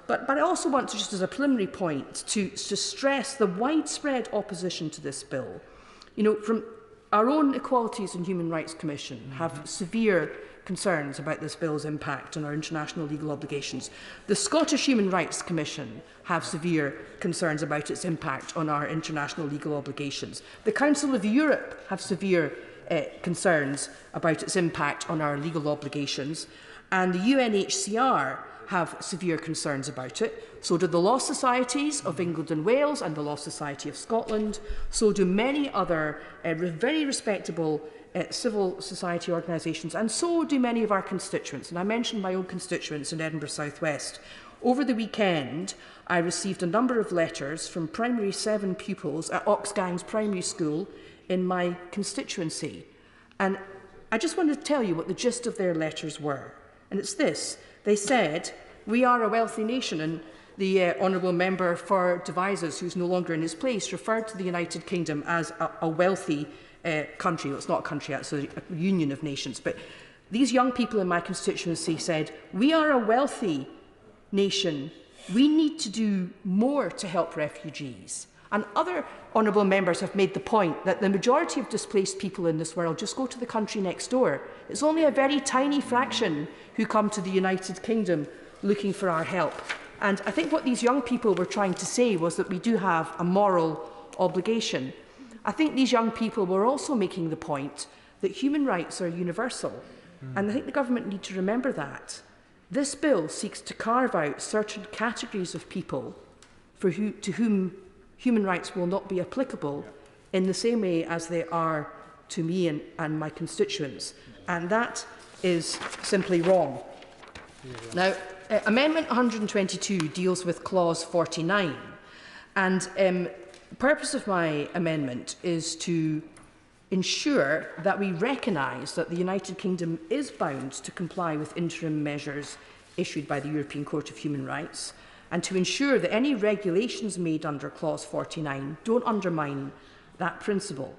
But I also want to, just as a preliminary point, to stress the widespread opposition to this bill. You know, from our own Equalities and Human Rights Commission have severe concerns about this bill's impact on our international legal obligations. The Scottish Human Rights Commission have severe concerns about its impact on our international legal obligations. The Council of Europe have severe concerns about its impact on our legal obligations, and the UNHCR have severe concerns about it. So do the Law Societies of England and Wales and the Law Society of Scotland. So do many other very respectable civil society organisations, and so do many of our constituents. And I mentioned my own constituents in Edinburgh South West. Over the weekend, I received a number of letters from primary 7 pupils at Oxgangs Primary School in my constituency. And I just wanted to tell you what the gist of their letters were. And it's this. They said, we are a wealthy nation, and the honourable member for Devizes, who's no longer in his place, referred to the United Kingdom as a wealthy country. Well, it's not a country, it's a union of nations. But these young people in my constituency said, we are a wealthy nation. We need to do more to help refugees. And other honourable members have made the point that the majority of displaced people in this world just go to the country next door. It's only a very tiny fraction who come to the United Kingdom looking for our help. And I think what these young people were trying to say was that we do have a moral obligation. I think these young people were also making the point that human rights are universal. And I think the government need to remember that. This bill seeks to carve out certain categories of people to whom human rights will not be applicable in the same way as they are to me and my constituents. And that is simply wrong. Now, Amendment 122 deals with Clause 49. And the purpose of my amendment is to ensure that we recognise that the United Kingdom is bound to comply with interim measures issued by the European Court of Human Rights, and to ensure that any regulations made under Clause 49 don't undermine that principle.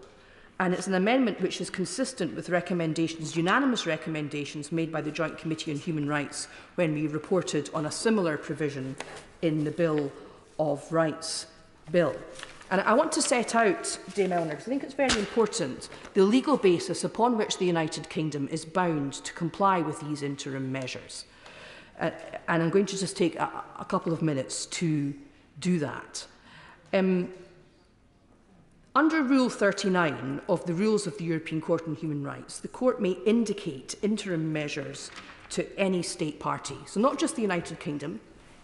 And it's an amendment which is consistent with recommendations, unanimous recommendations made by the Joint Committee on Human Rights when we reported on a similar provision in the Bill of Rights Bill. And I want to set out, Dame Eleanor, because I think it's very important, the legal basis upon which the United Kingdom is bound to comply with these interim measures. And I'm going to just take a couple of minutes to do that. Under Rule 39 of the Rules of the European Court on Human Rights, the Court may indicate interim measures to any state party. So not just the United Kingdom,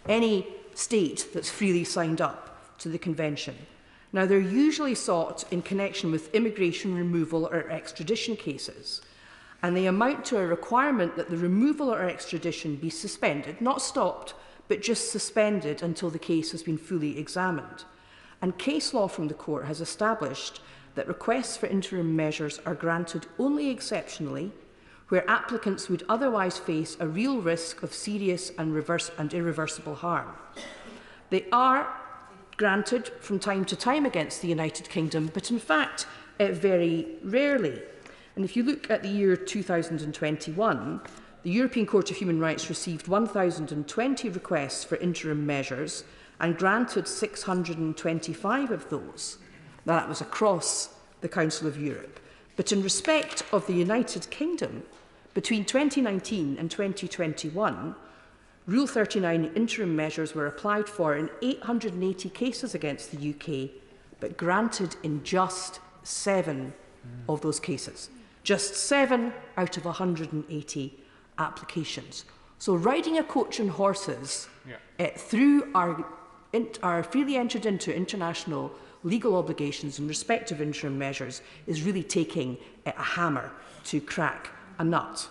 any state that's freely signed up to the Convention. Now, they're usually sought in connection with immigration removal or extradition cases, and they amount to a requirement that the removal or extradition be suspended, not stopped, but just suspended until the case has been fully examined. And case law from the Court has established that requests for interim measures are granted only exceptionally where applicants would otherwise face a real risk of serious and irreversible harm. They are granted from time to time against the United Kingdom, but in fact, very rarely. And if you look at the year 2021, the European Court of Human Rights received 1,020 requests for interim measures and granted 625 of those. Now, that was across the Council of Europe. But in respect of the United Kingdom, between 2019 and 2021, Rule 39 interim measures were applied for in 880 cases against the UK, but granted in just 7 of those cases. Just 7 out of 180 applications. So riding a coach and horses through our freely entered into international legal obligations in respect of interim measures is really taking a hammer to crack a nut.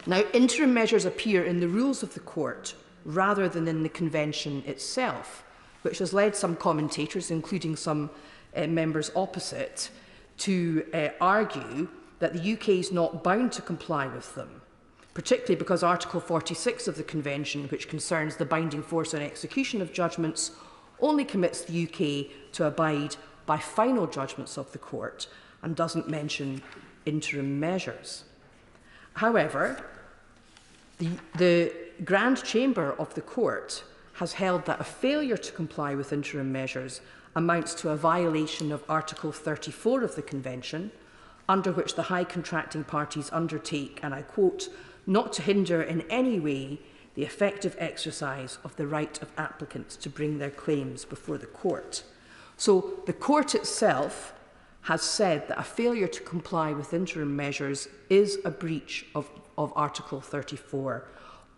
Now, interim measures appear in the rules of the Court rather than in the Convention itself, which has led some commentators, including some members opposite, to argue that the UK is not bound to comply with them, particularly because Article 46 of the Convention, which concerns the binding force and execution of judgments, only commits the UK to abide by final judgments of the Court and doesn't mention interim measures. However, the Grand Chamber of the Court has held that a failure to comply with interim measures amounts to a violation of Article 34 of the Convention, under which the high contracting parties undertake, and I quote, not to hinder in any way the effective exercise of the right of applicants to bring their claims before the Court. So the Court itself has said that a failure to comply with interim measures is a breach of Article 34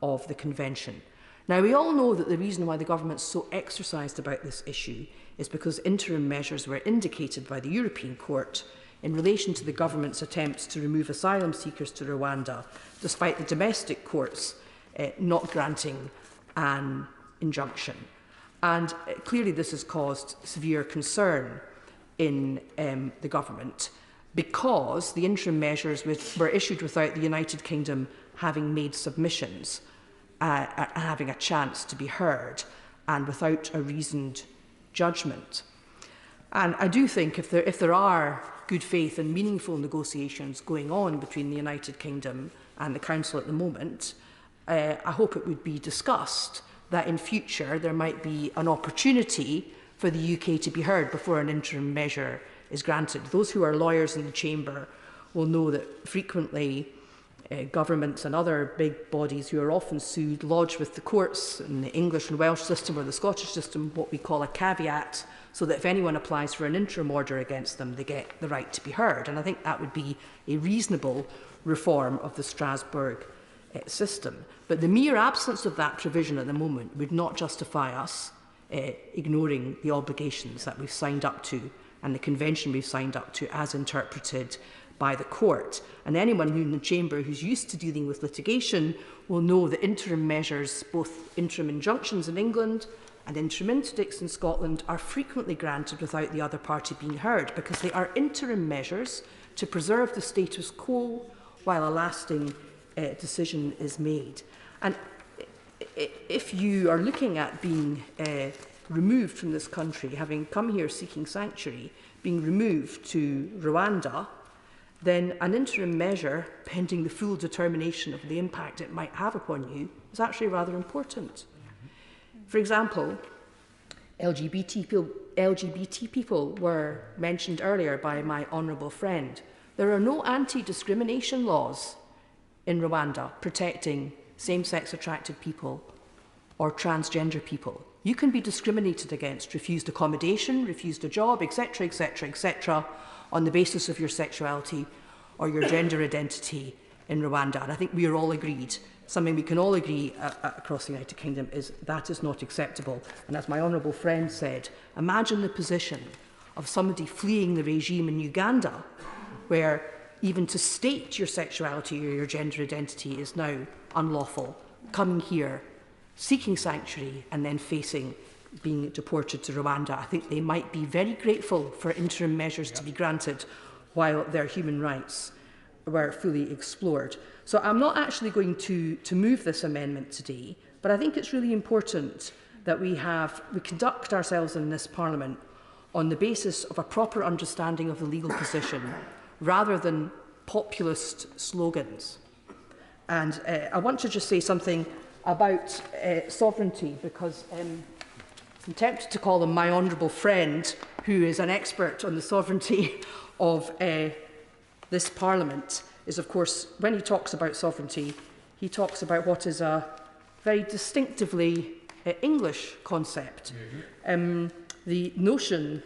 of the Convention. Now, we all know that the reason why the government's so exercised about this issue is because interim measures were indicated by the European Court in relation to the government's attempts to remove asylum seekers to Rwanda, despite the domestic courts not granting an injunction. And clearly this has caused severe concern in the government because the interim measures were issued without the United Kingdom having made submissions and having a chance to be heard, and without a reasoned judgment. And I do think if there are good faith and meaningful negotiations going on between the United Kingdom and the Council at the moment, I hope it would be discussed that in future there might be an opportunity for the UK to be heard before an interim measure is granted. Those who are lawyers in the Chamber will know that frequently governments and other big bodies who are often sued lodge with the courts in the English and Welsh system or the Scottish system what we call a caveat, so that if anyone applies for an interim order against them, they get the right to be heard. And I think that would be a reasonable reform of the Strasbourg system. But the mere absence of that provision at the moment would not justify us ignoring the obligations that we've signed up to and the convention we've signed up to as interpreted by the court. And anyone who in the chamber who's used to dealing with litigation will know that interim measures, both interim injunctions in England and interim interdicts in Scotland, are frequently granted without the other party being heard, because they are interim measures to preserve the status quo while a lasting decision is made. And if you are looking at being removed from this country, having come here seeking sanctuary, being removed to Rwanda, then an interim measure, pending the full determination of the impact it might have upon you, is actually rather important. For example, LGBT people were mentioned earlier by my honourable friend. There are no anti-discrimination laws in Rwanda protecting same-sex attracted people or transgender people. You can be discriminated against, refused accommodation, refused a job, etc., etc., etc., on the basis of your sexuality or your gender identity in Rwanda. And I think we are all agreed, something we can all agree across the United Kingdom, is that is not acceptable. And as my honourable friend said, imagine the position of somebody fleeing the regime in Uganda, where even to state your sexuality or your gender identity is now unlawful, coming here, seeking sanctuary, and then facing being deported to Rwanda. I think they might be very grateful for interim measures to be granted while their human rights were fully explored. So I'm not actually going to move this amendment today, but I think it's really important that we conduct ourselves in this Parliament on the basis of a proper understanding of the legal position, rather than populist slogans. And I want to just say something about sovereignty, because I'm tempted to call him my honourable friend, who is an expert on the sovereignty of this Parliament, is, of course, when he talks about sovereignty, he talks about what is a very distinctively English concept. The notion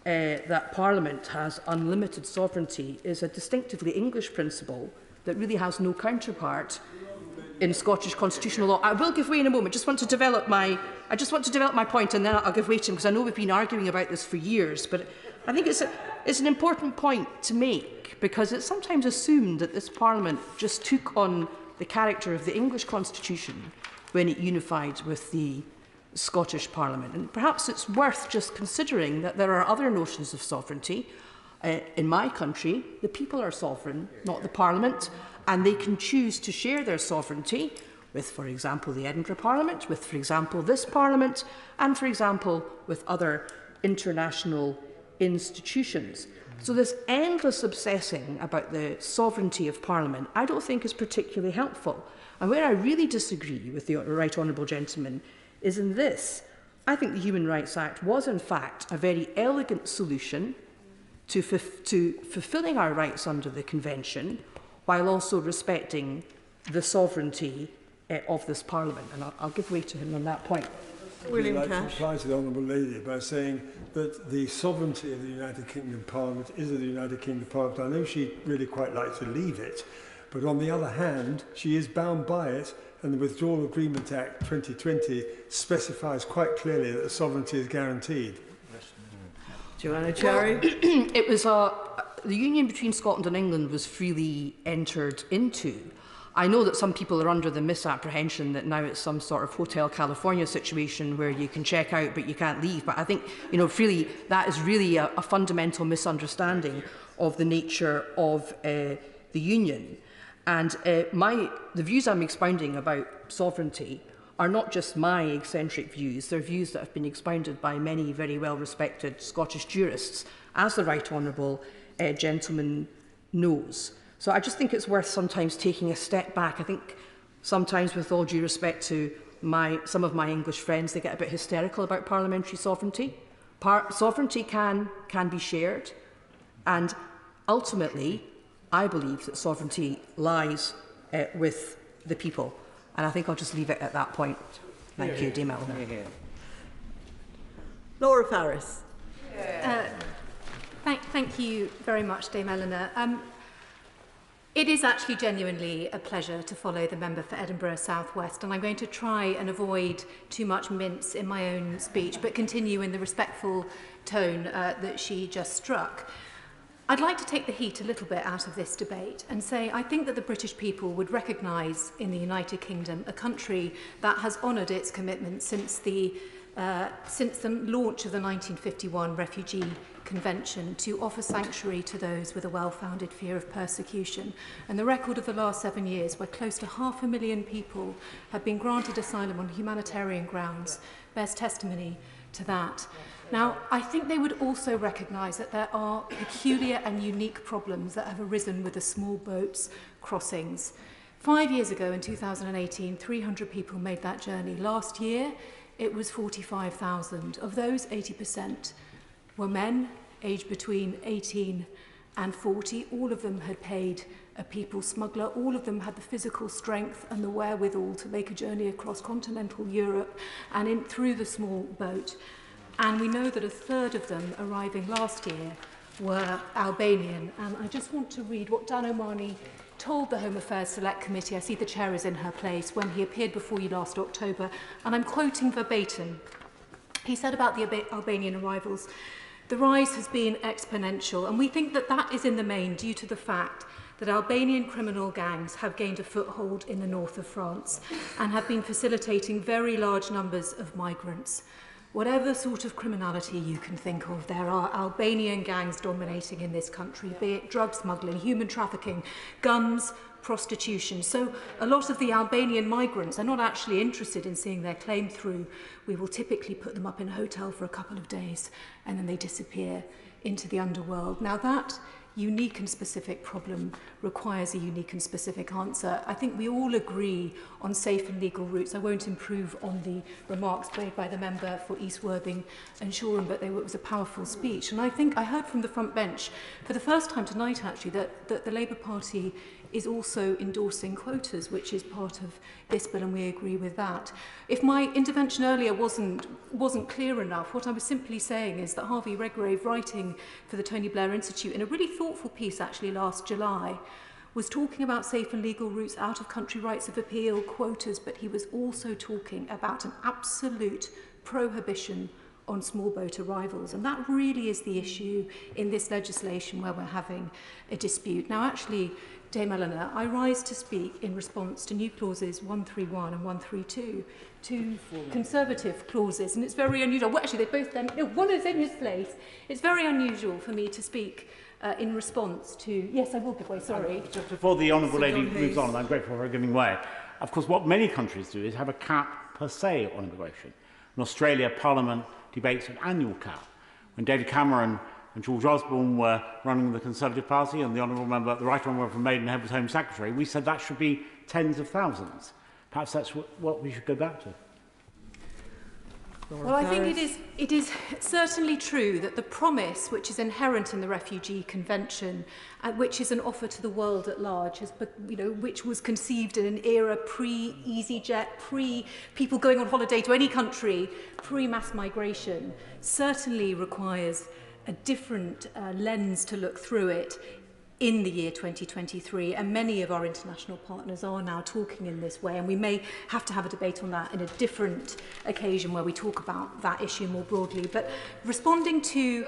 that Parliament has unlimited sovereignty is a distinctively English principle that really has no counterpart in Scottish constitutional law. I will give way in a moment. I just want to develop my point, and then I'll give way to him, because I know we've been arguing about this for years. But I think it's an important point to make, because it's sometimes assumed that this Parliament just took on the character of the English constitution when it unified with the Scottish Parliament. And perhaps it's worth just considering that there are other notions of sovereignty. In my country, the people are sovereign, not the Parliament, and they can choose to share their sovereignty with, for example, the Edinburgh Parliament, with, for example, this Parliament, and, for example, with other international institutions. So this endless obsessing about the sovereignty of Parliament, I don't think is particularly helpful. And where I really disagree with the Right Honourable Gentleman is in this. I think the Human Rights Act was, in fact, a very elegant solution to fulfilling our rights under the Convention, while also respecting the sovereignty of this Parliament. And I'll give way to him on that point. William Cash. I'd like to reply to the Honourable Lady by saying that the sovereignty of the United Kingdom Parliament is of the United Kingdom Parliament. I know she'd really quite like to leave it, but on the other hand, she is bound by it, and the Withdrawal Agreement Act 2020 specifies quite clearly that the sovereignty is guaranteed. Joanna Cherry. Well, it was the union between Scotland and England was freely entered into. I know that some people are under the misapprehension that now it's some sort of Hotel California situation where you can check out but you can't leave. But I think, really, that is really a fundamental misunderstanding of the nature of the union. And the views I'm expounding about sovereignty are not just my eccentric views, they're views that have been expounded by many very well-respected Scottish jurists, as the Right Honourable Gentleman knows. So I just think it's worth sometimes taking a step back. I think sometimes, with all due respect to some of my English friends, they get a bit hysterical about parliamentary sovereignty. Sovereignty can be shared, and ultimately, I believe that sovereignty lies with the people. And I think I'll just leave it at that point. Thank you, Dame Eleanor. Laura Farris. Thank you very much, Dame Eleanor. It is actually genuinely a pleasure to follow the member for Edinburgh South West, and I'm going to try and avoid too much mince in my own speech, but continue in the respectful tone that she just struck. I'd like to take the heat a little bit out of this debate and say I think that the British people would recognise in the United Kingdom a country that has honoured its commitment since the launch of the 1951 Refugee Convention to offer sanctuary to those with a well-founded fear of persecution. And the record of the last 7 years, where close to 500,000 people have been granted asylum on humanitarian grounds, bears testimony to that. Now, I think they would also recognise that there are peculiar and unique problems that have arisen with the small boats crossings. 5 years ago, in 2018, 300 people made that journey. Last year, it was 45,000. Of those, 80% were men, aged between 18 and 40. All of them had paid a people smuggler. All of them had the physical strength and the wherewithal to make a journey across continental Europe and through the small boat. And we know that a third of them arriving last year were Albanian. And I just want to read what Dan O'Mahony told the Home Affairs Select Committee. I see the chair is in her place, when he appeared before you last October. And I'm quoting verbatim. He said about the Albanian arrivals, "The rise has been exponential, and we think that that is in the main due to the fact that Albanian criminal gangs have gained a foothold in the north of France and have been facilitating very large numbers of migrants. Whatever sort of criminality you can think of, there are Albanian gangs dominating in this country, be it drug smuggling, human trafficking, guns, prostitution. So a lot of the Albanian migrants are not actually interested in seeing their claim through. We will typically put them up in a hotel for a couple of days and then they disappear into the underworld." Now that unique and specific problem requires a unique and specific answer. I think we all agree on safe and legal routes. I won't improve on the remarks made by the member for East Worthing and Shoreham, but it was a powerful speech. And I think I heard from the front bench for the first time tonight, actually, that the Labour Party is also endorsing quotas, which is part of this bill, and we agree with that. If my intervention earlier wasn't clear enough, what I was simply saying is that Harvey Redgrave, writing for the Tony Blair Institute, in a really thoughtful piece actually last July, was talking about safe and legal routes, out of country rights of appeal, quotas, but he was also talking about an absolute prohibition on small boat arrivals. And that really is the issue in this legislation where we're having a dispute. Now, actually, Dame Eleanor, I rise to speak in response to new clauses 131 and 132, two Conservative clauses, and it's very unusual. Well, actually, they both then, one is in his place. It's very unusual for me to speak in response to... Yes, I will give way, sorry. Just before the Honourable Lady moves on, and I'm grateful for her giving way, of course, what many countries do is have a cap per se on immigration. In Australia, Parliament debates an annual cap. When David Cameron and George Osborne were running the Conservative Party and the Honourable Member, the Right Honourable from Maidenhead was Home Secretary, we said that should be tens of thousands. Perhaps that's what we should go back to. Well, I think it is certainly true that the promise which is inherent in the Refugee Convention, which is an offer to the world at large, which was conceived in an era pre-EasyJet, pre-people going on holiday to any country, pre-mass migration, certainly requires a different lens to look through it in the year 2023, and many of our international partners are now talking in this way, and we may have to have a debate on that in a different occasion where we talk about that issue more broadly. But responding to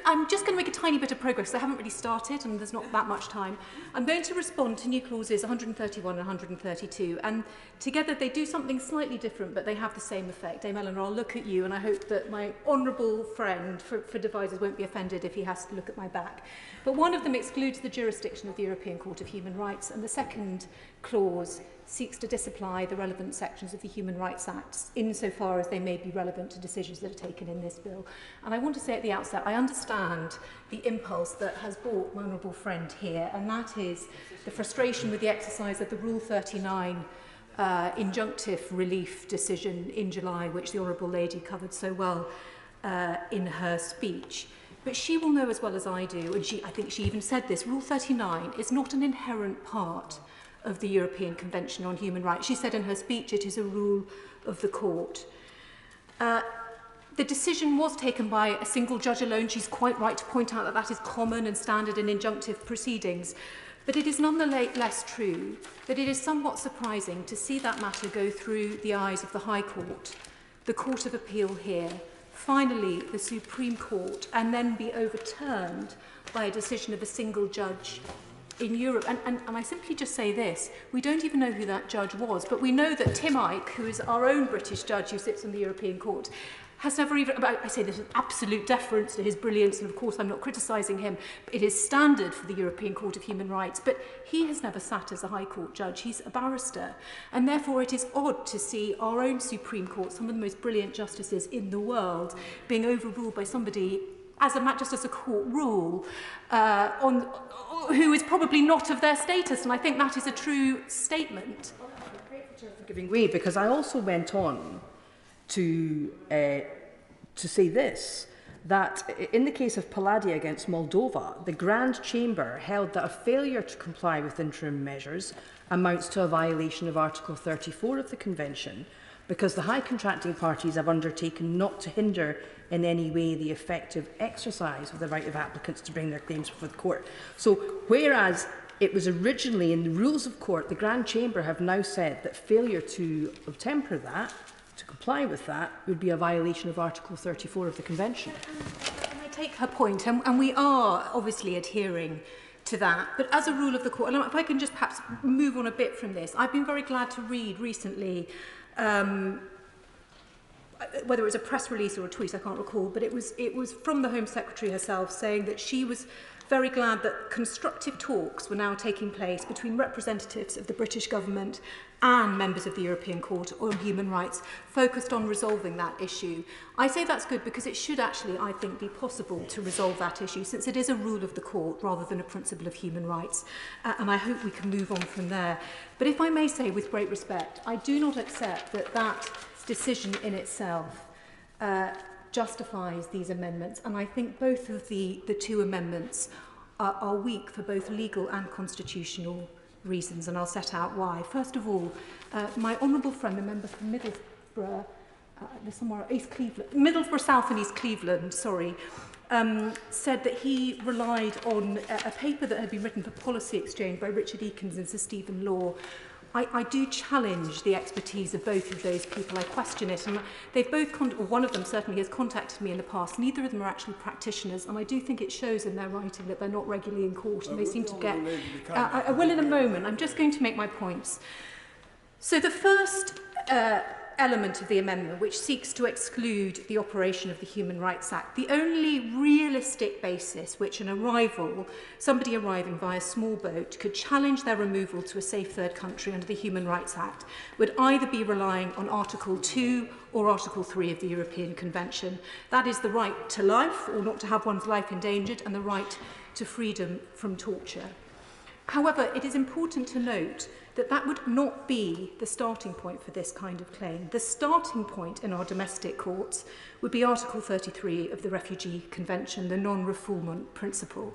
I'm just going to make a tiny bit of progress. I haven't really started and there's not that much time. I'm going to respond to new clauses 131 and 132, and together they do something slightly different, but they have the same effect. Dame Eleanor, I'll look at you, and I hope that my honourable friend for devisers won't be offended if he has to look at my back. But one of them excludes the jurisdiction of the European Court of Human Rights, and the second clause seeks to disapply the relevant sections of the Human Rights Act insofar as they may be relevant to decisions that are taken in this bill. And I want to say at the outset, I understand the impulse that has brought my honourable friend here, and that is the frustration with the exercise of the Rule 39 injunctive relief decision in July, which the Honourable Lady covered so well in her speech. But she will know as well as I do, and I think she even said this, Rule 39 is not an inherent part of the European Convention on Human Rights. She said in her speech it is a rule of the court. The decision was taken by a single judge alone. She's quite right to point out that that is common and standard in injunctive proceedings. But it is nonetheless true that it is somewhat surprising to see that matter go through the eyes of the High Court, the Court of Appeal here, finally the Supreme Court, and then be overturned by a decision of a single judge in Europe. And I simply just say this, we don't even know who that judge was, but we know that Tim Ike, who is our own British judge who sits on the European Court, has never even, I say this with absolute deference to his brilliance, and of course I'm not criticising him, but it is standard for the European Court of Human Rights, but he has never sat as a High Court judge, he's a barrister, and therefore it is odd to see our own Supreme Court, some of the most brilliant justices in the world, being overruled by somebody just as a court rule, who is probably not of their status, and I think that is a true statement. I'm grateful for giving way, because I also went on to say this, that in the case of Palladia against Moldova, the Grand Chamber held that a failure to comply with interim measures amounts to a violation of Article 34 of the Convention, because the high contracting parties have undertaken not to hinder in any way the effective exercise of the right of applicants to bring their claims before the court. So, whereas it was originally in the rules of court, the Grand Chamber have now said that failure to obtemper that, to comply with that, would be a violation of Article 34 of the Convention. And I take her point, and we are obviously adhering to that, but as a rule of the court, and if I can just perhaps move on a bit from this, I've been very glad to read recently, whether it was a press release or a tweet, I can't recall, but it was from the Home Secretary herself saying that she was very glad that constructive talks were now taking place between representatives of the British government and members of the European Court on Human Rights focused on resolving that issue. I say that's good because it should actually, I think, be possible to resolve that issue, since it is a rule of the court rather than a principle of human rights, and I hope we can move on from there. But if I may say with great respect, I do not accept that that decision in itself justifies these amendments, and I think both of the two amendments are weak for both legal and constitutional reasons, and I'll set out why. First of all, my honourable friend, the member for Middlesbrough, Middlesbrough South and East Cleveland, said that he relied on a paper that had been written for Policy Exchange by Richard Eakins and Sir Stephen Law. I do challenge the expertise of both of those people. I question it, and they've both, or one of them certainly has contacted me in the past. Neither of them are actually practitioners, and I do think it shows in their writing that they're not regularly in court, and they seem to get... I will in a moment. I'm just going to make my points. So the first element of the amendment, which seeks to exclude the operation of the Human Rights Act, the only realistic basis which somebody arriving via small boat could challenge their removal to a safe third country under the Human Rights Act would either be relying on Article 2 or Article 3 of the European Convention. That is the right to life, or not to have one's life endangered, and the right to freedom from torture. However, it is important to note that that would not be the starting point for this kind of claim. The starting point in our domestic courts would be Article 33 of the Refugee Convention, the non-refoulement principle.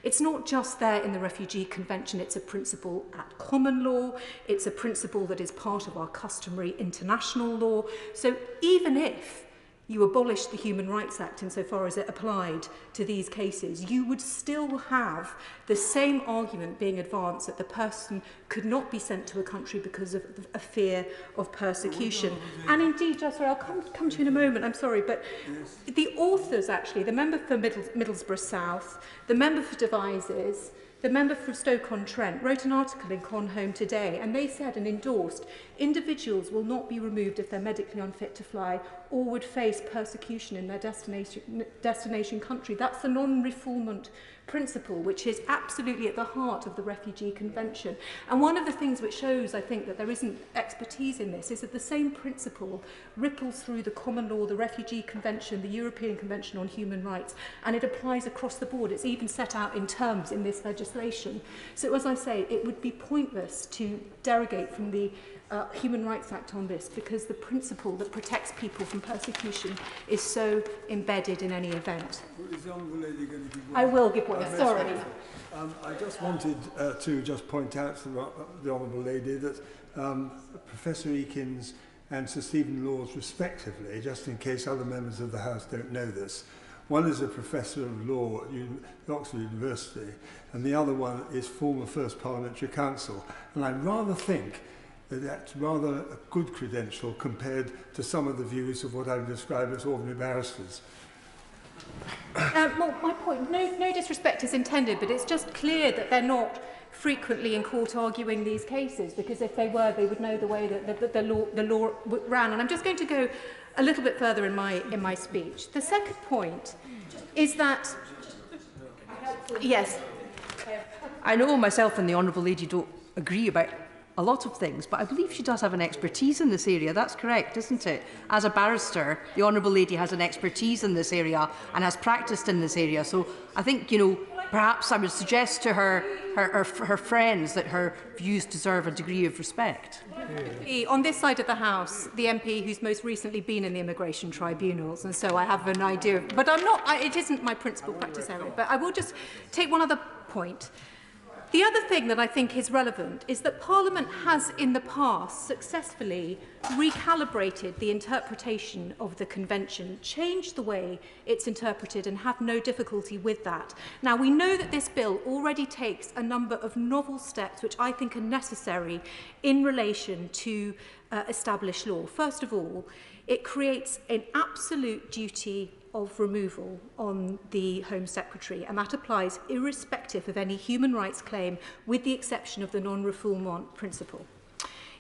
It's not just there in the Refugee Convention, it's a principle at common law, it's a principle that is part of our customary international law. So even if you abolished the Human Rights Act insofar as it applied to these cases, you would still have the same argument being advanced that the person could not be sent to a country because of a fear of persecution. And indeed, I'll come to you in a moment, I'm sorry, but the authors actually, the member for Middlesbrough South, the member for Devizes, the member for Stoke-on-Trent wrote an article in Con Home today, and they said and endorsed, individuals will not be removed if they're medically unfit to fly or would face persecution in their destination country. That's the non-refoulement principle, which is absolutely at the heart of the Refugee Convention. And one of the things which shows, I think, that there isn't expertise in this is that the same principle ripples through the common law, the Refugee Convention, the European Convention on Human Rights, and it applies across the board. It's even set out in terms in this legislation. So, as I say, it would be pointless to derogate from the Human Rights Act on this, because the principle that protects people from persecution is so embedded in any event. Is the Honourable Lady going to give way? I will give way, sorry. I just wanted to just point out to the Honourable Lady that Professor Eakins and Sir Stephen Laws, respectively, just in case other members of the House don't know this, one is a Professor of Law at Oxford University, and the other one is former First Parliamentary Counsel. And I rather think that that's rather a good credential compared to some of the views of what I would describe as ordinary barristers. Well, my point, no disrespect is intended, but it's just clear that they're not frequently in court arguing these cases, because if they were, they would know the way that the law ran. And I'm just going to go a little bit further in my speech. The second point is that, yes, I know myself and the Honourable Lady don't agree about a lot of things, but I believe she does have an expertise in this area. That's correct, isn't it? As a barrister, the Honourable Lady has an expertise in this area and has practised in this area. So I think, you know, perhaps I would suggest to her friends that her views deserve a degree of respect. On this side of the House, the MP who's most recently been in the immigration tribunals, and so I have an idea. But I'm not. It isn't my principal practice area. But I will just take one other point. The other thing that I think is relevant is that Parliament has in the past successfully recalibrated the interpretation of the Convention, changed the way it's interpreted, and have no difficulty with that. Now, we know that this bill already takes a number of novel steps which I think are necessary in relation to established law. First of all, it creates an absolute duty of removal on the Home Secretary, and that applies irrespective of any human rights claim, with the exception of the non-refoulement principle.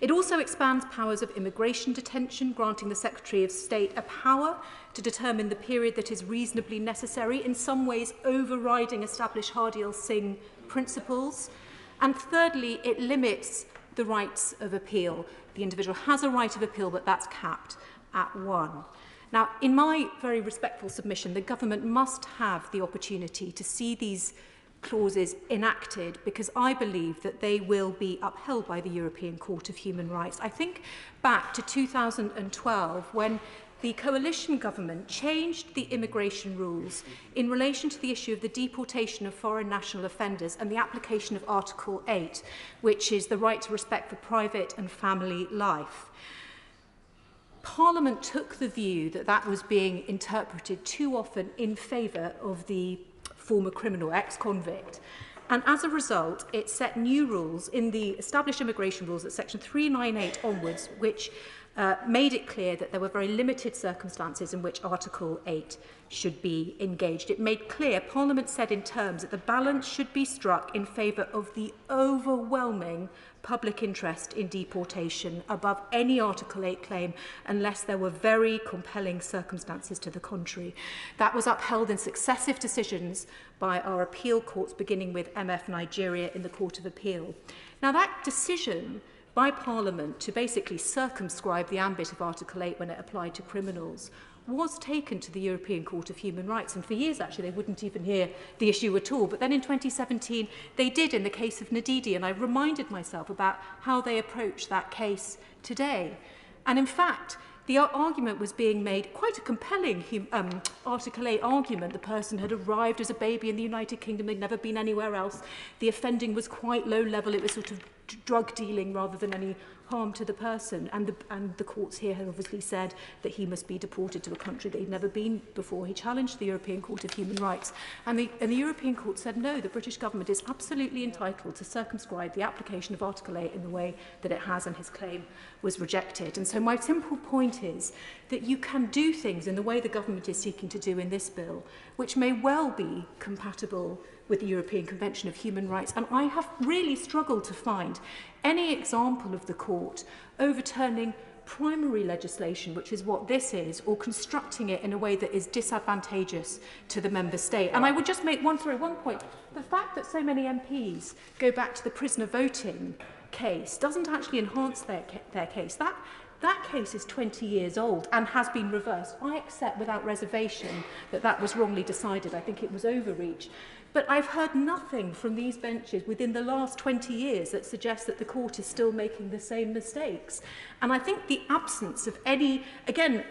It also expands powers of immigration detention, granting the Secretary of State a power to determine the period that is reasonably necessary, in some ways overriding established Hardiel Singh principles. And thirdly, it limits the rights of appeal. The individual has a right of appeal, but that's capped at 1. Now, in my very respectful submission, the government must have the opportunity to see these clauses enacted, because I believe that they will be upheld by the European Court of Human Rights. I think back to 2012, when the coalition government changed the immigration rules in relation to the issue of the deportation of foreign national offenders and the application of Article 8, which is the right to respect for private and family life. Parliament took the view that that was being interpreted too often in favour of the former criminal, ex-convict. And as a result, it set new rules in the established immigration rules at section 398 onwards, which made it clear that there were very limited circumstances in which Article 8 should be engaged. It made clear, Parliament said in terms, that the balance should be struck in favour of the overwhelming public interest in deportation above any Article 8 claim, unless there were very compelling circumstances to the contrary. That was upheld in successive decisions by our appeal courts, beginning with MF Nigeria in the Court of Appeal. Now, that decision by Parliament to basically circumscribe the ambit of Article 8 when it applied to criminals was taken to the European Court of Human Rights, and for years actually they wouldn't even hear the issue at all. But then in 2017 they did in the case of Ndidi, and I reminded myself about how they approached that case today. And in fact, the argument was being made, quite a compelling Article 8 argument. The person had arrived as a baby in the United Kingdom, they'd never been anywhere else. The offending was quite low level, it was sort of drug dealing rather than any harm to the person. And the courts here have obviously said that he must be deported to a country that he'd never been before. He challenged the European Court of Human Rights. And the European Court said, no, the British government is absolutely entitled to circumscribe the application of Article 8 in the way that it has, and his claim was rejected. And so my simple point is that you can do things in the way the government is seeking to do in this bill, which may well be compatible with the European Convention of Human Rights. And I have really struggled to find any example of the court overturning primary legislation, which is what this is, or constructing it in a way that is disadvantageous to the member state. And I would just make one point. The fact that so many MPs go back to the prisoner voting case doesn't actually enhance their case. That case is 20 years old and has been reversed. I accept without reservation that that was wrongly decided. I think it was overreach. But I've heard nothing from these benches within the last 20 years that suggests that the court is still making the same mistakes. And I think the absence of any, again,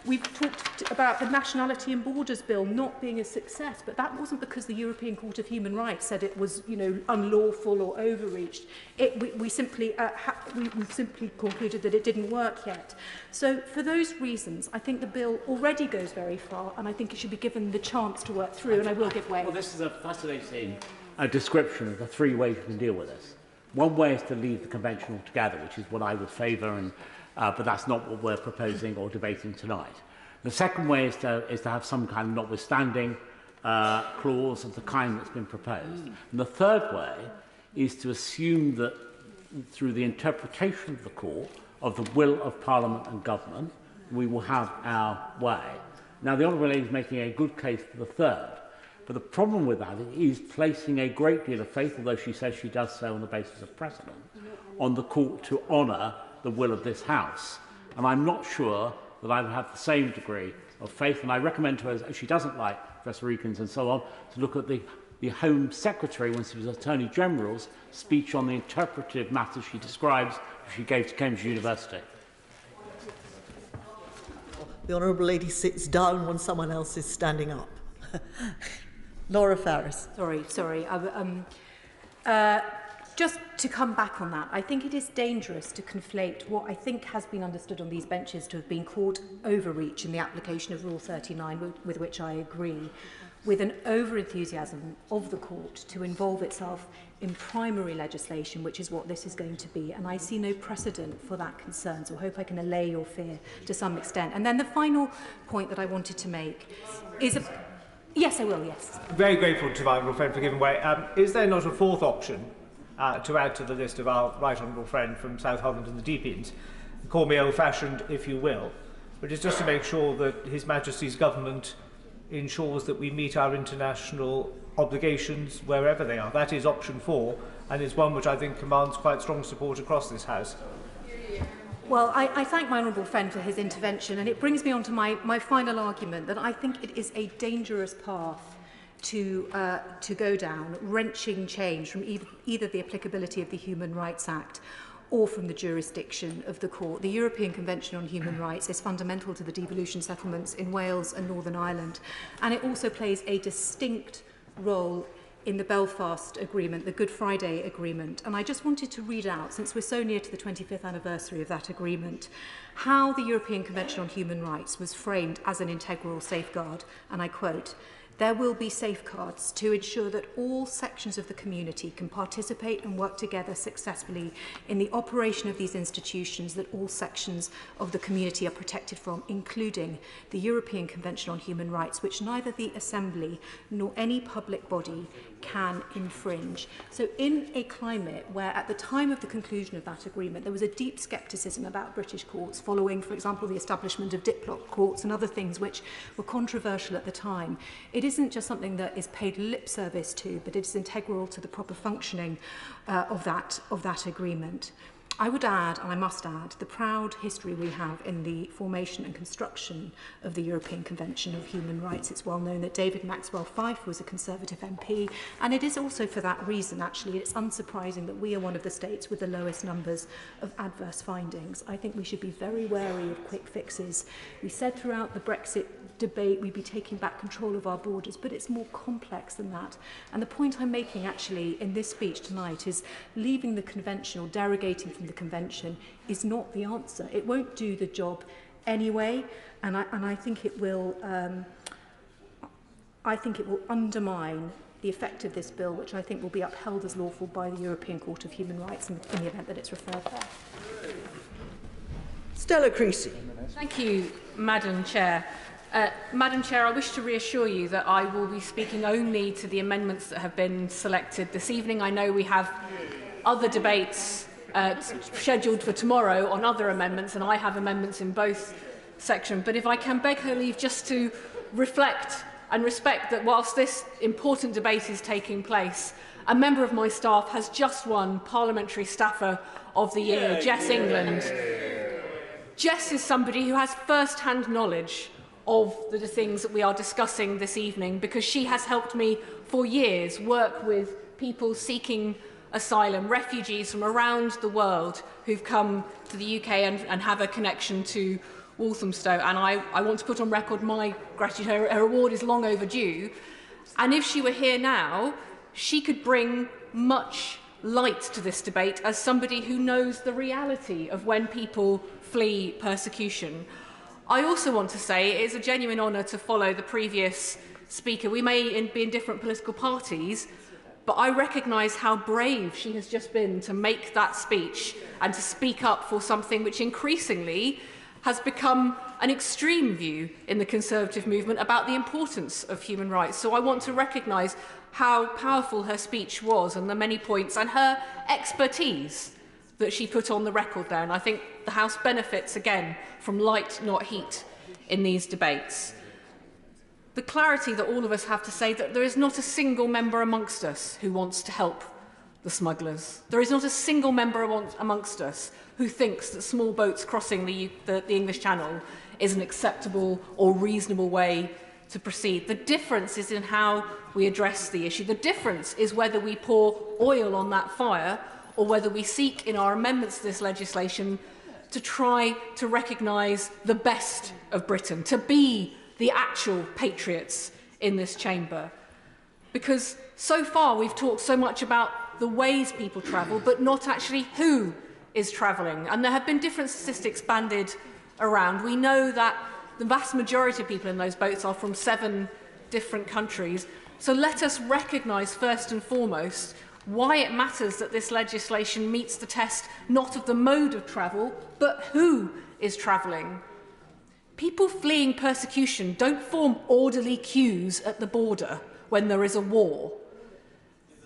we've talked about the Nationality and Borders Bill not being a success, but that wasn't because the European Court of Human Rights said it was, unlawful or overreached. We simply concluded that it didn't work yet. So for those reasons, I think the bill already goes very far, and I think it should be given the chance to work through, and I will give way. Well, this is a fascinating description of the three ways we can deal with this. One way is to leave the convention altogether, which is what I would favour, but that's not what we're proposing or debating tonight. The second way is to have some kind of notwithstanding clause of the kind that's been proposed. And the third way is to assume that through the interpretation of the court of the will of Parliament and Government, we will have our way. Now, the Honourable Lady is making a good case for the third, but the problem with that is placing a great deal of faith, although she says she does so on the basis of precedent, on the court to honour the will of this House. And I'm not sure that I would have the same degree of faith, and I recommend to her, if she doesn't like Professor Eakins and so on, to look at the Home Secretary, when she was Attorney General's, speech on the interpretive matters she describes, which she gave to Cambridge University. The Honourable Lady sits down when someone else is standing up. Laura Farris. Sorry. Just to come back on that, I think it is dangerous to conflate what I think has been understood on these benches to have been court overreach in the application of Rule 39, with which I agree, with an over-enthusiasm of the court to involve itself in primary legislation, which is what this is going to be. And I see no precedent for that concern, so I hope I can allay your fear to some extent. And then the final point that I wanted to make is... Yes, I will, yes. Very grateful to my honourable friend for giving way. Is there not a fourth option to add to the list of our right honourable friend from South Holland and the Deepins? Call me old-fashioned, if you will, but it's just to make sure that His Majesty's government ensures that we meet our international obligations wherever they are. That is option 4, and is one which I think commands quite strong support across this House. Well, I thank my honourable friend for his intervention, and it brings me on to my final argument, that I think it is a dangerous path to go down, wrenching change from either the applicability of the Human Rights Act or from the jurisdiction of the court. The European Convention on Human Rights is fundamental to the devolution settlements in Wales and Northern Ireland, and it also plays a distinct role in the Belfast Agreement, the Good Friday Agreement. And I just wanted to read out, since we're so near to the 25th anniversary of that agreement, how the European Convention on Human Rights was framed as an integral safeguard. And I quote, "There will be safeguards to ensure that all sections of the community can participate and work together successfully in the operation of these institutions that all sections of the community are protected from, including the European Convention on Human Rights, which neither the Assembly nor any public body can infringe." So in a climate where at the time of the conclusion of that agreement there was a deep scepticism about British courts following, for example, the establishment of diplomat courts and other things which were controversial at the time, it isn't just something that is paid lip service to, but it's integral to the proper functioning of that agreement. I would add, and I must add, the proud history we have in the formation and construction of the European Convention of Human Rights. It's well known that David Maxwell Fyfe was a Conservative MP, and it is also for that reason, actually, it's unsurprising that we are one of the states with the lowest numbers of adverse findings. I think we should be very wary of quick fixes. We said throughout the Brexit debate we'd be taking back control of our borders, but it's more complex than that. And the point I'm making, actually, in this speech tonight is leaving the convention or derogating from the convention is not the answer. It won't do the job anyway, and I think it will. I think it will undermine the effect of this bill, which I think will be upheld as lawful by the European Court of Human Rights in the event that it's referred there. Stella Creasy. Thank you, Madam Chair. Madam Chair, I wish to reassure you that I will be speaking only to the amendments that have been selected this evening. I know we have other debates scheduled for tomorrow on other amendments, and I have amendments in both sections. But if I can beg her leave just to reflect and respect that whilst this important debate is taking place, a member of my staff has just won Parliamentary Staffer of the Year, Jess England. Jess is somebody who has first-hand knowledge of the things that we are discussing this evening, because she has helped me for years work with people seeking asylum, refugees from around the world who've come to the UK and have a connection to Walthamstow. And I want to put on record my gratitude. Her award is long overdue. And if she were here now, she could bring much light to this debate as somebody who knows the reality of when people flee persecution. I also want to say it is a genuine honour to follow the previous speaker. We may be in different political parties, but I recognise how brave she has just been to make that speech and to speak up for something which increasingly has become an extreme view in the Conservative movement about the importance of human rights. So I want to recognise how powerful her speech was and the many points and her expertise that she put on the record there. And I think the House benefits, again, from light, not heat, in these debates. The clarity that all of us have to say that there is not a single member amongst us who wants to help the smugglers. There is not a single member amongst us who thinks that small boats crossing the English Channel is an acceptable or reasonable way to proceed. The difference is in how we address the issue. The difference is whether we pour oil on that fire or whether we seek in our amendments to this legislation to try to recognise the best of Britain, to be the actual patriots in this chamber. Because so far we've talked so much about the ways people travel, but not actually who is travelling. And there have been different statistics banded around. We know that the vast majority of people in those boats are from 7 different countries. So let us recognise first and foremost why it matters that this legislation meets the test not of the mode of travel, but who is travelling. People fleeing persecution don't form orderly queues at the border when there is a war.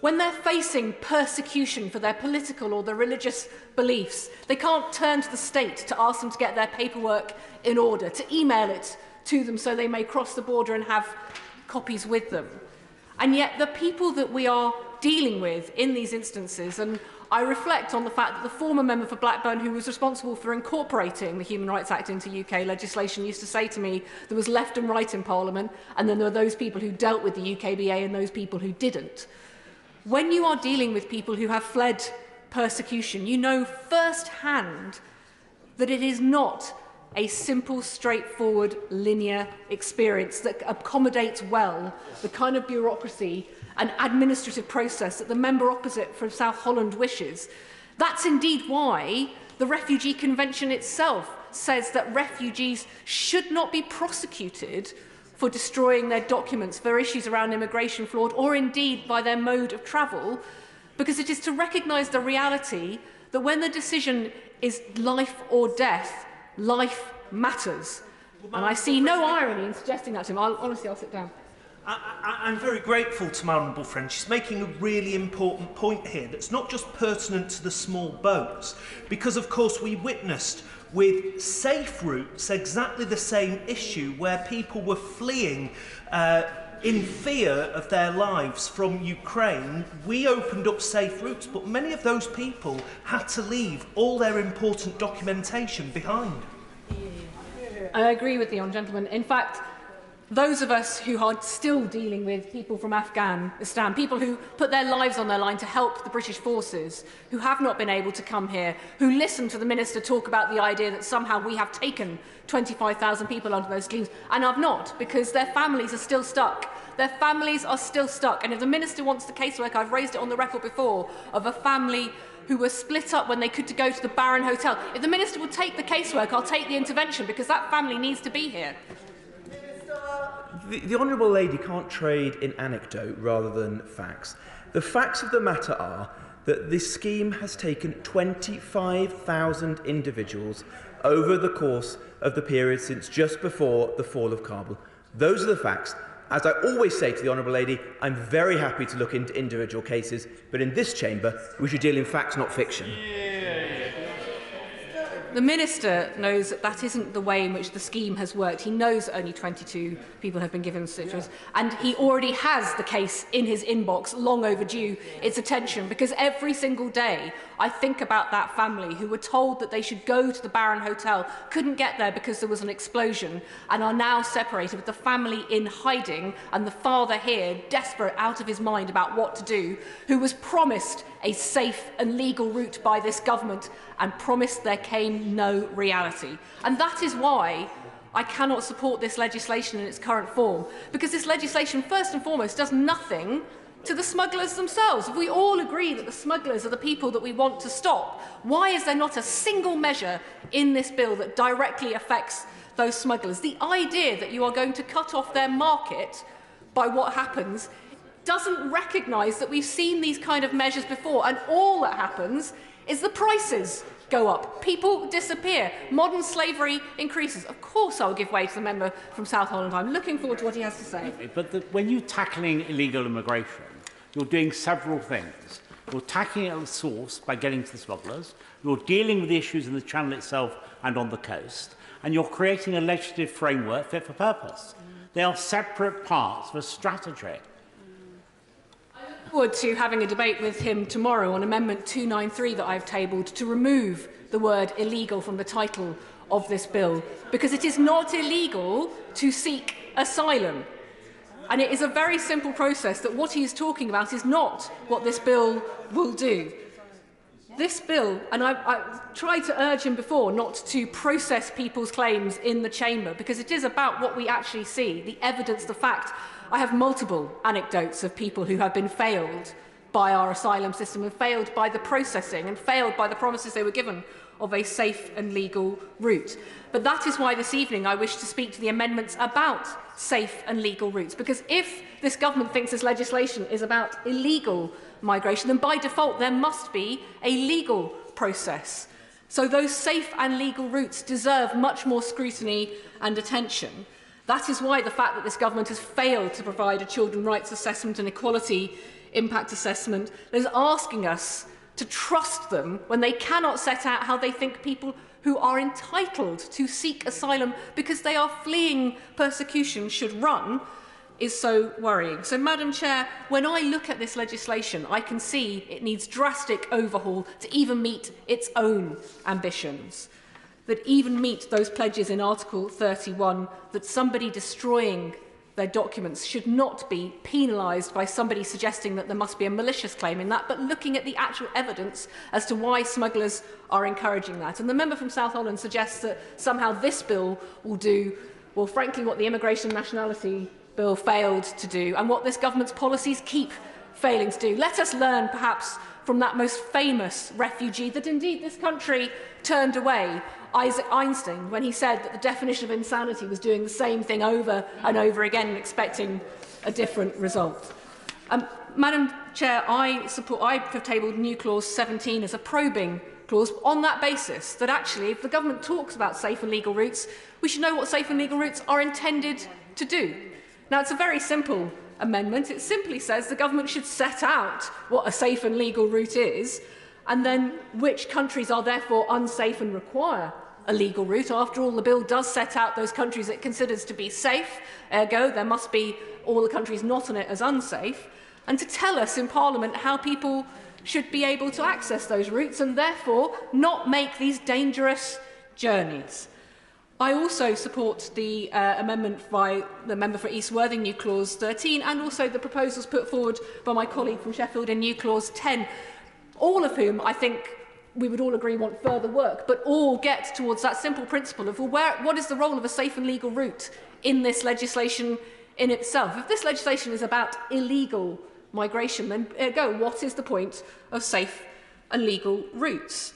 When they're facing persecution for their political or their religious beliefs, they can't turn to the state to ask them to get their paperwork in order, to email it to them so they may cross the border and have copies with them. And yet the people that we are dealing with in these instances, and I reflect on the fact that the former member for Blackburn who was responsible for incorporating the Human Rights Act into UK legislation used to say to me there was left and right in Parliament, and then there were those people who dealt with the UKBA and those people who didn't. When you are dealing with people who have fled persecution, you know firsthand that it is not a simple, straightforward, linear experience that accommodates well the kind of bureaucracy and administrative process that the member opposite from South Holland wishes. That's indeed why the Refugee Convention itself says that refugees should not be prosecuted for destroying their documents for issues around immigration fraud or indeed by their mode of travel, because it is to recognise the reality that when the decision is life or death, life matters. And I see no irony in suggesting that to him. Honestly, I'll sit down. I'm very grateful to my honourable friend. She's making a really important point here that's not just pertinent to the small boats, because of course we witnessed with safe routes exactly the same issue where people were fleeing in fear of their lives from Ukraine. We opened up safe routes, but many of those people had to leave all their important documentation behind. I agree with the honourable gentleman. In fact, those of us who are still dealing with people from Afghanistan, people who put their lives on their line to help the British forces, who have not been able to come here, who listen to the Minister talk about the idea that somehow we have taken 25,000 people under those schemes, and have not, because their families are still stuck. Their families are still stuck. And if the Minister wants the casework, I've raised it on the record before, of a family who were split up when they could go to the Baron Hotel. If the Minister will take the casework, I'll take the intervention, because that family needs to be here. The Honourable Lady can't trade in anecdote rather than facts. The facts of the matter are that this scheme has taken 25,000 individuals over the course of the period since just before the fall of Kabul. Those are the facts. As I always say to the Honourable Lady, I'm very happy to look into individual cases, but in this chamber we should deal in facts, not fiction. The Minister knows that that isn't the way in which the scheme has worked. He knows that only 22 people have been given citrus, and he already has the case in his inbox, long overdue its attention, because every single day I think about that family who were told that they should go to the Baron Hotel, couldn't get there because there was an explosion, and are now separated with the family in hiding, and the father here, desperate, out of his mind about what to do, who was promised a safe and legal route by this government, and promised there came no reality. And that is why I cannot support this legislation in its current form, because this legislation, first and foremost, does nothing to the smugglers themselves. If we all agree that the smugglers are the people that we want to stop, why is there not a single measure in this bill that directly affects those smugglers? The idea that you are going to cut off their market by what happens doesn't recognise that we've seen these kind of measures before, and all that happens is the prices go up, people disappear, modern slavery increases. Of course I'll give way to the member from South Holland. I'm looking forward to what he has to say. But when you're tackling illegal immigration, you're doing several things. You're tackling it at the source by getting to the smugglers, you're dealing with the issues in the channel itself and on the coast, and you're creating a legislative framework fit for purpose. They are separate parts of a strategy. Forward to having a debate with him tomorrow on Amendment 293 that I've tabled to remove the word illegal from the title of this bill, because it is not illegal to seek asylum. And it is a very simple process that what he is talking about is not what this bill will do. This bill, and I tried to urge him before not to process people's claims in the chamber, because it is about what we actually see, the evidence, the fact. I have multiple anecdotes of people who have been failed by our asylum system and failed by the processing and failed by the promises they were given of a safe and legal route. But that is why this evening I wish to speak to the amendments about safe and legal routes, because if this government thinks this legislation is about illegal migration, then by default there must be a legal process. So those safe and legal routes deserve much more scrutiny and attention. That is why the fact that this government has failed to provide a children's rights assessment and equality impact assessment is asking us to trust them when they cannot set out how they think people who are entitled to seek asylum because they are fleeing persecution should run is so worrying. So, Madam Chair, when I look at this legislation, I can see it needs drastic overhaul to even meet its own ambitions, that even meet those pledges in Article 31 that somebody destroying their documents should not be penalised by somebody suggesting that there must be a malicious claim in that, but looking at the actual evidence as to why smugglers are encouraging that. And the member from South Holland suggests that somehow this bill will do, well, frankly, what the Immigration and Nationality Bill failed to do and what this government's policies keep failing to do. Let us learn, perhaps, from that most famous refugee that indeed this country turned away, Isaac Einstein, when he said that the definition of insanity was doing the same thing over and over again and expecting a different result. Madam Chair, I have tabled new clause 17 as a probing clause on that basis, that actually if the government talks about safe and legal routes, we should know what safe and legal routes are intended to do. Now, it's a very simple amendment. It simply says the government should set out what a safe and legal route is, and then which countries are therefore unsafe and require a legal route. After all, the bill does set out those countries it considers to be safe, ergo there must be all the countries not on it as unsafe, and to tell us in Parliament how people should be able to access those routes and therefore not make these dangerous journeys. I also support the amendment by the member for East Worthing, new clause 13, and also the proposals put forward by my colleague from Sheffield in new clause 10, all of whom I think we would all agree want further work, but all get towards that simple principle of, well, what is the role of a safe and legal route in this legislation in itself? If this legislation is about illegal migration, then what is the point of safe and legal routes?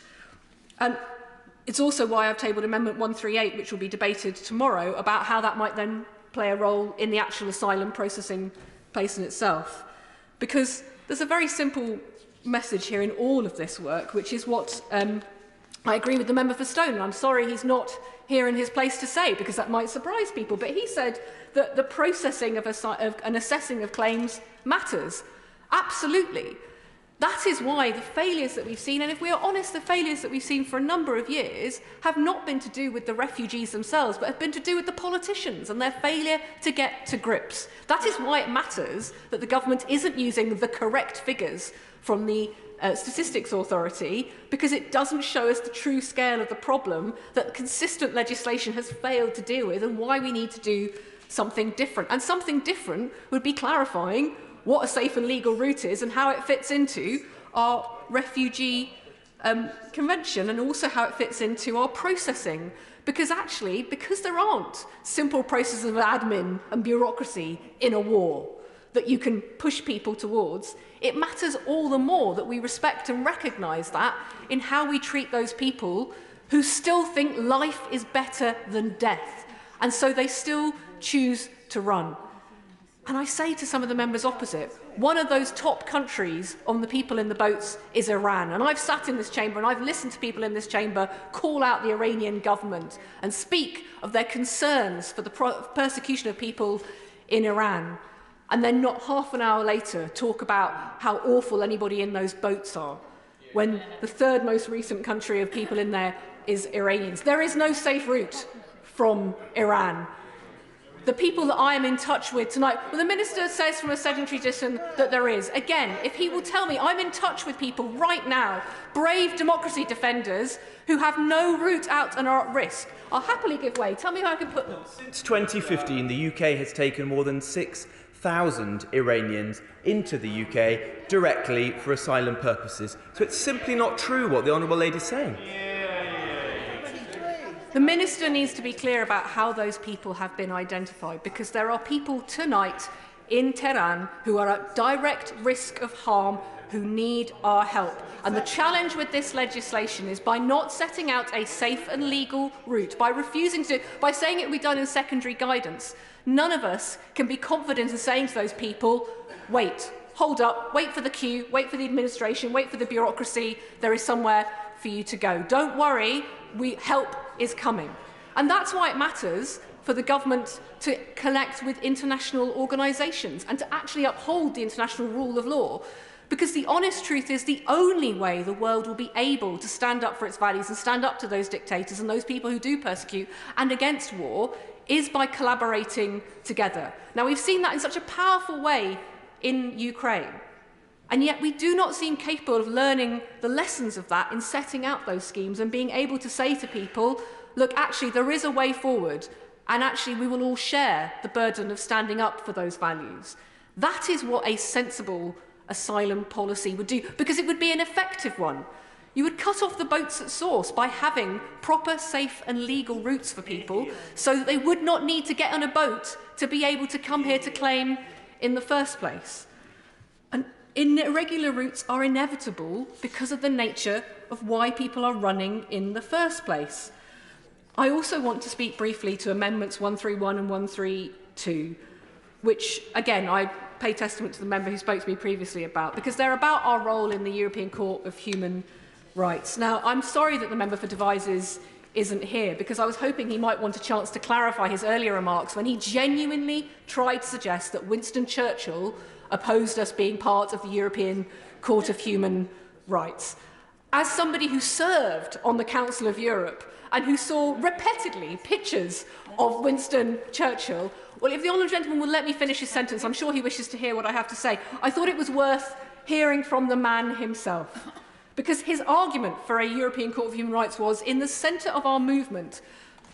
And it's also why I've tabled Amendment 138, which will be debated tomorrow, about how that might then play a role in the actual asylum processing place in itself. Because there's a very simple message here in all of this work, which is what I agree with the member for Stone, and I'm sorry he's not here in his place to say, because that might surprise people, but he said that the processing of and assessing of claims matters. Absolutely. That is why the failures that we've seen, and if we are honest, the failures that we've seen for a number of years have not been to do with the refugees themselves, but have been to do with the politicians and their failure to get to grips. That is why it matters that the government isn't using the correct figures from the Statistics Authority, because it doesn't show us the true scale of the problem that consistent legislation has failed to deal with, and why we need to do something different. And something different would be clarifying what a safe and legal route is and how it fits into our refugee convention, and also how it fits into our processing. Because actually, because there aren't simple processes of admin and bureaucracy in a war that you can push people towards, it matters all the more that we respect and recognise that in how we treat those people who still think life is better than death, and so they still choose to run. And I say to some of the members opposite, one of those top countries on the people in the boats is Iran. And I've sat in this chamber and I've listened to people in this chamber call out the Iranian government and speak of their concerns for the persecution of people in Iran. And then not half an hour later talk about how awful anybody in those boats are, when the third most recent country of people in there is Iranians. There is no safe route from Iran. The people that I am in touch with tonight, well, the Minister says from a sedentary distance that there is. Again, if he will tell me, I'm in touch with people right now, brave democracy defenders who have no route out and are at risk. I'll happily give way. Tell me how I can put them. Since 2015, the UK has taken more than 6,000 Iranians into the UK directly for asylum purposes. So it's simply not true what the Honourable Lady is saying. The Minister needs to be clear about how those people have been identified, because there are people tonight in Tehran who are at direct risk of harm, who need our help. And the challenge with this legislation is, by not setting out a safe and legal route, by refusing to, by saying it will be done in secondary guidance, none of us can be confident in saying to those people, wait, hold up, wait for the queue, wait for the administration, wait for the bureaucracy, there is somewhere for you to go. Don't worry, help is coming. And that's why it matters for the government to connect with international organisations and to actually uphold the international rule of law. Because the honest truth is, the only way the world will be able to stand up for its values and stand up to those dictators and those people who do persecute and against war is by collaborating together. Now, we've seen that in such a powerful way in Ukraine. And yet we do not seem capable of learning the lessons of that in setting out those schemes and being able to say to people, look, actually, there is a way forward, and actually we will all share the burden of standing up for those values. That is what a sensible asylum policy would do, because it would be an effective one. You would cut off the boats at source by having proper, safe and legal routes for people, so that they would not need to get on a boat to be able to come here to claim in the first place. Irregular routes are inevitable because of the nature of why people are running in the first place. I also want to speak briefly to Amendments 131 and 132, which, again, I pay testament to the member who spoke to me previously about, because they're about our role in the European Court of Human Rights. Now, I'm sorry that the member for Devizes isn't here, because I was hoping he might want a chance to clarify his earlier remarks when he genuinely tried to suggest that Winston Churchill opposed us being part of the European Court of Human Rights. As somebody who served on the Council of Europe and who saw repeatedly pictures of Winston Churchill, well, if the honourable gentleman will let me finish his sentence, I'm sure he wishes to hear what I have to say. I thought it was worth hearing from the man himself, because his argument for a European Court of Human Rights was, in the centre of our movement,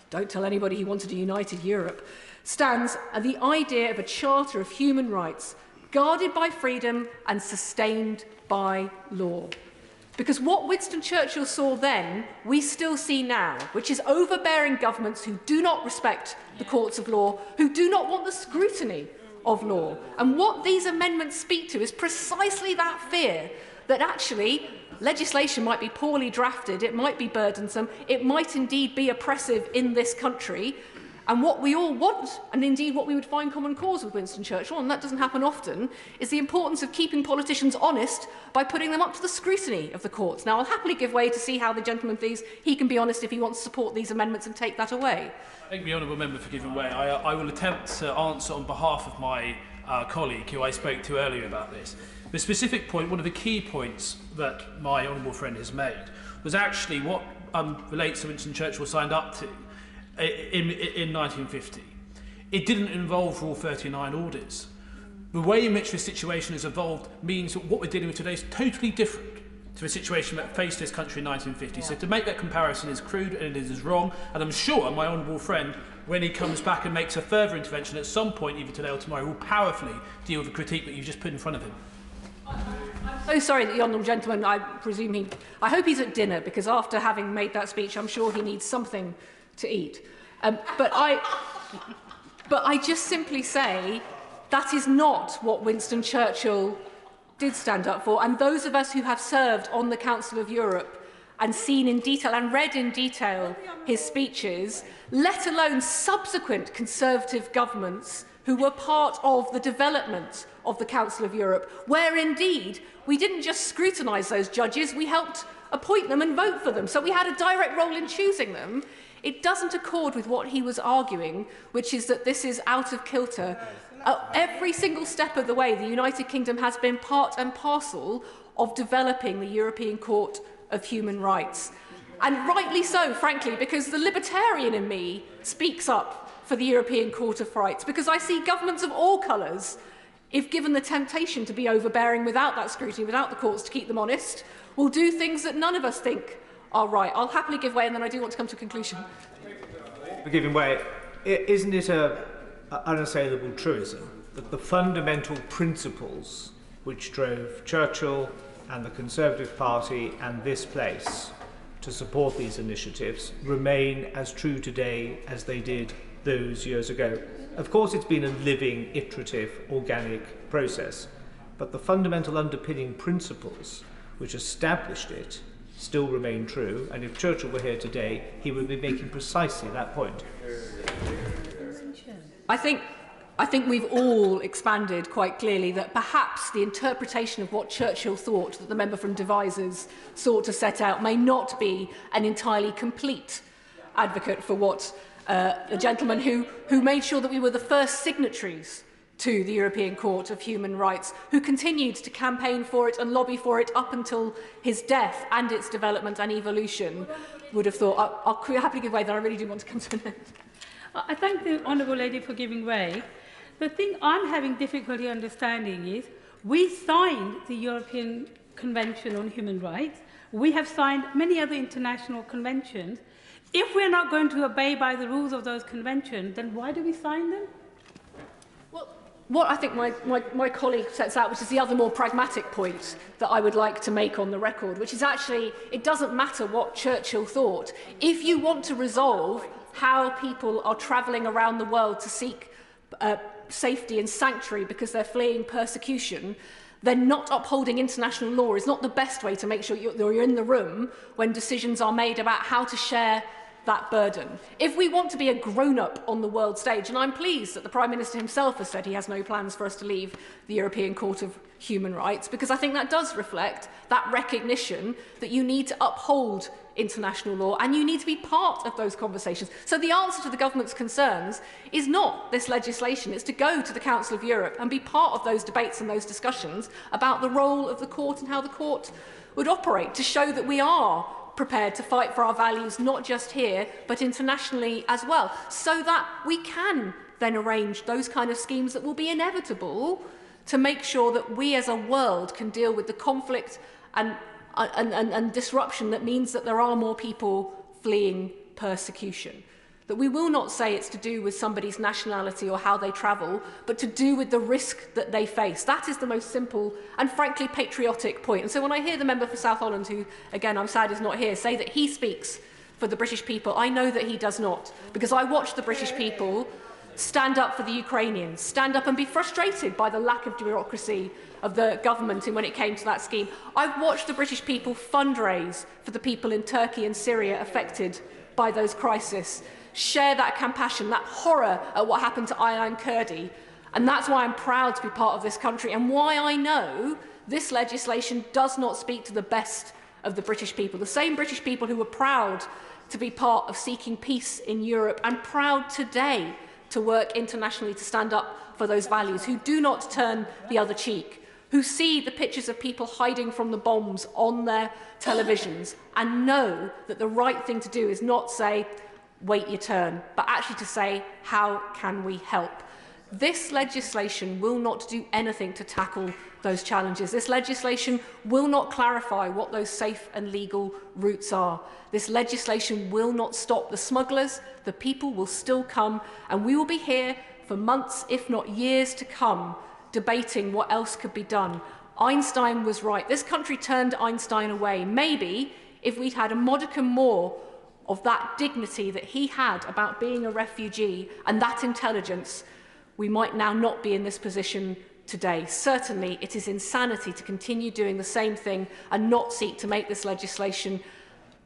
don't tell anybody he wanted a united Europe, stands the idea of a charter of human rights guarded by freedom and sustained by law. Because what Winston Churchill saw then, we still see now, which is overbearing governments who do not respect the courts of law, who do not want the scrutiny of law. And what these amendments speak to is precisely that fear that actually legislation might be poorly drafted, it might be burdensome, it might indeed be oppressive in this country. And what we all want, and indeed what we would find common cause with Winston Churchill, and that doesn't happen often, is the importance of keeping politicians honest by putting them up to the scrutiny of the courts. Now, I'll happily give way to see how the gentleman thinks he can be honest if he wants to support these amendments and take that away. Thank the honourable member for giving way. I will attempt to answer on behalf of my colleague who I spoke to earlier about this. The specific point, one of the key points that my honourable friend has made, was actually what relates to Winston Churchill signed up to in 1950. It didn't involve Rule 39 audits. The way in which this situation has evolved means that what we're dealing with today is totally different to the situation that faced this country in 1950. So to make that comparison is crude and it is wrong, and I'm sure my honourable friend, when he comes back and makes a further intervention at some point, either today or tomorrow, will powerfully deal with the critique that you've just put in front of him. I'm so sorry that the honourable gentleman, I presume I hope he's at dinner, because after having made that speech, I'm sure he needs something to eat. But I just simply say that is not what Winston Churchill did stand up for. And those of us who have served on the Council of Europe and seen in detail and read in detail his speeches, let alone subsequent Conservative governments who were part of the development of the Council of Europe, where indeed we didn't just scrutinise those judges, we helped appoint them and vote for them. So we had a direct role in choosing them. It doesn't accord with what he was arguing, which is that this is out of kilter. Every single step of the way, the United Kingdom has been part and parcel of developing the European Court of Human Rights. And rightly so, frankly, because the libertarian in me speaks up for the European Court of Rights, because I see governments of all colours, if given the temptation to be overbearing without that scrutiny, without the courts to keep them honest, will do things that none of us think are right. I'll happily give way, and then I do want to come to a conclusion. For giving way, isn't it an unassailable truism that the fundamental principles which drove Churchill and the Conservative Party and this place to support these initiatives remain as true today as they did those years ago? Of course, it's been a living, iterative, organic process, but the fundamental underpinning principles which established it still remain true, and if Churchill were here today, he would be making precisely that point. I think we've all expanded quite clearly that perhaps the interpretation of what Churchill thought that the member from Devizes sought to set out may not be an entirely complete advocate for what the gentleman who made sure that we were the first signatories to the European Court of Human Rights, who continued to campaign for it and lobby for it up until his death and its development and evolution, would have thought. I'll happily give way, then I really do want to come to an end. I thank the Honourable Lady for giving way. The thing I'm having difficulty understanding is we signed the European Convention on Human Rights. We have signed many other international conventions. If we're not going to obey by the rules of those conventions, then why do we sign them? What I think my colleague sets out, which is the other more pragmatic point that I would like to make on the record, which is actually it doesn't matter what Churchill thought. If you want to resolve how people are travelling around the world to seek safety and sanctuary because they're fleeing persecution, then not upholding international law is not the best way to make sure you're in the room when decisions are made about how to share that burden. If we want to be a grown-up on the world stage, and I'm pleased that the Prime Minister himself has said he has no plans for us to leave the European Court of Human Rights, because I think that does reflect that recognition that you need to uphold international law and you need to be part of those conversations. So the answer to the government's concerns is not this legislation, it's to go to the Council of Europe and be part of those debates and those discussions about the role of the court and how the court would operate, to show that we are prepared to fight for our values, not just here, but internationally as well, so that we can then arrange those kind of schemes that will be inevitable to make sure that we as a world can deal with the conflict and disruption that means that there are more people fleeing persecution. That we will not say it's to do with somebody's nationality or how they travel, but to do with the risk that they face. That is the most simple and frankly patriotic point. And so when I hear the member for South Holland, who again I'm sad is not here, say that he speaks for the British people, I know that he does not, because I watch the British people stand up for the Ukrainians, stand up and be frustrated by the lack of bureaucracy of the government when it came to that scheme. I've watched the British people fundraise for the people in Turkey and Syria affected by those crises, share that compassion, that horror at what happened to Aylan Kurdi. And that's why I'm proud to be part of this country and why I know this legislation does not speak to the best of the British people. The same British people who were proud to be part of seeking peace in Europe and proud today to work internationally to stand up for those values, who do not turn the other cheek, who see the pictures of people hiding from the bombs on their televisions and know that the right thing to do is not say, wait your turn, but actually to say, how can we help? This legislation will not do anything to tackle those challenges. This legislation will not clarify what those safe and legal routes are. This legislation will not stop the smugglers. The people will still come, and we will be here for months, if not years to come, debating what else could be done. Einstein was right. This country turned Einstein away. Maybe if we'd had a modicum more of that dignity that he had about being a refugee and that intelligence, we might now not be in this position today. Certainly, it is insanity to continue doing the same thing and not seek to make this legislation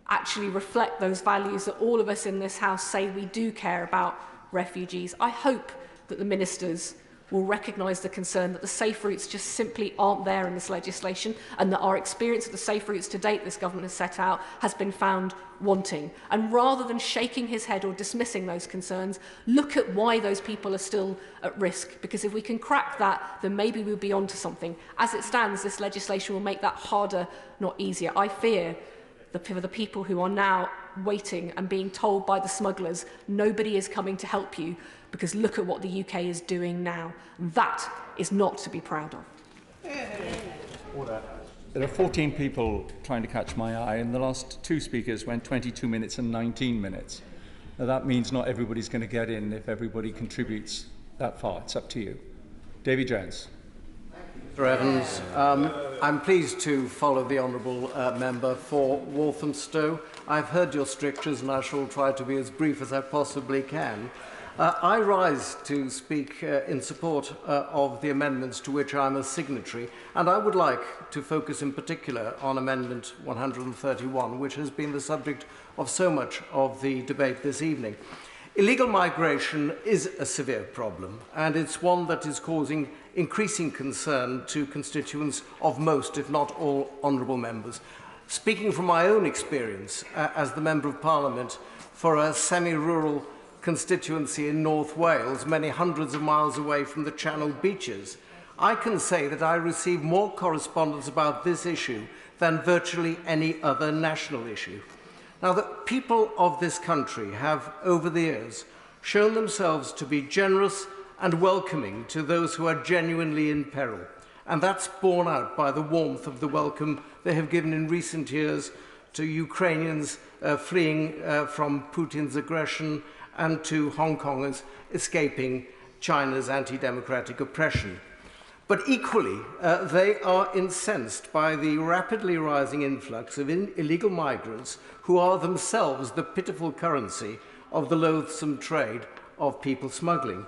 actually reflect those values that all of us in this House say we do care about refugees. I hope that the ministers will recognise the concern that the safe routes just simply aren't there in this legislation, and that our experience of the safe routes to date this government has set out has been found wanting. And rather than shaking his head or dismissing those concerns, look at why those people are still at risk, because if we can crack that, then maybe we'll be onto something. As it stands, this legislation will make that harder, not easier. I fear for the people who are now waiting and being told by the smugglers, nobody is coming to help you, because look at what the UK is doing now. That is not to be proud of. Order. There are 14 people trying to catch my eye, and the last two speakers went 22 minutes and 19 minutes. Now, that means not everybody's going to get in if everybody contributes that far. It's up to you. David Jones. Mr Evans, I'm pleased to follow the honourable member for Walthamstow. I've heard your strictures and I shall try to be as brief as I possibly can. I rise to speak in support of the amendments to which I'm a signatory, and I would like to focus in particular on Amendment 131, which has been the subject of so much of the debate this evening. Illegal migration is a severe problem, and it's one that is causing increasing concern to constituents of most, if not all, honourable members. Speaking from my own experience as the Member of Parliament for a semi-rural constituency in North Wales, many hundreds of miles away from the Channel beaches, I can say that I receive more correspondence about this issue than virtually any other national issue. Now, the people of this country have, over the years, shown themselves to be generous and welcoming to those who are genuinely in peril, and that's borne out by the warmth of the welcome they have given in recent years to Ukrainians fleeing from Putin's aggression and to Hong Kongers escaping China's anti-democratic oppression. But equally, they are incensed by the rapidly rising influx of illegal migrants who are themselves the pitiful currency of the loathsome trade of people smuggling.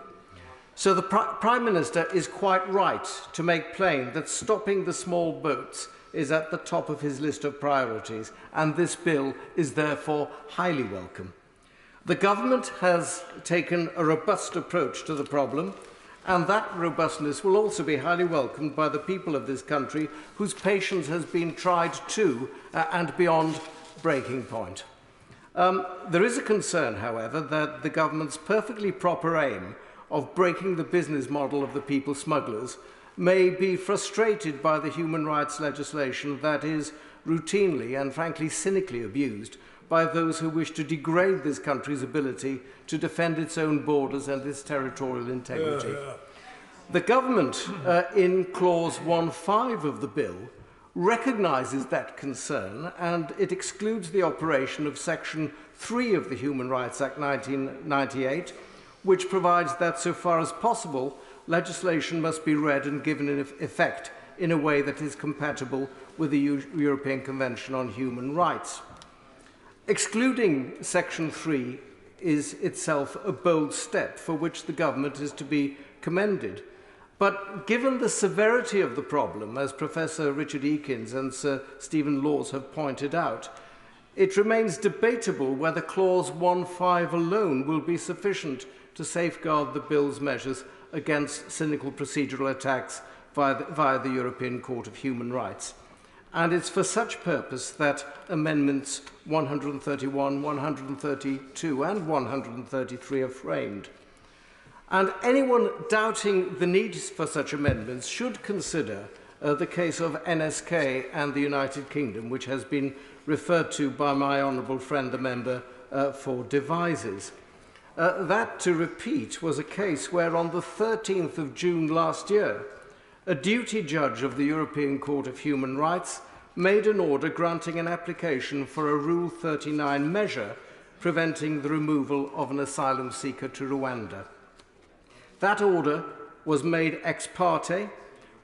So the Prime Minister is quite right to make plain that stopping the small boats is at the top of his list of priorities, and this bill is therefore highly welcome. The government has taken a robust approach to the problem, and that robustness will also be highly welcomed by the people of this country, whose patience has been tried to and beyond breaking point. There is a concern, however, that the government's perfectly proper aim of breaking the business model of the people smugglers may be frustrated by the human rights legislation that is routinely and frankly cynically abused by those who wish to degrade this country's ability to defend its own borders and its territorial integrity. The government, in clause 1.5 of the bill, recognises that concern, and it excludes the operation of section 3 of the Human Rights Act 1998, which provides that so far as possible, legislation must be read and given effect in a way that is compatible with the European Convention on Human Rights. Excluding Section 3 is itself a bold step for which the government is to be commended. But given the severity of the problem, as Professor Richard Eakins and Sir Stephen Laws have pointed out, it remains debatable whether Clause 1.5 alone will be sufficient to safeguard the bill's measures against cynical procedural attacks via the European Court of Human Rights. And it's for such purpose that Amendments 131, 132 and 133 are framed. And anyone doubting the need for such amendments should consider the case of NSK and the United Kingdom, which has been referred to by my honourable friend, the member for Devizes. That, to repeat, was a case where on the 13th of June last year, a duty judge of the European Court of Human Rights made an order granting an application for a Rule 39 measure preventing the removal of an asylum seeker to Rwanda. That order was made ex parte,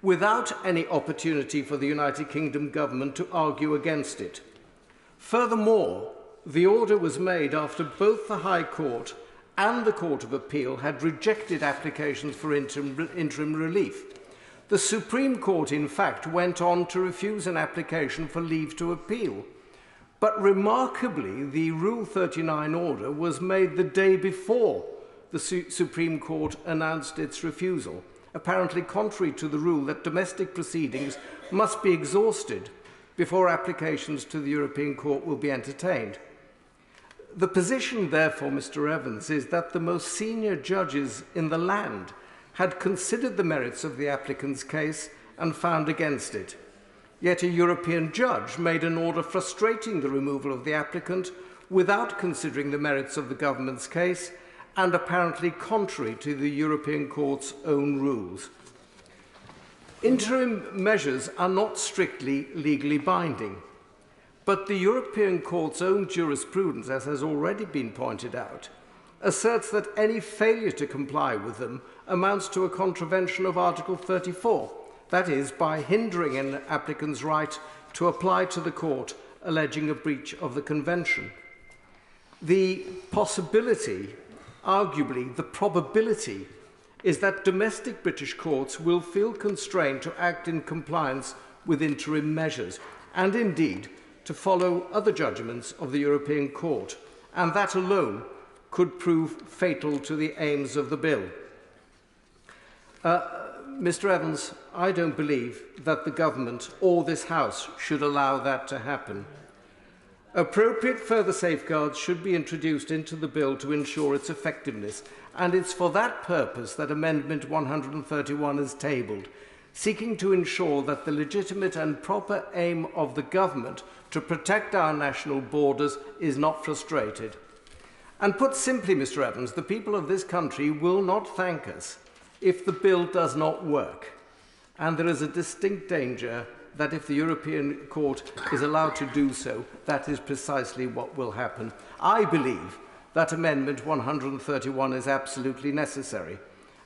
without any opportunity for the United Kingdom government to argue against it. Furthermore, the order was made after both the High Court and the Court of Appeal had rejected applications for interim relief. The Supreme Court, in fact, went on to refuse an application for leave to appeal. But remarkably, the Rule 39 order was made the day before the Supreme Court announced its refusal, apparently contrary to the rule that domestic proceedings must be exhausted before applications to the European Court will be entertained. The position, therefore, Mr. Evans, is that the most senior judges in the land had considered the merits of the applicant's case and found against it. Yet a European judge made an order frustrating the removal of the applicant without considering the merits of the government's case and apparently contrary to the European Court's own rules. Interim measures are not strictly legally binding, but the European Court's own jurisprudence, as has already been pointed out, asserts that any failure to comply with them amounts to a contravention of Article 34, that is, by hindering an applicant's right to apply to the court alleging a breach of the Convention. The possibility, arguably the probability, is that domestic British courts will feel constrained to act in compliance with interim measures, and indeed to follow other judgments of the European Court, and that alone could prove fatal to the aims of the bill. Mr. Evans, I don't believe that the government or this House should allow that to happen. Appropriate further safeguards should be introduced into the bill to ensure its effectiveness, and it's for that purpose that Amendment 131 is tabled, seeking to ensure that the legitimate and proper aim of the government to protect our national borders is not frustrated. And put simply, Mr. Evans, the people of this country will not thank us if the bill does not work. And there is a distinct danger that if the European Court is allowed to do so, that is precisely what will happen. I believe that Amendment 131 is absolutely necessary,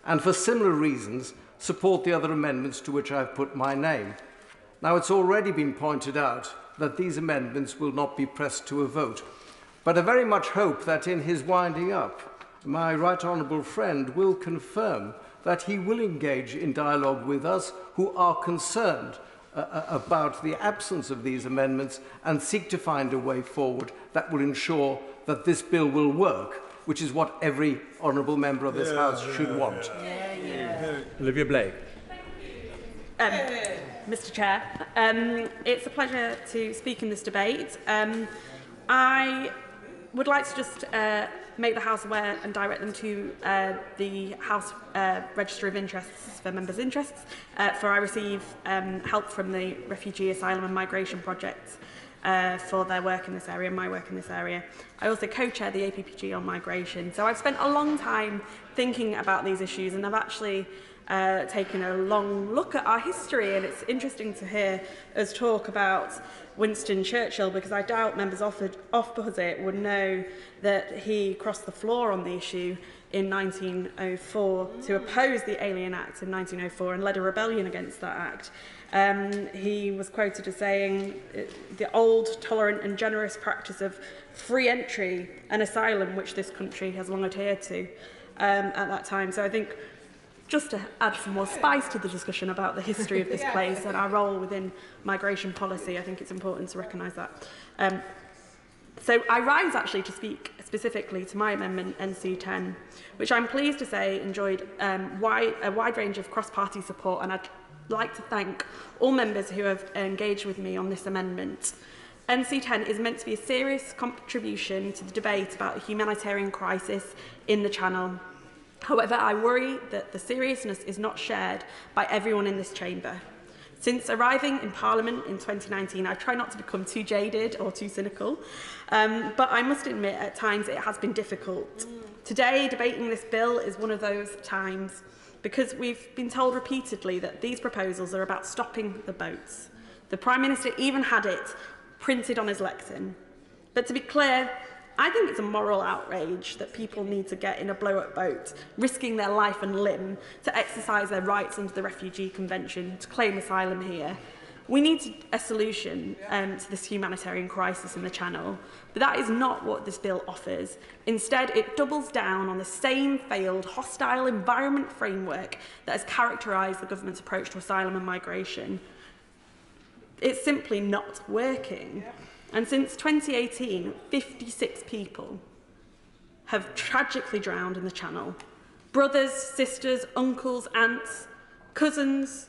and for similar reasons, support the other amendments to which I've put my name. Now, it's already been pointed out that these amendments will not be pressed to a vote, but I very much hope that in his winding up, my right honourable friend will confirm that he will engage in dialogue with us who are concerned about the absence of these amendments and seek to find a way forward that will ensure that this bill will work, which is what every honourable member of this House should want. Olivia Blake. Mr. Chair, it's a pleasure to speak in this debate. I would like to just make the House aware and direct them to the House Register of Interests for Members' Interests, for I receive help from the Refugee, Asylum and Migration Project for their work in this area and my work in this area. I also co-chair the APPG on migration. So I've spent a long time thinking about these issues, and I've actually taken a long look at our history, and it's interesting to hear us talk about Winston Churchill, because I doubt members opposite would know that he crossed the floor on the issue in 1904 to oppose the Alien Act in 1904 and led a rebellion against that act. He was quoted as saying, the old, tolerant and generous practice of free entry and asylum, which this country has long adhered to at that time. So I think, just to add some more spice to the discussion about the history of this place and our role within migration policy, I think it's important to recognise that. So I rise actually to speak specifically to my amendment NC10, which I'm pleased to say enjoyed a wide range of cross-party support, and I'd like to thank all members who have engaged with me on this amendment. NC10 is meant to be a serious contribution to the debate about the humanitarian crisis in the Channel. However, I worry that the seriousness is not shared by everyone in this chamber. Since arriving in Parliament in 2019, I try not to become too jaded or too cynical, but I must admit at times it has been difficult. Today, debating this bill is one of those times because we've been told repeatedly that these proposals are about stopping the boats. The Prime Minister even had it printed on his lectern. But to be clear, I think it's a moral outrage that people need to get in a blow-up boat, risking their life and limb to exercise their rights under the Refugee Convention to claim asylum here. We need a solution to this humanitarian crisis in the Channel, but that is not what this bill offers. Instead, it doubles down on the same failed, hostile environment framework that has characterised the government's approach to asylum and migration. It's simply not working. And since 2018, 56 people have tragically drowned in the Channel. Brothers, sisters, uncles, aunts, cousins,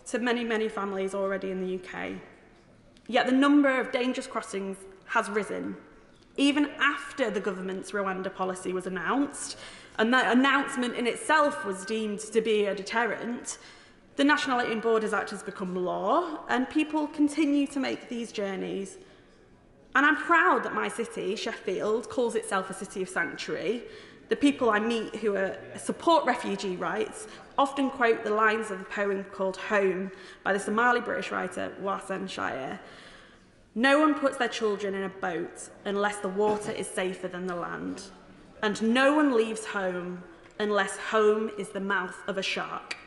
to many, many families already in the UK. Yet the number of dangerous crossings has risen, even after the government's Rwanda policy was announced, and that announcement in itself was deemed to be a deterrent. The Nationality and Borders Act has become law, and people continue to make these journeys. And I'm proud that my city, Sheffield, calls itself a city of sanctuary. The people I meet who support refugee rights often quote the lines of the poem called Home by the Somali-British writer Wasan Shire. No one puts their children in a boat unless the water is safer than the land. And no one leaves home unless home is the mouth of a shark.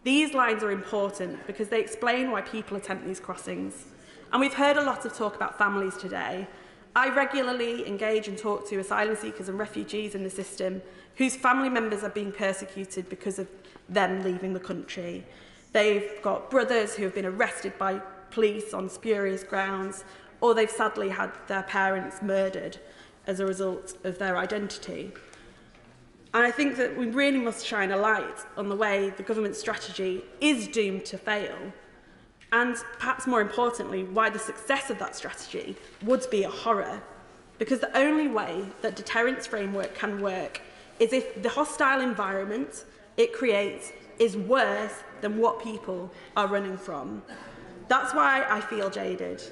These lines are important because they explain why people attempt these crossings. And we've heard a lot of talk about families today. I regularly engage and talk to asylum seekers and refugees in the system whose family members are being persecuted because of them leaving the country. They've got brothers who have been arrested by police on spurious grounds, or they've sadly had their parents murdered as a result of their identity. And I think that we really must shine a light on the way the government's strategy is doomed to fail, and perhaps more importantly, why the success of that strategy would be a horror. Because the only way that deterrence framework can work is if the hostile environment it creates is worse than what people are running from. That's why I feel jaded.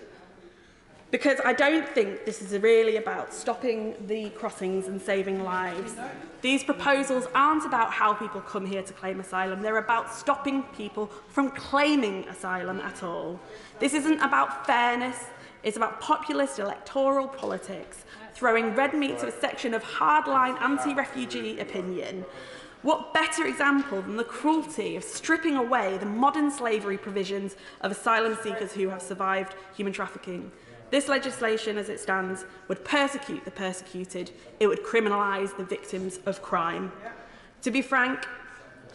Because I don't think this is really about stopping the crossings and saving lives. These proposals aren't about how people come here to claim asylum. They're about stopping people from claiming asylum at all. This isn't about fairness. It's about populist electoral politics, throwing red meat to a section of hardline anti-refugee opinion. What better example than the cruelty of stripping away the modern slavery provisions of asylum seekers who have survived human trafficking? This legislation, as it stands, would persecute the persecuted. It would criminalise the victims of crime. To be frank,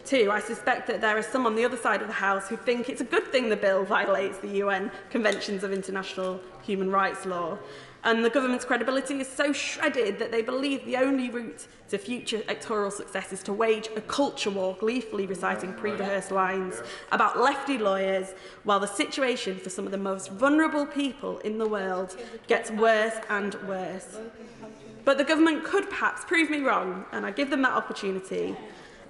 too, I suspect that there are some on the other side of the House who think it's a good thing the bill violates the UN Conventions of International Human Rights Law. And the government's credibility is so shredded that they believe the only route to future electoral success is to wage a culture war, gleefully reciting pre-rehearsed lines about lefty lawyers, while the situation for some of the most vulnerable people in the world gets worse and worse. But the government could perhaps prove me wrong, and I give them that opportunity.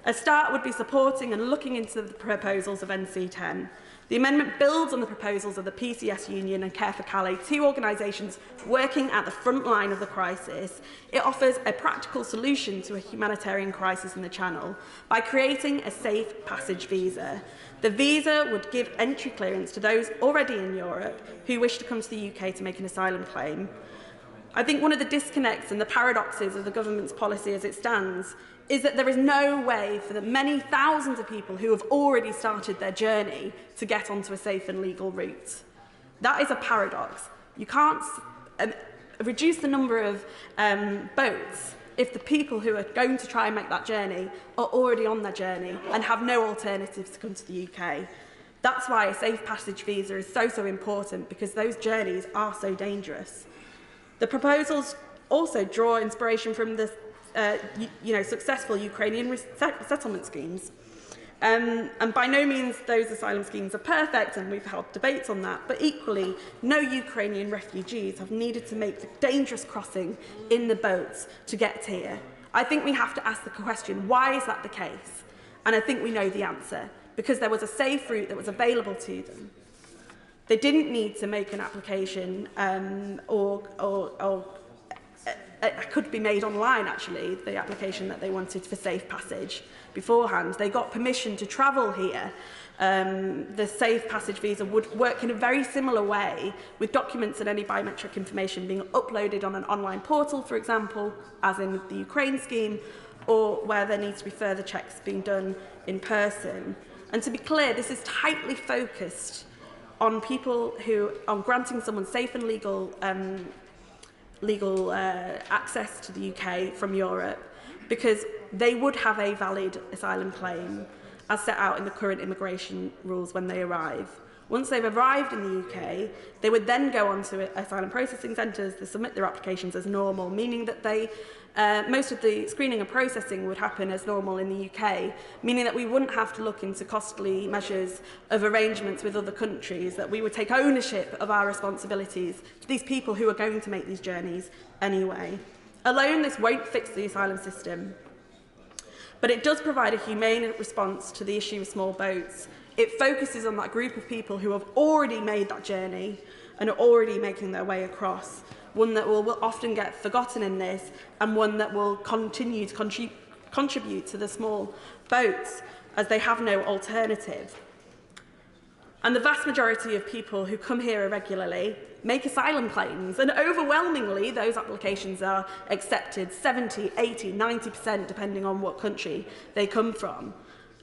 A start would be supporting and looking into the proposals of NC10. The amendment builds on the proposals of the PCS Union and Care for Calais, two organisations working at the front line of the crisis. It offers a practical solution to a humanitarian crisis in the Channel by creating a safe passage visa. The visa would give entry clearance to those already in Europe who wish to come to the UK to make an asylum claim. I think one of the disconnects and the paradoxes of the government's policy as it stands is that there is no way for the many thousands of people who have already started their journey to get onto a safe and legal route. That is a paradox. You can't reduce the number of boats if the people who are going to try and make that journey are already on their journey and have no alternatives to come to the UK. That's why a safe passage visa is so important, because those journeys are so dangerous. The proposals also draw inspiration from the successful Ukrainian resettlement schemes. And by no means those asylum schemes are perfect, and we've held debates on that, but equally, no Ukrainian refugees have needed to make the dangerous crossing in the boats to get here. I think we have to ask the question, why is that the case? And I think we know the answer. because there was a safe route that was available to them. They didn't need to make an application it could be made online, actually, the application that they wanted for safe passage beforehand. They got permission to travel here. The safe passage visa would work in a very similar way, with documents and any biometric information being uploaded on an online portal, for example, as in the Ukraine scheme, or where there needs to be further checks being done in person. And to be clear, this is tightly focused on on granting someone safe and legal access to the UK from Europe, because they would have a valid asylum claim as set out in the current immigration rules when they arrive. Once they've arrived in the UK, they would then go on to asylum processing centres to submit their applications as normal, meaning that most of the screening and processing would happen as normal in the UK, meaning that we wouldn't have to look into costly measures of arrangements with other countries, that we would take ownership of our responsibilities to these people who are going to make these journeys anyway. Alone, this won't fix the asylum system, but it does provide a humane response to the issue of small boats. It focuses on that group of people who have already made that journey and are already making their way across, one that will often get forgotten in this, and one that will continue to contribute to the small boats as they have no alternative. And the vast majority of people who come here irregularly make asylum claims, and overwhelmingly those applications are accepted, 70, 80, 90%, depending on what country they come from.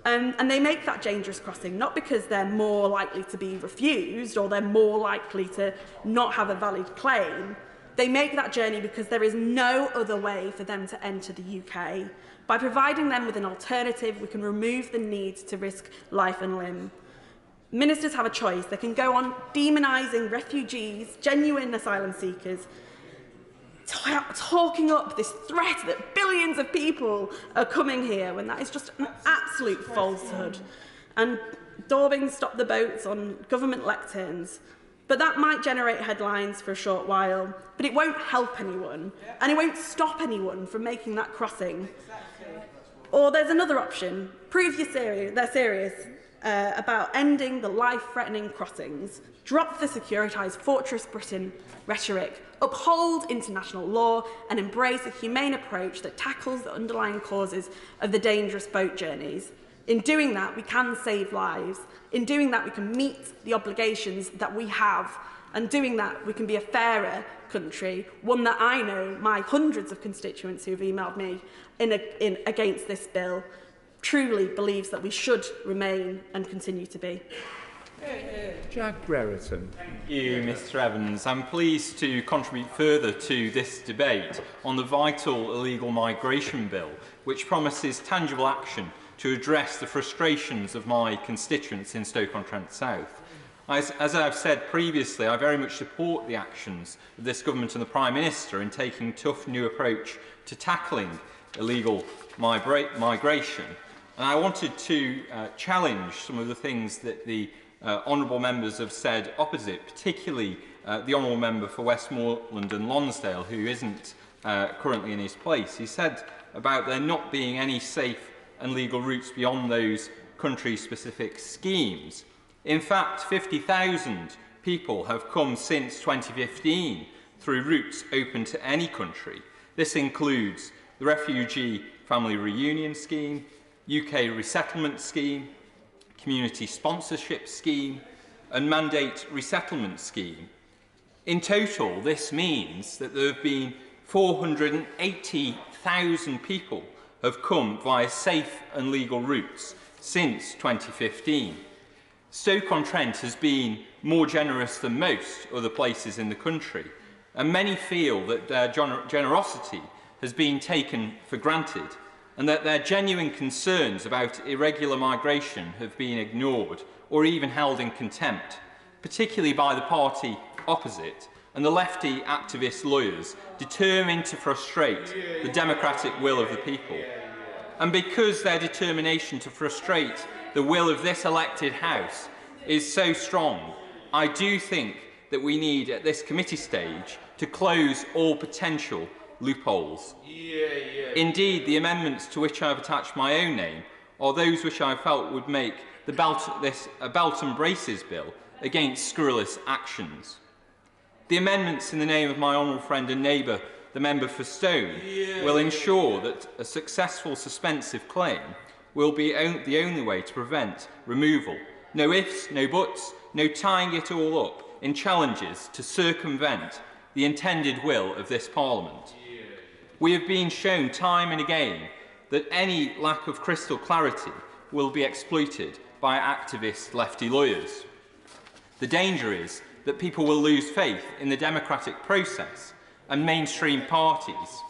And they make that dangerous crossing not because they're more likely to be refused or they're more likely to not have a valid claim. They make that journey because there is no other way for them to enter the UK. By providing them with an alternative, we can remove the need to risk life and limb. Ministers have a choice. They can go on demonising refugees, genuine asylum seekers, talking up this threat that billions of people are coming here, when that is just an absolute falsehood, and daubing stop the boats on government lecterns. But that might generate headlines for a short while, but it won't help anyone, and it won't stop anyone from making that crossing. Or there's another option. Prove they're serious about ending the life-threatening crossings. Drop the securitised Fortress Britain rhetoric. Uphold international law and embrace a humane approach that tackles the underlying causes of the dangerous boat journeys. In doing that, we can save lives. In doing that, we can meet the obligations that we have. And doing that, we can be a fairer country, one that I know my hundreds of constituents who have emailed me against this bill truly believes that we should remain and continue to be. Jack Brereton. Thank you, Mr Evans. I'm pleased to contribute further to this debate on the vital illegal migration bill, which promises tangible action to address the frustrations of my constituents in Stoke-on-Trent South. As I've said previously, I very much support the actions of this government and the Prime Minister in taking a tough new approach to tackling illegal migration. And I wanted to challenge some of the things that the honourable members have said opposite, particularly the honourable member for Westmoreland and Lonsdale, who isn't currently in his place. He said about there not being any safe and legal routes beyond those country-specific schemes. In fact, 50,000 people have come since 2015 through routes open to any country. This includes the Refugee Family Reunion Scheme, UK Resettlement Scheme, Community Sponsorship Scheme, and Mandate Resettlement Scheme. In total, this means that there have been 480,000 people have come via safe and legal routes since 2015. Stoke-on-Trent has been more generous than most other places in the country, and many feel that their generosity has been taken for granted, and that their genuine concerns about irregular migration have been ignored or even held in contempt, particularly by the party opposite and the lefty activist lawyers determined to frustrate the democratic will of the people. And because their determination to frustrate the will of this elected House is so strong, I do think that we need, at this committee stage, to close all potential loopholes. Indeed, the amendments to which I have attached my own name are those which I felt would make a belt and braces bill against scurrilous actions. The amendments in the name of my honourable friend and neighbour, the member for Stone, will ensure that a successful suspensive claim will be the only way to prevent removal. No ifs, no buts, no tying it all up in challenges to circumvent the intended will of this Parliament. We have been shown time and again that any lack of crystal clarity will be exploited by activist lefty lawyers. The danger is that people will lose faith in the democratic process and mainstream parties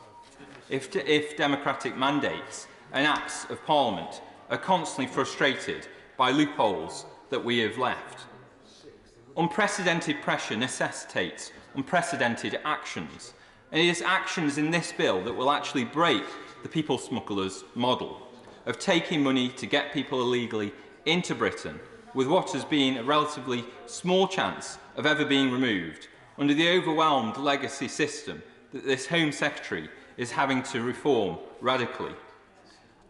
if democratic mandates and acts of Parliament are constantly frustrated by loopholes that we have left. Unprecedented pressure necessitates unprecedented actions, and it is actions in this bill that will actually break the people smugglers' model of taking money to get people illegally into Britain with what has been a relatively small chance of ever being removed under the overwhelmed legacy system that this Home Secretary is having to reform radically.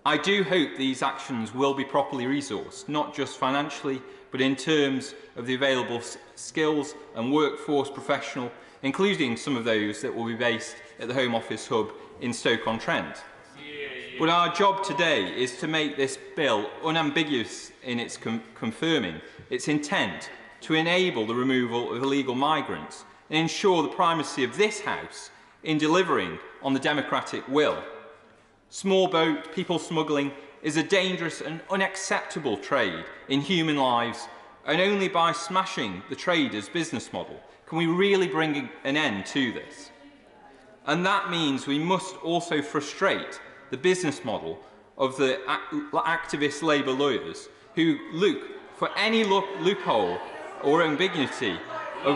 I do hope these actions will be properly resourced, not just financially, but in terms of the available skills and workforce professional, including some of those that will be based at the Home Office hub in Stoke-on-Trent. But our job today is to make this bill unambiguous in its confirming its intent to enable the removal of illegal migrants and ensure the primacy of this House in delivering on the democratic will. Small boat people smuggling is a dangerous and unacceptable trade in human lives, and only by smashing the trader's business model can we really bring an end to this. And that means we must also frustrate the business model of the activist Labour lawyers who look for any loophole or ambiguity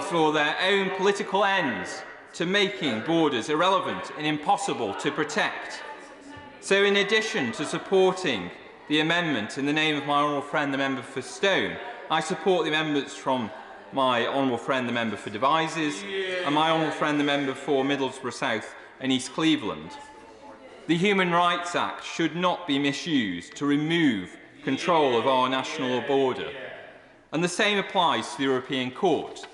for their own political ends to making borders irrelevant and impossible to protect. So in addition to supporting the amendment in the name of my honourable friend the member for Stone, I support the amendments from my honourable friend the member for Devizes and my honourable friend the member for Middlesbrough South and East Cleveland. The Human Rights Act should not be misused to remove control of our national border, and the same applies to the European Court.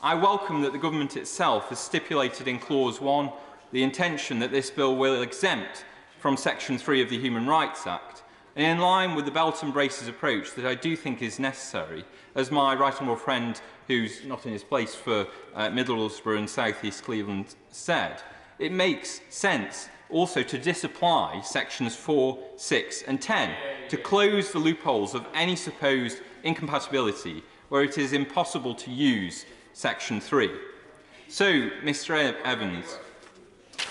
I welcome that the government itself has stipulated in Clause 1 the intention that this bill will exempt from Section 3 of the Human Rights Act, and in line with the belt and braces approach that I do think is necessary, as my right honourable friend, who's not in his place for Middlesbrough and South East Cleveland, said, it makes sense also to disapply Sections 4, 6 and 10 to close the loopholes of any supposed incompatibility where it is impossible to use Section 3. So, Mr Evans,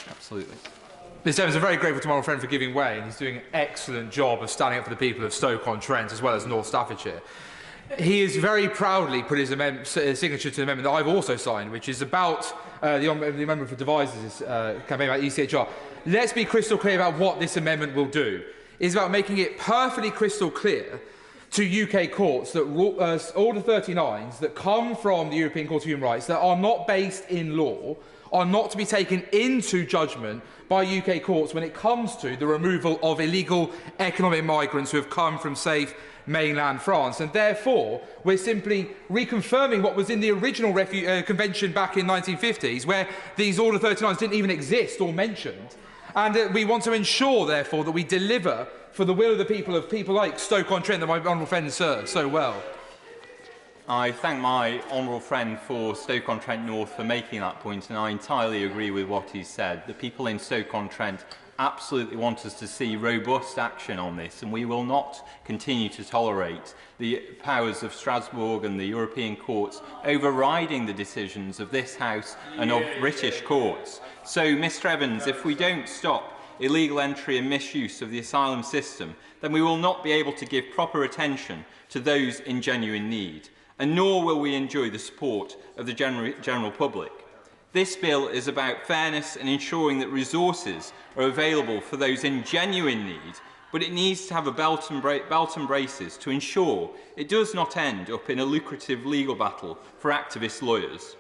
absolutely. Mr Evans, I'm very grateful to my friend for giving way, and he's doing an excellent job of standing up for the people of Stoke-on-Trent as well as North Staffordshire. He has very proudly put his signature to the amendment that I've also signed, which is about the amendment for Devizes' campaign about ECHR. Let's be crystal clear about what this amendment will do. It's about making it perfectly crystal clear to UK courts that Order 39s that come from the European Court of Human Rights that are not based in law are not to be taken into judgment by UK courts when it comes to the removal of illegal economic migrants who have come from safe mainland France. And therefore, we're simply reconfirming what was in the original convention back in the 1950s, where these Order 39s didn't even exist or mentioned. And we want to ensure, therefore, that we deliver for the will of the people like Stoke-on-Trent that my honourable friend served so well. I thank my honourable friend for Stoke-on-Trent North for making that point, and I entirely agree with what he said. The people in Stoke-on-Trent absolutely want us to see robust action on this, and we will not continue to tolerate the powers of Strasbourg and the European courts overriding the decisions of this House and of British courts. So, Mr Evans, if we don't stop illegal entry and misuse of the asylum system, then we will not be able to give proper attention to those in genuine need, and nor will we enjoy the support of the general public. This bill is about fairness and ensuring that resources are available for those in genuine need, but it needs to have a belt and braces to ensure it does not end up in a lucrative legal battle for activist lawyers.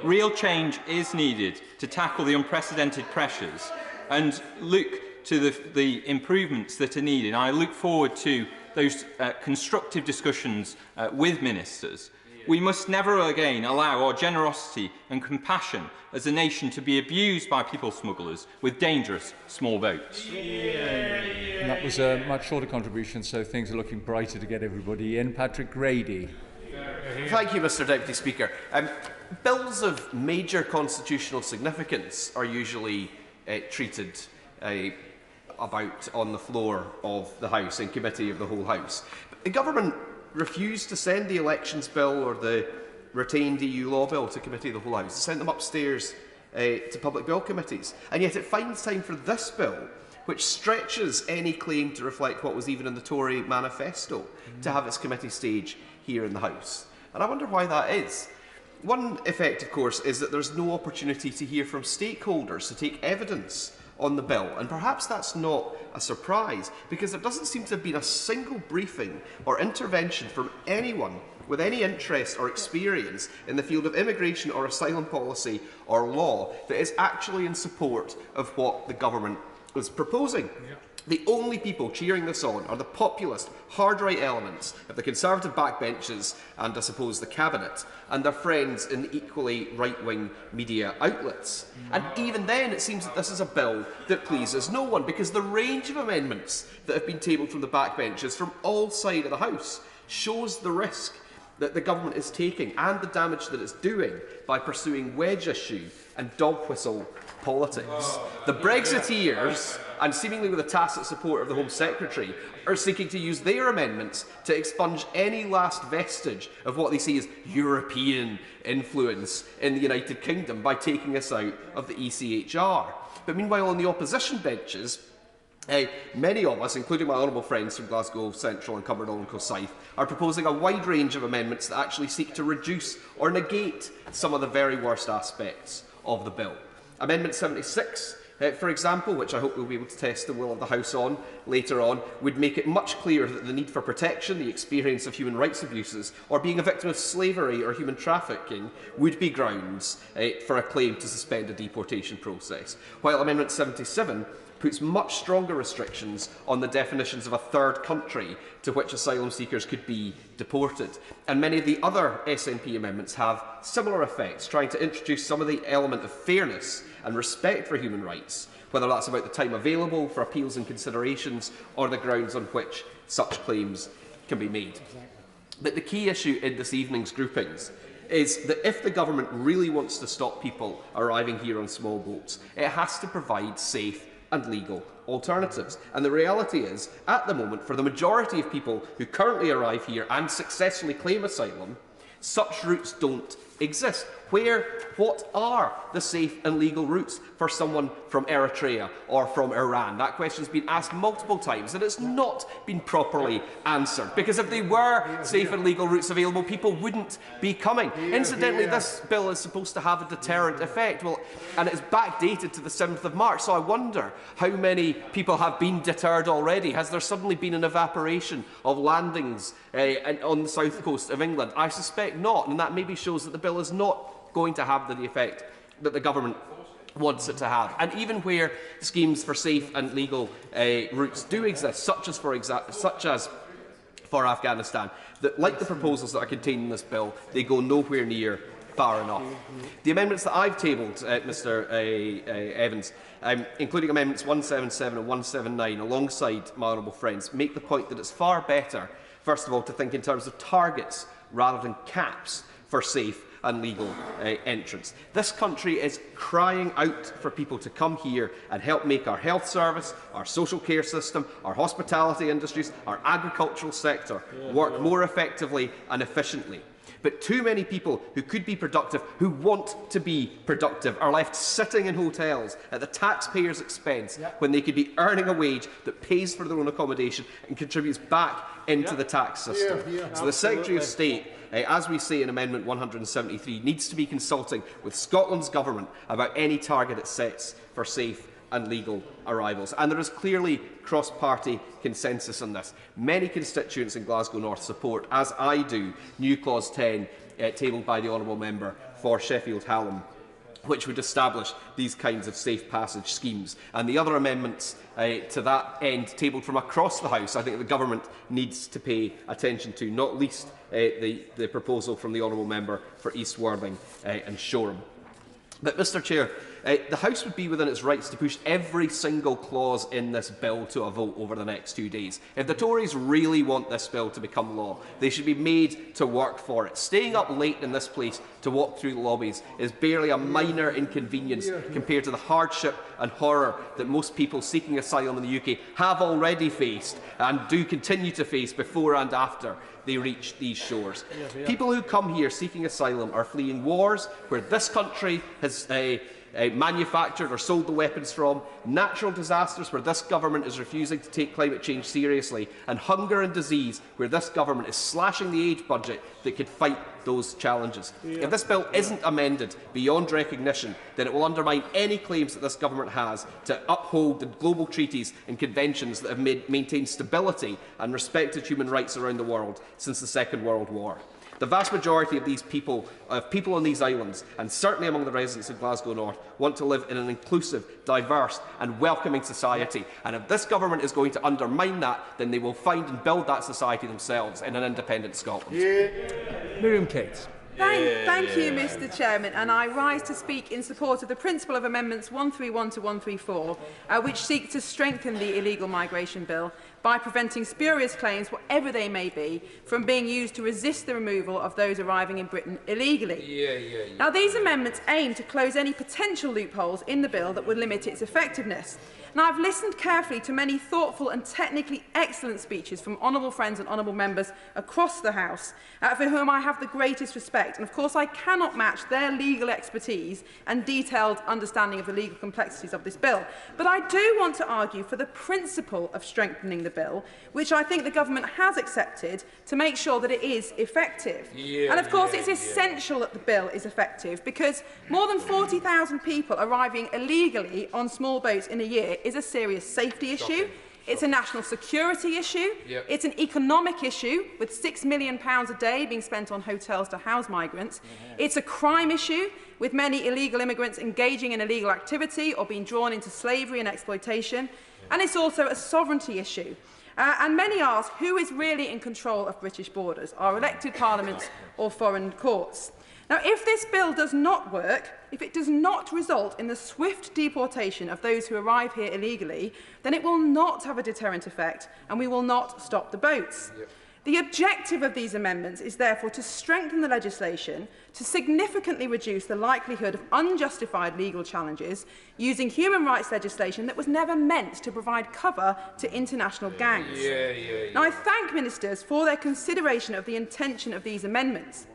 Real change is needed to tackle the unprecedented pressures and look to the improvements that are needed. I look forward to those constructive discussions with ministers. We must never again allow our generosity and compassion as a nation to be abused by people smugglers with dangerous small boats. And that was a much shorter contribution, so things are looking brighter to get everybody in. Patrick Grady. Thank you, Mr Deputy Speaker. Bills of major constitutional significance are usually treated about on the floor of the House, in committee of the whole House. But the Government refused to send the Elections Bill or the retained EU Law Bill to committee of the whole House. It sent them upstairs to public bill committees. And yet it finds time for this bill, which stretches any claim to reflect what was even in the Tory manifesto, to have its committee stage here in the House. And I wonder why that is. One effect, of course, is that there's no opportunity to hear from stakeholders to take evidence on the bill, and perhaps that's not a surprise, because there doesn't seem to have been a single briefing or intervention from anyone with any interest or experience in the field of immigration or asylum policy or law that is actually in support of what the Government is proposing. The only people cheering this on are the populist, hard-right elements of the Conservative backbenches and, I suppose, the Cabinet, and their friends in the equally right-wing media outlets. And even then, it seems that this is a bill that pleases no one, because the range of amendments that have been tabled from the backbenches from all sides of the House shows the risk that the Government is taking and the damage that it's doing by pursuing wedge issue and dog whistle politics. The Brexiteers, and seemingly with the tacit support of the Home Secretary, are seeking to use their amendments to expunge any last vestige of what they see as European influence in the United Kingdom by taking us out of the ECHR. But meanwhile, on the opposition benches, many of us, including my honourable friends from Glasgow Central and Cumbernauld and Forsyth, are proposing a wide range of amendments that actually seek to reduce or negate some of the very worst aspects of the bill. Amendment 76, for example, which I hope we'll be able to test the will of the House on later on, would make it much clearer that the need for protection, the experience of human rights abuses, or being a victim of slavery or human trafficking would be grounds for a claim to suspend a deportation process. While Amendment 77 puts much stronger restrictions on the definitions of a third country to which asylum seekers could be deported. And many of the other SNP amendments have similar effects, trying to introduce some of the element of fairness and respect for human rights, whether that's about the time available for appeals and considerations or the grounds on which such claims can be made. But the key issue in this evening's groupings is that if the Government really wants to stop people arriving here on small boats, it has to provide safe and legal alternatives. And the reality is, at the moment, for the majority of people who currently arrive here and successfully claim asylum, such routes don't exist. What are the safe and legal routes for someone from Eritrea or from Iran? That question has been asked multiple times and it's not been properly answered, because if they were safe and legal routes available, people wouldn't be coming. Incidentally, this bill is supposed to have a deterrent effect, and it's backdated to the 7th of March, so I wonder how many people have been deterred already. Has there suddenly been an evaporation of landings on the south coast of England? I suspect not, and that maybe shows that the bill is not going to have the effect that the Government wants it to have. And even where schemes for safe and legal routes do exist, such as for Afghanistan, that, like the proposals that are contained in this bill, they go nowhere near far enough. The amendments that I've tabled, Mr Evans, including amendments 177 and 179, alongside my honourable friends, make the point that it's far better, first of all, to think in terms of targets rather than caps for safe and legal entrance. This country is crying out for people to come here and help make our health service, our social care system, our hospitality industries, our agricultural sector work more effectively and efficiently. But too many people who could be productive, who want to be productive, are left sitting in hotels at the taxpayers' expense when they could be earning a wage that pays for their own accommodation and contributes back into the tax system. So the Secretary of State, as we say in Amendment 173, needs to be consulting with Scotland's Government about any target it sets for safe and legal arrivals. And there is clearly cross-party consensus on this. Many constituents in Glasgow North support, as I do, new Clause 10 tabled by the Honourable Member for Sheffield Hallam which would establish these kinds of safe passage schemes. And the other amendments to that end, tabled from across the House, I think the Government needs to pay attention to, not least the proposal from the Honourable Member for East Worthing and Shoreham. But, Mr Chair, the House would be within its rights to push every single clause in this bill to a vote over the next 2 days. If the Tories really want this bill to become law, they should be made to work for it. Staying up late in this place to walk through the lobbies is barely a minor inconvenience compared to the hardship and horror that most people seeking asylum in the UK have already faced and do continue to face before and after they reach these shores. People who come here seeking asylum are fleeing wars where this country has manufactured or sold the weapons from, natural disasters where this government is refusing to take climate change seriously, and hunger and disease where this government is slashing the aid budget that could fight those challenges. If this bill isn't amended beyond recognition, then it will undermine any claims that this government has to uphold the global treaties and conventions that have maintained stability and respected human rights around the world since the Second World War. The vast majority of these people on these islands, and certainly among the residents of Glasgow North, want to live in an inclusive, diverse and welcoming society. And if this government is going to undermine that, then they will find and build that society themselves in an independent Scotland. Miriam Cates. Thank you, Mr Chairman, and I rise to speak in support of the principle of Amendments 131 to 134, which seek to strengthen the illegal migration bill by preventing spurious claims, whatever they may be, from being used to resist the removal of those arriving in Britain illegally. Now, these amendments aim to close any potential loopholes in the bill that would limit its effectiveness. Now, I've listened carefully to many thoughtful and technically excellent speeches from honourable friends and honourable members across the House, for whom I have the greatest respect. And of course, I cannot match their legal expertise and detailed understanding of the legal complexities of this bill. But I do want to argue for the principle of strengthening the bill, which I think the government has accepted, to make sure that it is effective. And of course, it's essential that the bill is effective, because more than 40,000 people arriving illegally on small boats in a year is a serious safety issue. It's a national security issue. It's an economic issue, with £6 million a day being spent on hotels to house migrants. It's a crime issue, with many illegal immigrants engaging in illegal activity or being drawn into slavery and exploitation. And it's also a sovereignty issue. And many ask, who is really in control of British borders, our elected parliaments or foreign courts? Now, if this bill does not work, if it does not result in the swift deportation of those who arrive here illegally, then it will not have a deterrent effect and we will not stop the boats. The objective of these amendments is therefore to strengthen the legislation, to significantly reduce the likelihood of unjustified legal challenges using human rights legislation that was never meant to provide cover to international gangs. Now, I thank ministers for their consideration of the intention of these amendments.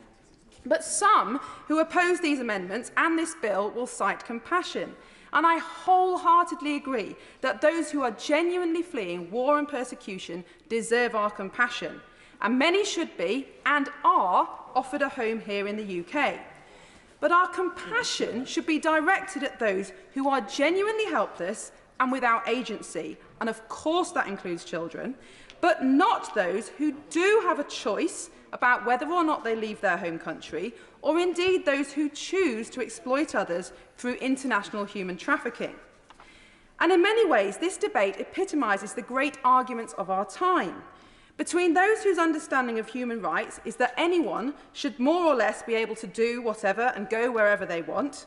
But some who oppose these amendments and this bill will cite compassion. And I wholeheartedly agree that those who are genuinely fleeing war and persecution deserve our compassion. And many should be, and are, offered a home here in the UK. But our compassion should be directed at those who are genuinely helpless and without agency. And of course that includes children, but not those who do have a choice about whether or not they leave their home country, or indeed those who choose to exploit others through international human trafficking. And in many ways, this debate epitomises the great arguments of our time, between those whose understanding of human rights is that anyone should more or less be able to do whatever and go wherever they want,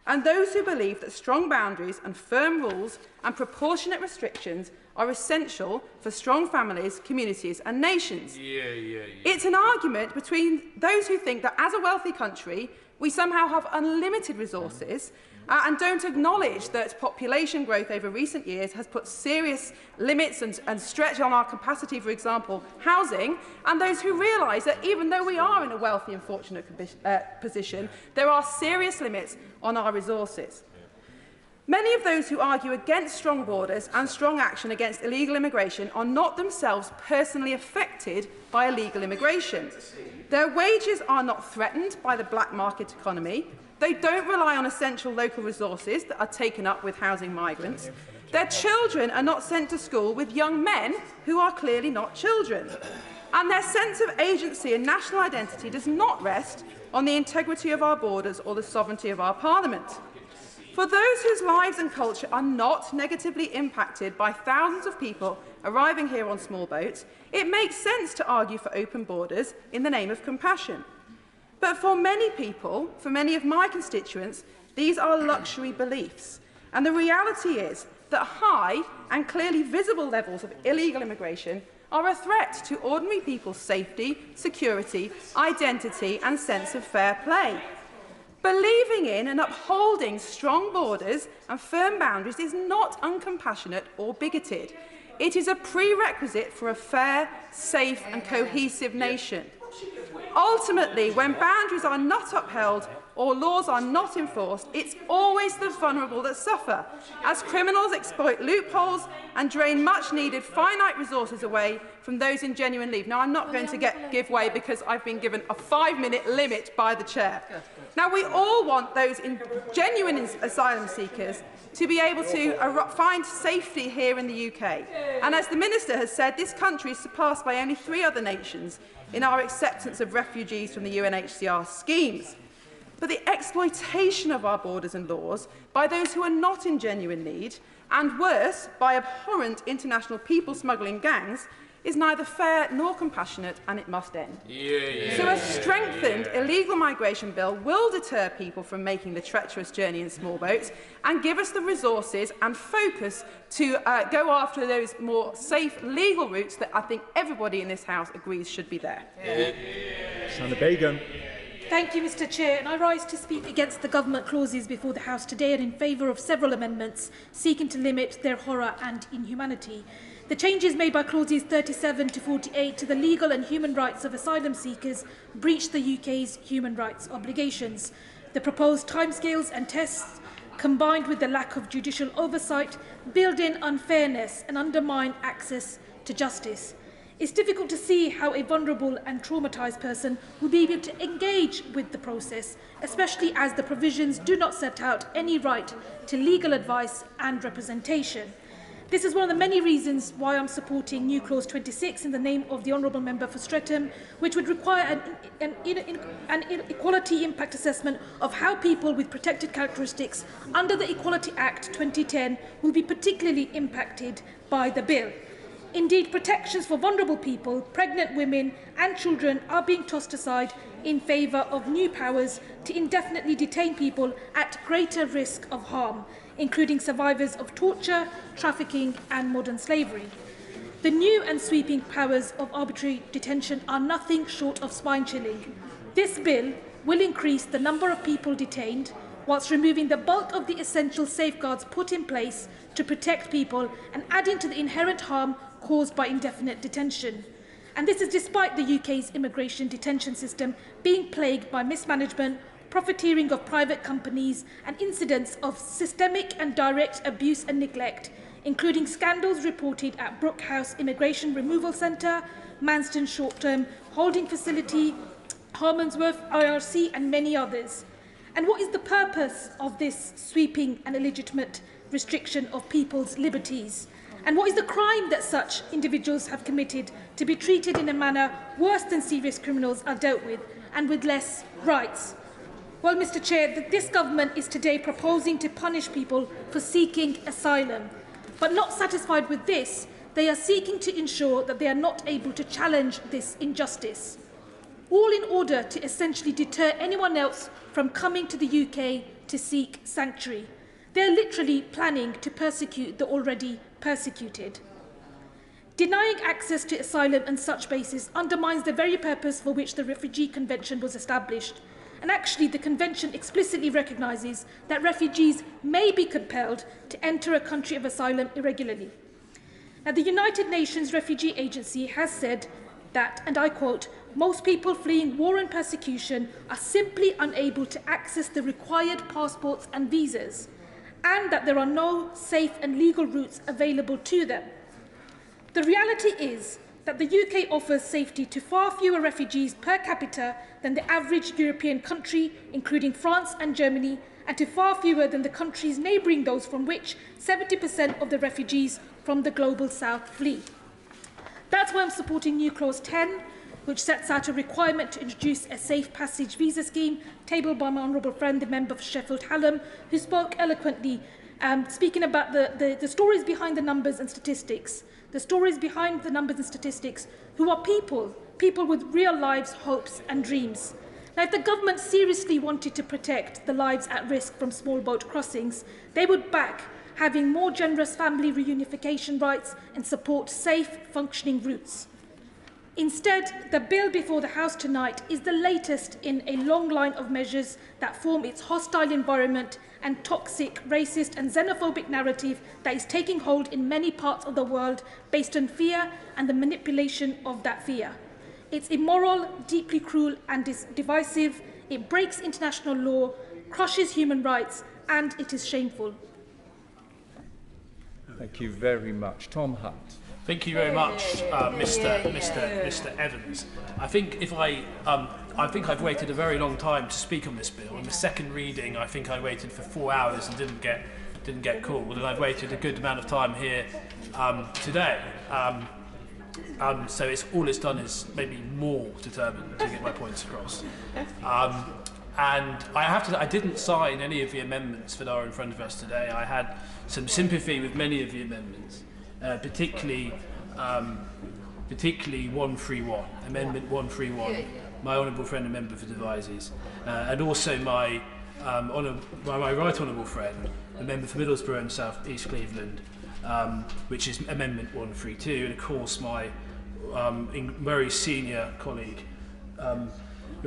and those who believe that strong boundaries and firm rules and proportionate restrictions are essential for strong families, communities and nations. It's an argument between those who think that as a wealthy country we somehow have unlimited resources and don't acknowledge that population growth over recent years has put serious limits and stretch on our capacity, for example, housing, and those who realise that even though we are in a wealthy and fortunate position, there are serious limits on our resources. Many of those who argue against strong borders and strong action against illegal immigration are not themselves personally affected by illegal immigration. Their wages are not threatened by the black market economy. They don't rely on essential local resources that are taken up with housing migrants. Their children are not sent to school with young men who are clearly not children. And their sense of agency and national identity does not rest on the integrity of our borders or the sovereignty of our Parliament. For those whose lives and culture are not negatively impacted by thousands of people arriving here on small boats, it makes sense to argue for open borders in the name of compassion. But for many people, for many of my constituents, these are luxury beliefs. And the reality is that high and clearly visible levels of illegal immigration are a threat to ordinary people's safety, security, identity and sense of fair play. Believing in and upholding strong borders and firm boundaries is not uncompassionate or bigoted. It is a prerequisite for a fair, safe and cohesive nation. Ultimately, when boundaries are not upheld or laws are not enforced, it's always the vulnerable that suffer, as criminals exploit loopholes and drain much-needed finite resources away from those in genuine need. Now, I'm not going to give way because I've been given a 5-minute limit by the Chair. Now, we all want those genuine asylum seekers to be able to find safety here in the UK. And as the Minister has said, this country is surpassed by only 3 other nations in our acceptance of refugees from the UNHCR schemes. But the exploitation of our borders and laws by those who are not in genuine need, and worse, by abhorrent international people smuggling gangs, is neither fair nor compassionate, and it must end. So a strengthened illegal migration bill will deter people from making the treacherous journey in small boats and give us the resources and focus to go after those more safe legal routes that I think everybody in this House agrees should be there. Senator Bagan. Thank you, Mr. Chair. And I rise to speak against the government clauses before the House today and in favour of several amendments seeking to limit their horror and inhumanity. The changes made by clauses 37 to 48 to the legal and human rights of asylum seekers breach the UK's human rights obligations. The proposed timescales and tests, combined with the lack of judicial oversight, build in unfairness and undermine access to justice. It's difficult to see how a vulnerable and traumatised person will be able to engage with the process, especially as the provisions do not set out any right to legal advice and representation. This is one of the many reasons why I'm supporting new Clause 26 in the name of the Honourable Member for Streatham, which would require an equality impact assessment of how people with protected characteristics under the Equality Act 2010 will be particularly impacted by the bill. Indeed, protections for vulnerable people, pregnant women and children are being tossed aside in favour of new powers to indefinitely detain people at greater risk of harm, including survivors of torture, trafficking and modern slavery. The new and sweeping powers of arbitrary detention are nothing short of spine-chilling. This bill will increase the number of people detained, whilst removing the bulk of the essential safeguards put in place to protect people and adding to the inherent harm caused by indefinite detention. And this is despite the UK's immigration detention system being plagued by mismanagement, profiteering of private companies and incidents of systemic and direct abuse and neglect, including scandals reported at Brook House Immigration Removal Centre, Manston Short-Term Holding Facility, Harmondsworth IRC and many others. And what is the purpose of this sweeping and illegitimate restriction of people's liberties? And what is the crime that such individuals have committed to be treated in a manner worse than serious criminals are dealt with and with less rights? Well, Mr. Chair, this government is today proposing to punish people for seeking asylum. But not satisfied with this, they are seeking to ensure that they are not able to challenge this injustice, all in order to essentially deter anyone else from coming to the UK to seek sanctuary. They are literally planning to persecute the already persecuted. Denying access to asylum on such basis undermines the very purpose for which the Refugee Convention was established. And actually, the Convention explicitly recognises that refugees may be compelled to enter a country of asylum irregularly. Now, the United Nations Refugee Agency has said that, and I quote, "Most people fleeing war and persecution are simply unable to access the required passports and visas, and that there are no safe and legal routes available to them." The reality is that the UK offers safety to far fewer refugees per capita than the average European country, including France and Germany, and to far fewer than the countries neighbouring those from which 70% of the refugees from the global south flee. That's why I'm supporting new Clause 10, which sets out a requirement to introduce a safe passage visa scheme, tabled by my honourable friend, the member for Sheffield Hallam, who spoke eloquently, speaking about the stories behind the numbers and statistics. The stories behind the numbers and statistics, who are people with real lives, hopes and dreams. Now, if the government seriously wanted to protect the lives at risk from small boat crossings, they would back having more generous family reunification rights and support safe, functioning routes. Instead, the bill before the House tonight is the latest in a long line of measures that form its hostile environment and toxic, racist and xenophobic narrative that is taking hold in many parts of the world based on fear and the manipulation of that fear. It's immoral, deeply cruel and divisive. It breaks international law, crushes human rights, and it is shameful. Thank you very much. Tom Hunt. Thank you very much, Mr. Evans. I think I've waited a very long time to speak on this bill. In the second reading, I think I waited for 4 hours and didn't get called, and I've waited a good amount of time here today. So it's done is maybe more determined to get my points across. And I have to say, I didn't sign any of the amendments that are in front of us today. I had some sympathy with many of the amendments, particularly 131, Amendment 131, my honourable friend and member for Devizes, and also my right honourable friend, the member for Middlesbrough and South East Cleveland, which is Amendment 132, and of course my very senior colleague, the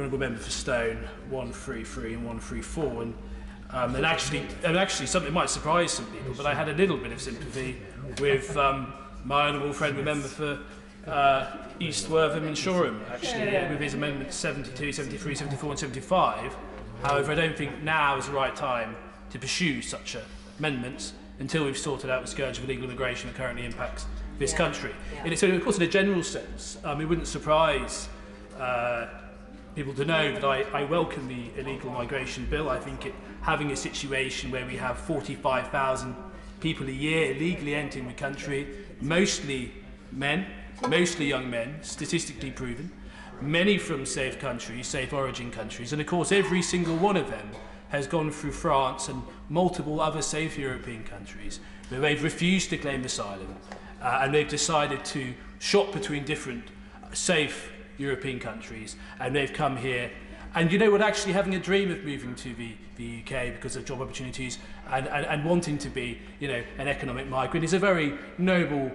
honourable member for Stone, 133 and 134, and actually something might surprise some people, but I had a little bit of sympathy with my honourable friend, the member for East Wortham and Shoreham, actually, with his amendments 72, 73, 74 and 75. However, I don't think now is the right time to pursue such amendments until we've sorted out the scourge of illegal immigration that currently impacts this country. And so, of course, in a general sense, it wouldn't surprise people to know that I welcome the illegal migration bill. I think having a situation where we have 45,000 people a year illegally entering the country, mostly men, mostly young men, statistically proven, many from safe countries, safe origin countries, and of course every single one of them has gone through France and multiple other safe European countries where they've refused to claim asylum and they've decided to shop between different safe European countries, and they've come here and, you know what, actually having a dream of moving to the UK because of job opportunities and wanting to be, you know, an economic migrant is a very noble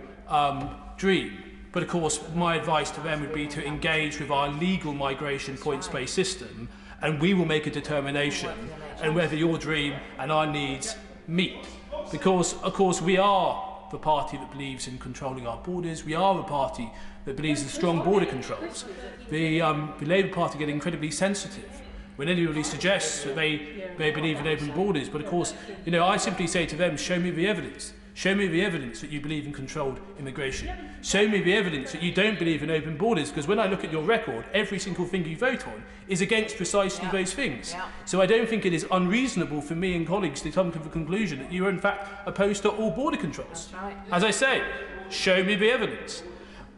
dream. But of course my advice to them would be to engage with our legal migration points-based system, and we will make a determination and whether your dream and our needs meet. Because of course we are the party that believes in controlling our borders. We are the party that believes in strong border controls. The Labour Party get incredibly sensitive when anybody suggests that they believe in open borders. But of course, you know, I simply say to them, show me the evidence. Show me the evidence that you believe in controlled immigration. Show me the evidence that you don't believe in open borders, because when I look at your record, every single thing you vote on is against precisely those things. So I don't think it is unreasonable for me and colleagues to come to the conclusion that you are in fact opposed to all border controls. As I say, show me the evidence.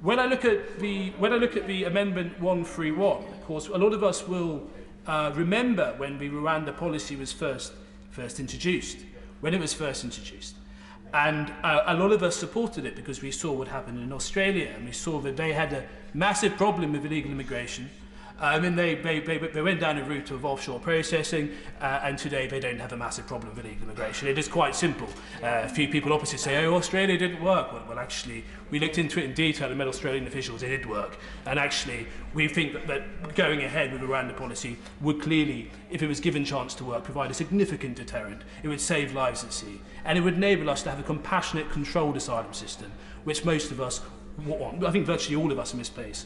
When I look at the Amendment 131, of course, a lot of us will remember when the Rwanda policy was first introduced, when it was first introduced. And a lot of us supported it because we saw what happened in Australia, and we saw that they had a massive problem with illegal immigration. And they went down a route of offshore processing, and today they don't have a massive problem with illegal immigration. It is quite simple. A few people opposite say, oh, Australia didn't work. Well, actually, we looked into it in detail and met Australian officials, it did work. And actually, we think that going ahead with the Rwanda policy would clearly, if it was given chance to work, provide a significant deterrent. It would save lives at sea. And it would enable us to have a compassionate, controlled asylum system, which most of us want. I think virtually all of us in this place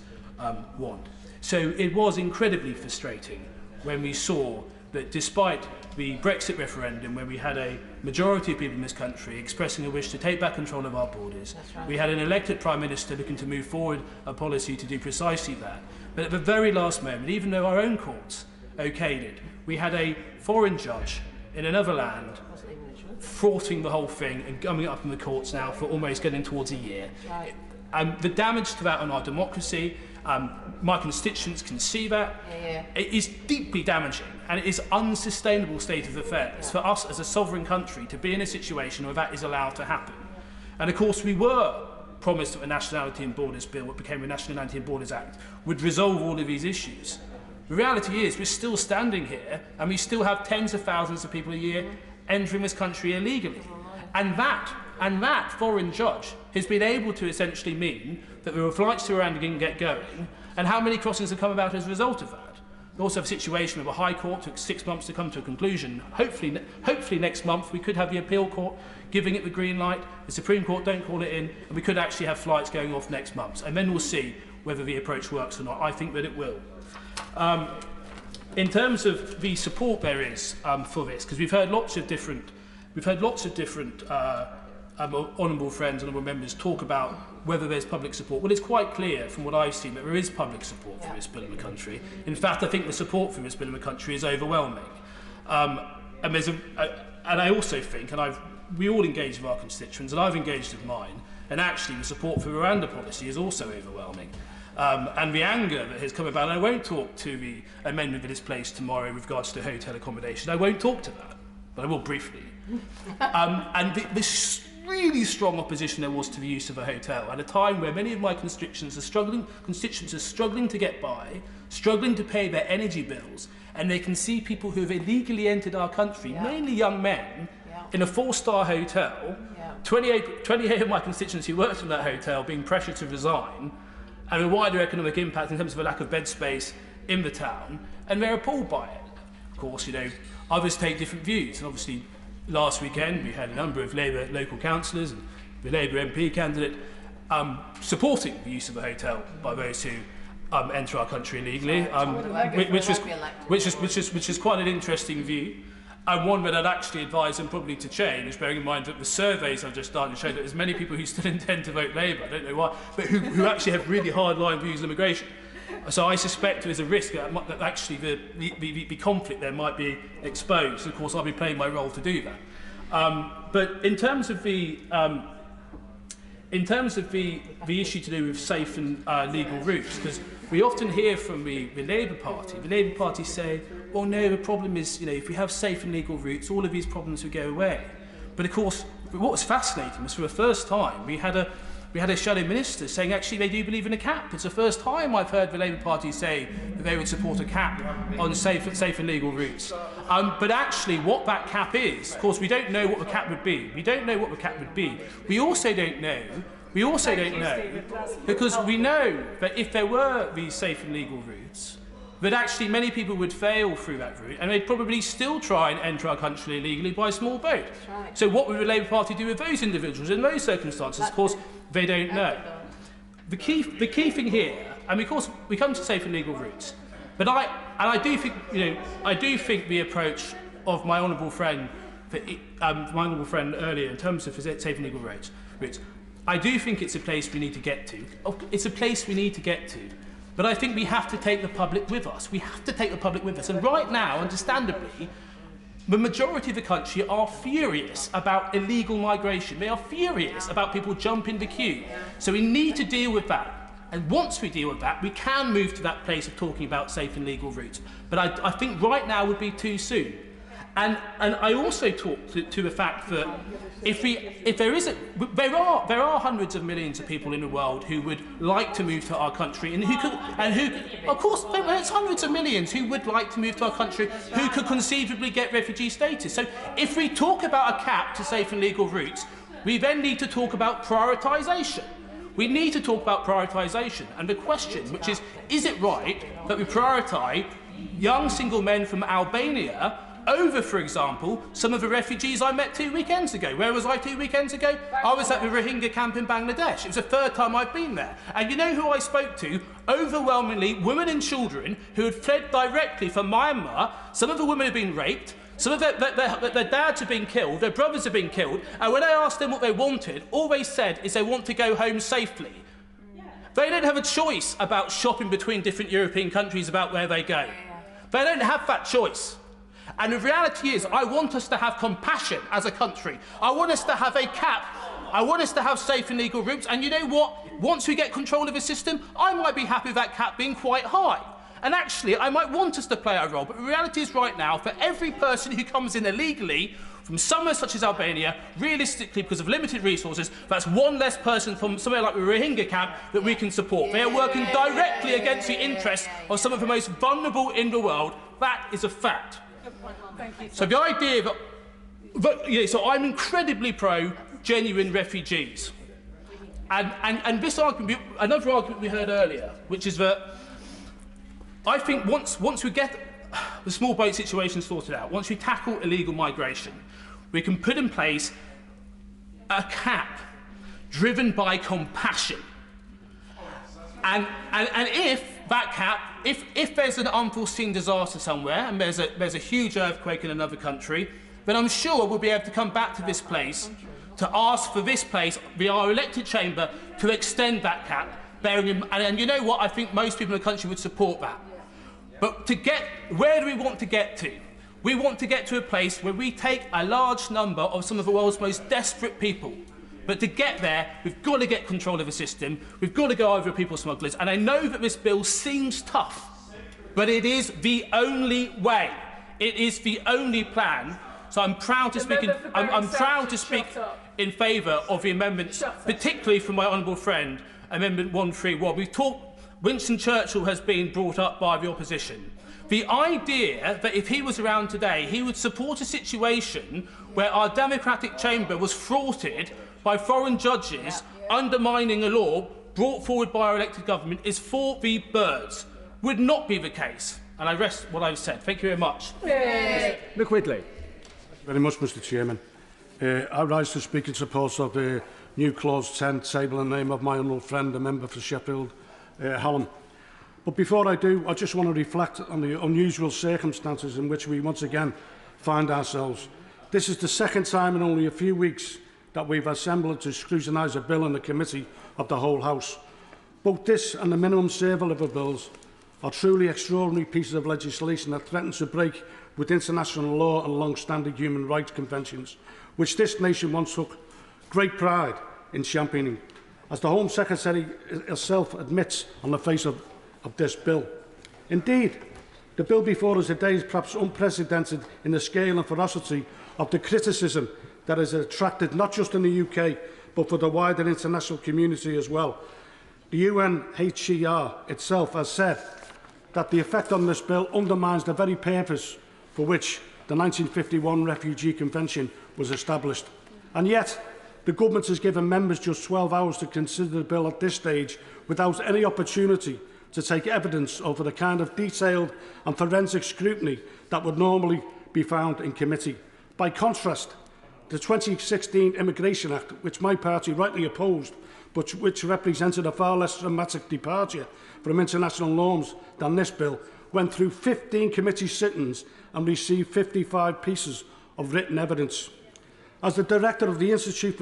want. So it was incredibly frustrating when we saw that despite the Brexit referendum, when we had a majority of people in this country expressing a wish to take back control of our borders, we had an elected Prime Minister looking to move forward a policy to do precisely that. But at the very last moment, even though our own courts okayed it, we had a foreign judge in another land thwarting the whole thing and coming up in the courts now for almost getting towards a year. The damage to that on our democracy, my constituents can see that. It is deeply damaging, and it is unsustainable state of affairs for us as a sovereign country to be in a situation where that is allowed to happen. And of course we were promised that the Nationality and Borders Bill, what became the Nationality and Borders Act, would resolve all of these issues. The reality is we're still standing here and we still have tens of thousands of people a year entering this country illegally. And that foreign judge has been able to essentially mean that there were flights to Iran didn't get going, and how many crossings have come about as a result of that. We also have a situation where the High Court took 6 months to come to a conclusion. Hopefully next month we could have the Appeal Court giving it the green light, the Supreme Court don't call it in, and we could actually have flights going off next month. And then we'll see whether the approach works or not. I think that it will. In terms of the support there is for this, because we've heard lots of different honourable friends, honourable members talk about whether there's public support. Well, it's quite clear from what I've seen that there is public support for this bill in the country. In fact, I think the support for this bill in the country is overwhelming. And I also think, we all engage with our constituents, and I've engaged with mine, and actually the support for Rwanda policy is also overwhelming. And the anger that has come about, and I won't talk to the amendment that is placed tomorrow with regards to hotel accommodation. I won't talk to that, but I will briefly. And this really strong opposition there was to the use of a hotel at a time where many of my constituents are struggling to get by, struggling to pay their energy bills, and they can see people who have illegally entered our country, mainly young men, in a 4-star hotel, 28 of my constituents who worked in that hotel being pressured to resign, and a wider economic impact in terms of a lack of bed space in the town, and they're appalled by it. Of course, others take different views, and obviously last weekend we had a number of Labour local councillors and the Labour MP candidate supporting the use of a hotel by those who enter our country illegally, which is quite an interesting view, and one that I'd actually advise them probably to change, bearing in mind that the surveys I've just done show that there's many people who still intend to vote Labour, I don't know why, but who actually have really hard-line views on immigration. So I suspect there's a risk that actually the conflict there might be exposed. Of course, I'll be playing my role to do that. But in terms of the issue to do with safe and legal routes, because we often hear from the Labour Party say, well, no, the problem is, if we have safe and legal routes, all of these problems will go away. But of course, what was fascinating was for the first time we had a shadow minister saying actually they do believe in a cap. It's the first time I've heard the Labour Party say that they would support a cap on safe and legal routes. But actually what that cap is, of course we don't know what the cap would be. We also don't know because we know that if there were these safe and legal routes, that actually many people would fail through that route and they'd probably still try and enter our country illegally by a small boat. Right. So what would the Labour Party do with those individuals in those circumstances? Of course, they don't know. The key thing here, and of course we come to safe and legal routes, but I do think the approach of my honourable friend earlier in terms of safe and legal routes, I do think it's a place we need to get to. But I think we have to take the public with us. And right now, understandably, the majority of the country are furious about illegal migration. They are furious about people jumping the queue. So we need to deal with that. And once we deal with that, we can move to that place of talking about safe and legal routes. But I think right now would be too soon. And I also talk to the fact that there are hundreds of millions of people in the world who would like to move to our country of course there's hundreds of millions who would like to move to our country who could conceivably get refugee status. So if we talk about a cap to safe and legal routes, we then need to talk about prioritisation. And the question, which is it right that we prioritise young single men from Albania over, for example, some of the refugees I met 2 weekends ago. Where was I 2 weekends ago? I was at the Rohingya camp in Bangladesh. It was the third time I've been there. And you know who I spoke to? Overwhelmingly women and children who had fled directly from Myanmar. Some of the women had been raped. Some of their dads have been killed. Their brothers have been killed. And when I asked them what they wanted, all they said is they want to go home safely. They don't have a choice about shopping between different European countries about where they go. They don't have that choice. And the reality is, I want us to have compassion as a country. I want us to have a cap I want us to have safe and legal routes, and you know what? Once we get control of the system, I might be happy with that cap being quite high. And actually, I might want us to play our role, but the reality is right now, for every person who comes in illegally from somewhere such as Albania, realistically, because of limited resources, that's one less person from somewhere like the Rohingya camp that we can support. They are working directly against the interests of some of the most vulnerable in the world. That is a fact. So the idea that... so I'm incredibly pro genuine refugees. And this argument, another argument we heard earlier, which is that I think once we get the small boat situation sorted out, once we tackle illegal migration, we can put in place a cap driven by compassion. And if that cap, if there's an unforeseen disaster somewhere and there's a huge earthquake in another country, then I'm sure we'll be able to come back to this place to ask for this place, via our elected chamber, to extend that cap. And you know what? I think most people in the country would support that. But where do we want to get to? We want to get to a place where we take a large number of some of the world's most desperate people. But to get there, we've got to get control of the system. We've got to go over people smugglers. And I know that this bill seems tough, but it is the only way. It is the only plan. So I'm proud to speak. I'm proud to speak in favour of the amendments, particularly from my honourable friend, Amendment 131. We've talked. Winston Churchill has been brought up by the opposition. The idea that if he was around today, he would support a situation where our democratic chamber was thwarted by foreign judges undermining a law brought forward by our elected government is for the birds. Would not be the case. And I rest what I've said. Thank you very much. Nick Whitley. Thank you very much, Mr. Chairman. I rise to speak in support of the new Clause 10 table in the name of my honourable friend, the member for Sheffield Hallam. But before I do, I just want to reflect on the unusual circumstances in which we once again find ourselves. This is the second time in only a few weeks that we've assembled to scrutinise a bill in the committee of the whole House. Both this and the minimum service level bills are truly extraordinary pieces of legislation that threaten to break with international law and long-standing human rights conventions, which this nation once took great pride in championing, as the Home Secretary herself admits on the face of this bill. Indeed, the bill before us today is perhaps unprecedented in the scale and ferocity of the criticism that is attracted not just in the UK, but for the wider international community as well. The UNHCR itself has said that the effect on this bill undermines the very purpose for which the 1951 Refugee Convention was established. And yet, the government has given members just 12 hours to consider the bill at this stage without any opportunity to take evidence over the kind of detailed and forensic scrutiny that would normally be found in committee. By contrast, the 2016 Immigration Act, which my party rightly opposed, but which represented a far less dramatic departure from international norms than this bill, went through 15 committee sittings and received 55 pieces of written evidence. As the Director of the Institute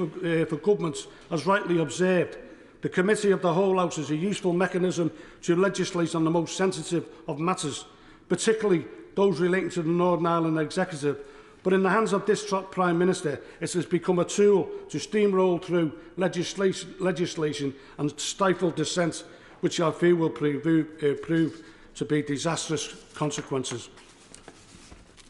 for Governments has rightly observed, the Committee of the Whole House is a useful mechanism to legislate on the most sensitive of matters, particularly those relating to the Northern Ireland Executive. But in the hands of this Prime Minister, it has become a tool to steamroll through legislation and stifle dissent, which I feel will prove to be disastrous consequences.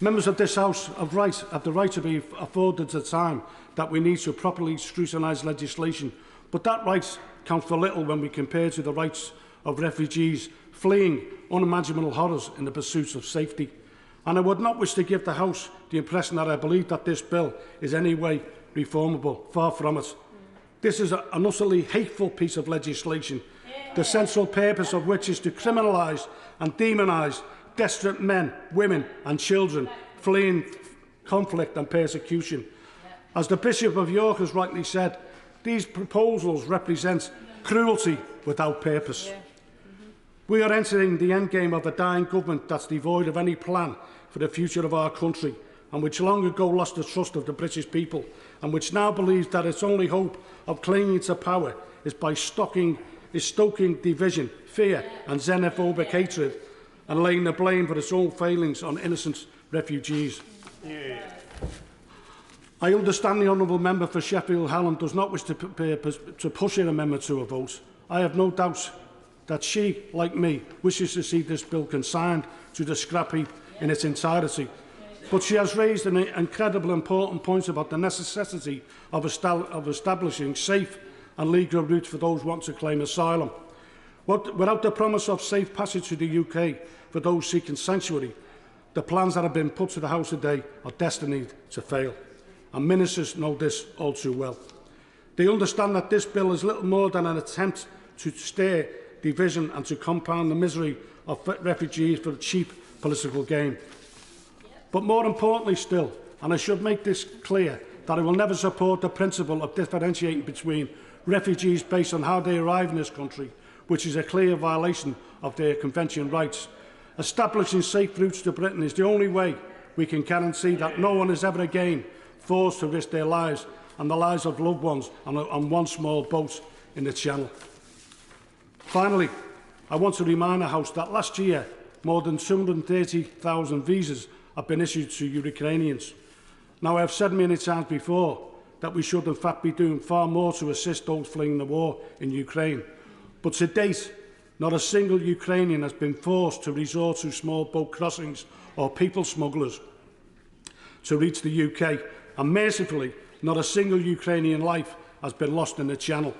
Members of this House have the right to be afforded the time that we need to properly scrutinise legislation, but that right counts for little when we compare to the rights of refugees fleeing unimaginable horrors in the pursuit of safety. And I would not wish to give the House the impression that I believe that this bill is any way reformable. Far from it. This is an utterly hateful piece of legislation, the central purpose of which is to criminalise and demonise desperate men, women and children fleeing conflict and persecution. As the Bishop of York has rightly said, these proposals represent cruelty without purpose. We are entering the endgame of a dying government that's devoid of any plan for the future of our country, and which long ago lost the trust of the British people, and which now believes that its only hope of clinging to power is by stoking division, fear and xenophobic hatred, and laying the blame for its own failings on innocent refugees. I understand the honourable member for Sheffield Hallam does not wish to push her amendment to a vote. I have no doubt that she, like me, wishes to see this bill consigned to the scrap heap in its entirety. But she has raised an incredibly important point about the necessity of establishing safe and legal routes for those who want to claim asylum. Without the promise of safe passage to the UK for those seeking sanctuary, the plans that have been put to the House today are destined to fail. And ministers know this all too well. They understand that this bill is little more than an attempt to stir division and to compound the misery of refugees for a cheap political gain. But more importantly still, and I should make this clear, that I will never support the principle of differentiating between refugees based on how they arrive in this country, which is a clear violation of their convention rights. Establishing safe routes to Britain is the only way we can guarantee that no one is ever again forced to risk their lives and the lives of loved ones on one small boat in the Channel. Finally, I want to remind the House that last year more than 230,000 visas have been issued to Ukrainians. Now, I have said many times before that we should in fact be doing far more to assist those fleeing the war in Ukraine. But to date, not a single Ukrainian has been forced to resort to small boat crossings or people smugglers to reach the UK. And mercifully, not a single Ukrainian life has been lost in the Channel.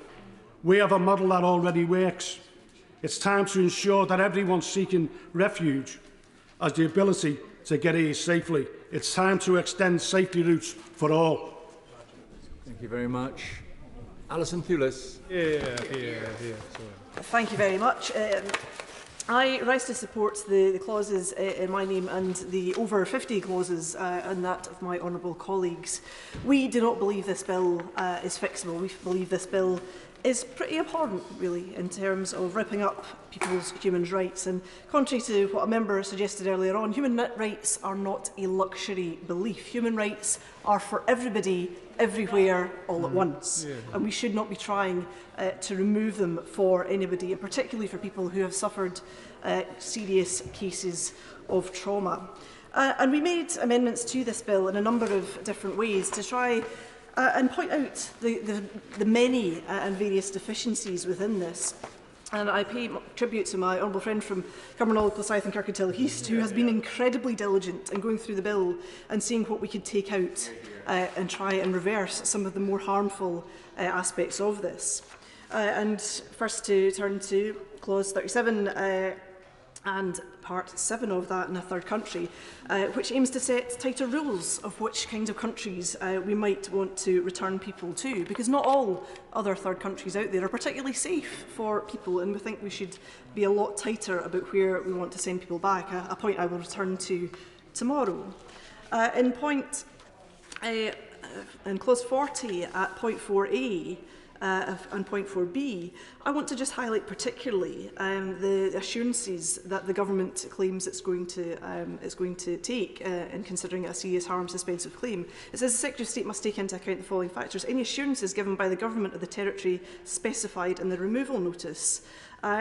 We have a model that already works. It's time to ensure that everyone seeking refuge has the ability to get here safely. It's time to extend safety routes for all. Thank you very much. Alison Thulis. Thank you very much. I rise to support the clauses in my name and the over 50 clauses and that of my honourable colleagues. We do not believe this bill is fixable. We believe this bill is pretty abhorrent, really, in terms of ripping up people's human rights. And contrary to what a member suggested earlier on, human rights are not a luxury belief. Human rights are for everybody, everywhere, all at once. And we should not be trying to remove them for anybody, and particularly for people who have suffered serious cases of trauma. And we made amendments to this bill in a number of different ways to try and point out the many and various deficiencies within this. And I pay tribute to my honourable friend from Cumbernauld, Clysouth and Kirkcaldy East, who has been incredibly diligent in going through the bill and seeing what we could take out and try and reverse some of the more harmful aspects of this. And first to turn to Clause 37 and Part 7 of that in a third country, which aims to set tighter rules of which kinds of countries we might want to return people to, because not all other third countries out there are particularly safe for people, and we think we should be a lot tighter about where we want to send people back, a point I will return to tomorrow. In Clause 40 at point 4a, and point 4b, I want to just highlight particularly the assurances that the government claims it's going to take in considering a serious harm suspensive claim. It says the Secretary of State must take into account the following factors: any assurances given by the government of the territory specified in the removal notice.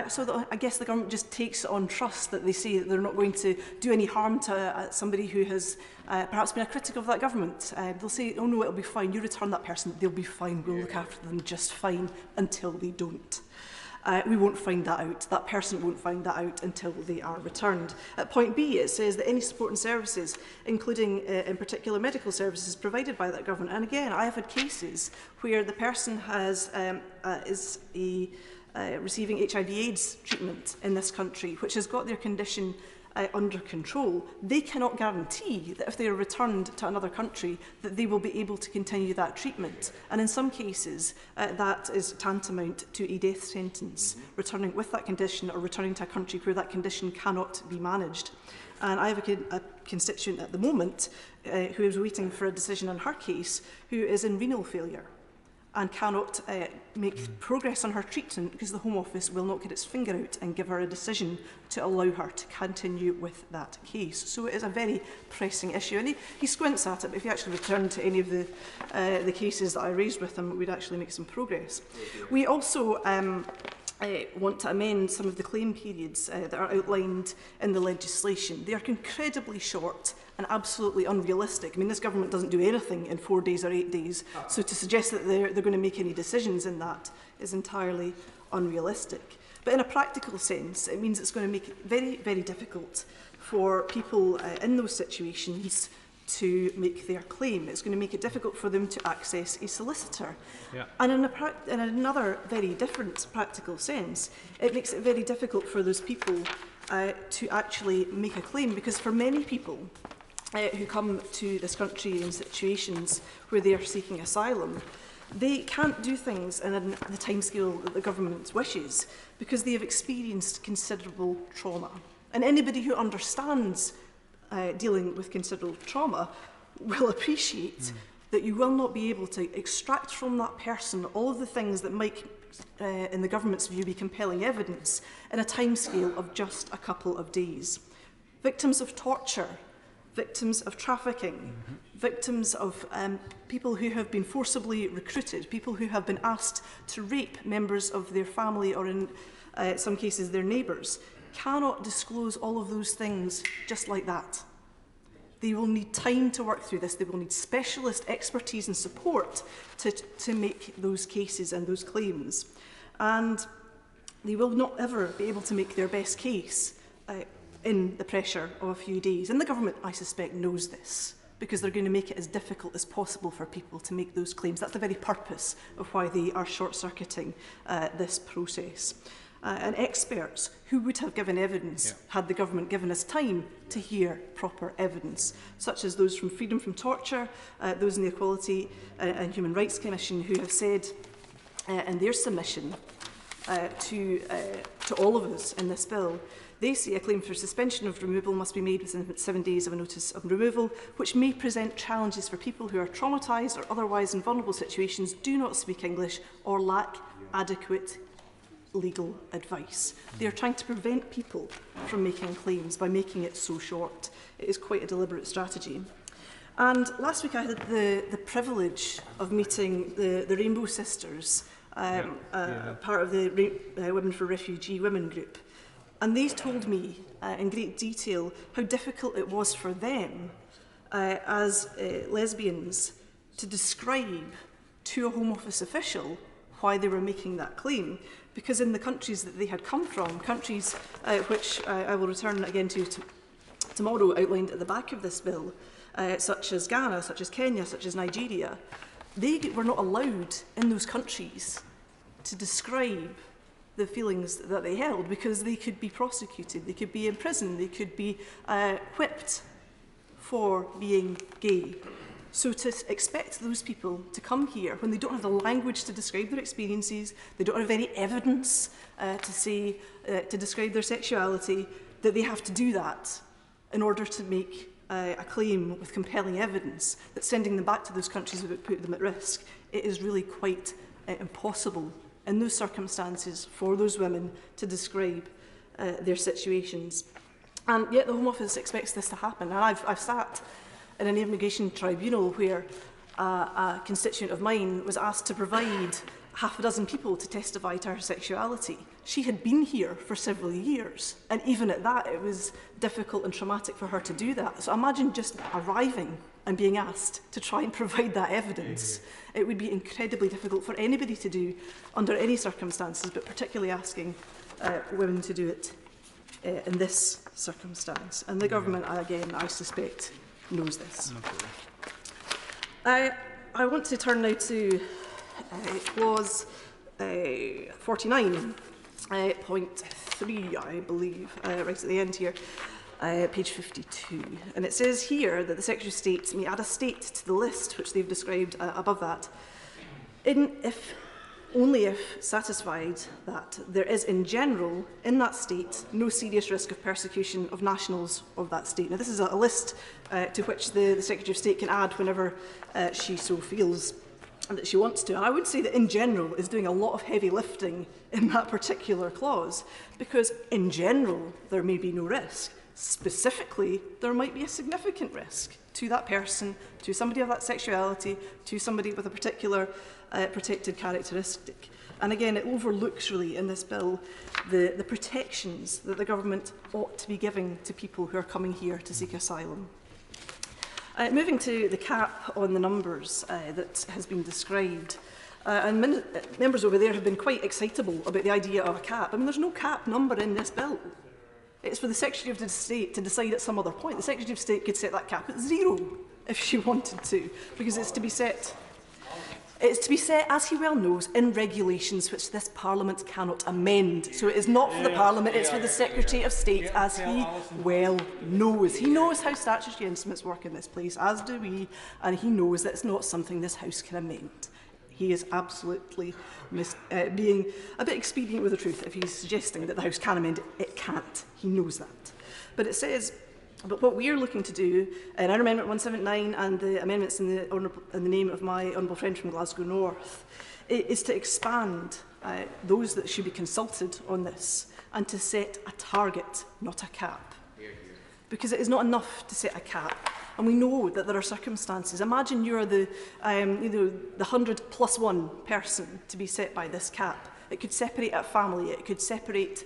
So that I guess the government just takes on trust that they say that they're not going to do any harm to somebody who has perhaps been a critic of that government. They'll say, oh no, it'll be fine, you return that person, they'll be fine, we'll look after them just fine until they don't. We won't find that out. That person won't find that out until they are returned. At point B, it says that any support and services, including in particular medical services provided by that government. And again, I have had cases where the person has receiving HIV/AIDS treatment in this country, which has got their condition under control. They cannot guarantee that if they are returned to another country that they will be able to continue that treatment. And in some cases, that is tantamount to a death sentence, returning with that condition or returning to a country where that condition cannot be managed. And I have a constituent at the moment who is waiting for a decision on her case, who is in renal failure and cannot make progress on her treatment because the Home Office will not get its finger out and give her a decision to allow her to continue with that case. So it is a very pressing issue. And he squints at it, but if he actually returned to any of the cases that I raised with him, we'd actually make some progress. We also want to amend some of the claim periods that are outlined in the legislation. They are incredibly short and absolutely unrealistic. I mean, this government doesn't do anything in 4 days or 8 days, so to suggest that they're going to make any decisions in that is entirely unrealistic. But in a practical sense, it means it's going to make it very, very difficult for people in those situations to make their claim. It's going to make it difficult for them to access a solicitor. Yeah. And in another very different practical sense, it makes it very difficult for those people to actually make a claim, because for many people who come to this country in situations where they are seeking asylum, they can't do things in the timescale that the government wishes because they have experienced considerable trauma. And anybody who understands dealing with considerable trauma will appreciate that you will not be able to extract from that person all of the things that might, in the government's view, be compelling evidence in a timescale of just a couple of days. Victims of torture, victims of trafficking, victims of people who have been forcibly recruited, people who have been asked to rape members of their family or in some cases their neighbours, cannot disclose all of those things just like that. They will need time to work through this. They will need specialist expertise and support to make those cases and those claims. And they will not ever be able to make their best case in the pressure of a few days. And the government, I suspect, knows this, because they're going to make it as difficult as possible for people to make those claims. That's the very purpose of why they are short-circuiting this process. And experts who would have given evidence had the government given us time to hear proper evidence, such as those from Freedom from Torture, those in the Equality and Human Rights Commission, who have said in their submission to all of us in this bill, they say a claim for suspension of removal must be made within 7 days of a notice of removal, which may present challenges for people who are traumatised or otherwise in vulnerable situations, do not speak English or lack adequate legal advice. They are trying to prevent people from making claims by making it so short. It is quite a deliberate strategy. And last week I had the privilege of meeting the Rainbow Sisters, part of the Women for Refugee Women group. And they told me in great detail how difficult it was for them as lesbians to describe to a Home Office official why they were making that claim. Because in the countries that they had come from, countries which I will return again to tomorrow, outlined at the back of this bill, such as Ghana, such as Kenya, such as Nigeria, they were not allowed in those countries to describe the feelings that they held, because they could be prosecuted, they could be in prison, they could be whipped for being gay. So to expect those people to come here when they don't have the language to describe their experiences, they don't have any evidence to describe their sexuality, that they have to do that in order to make a claim with compelling evidence, that sending them back to those countries would put them at risk, it is really quite impossible in those circumstances for those women to describe their situations. And yet the Home Office expects this to happen. And I've sat in an immigration tribunal where a constituent of mine was asked to provide half a dozen people to testify to her sexuality. She had been here for several years, and even at that it was difficult and traumatic for her to do that. So imagine just arriving and being asked to try and provide that evidence. It would be incredibly difficult for anybody to do under any circumstances, but particularly asking women to do it in this circumstance. And the government, again, I suspect, knows this. I want to turn now to clause 49.3, I believe, right at the end here, page 52. And it says here that the Secretary of State may add a state to the list, which they've described above that, only if satisfied that there is in general in that state no serious risk of persecution of nationals of that state. Now this is a list to which the Secretary of State can add whenever she so feels that she wants to. And I would say that in general is doing a lot of heavy lifting in that particular clause, because in general there may be no risk. Specifically, there might be a significant risk to that person, to somebody of that sexuality, to somebody with a particular protected characteristic. And again, it overlooks really in this bill the protections that the government ought to be giving to people who are coming here to seek asylum. Moving to the cap on the numbers that has been described, and members over there have been quite excitable about the idea of a cap. I mean, there's no cap number in this bill. It's for the Secretary of State to decide at some other point. The Secretary of State could set that cap at 0 if she wanted to, because it's to be set. It's to be set, as he well knows, in regulations which this Parliament cannot amend. So it is not for the Parliament, it's for the Secretary of State, as he well knows. He knows how statutory instruments work in this place, as do we, and he knows that it's not something this House can amend. He is absolutely being a bit expedient with the truth if he's suggesting that the House can amend it. It can't. He knows that. But it says, but what we are looking to do in our Amendment 179 and the amendments in the name of my honourable friend from Glasgow North is to expand those that should be consulted on this and to set a target, not a cap. Because it is not enough to set a cap. And we know that there are circumstances. Imagine you're the 100+1 person to be set by this cap. It could separate a family, it could separate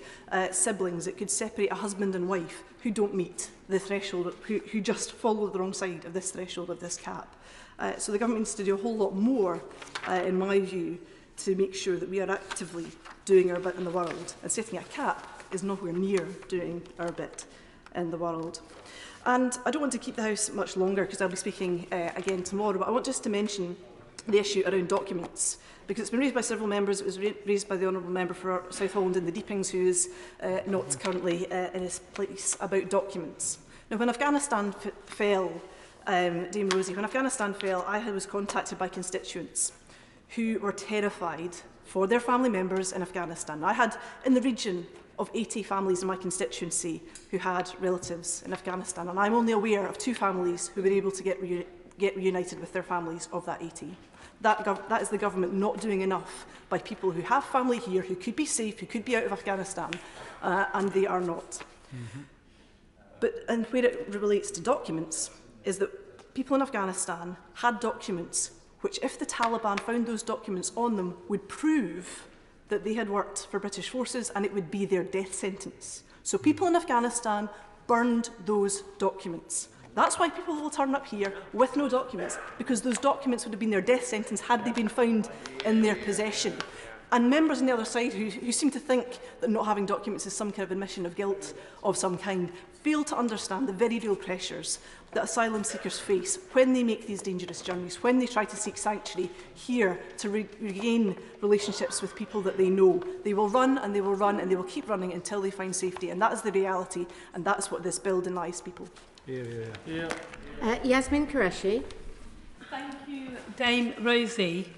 siblings, it could separate a husband and wife who don't meet the threshold, who just follow the wrong side of this threshold of this cap. So the government needs to do a whole lot more, in my view, to make sure that we are actively doing our bit in the world. And setting a cap is nowhere near doing our bit in the world. And I don't want to keep the House much longer because I'll be speaking again tomorrow, but I want just to mention the issue around documents, because it's been raised by several members. It was raised by the Honourable Member for South Holland and the Deepings, who is not currently in his place, about documents. Now, when Afghanistan fell, Dame Rosie, when Afghanistan fell, I was contacted by constituents who were terrified for their family members in Afghanistan. I had in the region of 80 families in my constituency who had relatives in Afghanistan, and I'm only aware of 2 families who were able to get reunited with their families of that 80. That is the government not doing enough by people who have family here, who could be safe, who could be out of Afghanistan, and they are not. And where it relates to documents is that people in Afghanistan had documents which, if the Taliban found those documents on them, would prove that they had worked for British forces, and it would be their death sentence. So people in Afghanistan burned those documents. That's why people will turn up here with no documents, because those documents would have been their death sentence had they been found in their possession. And members on the other side who seem to think that not having documents is some kind of admission of guilt of some kind fail to understand the very real pressures that asylum seekers face when they make these dangerous journeys, when they try to seek sanctuary here to regain relationships with people that they know. They will run and they will run and they will keep running until they find safety, and that is the reality, and that's what this bill denies people. Yasmin Qureshi. Thank you, Dame Rosie.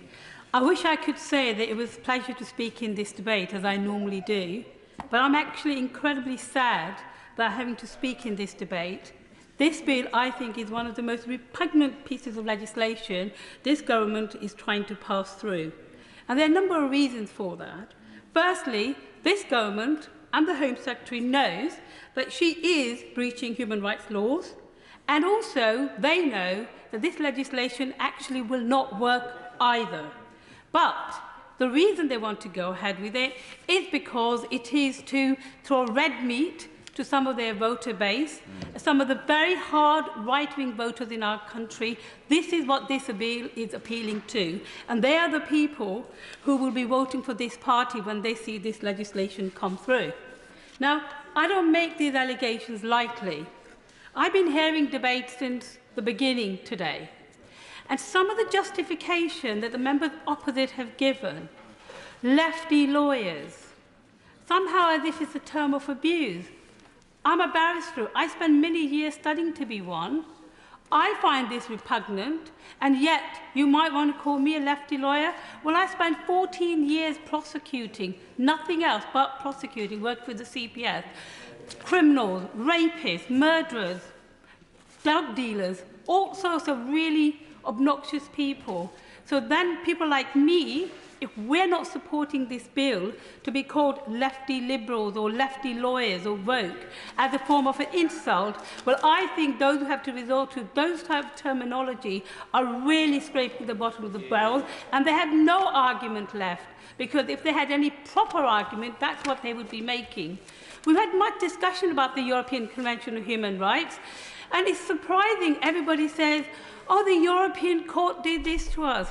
I wish I could say that it was a pleasure to speak in this debate, as I normally do, but I'm actually incredibly sad that I'm having to speak in this debate. This bill, I think, is one of the most repugnant pieces of legislation this government is trying to pass through. And there are a number of reasons for that. Firstly, this government and the Home Secretary knows that she is breaching human rights laws, and also they know that this legislation actually will not work either. But the reason they want to go ahead with it is because it is to throw red meat to some of their voter base, some of the very hard right-wing voters in our country. This is what this bill is appealing to, and they are the people who will be voting for this party when they see this legislation come through. Now, I don't make these allegations lightly. I've been hearing debates since the beginning today, and some of the justification that the members opposite have given, lefty lawyers, somehow as if it's a term of abuse. I'm a barrister. I spent many years studying to be one. I find this repugnant, and yet you might want to call me a lefty lawyer. Well, I spent 14 years prosecuting, nothing else but prosecuting, worked with the CPS, criminals, rapists, murderers, drug dealers, all sorts of really obnoxious people. So then people like me, if we're not supporting this bill to be called lefty liberals or lefty lawyers or woke as a form of an insult, well, I think those who have to resort to those type of terminology are really scraping the bottom of the barrel, and they have no argument left, because if they had any proper argument, that's what they would be making. We've had much discussion about the European Convention of Human Rights, and it's surprising everybody says, oh, the European Court did this to us.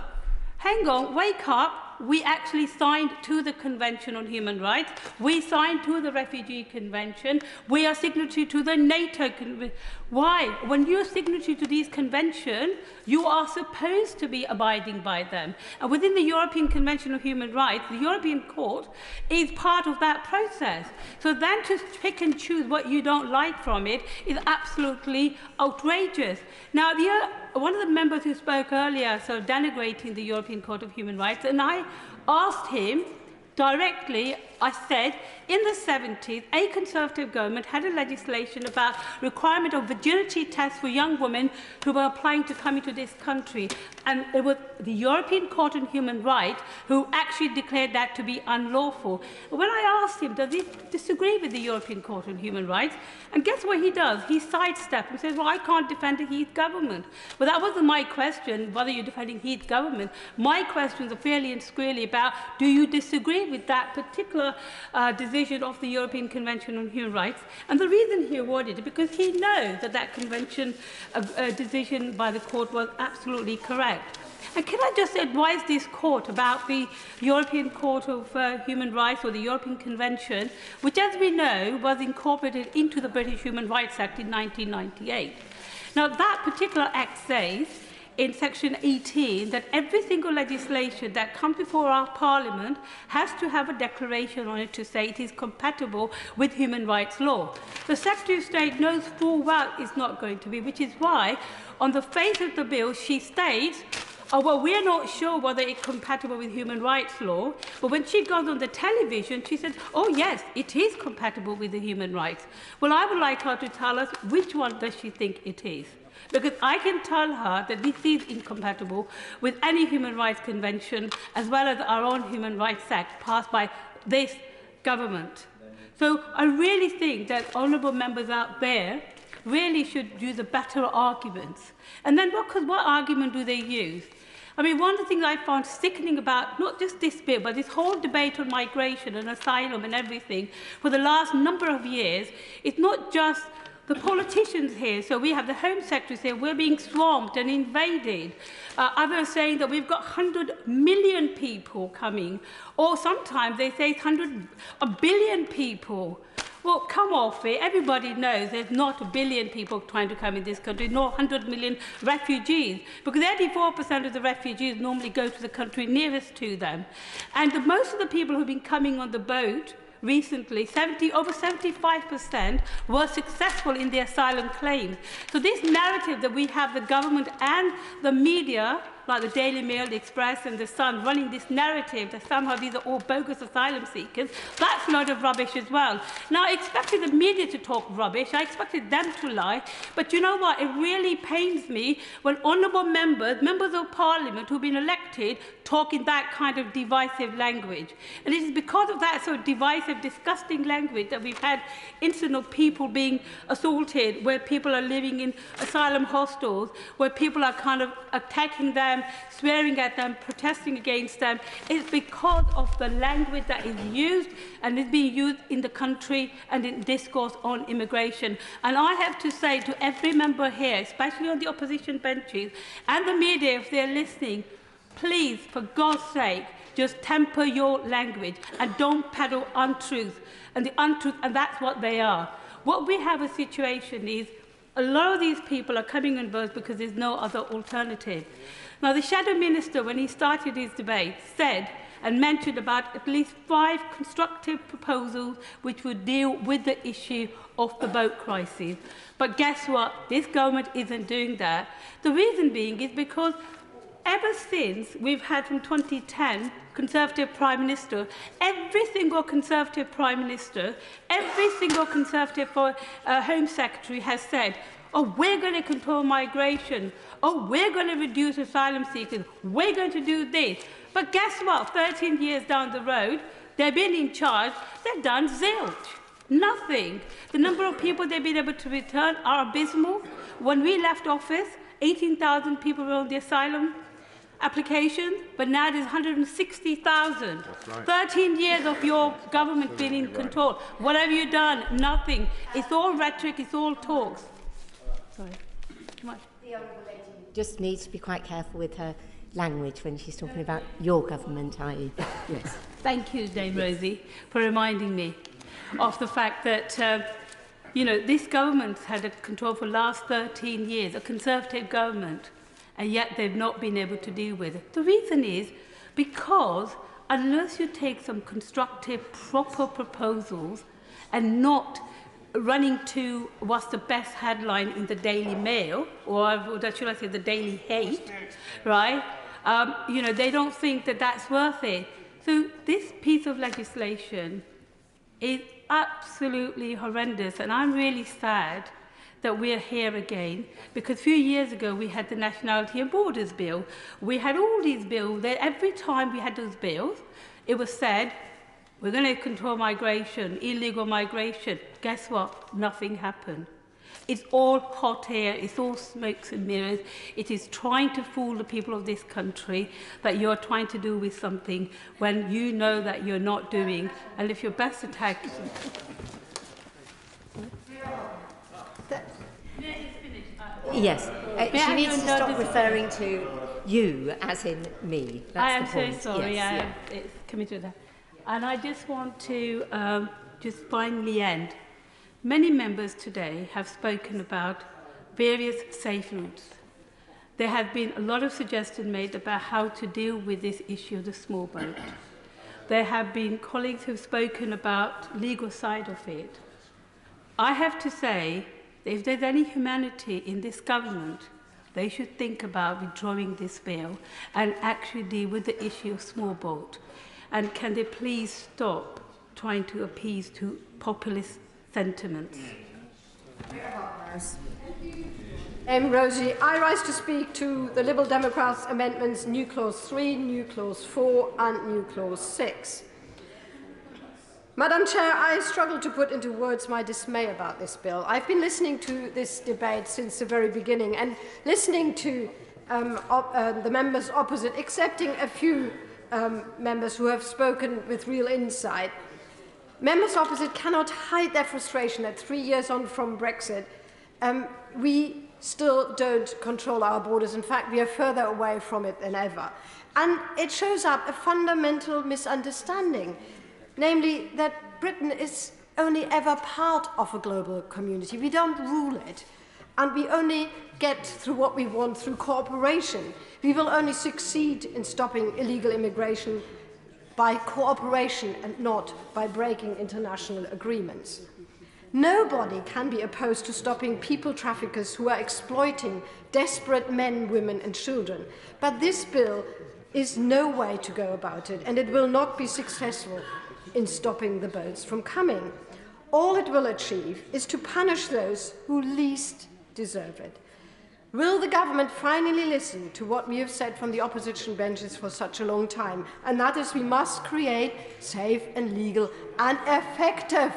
Hang on, wake up. We actually signed to the Convention on Human Rights. We signed to the Refugee Convention. We are signatory to the NATO Convention. Why? When you're signatory to these conventions, you are supposed to be abiding by them. And within the European Convention of Human Rights, the European Court is part of that process. So then to pick and choose what you don't like from it is absolutely outrageous. Now, one of the members who spoke earlier, so denigrating the European Court of Human Rights, and I asked him directly, I said, in the 70s, a Conservative government had a legislation about requirement of virginity tests for young women who were applying to come into this country. And it was the European Court on Human Rights who actually declared that to be unlawful. When I asked him, does he disagree with the European Court on Human Rights? And guess what he does? He sidesteps and says, well, I can't defend the Heath government. But that wasn't my question, whether you're defending Heath government. My questions are fairly and squarely about, do you disagree with that particular decision of the European Convention on Human Rights? And the reason he awarded it, because he knows that that convention decision by the court was absolutely correct. And can I just advise this court about the European Court of Human Rights, or the European Convention, which, as we know, was incorporated into the British Human Rights Act in 1998. Now, that particular act says, in section 18, that every single legislation that comes before our Parliament has to have a declaration on it to say it is compatible with human rights law. The Secretary of State knows full well it's not going to be, which is why, on the face of the bill, she states, oh, well, we're not sure whether it's compatible with human rights law. But when she goes on the television, she says, oh, yes, it is compatible with the human rights. Well, I would like her to tell us which one does she think it is. Because I can tell her that this is incompatible with any human rights convention, as well as our own Human Rights Act passed by this government. So I really think that honourable members out there really should use a better arguments. And then what argument do they use? I mean, one of the things I found sickening about not just this bill, but this whole debate on migration and asylum and everything for the last number of years, it's not just the politicians here. So we have the Home Secretary saying we're being swamped and invaded. Others saying that we've got 100 million people coming. Or sometimes they say it's 1 billion people. Well, come off it. Everybody knows there's not 1 billion people trying to come in this country, nor 100 million refugees, because 84% of the refugees normally go to the country nearest to them. And most of the people who've been coming on the boat recently, over 75% were successful in their asylum claims. So this narrative that we have the government and the media, like the Daily Mail, the Express and the Sun, running this narrative that somehow these are all bogus asylum seekers, that's a load of rubbish as well. Now, I expected the media to talk rubbish. I expected them to lie. But you know what? It really pains me when honourable members of Parliament who've been elected talk in that kind of divisive language. And it is because of that sort of divisive, disgusting language that we've had incidents of people being assaulted, where people are living in asylum hostels, where people are kind of attacking them, swearing at them, protesting against them. It's because of the language that is used and is being used in the country and in discourse on immigration. And I have to say to every member here, especially on the opposition benches and the media, if they're listening, please, for God's sake, just temper your language and don't peddle untruth. And that's what they are. What we have a situation is a lot of these people are coming on board because there's no other alternative. Now, the Shadow Minister, when he started his debate, said and mentioned about at least 5 constructive proposals which would deal with the issue of the boat crisis. But guess what? This government isn't doing that. The reason being is because ever since we've had from 2010 Conservative Prime Minister, every single Conservative Prime Minister, every single Conservative Home Secretary has said, oh, we're going to control migration, oh, we're going to reduce asylum seekers, we're going to do this. But guess what? 13 years down the road, they've been in charge, they've done zilch. Nothing. The number of people they've been able to return are abysmal. When we left office, 18,000 people were on the asylum application, but now there's 160,000. Right. 13 years of your government being in control. What have you done? Nothing. It's all rhetoric, it's all talks. Sorry. Come on. The Honourable Lady just needs to be quite careful with her language when she's talking about your government, i.e. Yes. Thank you, Dame Rosie, for reminding me of the fact that you know, this government's had a control for the last 13 years, a Conservative government, and yet they've not been able to deal with it. The reason is because unless you take some constructive, proper proposals and not running to what's the best headline in the Daily Mail, or should I say the Daily Hate, right? You know, they don't think that that's worth it. So this piece of legislation is absolutely horrendous, and I'm really sad that we're here again, because a few years ago we had the Nationality and Borders Bill. We had all these bills. Every time we had those bills, it was said, we're going to control migration, illegal migration. Guess what? Nothing happened. It's all hot air, it's all smokes and mirrors. It is trying to fool the people of this country that you're trying to do with something when you know that you're not doing. And if your best attack... Yes, she needs to stop referring to you as in me. That's I am the point. so sorry, Yes, it's committed that. And I just want to just finally end. Many members today have spoken about various safe routes. There have been a lot of suggestions made about how to deal with this issue of the small boat. There have been colleagues who have spoken about the legal side of it. I have to say that if there's any humanity in this government, they should think about withdrawing this bill and actually deal with the issue of small boat. And can they please stop trying to appease to populist sentiments? Rosie, I rise to speak to the Liberal Democrats' amendments New Clause 3, New Clause 4 and New Clause 6. Madam Chair, I struggle to put into words my dismay about this bill. I've been listening to this debate since the very beginning and listening to the members opposite, excepting a few members who have spoken with real insight. Members opposite cannot hide their frustration that 3 years on from Brexit, we still don't control our borders. In fact, we are further away from it than ever. And it shows up a fundamental misunderstanding, namely that Britain is only ever part of a global community. We don't rule it, and we only get through what we want through cooperation. We will only succeed in stopping illegal immigration by cooperation and not by breaking international agreements. Nobody can be opposed to stopping people traffickers who are exploiting desperate men, women and children. But this bill is no way to go about it, and it will not be successful in stopping the boats from coming. All it will achieve is to punish those who least deserve it. Will the government finally listen to what we have said from the opposition benches for such a long time, and that is we must create safe and legal and effective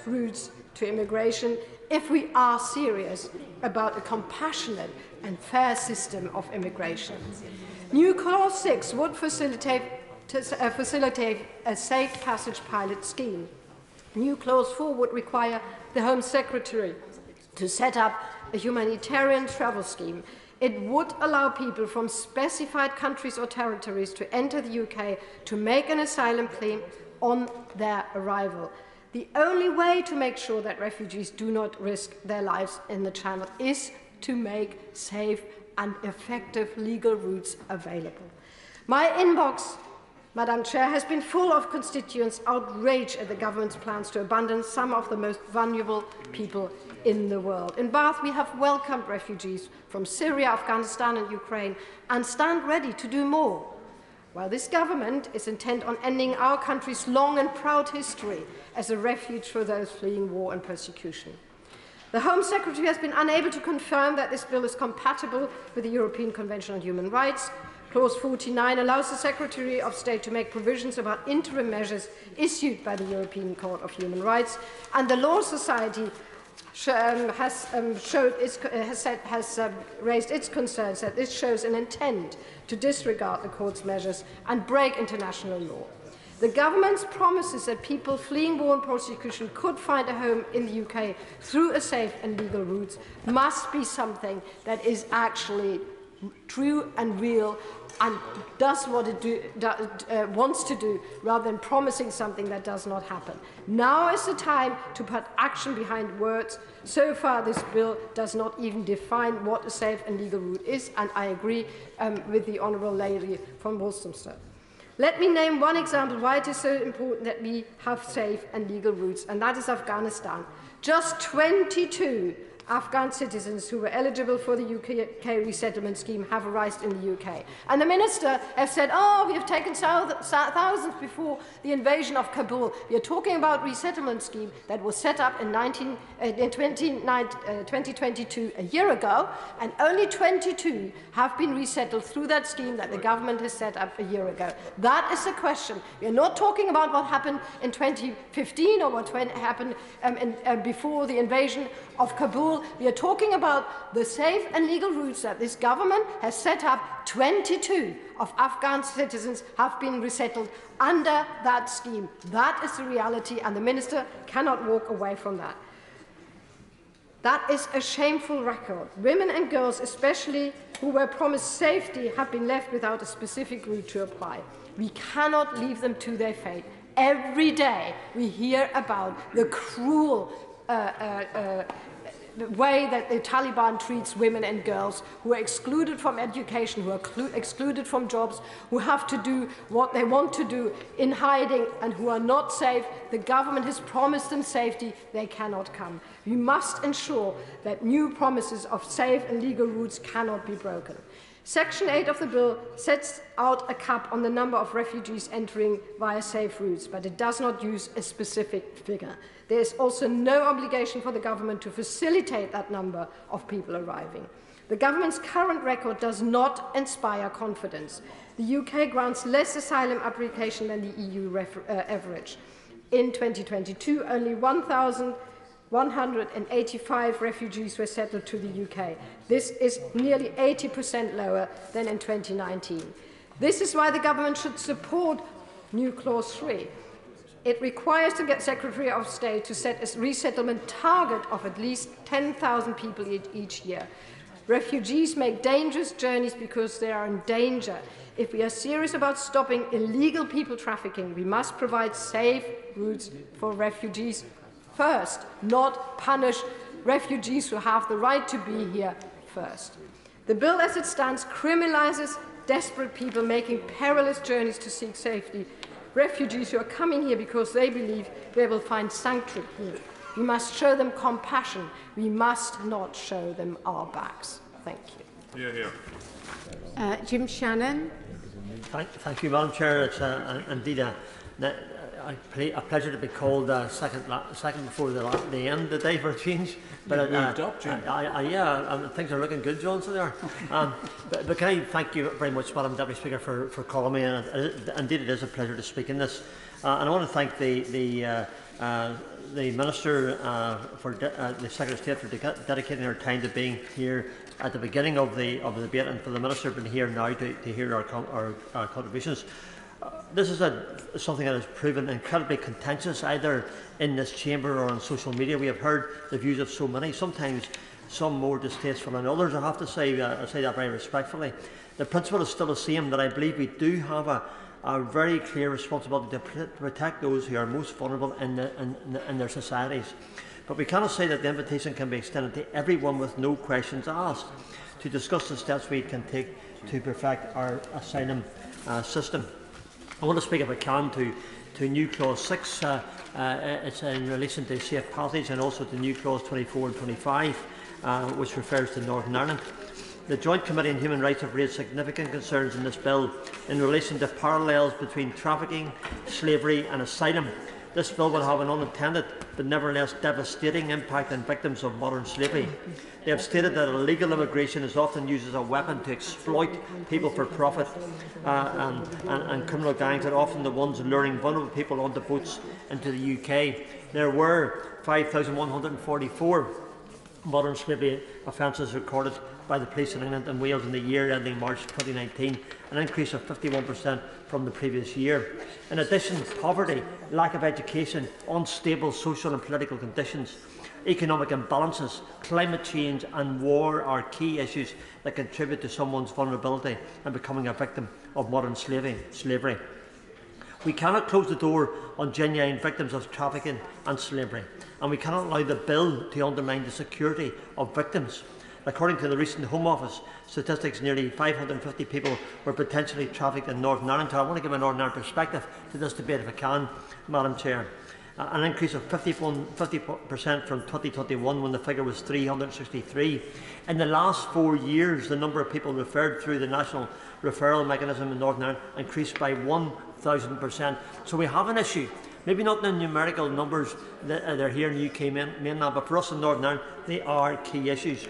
routes to immigration if we are serious about a compassionate and fair system of immigration. New Clause 6 would facilitate a safe passage pilot scheme. New Clause 4 would require the Home Secretary to set up a humanitarian travel scheme. It would allow people from specified countries or territories to enter the UK to make an asylum claim on their arrival. The only way to make sure that refugees do not risk their lives in the Channel is to make safe and effective legal routes available. My inbox, Madam Chair, has been full of constituents outraged at the government's plans to abandon some of the most vulnerable people in the world. In Bath, we have welcomed refugees from Syria, Afghanistan and Ukraine and stand ready to do more. While this government is intent on ending our country's long and proud history as a refuge for those fleeing war and persecution. The Home Secretary has been unable to confirm that this bill is compatible with the European Convention on Human Rights. Clause 49 allows the Secretary of State to make provisions about interim measures issued by the European Court of Human Rights, and the Law Society has raised its concerns that this shows an intent to disregard the Court's measures and break international law. The government's promises that people fleeing war and prosecution could find a home in the UK through a safe and legal route must be something that is actually true and real and does what it wants to do, rather than promising something that does not happen. Now is the time to put action behind words. So far, this bill does not even define what a safe and legal route is, and I agree with the Honourable Lady from Walthamstow. Let me name one example why it is so important that we have safe and legal routes, and that is Afghanistan. Just 22 Afghan citizens who were eligible for the UK resettlement scheme have arrived in the UK. And the Minister has said, oh, we have taken thousands before the invasion of Kabul. We are talking about a resettlement scheme that was set up in 2022, a year ago, and only 22 have been resettled through that scheme that the government has set up a year ago. That is the question. We are not talking about what happened in 2015 or what happened before the invasion of Kabul. We are talking about the safe and legal routes that this government has set up. 22 of Afghan citizens have been resettled under that scheme. That is the reality, and the Minister cannot walk away from that. That is a shameful record. Women and girls, especially who were promised safety, have been left without a specific route to apply. We cannot leave them to their fate. Every day we hear about the cruel the way that the Taliban treats women and girls who are excluded from education, who are excluded from jobs, who have to do what they want to do in hiding and who are not safe. The government has promised them safety. They cannot come. We must ensure that new promises of safe and legal routes cannot be broken. Section 8 of the bill sets out a cap on the number of refugees entering via safe routes, but it does not use a specific figure. There is also no obligation for the government to facilitate that number of people arriving. The government's current record does not inspire confidence. The UK grants less asylum application than the EU average. In 2022, only 1,185 refugees were settled to the UK. This is nearly 80% lower than in 2019. This is why the government should support new Clause 3. It requires the Secretary of State to set a resettlement target of at least 10,000 people each year. Refugees make dangerous journeys because they are in danger. If we are serious about stopping illegal people trafficking, we must provide safe routes for refugees first, not punish refugees who have the right to be here first. The bill as it stands criminalises desperate people making perilous journeys to seek safety. Refugees who are coming here because they believe they will find sanctuary here. We must show them compassion. We must not show them our backs. Thank you. Here. Jim Shannon. Thank you, Madam Chair. It's indeed a pleasure to be called second before the end of the day for a change. But moved up, Jim. Things are looking good, Johnson. There. But can I thank you very much, Madam Deputy Speaker, for calling me? And indeed, it is a pleasure to speak in this. And I want to thank the Minister the Secretary of State for dedicating her time to being here at the beginning of the debate, and for the Minister being here now to hear our contributions. This is something that has proven incredibly contentious, either in this chamber or on social media. We have heard the views of so many, sometimes some more distasteful than others. I have to say, I say that very respectfully. The principle is still the same, that I believe we do have a very clear responsibility to protect those who are most vulnerable in their societies. But we cannot say that the invitation can be extended to everyone with no questions asked to discuss the steps we can take to perfect our asylum system. I want to speak, if I can, to new Clause 6. It's in relation to safe passage, and also to new Clause 24 and 25, which refers to Northern Ireland. The Joint Committee on Human Rights have raised significant concerns in this bill in relation to parallels between trafficking, slavery and asylum, This bill will have an unintended but nevertheless devastating impact on victims of modern slavery. They have stated that illegal immigration is often used as a weapon to exploit people for profit, and criminal gangs are often the ones luring vulnerable people onto boats into the UK. There were 5,144 modern slavery offences recorded by the police in England and Wales in the year ending March 2019, an increase of 51% from the previous year. In addition, poverty, lack of education, unstable social and political conditions, economic imbalances, climate change and war are key issues that contribute to someone's vulnerability and becoming a victim of modern slavery. We cannot close the door on genuine victims of trafficking and slavery, and we cannot allow the bill to undermine the security of victims. According to the recent Home Office statistics, nearly 550 people were potentially trafficked in Northern Ireland. I want to give a Northern Ireland perspective to this debate if I can, Madam Chair. An increase of 50% from 2021 when the figure was 363. In the last 4 years, the number of people referred through the National Referral Mechanism in Northern Ireland increased by 1,000%. So we have an issue. Maybe not in numerical numbers that they're here in the UK mainland, but for us in Northern Ireland, they are key issues.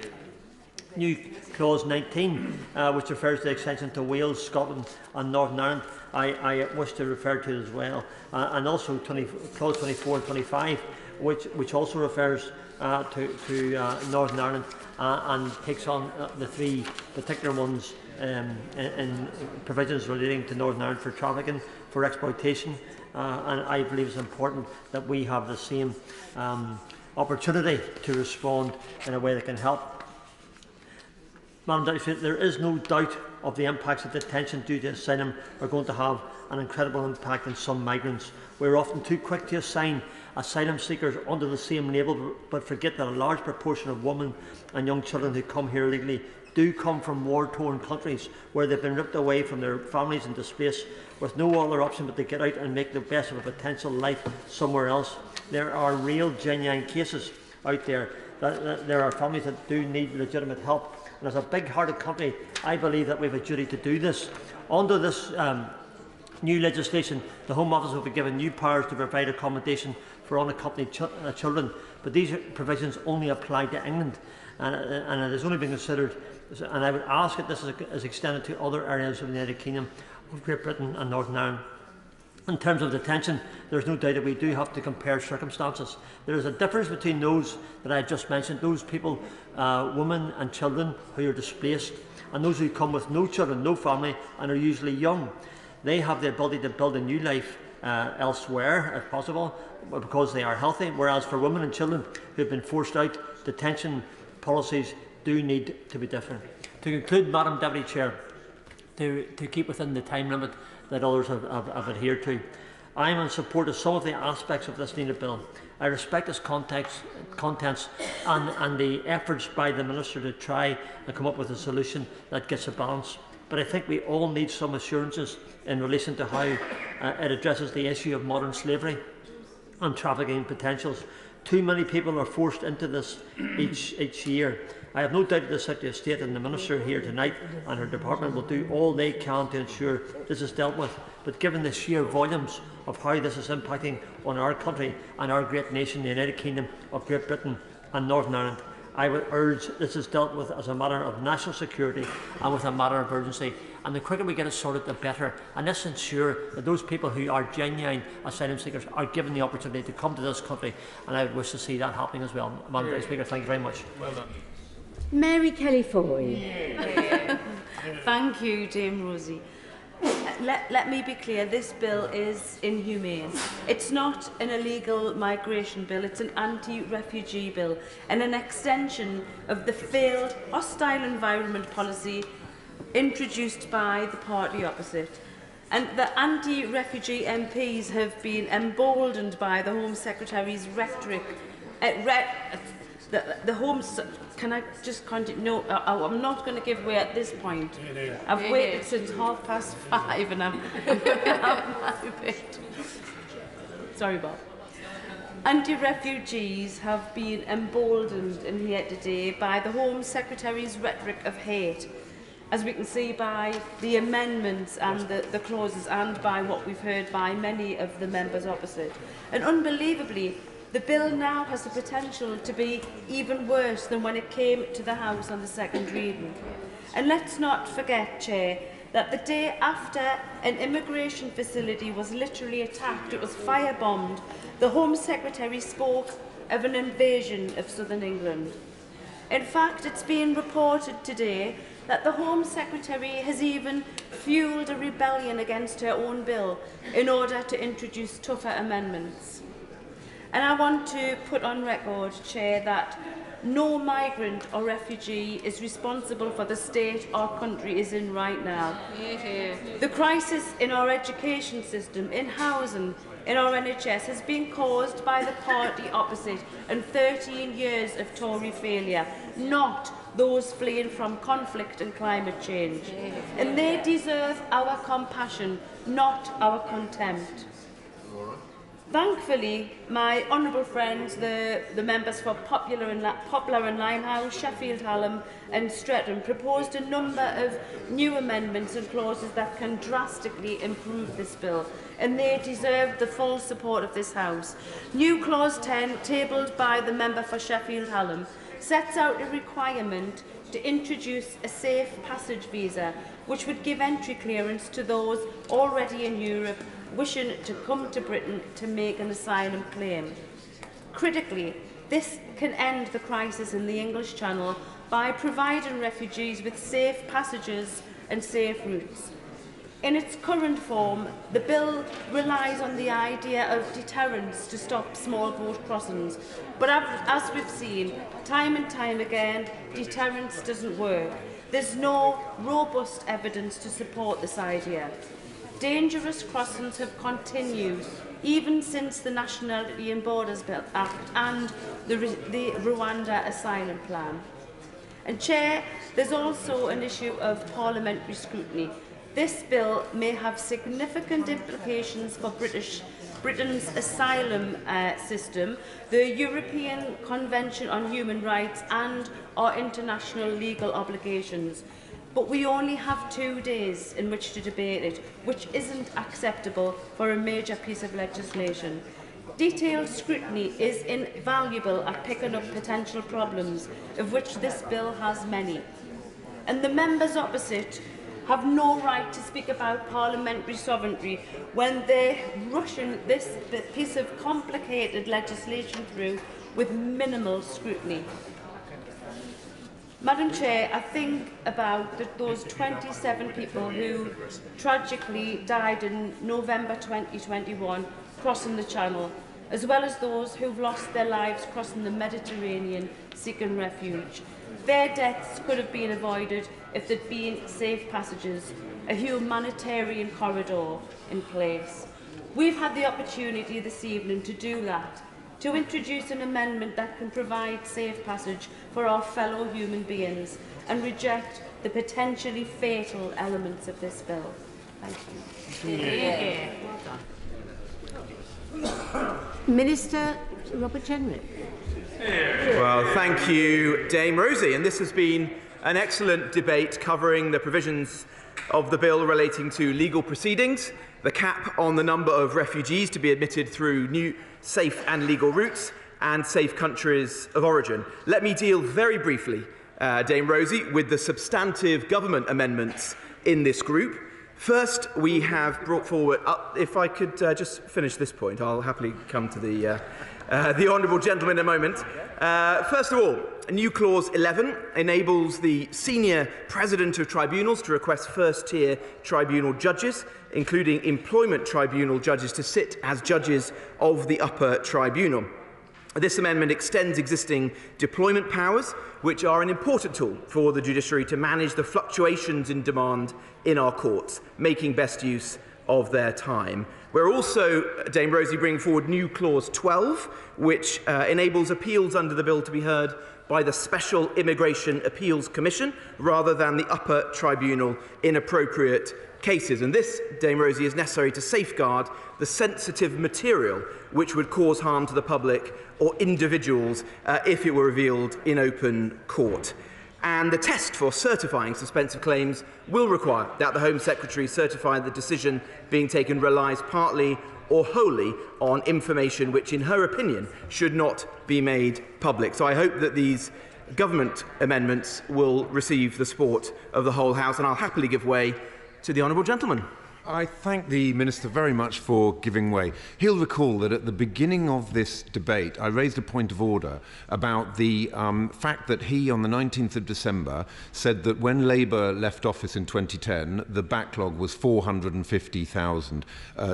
New Clause 19, which refers to the extension to Wales, Scotland and Northern Ireland, I wish to refer to as well. And also Clause 24 and 25, which also refers to Northern Ireland and takes on the three particular ones in provisions relating to Northern Ireland for trafficking, for exploitation, and I believe it's important that we have the same opportunity to respond in a way that can help. Madam Deputy Speaker, there is no doubt of the impacts that detention due to asylum are going to have an incredible impact on some migrants. We are often too quick to assign asylum seekers under the same label, but forget that a large proportion of women and young children who come here illegally do come from war-torn countries where they've been ripped away from their families and displaced with no other option but to get out and make the best of a potential life somewhere else. There are real, genuine cases out there. There are families that do need legitimate help. And as a big-hearted company, I believe that we have a duty to do this. Under this new legislation, the Home Office will be given new powers to provide accommodation for unaccompanied children, but these provisions only apply to England, and it has only been considered, and I would ask that this is extended to other areas of the United Kingdom, of Great Britain and Northern Ireland. In terms of detention, there is no doubt that we do have to compare circumstances. There is a difference between those that I just mentioned, those people, women and children who are displaced, and those who come with no children, no family, and are usually young. They have the ability to build a new life elsewhere, if possible, because they are healthy, whereas for women and children who have been forced out, detention policies do need to be different. To conclude, Madam Deputy Chair, to keep within the time limit that others have adhered to, I am in support of some of the aspects of this needed bill. I respect its contents and the efforts by the Minister to try and come up with a solution that gets a balance. But I think we all need some assurances in relation to how it addresses the issue of modern slavery and trafficking potentials. Too many people are forced into this each year. I have no doubt that the Secretary of State and the Minister here tonight and her department will do all they can to ensure this is dealt with. But given the sheer volumes of how this is impacting on our country and our great nation, the United Kingdom of Great Britain and Northern Ireland, I would urge this is dealt with as a matter of national security and with a matter of urgency. And the quicker we get it sorted, the better. And let's ensure that those people who are genuine asylum seekers are given the opportunity to come to this country. And I would wish to see that happening as well. Madam Speaker, thank you very much. Well done. Mary Kelly-Foy. Thank you, Dame Rosie. Let me be clear, this bill is inhumane. It's not an illegal migration bill, it's an anti-refugee bill and an extension of the failed hostile environment policy introduced by the party opposite. And the anti-refugee MPs have been emboldened by the Home Secretary's rhetoric. The Home... Can I just continue? No, I'm not going to give way at this point. I've waited since 5:30 and I'm going to have my bit. Sorry, Bob. Anti-refugees have been emboldened in here today by the Home Secretary's rhetoric of hate. as we can see by the amendments and the clauses and by what we've heard by many of the members opposite. And unbelievably, the bill now has the potential to be even worse than when it came to the House on the second reading. And let's not forget, Chair, that the day after an immigration facility was literally attacked, it was firebombed, the Home Secretary spoke of an invasion of southern England. In fact, it's been reported today that the Home Secretary has even fuelled a rebellion against her own bill in order to introduce tougher amendments. And I want to put on record, Chair, that no migrant or refugee is responsible for the state our country is in right now. The crisis in our education system, in housing, in our NHS has been caused by the party opposite and 13 years of Tory failure, not those fleeing from conflict and climate change. And they deserve our compassion, not our contempt. Thankfully, my honourable friends, the members for Poplar and Limehouse, Sheffield Hallam and Streatham, proposed a number of new amendments and clauses that can drastically improve this bill, and they deserve the full support of this House. New Clause 10, tabled by the member for Sheffield Hallam, sets out a requirement to introduce a safe passage visa, which would give entry clearance to those already in Europe wishing to come to Britain to make an asylum claim. Critically, this can end the crisis in the English Channel by providing refugees with safe passages and safe routes. In its current form, the bill relies on the idea of deterrence to stop small boat crossings, but as we've seen time and time again, deterrence doesn't work. There's no robust evidence to support this idea. Dangerous crossings have continued even since the Nationality and Borders Act and the Rwanda Asylum Plan. And Chair, there's also an issue of parliamentary scrutiny. This bill may have significant implications for Britain's asylum system, the European Convention on Human Rights and our international legal obligations. But we only have 2 days in which to debate it, which isn't acceptable for a major piece of legislation. Detailed scrutiny is invaluable at picking up potential problems, of which this bill has many. And the members opposite have no right to speak about parliamentary sovereignty when they're rushing this piece of complicated legislation through with minimal scrutiny. Madam Chair, I think about those 27 people who tragically died in November 2021 crossing the Channel, as well as those who've lost their lives crossing the Mediterranean seeking refuge. Their deaths could have been avoided if there'd been safe passages, a humanitarian corridor in place. We've had the opportunity this evening to do that, to introduce an amendment that can provide safe passage for our fellow human beings and reject the potentially fatal elements of this bill. Thank you. Minister Robert Jenrick. Well, thank you, Dame Rosie. And this has been an excellent debate covering the provisions of the bill relating to legal proceedings, the cap on the number of refugees to be admitted through new safe and legal routes, and safe countries of origin. Let me deal very briefly, Dame Rosie, with the substantive government amendments in this group. First, we have brought forward, if I could just finish this point, I'll happily come to the honourable gentleman in a moment. First of all, new clause 11 enables the senior president of tribunals to request first-tier tribunal judges, including employment tribunal judges, to sit as judges of the upper tribunal. This amendment extends existing deployment powers, which are an important tool for the judiciary to manage the fluctuations in demand in our courts, making best use of their time. We're also, Dame Rosie, bringing forward new clause 12, which enables appeals under the bill to be heard by the Special Immigration Appeals Commission rather than the upper tribunal in appropriate cases. And this, Dame Rosie, is necessary to safeguard the sensitive material which would cause harm to the public or individuals if it were revealed in open court. And the test for certifying suspensive claims will require that the Home Secretary certify the decision being taken relies partly or wholly on information which, in her opinion, should not be made public. So I hope that these government amendments will receive the support of the whole House, and I'll happily give way to the honourable gentleman. I thank the Minister very much for giving way. He'll recall that at the beginning of this debate, I raised a point of order about the fact that he, on the 19th of December, said that when Labour left office in 2010, the backlog was 450,000,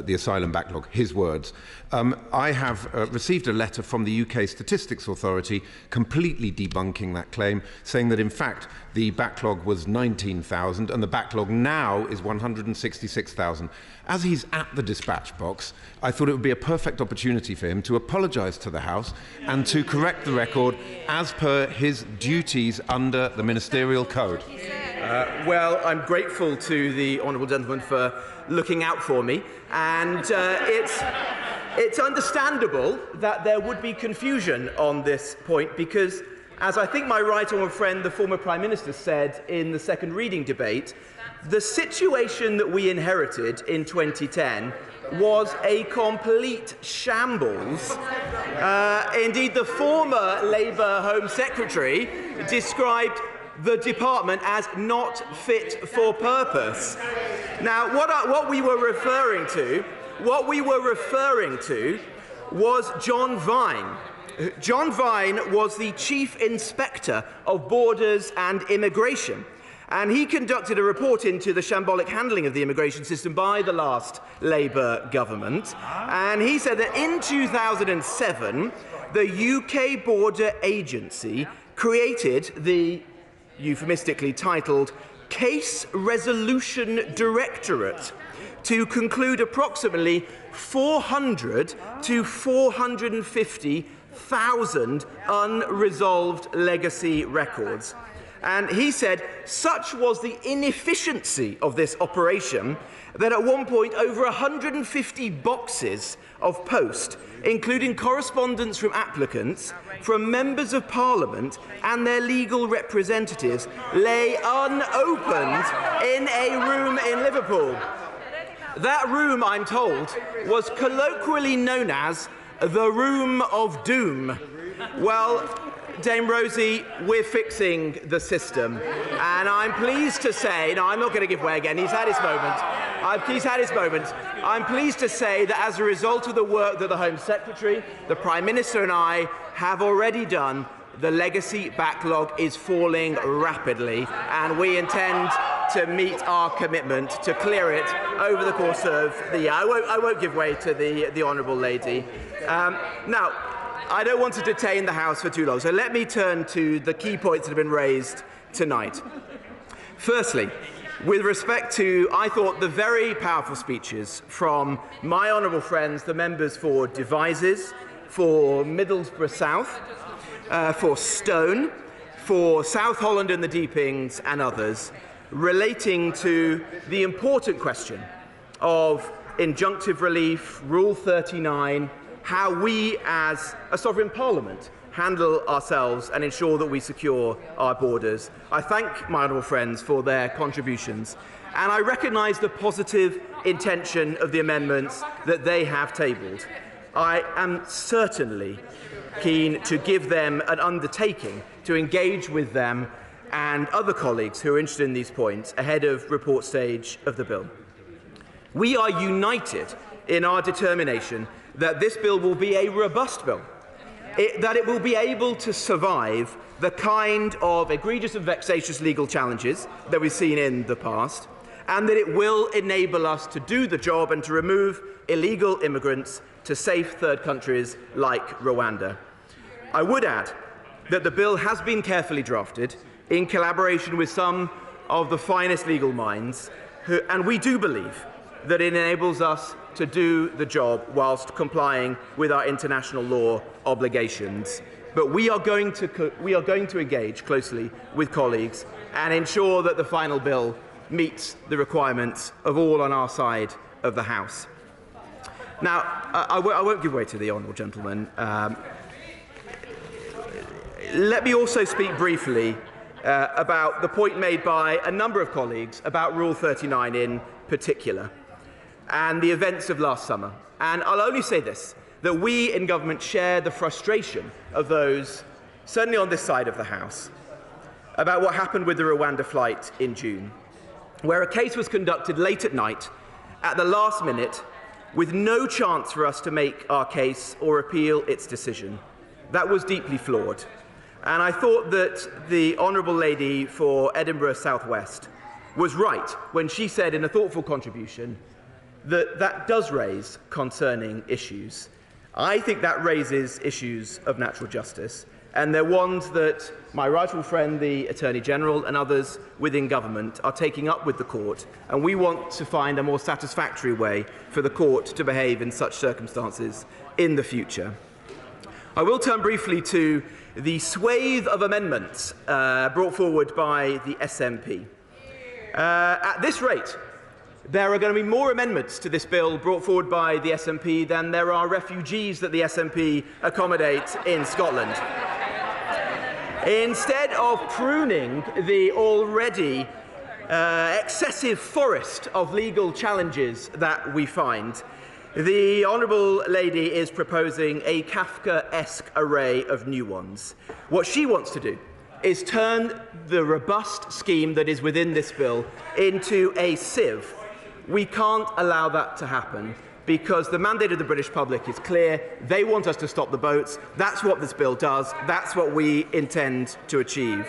the asylum backlog, his words. I have received a letter from the UK Statistics Authority completely debunking that claim, saying that in fact the backlog was 19,000 and the backlog now is 166,000. As he's at the dispatch box, I thought it would be a perfect opportunity for him to apologise to the House and to correct the record as per his duties under the Ministerial Code. Well, I'm grateful to the honourable gentleman for looking out for me, and it's understandable that there would be confusion on this point because, as I think my right honourable friend, the former Prime Minister, said in the second reading debate, the situation that we inherited in 2010 was a complete shambles. Indeed, the former Labour Home Secretary described the department as not fit for purpose. Now, what we were referring to was John Vine. John Vine was the Chief Inspector of Borders and Immigration, and he conducted a report into the shambolic handling of the immigration system by the last Labour government, and he said that in 2007, the UK Border Agency created the euphemistically titled Case Resolution Directorate to conclude approximately 400 to 450,000 unresolved legacy records. And he said such was the inefficiency of this operation that at one point over 150 boxes of post, including correspondence from applicants, from members of Parliament and their legal representatives, lay unopened in a room in Liverpool. That room, I'm told, was colloquially known as the Room of Doom. Well, Dame Rosie, we're fixing the system, and I'm pleased to say, no, I'm not going to give way again, he's had his moment. I'm pleased to say that as a result of the work that the Home Secretary, the Prime Minister and I have already done, the legacy backlog is falling rapidly, and we intend to meet our commitment to clear it over the course of the year. I won't give way to the honourable lady. Now, I don't want to detain the House for too long, so let me turn to the key points that have been raised tonight. Firstly, with respect to, I thought, the very powerful speeches from my honourable friends, the members for Devizes, for Middlesbrough South, for Stone, for South Holland and the Deepings and others, relating to the important question of injunctive relief, Rule 39, how we as a sovereign parliament handle ourselves and ensure that we secure our borders. I thank my honourable friends for their contributions, and I recognise the positive intention of the amendments that they have tabled. I am certainly keen to give them an undertaking to engage with them and other colleagues who are interested in these points ahead of report stage of the bill. We are united in our determination that this bill will be a robust bill, that it will be able to survive the kind of egregious and vexatious legal challenges that we've seen in the past, and that it will enable us to do the job and to remove illegal immigrants to safe third countries like Rwanda. I would add that the bill has been carefully drafted in collaboration with some of the finest legal minds, and we do believe that it enables us to do the job whilst complying with our international law obligations. But we are going to engage closely with colleagues and ensure that the final bill meets the requirements of all on our side of the House. Now, I won't give way to the honourable gentleman. Let me also speak briefly about the point made by a number of colleagues about Rule 39 in particular and the events of last summer. And I'll only say this, that we in government share the frustration of those, certainly on this side of the House, about what happened with the Rwanda flight in June, where a case was conducted late at night, at the last minute, with no chance for us to make our case or appeal its decision. That was deeply flawed. And I thought that the Honourable Lady for Edinburgh South West was right when she said in a thoughtful contribution that that does raise concerning issues. I think that raises issues of natural justice, and they're ones that my rightful friend, the Attorney General, and others within government are taking up with the court, and we want to find a more satisfactory way for the court to behave in such circumstances in the future. I will turn briefly to the swathe of amendments brought forward by the SNP. At this rate, there are going to be more amendments to this bill brought forward by the SNP than there are refugees that the SNP accommodate in Scotland. Instead of pruning the already excessive forest of legal challenges that we find, the Honourable Lady is proposing a Kafka-esque array of new ones. What she wants to do is turn the robust scheme that is within this bill into a sieve. We can't allow that to happen because the mandate of the British public is clear. They want us to stop the boats. That's what this bill does. That's what we intend to achieve.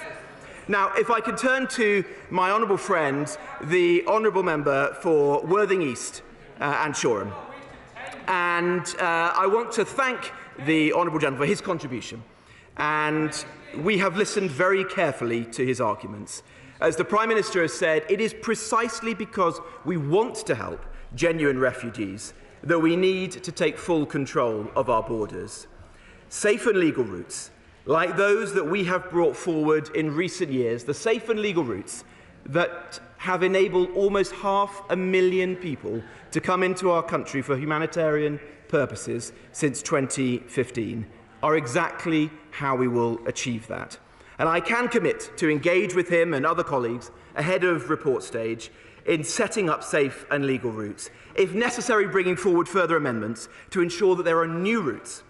Now, if I could turn to my honourable friend, the honourable member for Worthing East and Shoreham. And I want to thank the honourable gentleman for his contribution. And we have listened very carefully to his arguments. As the Prime Minister has said, it is precisely because we want to help genuine refugees that we need to take full control of our borders. Safe and legal routes, like those that we have brought forward in recent years, the safe and legal routes that have enabled almost 500,000 people to come into our country for humanitarian purposes since 2015, are exactly how we will achieve that. And I can commit to engage with him and other colleagues ahead of report stage in setting up safe and legal routes, if necessary bringing forward further amendments to ensure that there are new routes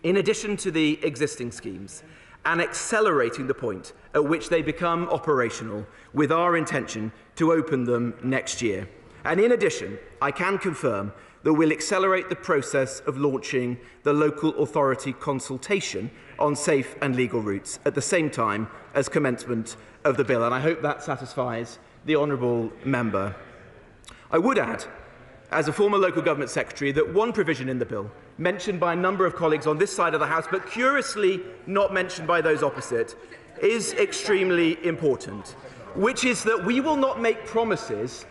in addition to the existing schemes, and accelerating the point at which they become operational, with our intention to open them next year. And in addition, I can confirm that we'll accelerate the process of launching the local authority consultation on safe and legal routes at the same time as commencement of the bill. And I hope that satisfies the honourable member. I would add, as a former local government secretary, that one provision in the bill, mentioned by a number of colleagues on this side of the House, but curiously not mentioned by those opposite, is extremely important, which is that we will not make promises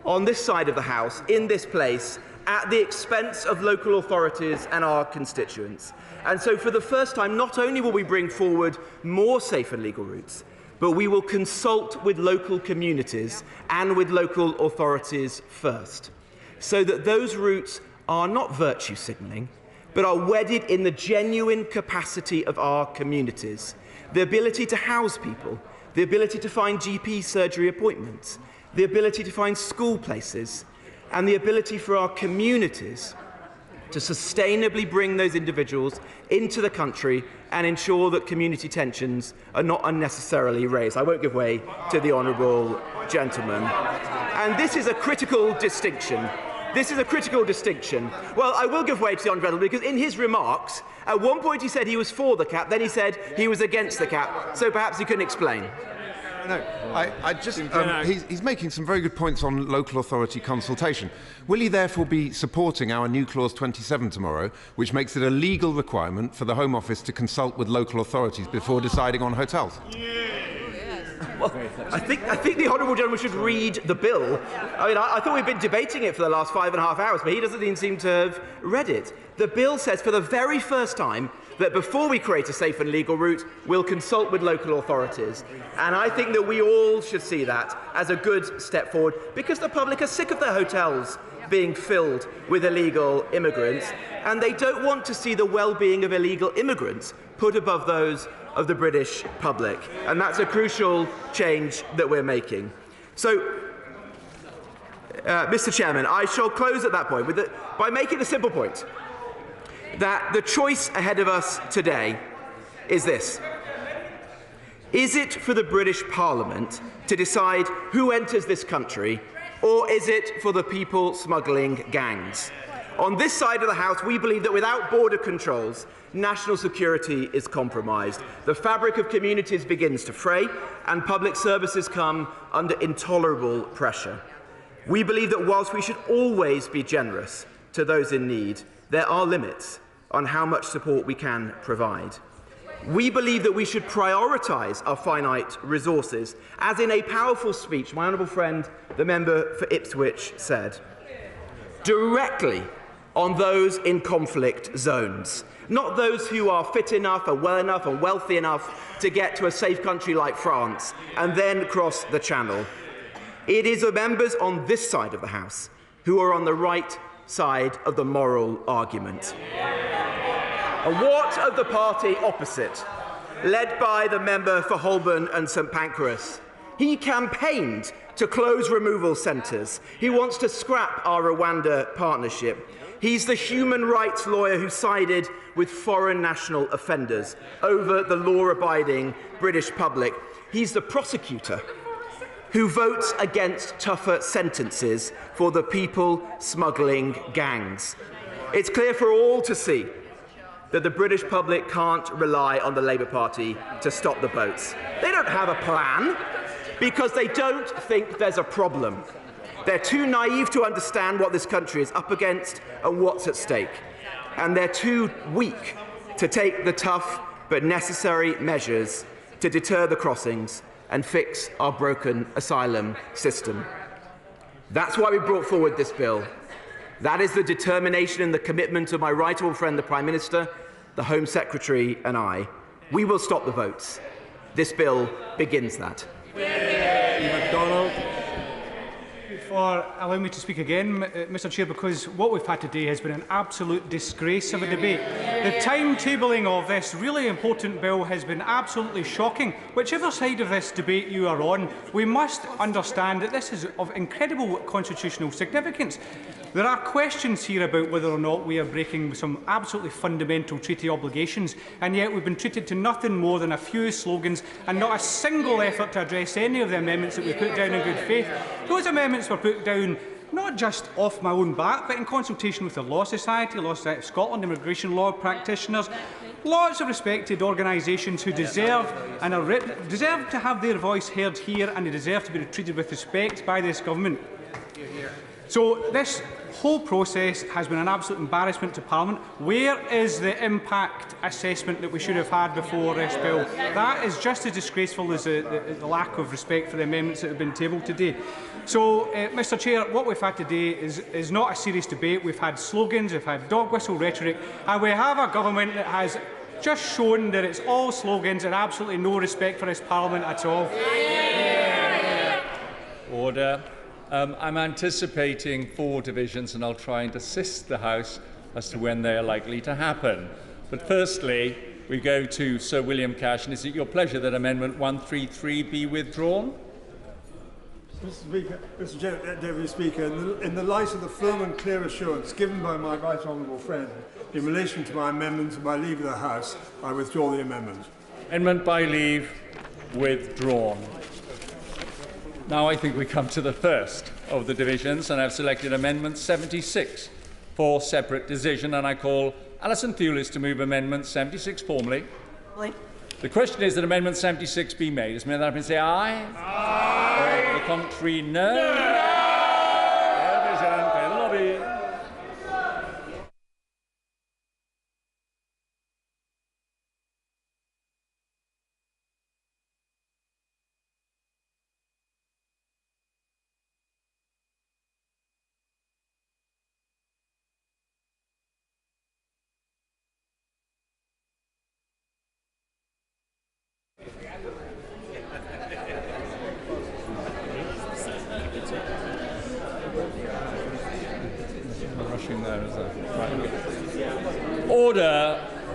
on this side of the House, in this place, at the expense of local authorities and our constituents. And so for the first time, not only will we bring forward more safe and legal routes, but we will consult with local communities and with local authorities first, so that those routes are not virtue signalling, but are wedded in the genuine capacity of our communities, the ability to house people, the ability to find GP surgery appointments, the ability to find school places, and the ability for our communities to sustainably bring those individuals into the country and ensure that community tensions are not unnecessarily raised. I won't give way to the honourable gentleman. And this is a critical distinction. This is a critical distinction. Well, I will give way to the honourable gentleman because in his remarks, at one point he said he was for the cap, then he said he was against the cap. So perhaps he can explain. No, he's making some very good points on local authority consultation. Will he therefore be supporting our new Clause 27 tomorrow, which makes it a legal requirement for the Home Office to consult with local authorities before deciding on hotels? Well, I think the honourable gentleman should read the bill. I mean, I thought we've been debating it for the last 5.5 hours, but he doesn't even seem to have read it. The bill says for the very first time that before we create a safe and legal route, we'll consult with local authorities. And I think that we all should see that as a good step forward, because the public are sick of their hotels being filled with illegal immigrants, and they don't want to see the well-being of illegal immigrants put above those of the British public. And that's a crucial change that we're making. So, Mr. Chairman, I shall close at that point by making a simple point, that the choice ahead of us today is this. Is it for the British Parliament to decide who enters this country, or is it for the people smuggling gangs? On this side of the House, we believe that without border controls, national security is compromised. The fabric of communities begins to fray, and public services come under intolerable pressure. We believe that whilst we should always be generous to those in need, there are limits on how much support we can provide. We believe that we should prioritise our finite resources, as in a powerful speech my honourable friend, the member for Ipswich, said, directly on those in conflict zones, not those who are fit enough and well enough and wealthy enough to get to a safe country like France and then cross the Channel. It is the members on this side of the House who are on the right side of the moral argument. And what of the party opposite, led by the member for Holborn and St Pancras? He campaigned to close removal centres. He wants to scrap our Rwanda partnership. He's the human rights lawyer who sided with foreign national offenders over the law-abiding British public. He's the prosecutor who votes against tougher sentences for the people smuggling gangs. It's clear for all to see that the British public can't rely on the Labour Party to stop the boats. They don't have a plan because they don't think there's a problem. They're too naive to understand what this country is up against and what's at stake. And they're too weak to take the tough but necessary measures to deter the crossings and fix our broken asylum system. That's why we brought forward this bill. That is the determination and the commitment of my right honourable friend, the Prime Minister, the Home Secretary and I. We will stop the votes. This bill begins that. MacDonald. For allowing me to speak again, Mr Chair, because what we've had today has been an absolute disgrace of a debate. The timetabling of this really important bill has been absolutely shocking. Whichever side of this debate you are on, we must understand that this is of incredible constitutional significance. There are questions here about whether or not we are breaking some absolutely fundamental treaty obligations, and yet we've been treated to nothing more than a few slogans and not a single effort to address any of the amendments that we put down in good faith. Those amendments were put down not just off my own bat, but in consultation with the Law Society of Scotland, immigration law practitioners, lots of respected organisations who deserve to have their voice heard here, and they deserve to be treated with respect by this government. So this whole process has been an absolute embarrassment to Parliament. Where is the impact assessment that we should have had before this bill? That is just as disgraceful as the lack of respect for the amendments that have been tabled today. So, Mr Chair, what we've had today is not a serious debate. We've had slogans, we've had dog whistle rhetoric, and we have a government that has just shown that it's all slogans and absolutely no respect for this Parliament at all. Order. I'm anticipating 4 divisions, and I'll try and assist the House as to when they are likely to happen. But firstly, we go to Sir William Cash, and is it your pleasure that Amendment 133 be withdrawn? Mr. Deputy Speaker, in the light of the firm and clear assurance given by my right honourable friend in relation to my amendment and my leave of the House, I withdraw the amendment. Amendment by leave withdrawn. Now I think we come to the first of the divisions, and I've selected Amendment 76 for separate decision, and I call Alison Thewlis to move Amendment 76 formally. The question is that Amendment 76 be made. As many that have been say aye. Aye. Or the contrary, no. Division, clear the lobby.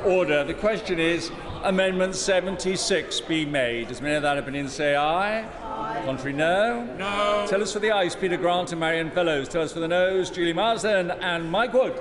Order. The question is, Amendment 76 be made? As many of that opinion say aye. Contrary, no. No. Tell us for the ayes, Peter Grant and Marion Fellows. Tell us for the noes, Julie Marsden and Mike Wood.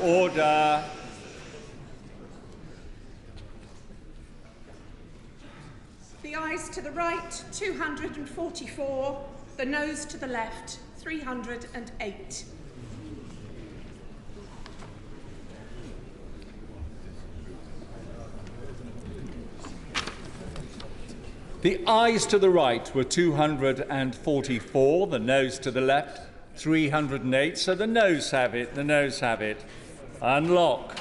Order. The ayes to the right, 244. The noes to the left, 308. The ayes to the right were 244, the noes to the left 308, so the noes have it, the noes have it. Unlock.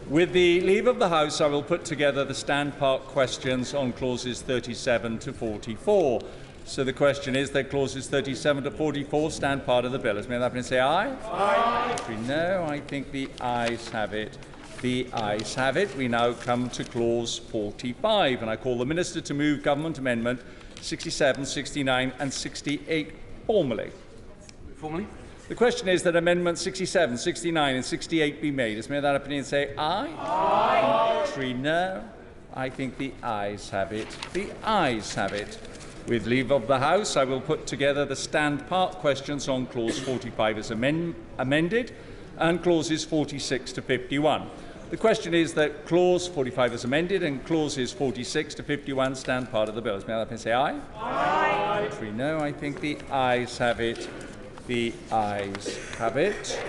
With the leave of the House, I will put together the stand part questions on clauses 37 to 44. So the question is that clauses 37 to 44 stand part of the bill. As may that please say aye? Aye. No, I think the ayes have it. The ayes have it. We now come to clause 45, and I call the Minister to move Government Amendment 67, 69 and 68 formally. Formally? The question is that Amendments 67, 69 and 68 be made. As may that opinion say aye? Aye. Contrary, no. I think the ayes have it. The ayes have it. With leave of the House, I will put together the stand part questions on clause 45 as amended and clauses 46 to 51. The question is that clause 45 is amended and clauses 46 to 51 stand part of the bill. May I say aye? Aye. Contrary, no. I think the ayes have it. The ayes have it.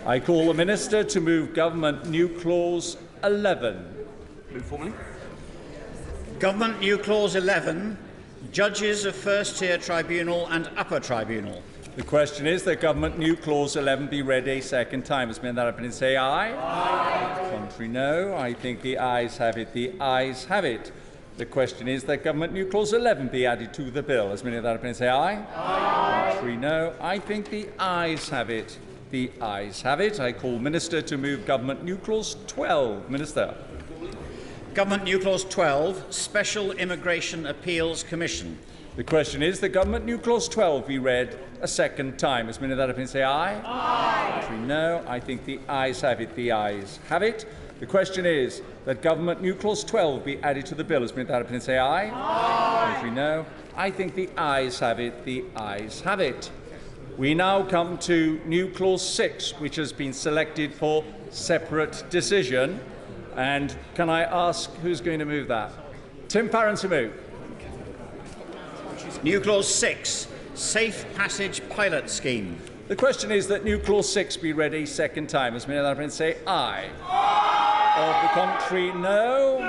I call the Minister to move Government New Clause 11. Move formally. Government New Clause 11. Judges of First Tier Tribunal and Upper Tribunal. The question is that Government New Clause 11 be read a second time. As may that opinion say aye? Aye. Contrary, no. I think the ayes have it. The ayes have it. The question is that Government New Clause 11 be added to the bill. As many of that opinion say aye? Aye. Contrary, no. I think the ayes have it. The ayes have it. I call Minister to move Government New Clause 12. Minister. Government New Clause 12, Special Immigration Appeals Commission. The question is that Government New Clause 12 be read a second time. As many of that opinion say aye? Aye. Contrary, no. I think the ayes have it. The ayes have it. The question is that Government New Clause 12 be added to the bill. As many of that opinion say aye? Aye. Contrary, no. I think the ayes have it. The ayes have it. We now come to New Clause 6, which has been selected for separate decision. And can I ask who's going to move that? Tim Farron to move. New Clause 6, Safe Passage Pilot Scheme. The question is that New Clause 6 be read a second time. As many of that say aye. Aye. Of the contrary, no. No.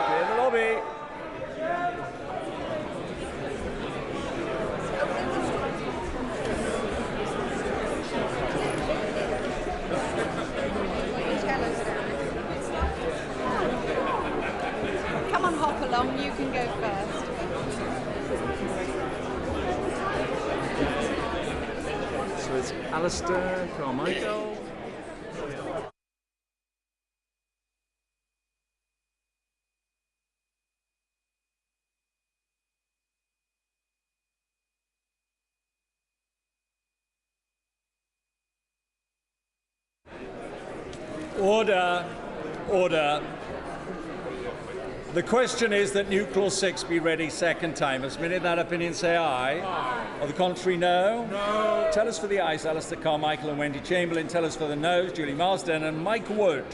Clear the lobby. Come on, hop along. You can go first. So it's Alistair, Carmichael. Order. Order. The question is that New Clause 6 be read a second time. As many of that opinion say aye. Aye. On the contrary, no. No. Tell us for the ayes, Alistair Carmichael and Wendy Chamberlain. Tell us for the noes, Julie Marsden and Mike Wood.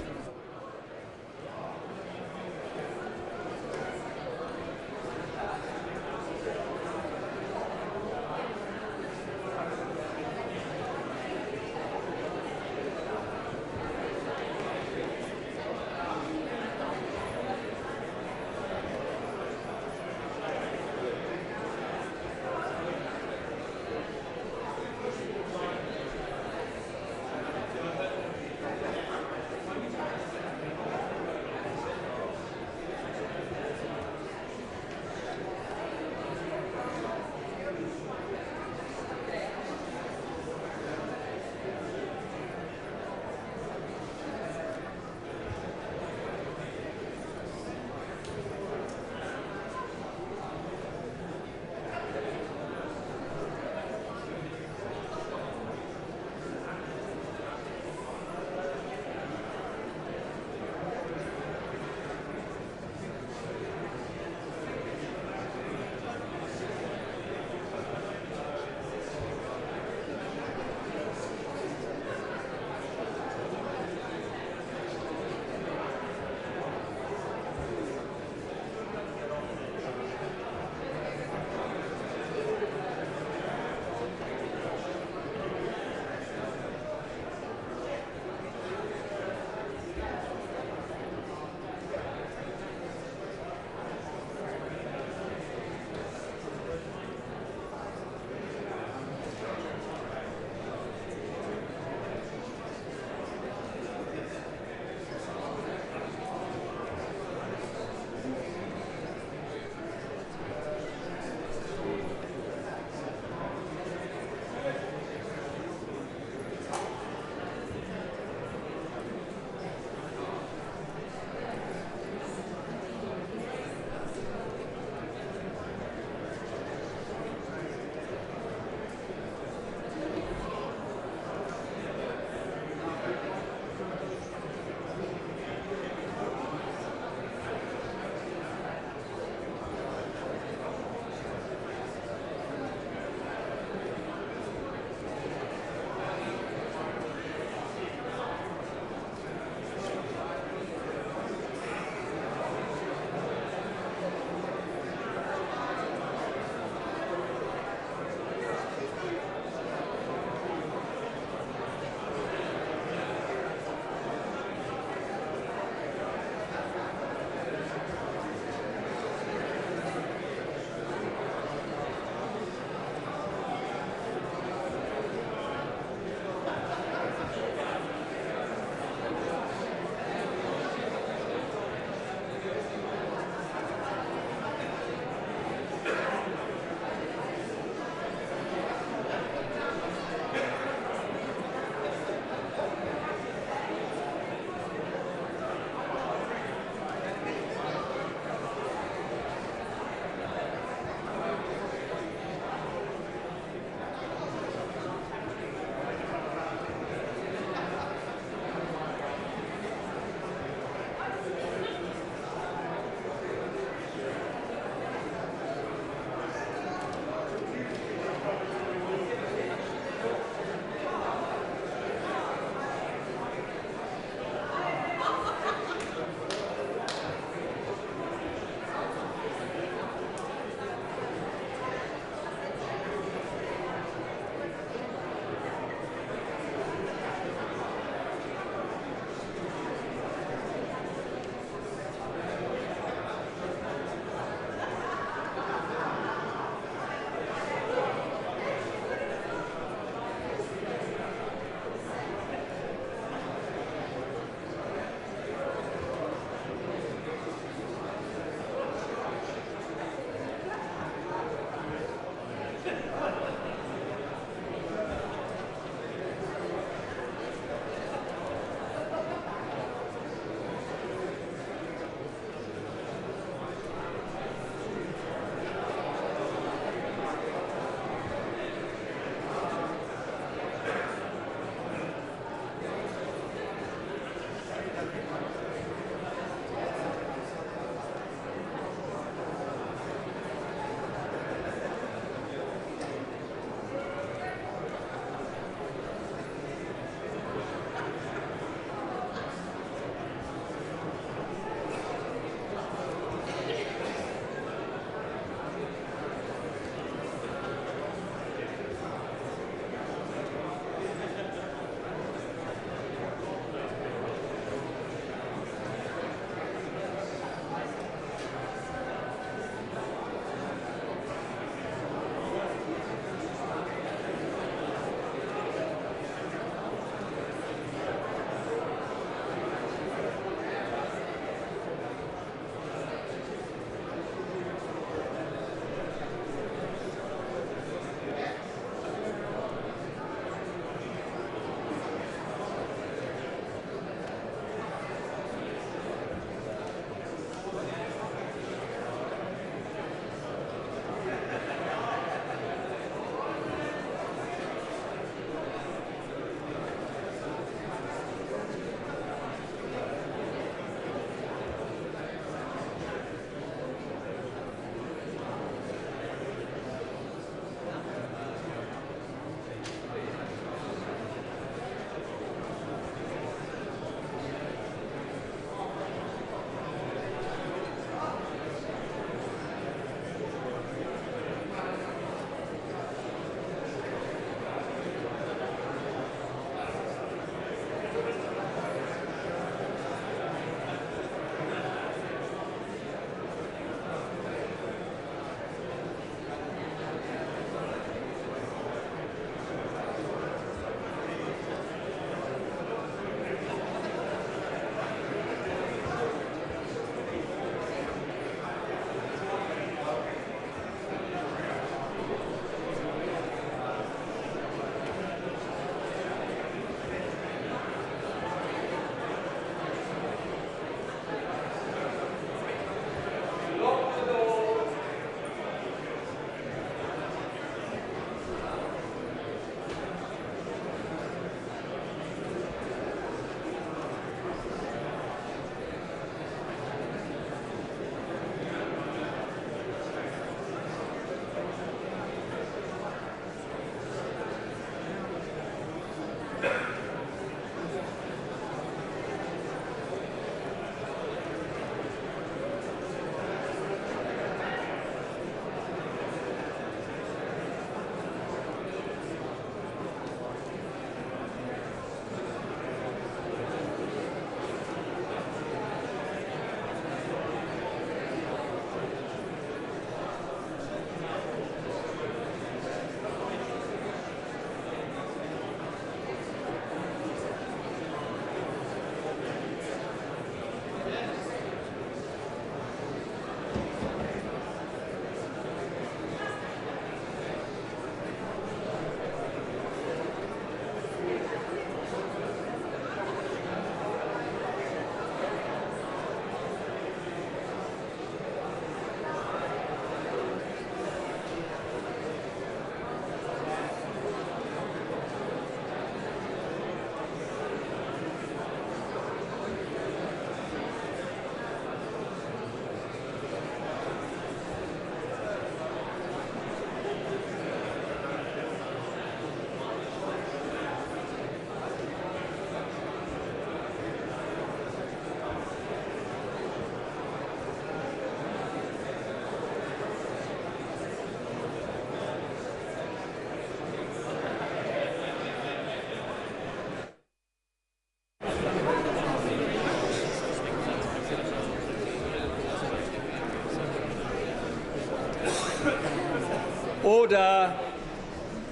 Order.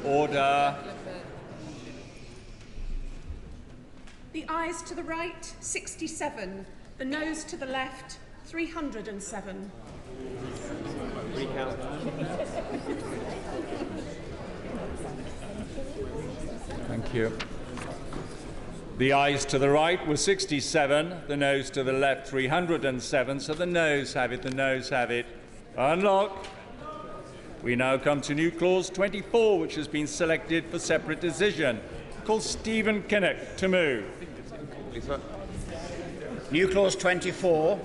Order. The ayes to the right, 67. The noes to the left, 307. Recount. Thank you. The ayes to the right were 67, the noes to the left 307, so the noes have it, the noes have it. Unlock. We now come to new clause 24, which has been selected for separate decision. Call Stephen Kinnock to move. New clause 24,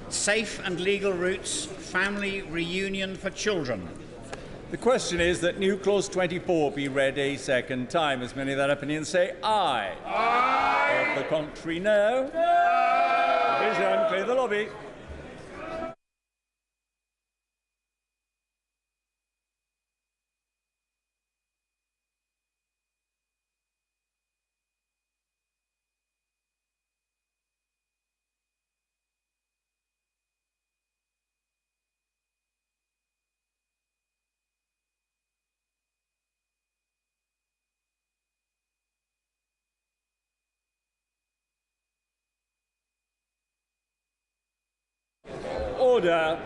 safe and legal routes, family reunion for children. The question is that new clause 24 be read a second time. As many of that opinion say aye. Aye. Of the contrary, no. No. Vision, clear the lobby. Order.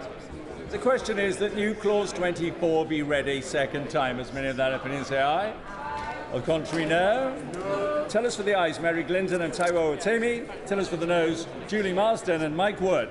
The question is that new clause 24 be read a second time. As many of that opinion say aye. On the contrary, no. No. Tell us for the ayes, Mary Glinton and Taiwo Otemi. Tell us for the noes, Julie Marsden and Mike Wood.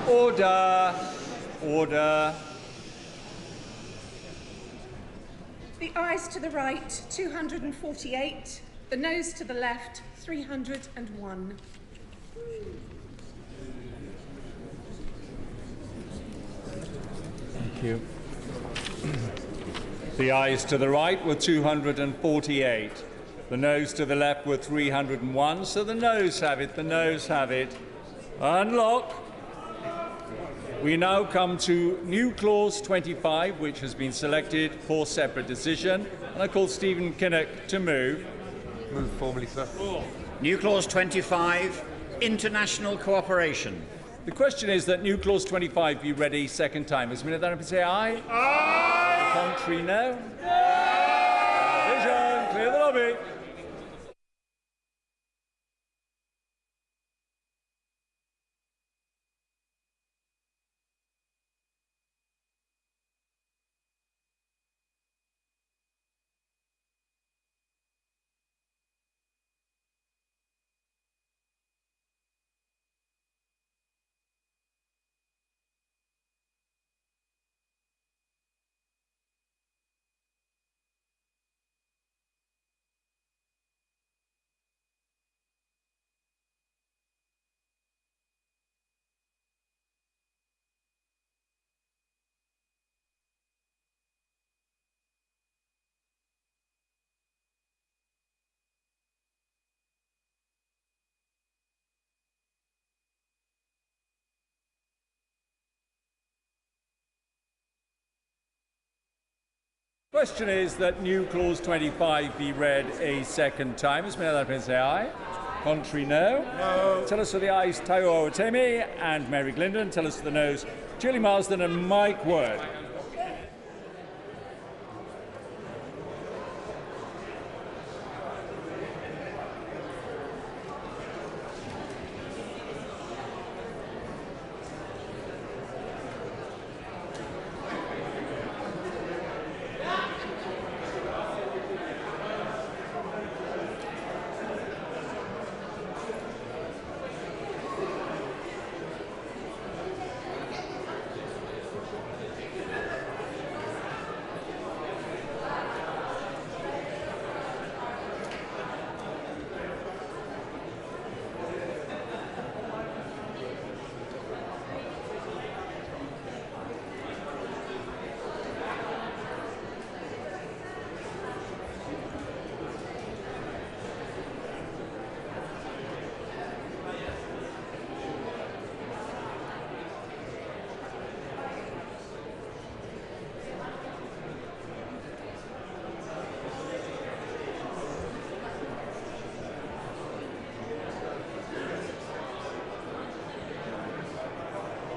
Order. Order. The ayes to the right, 248. The noes to the left, 301. Thank you. The ayes to the right were 248. The noes to the left were 301. So the noes have it. The noes have it. Unlock. We now come to new clause 25, which has been selected for separate decision. And I call Stephen Kinnock to move. Move formally, sir. New clause 25, international cooperation. The question is that new clause 25 be read a second time. As a minute, that say aye. Aye. The contrary, no. Vision, clear the lobby. Question is that new clause 25 be read a second time. As many other say aye. Contrary, no. No. Tell us for the ayes, Taiwo Otemi and Mary Glindon. Tell us for the noes, Julie Marsden and Mike Word.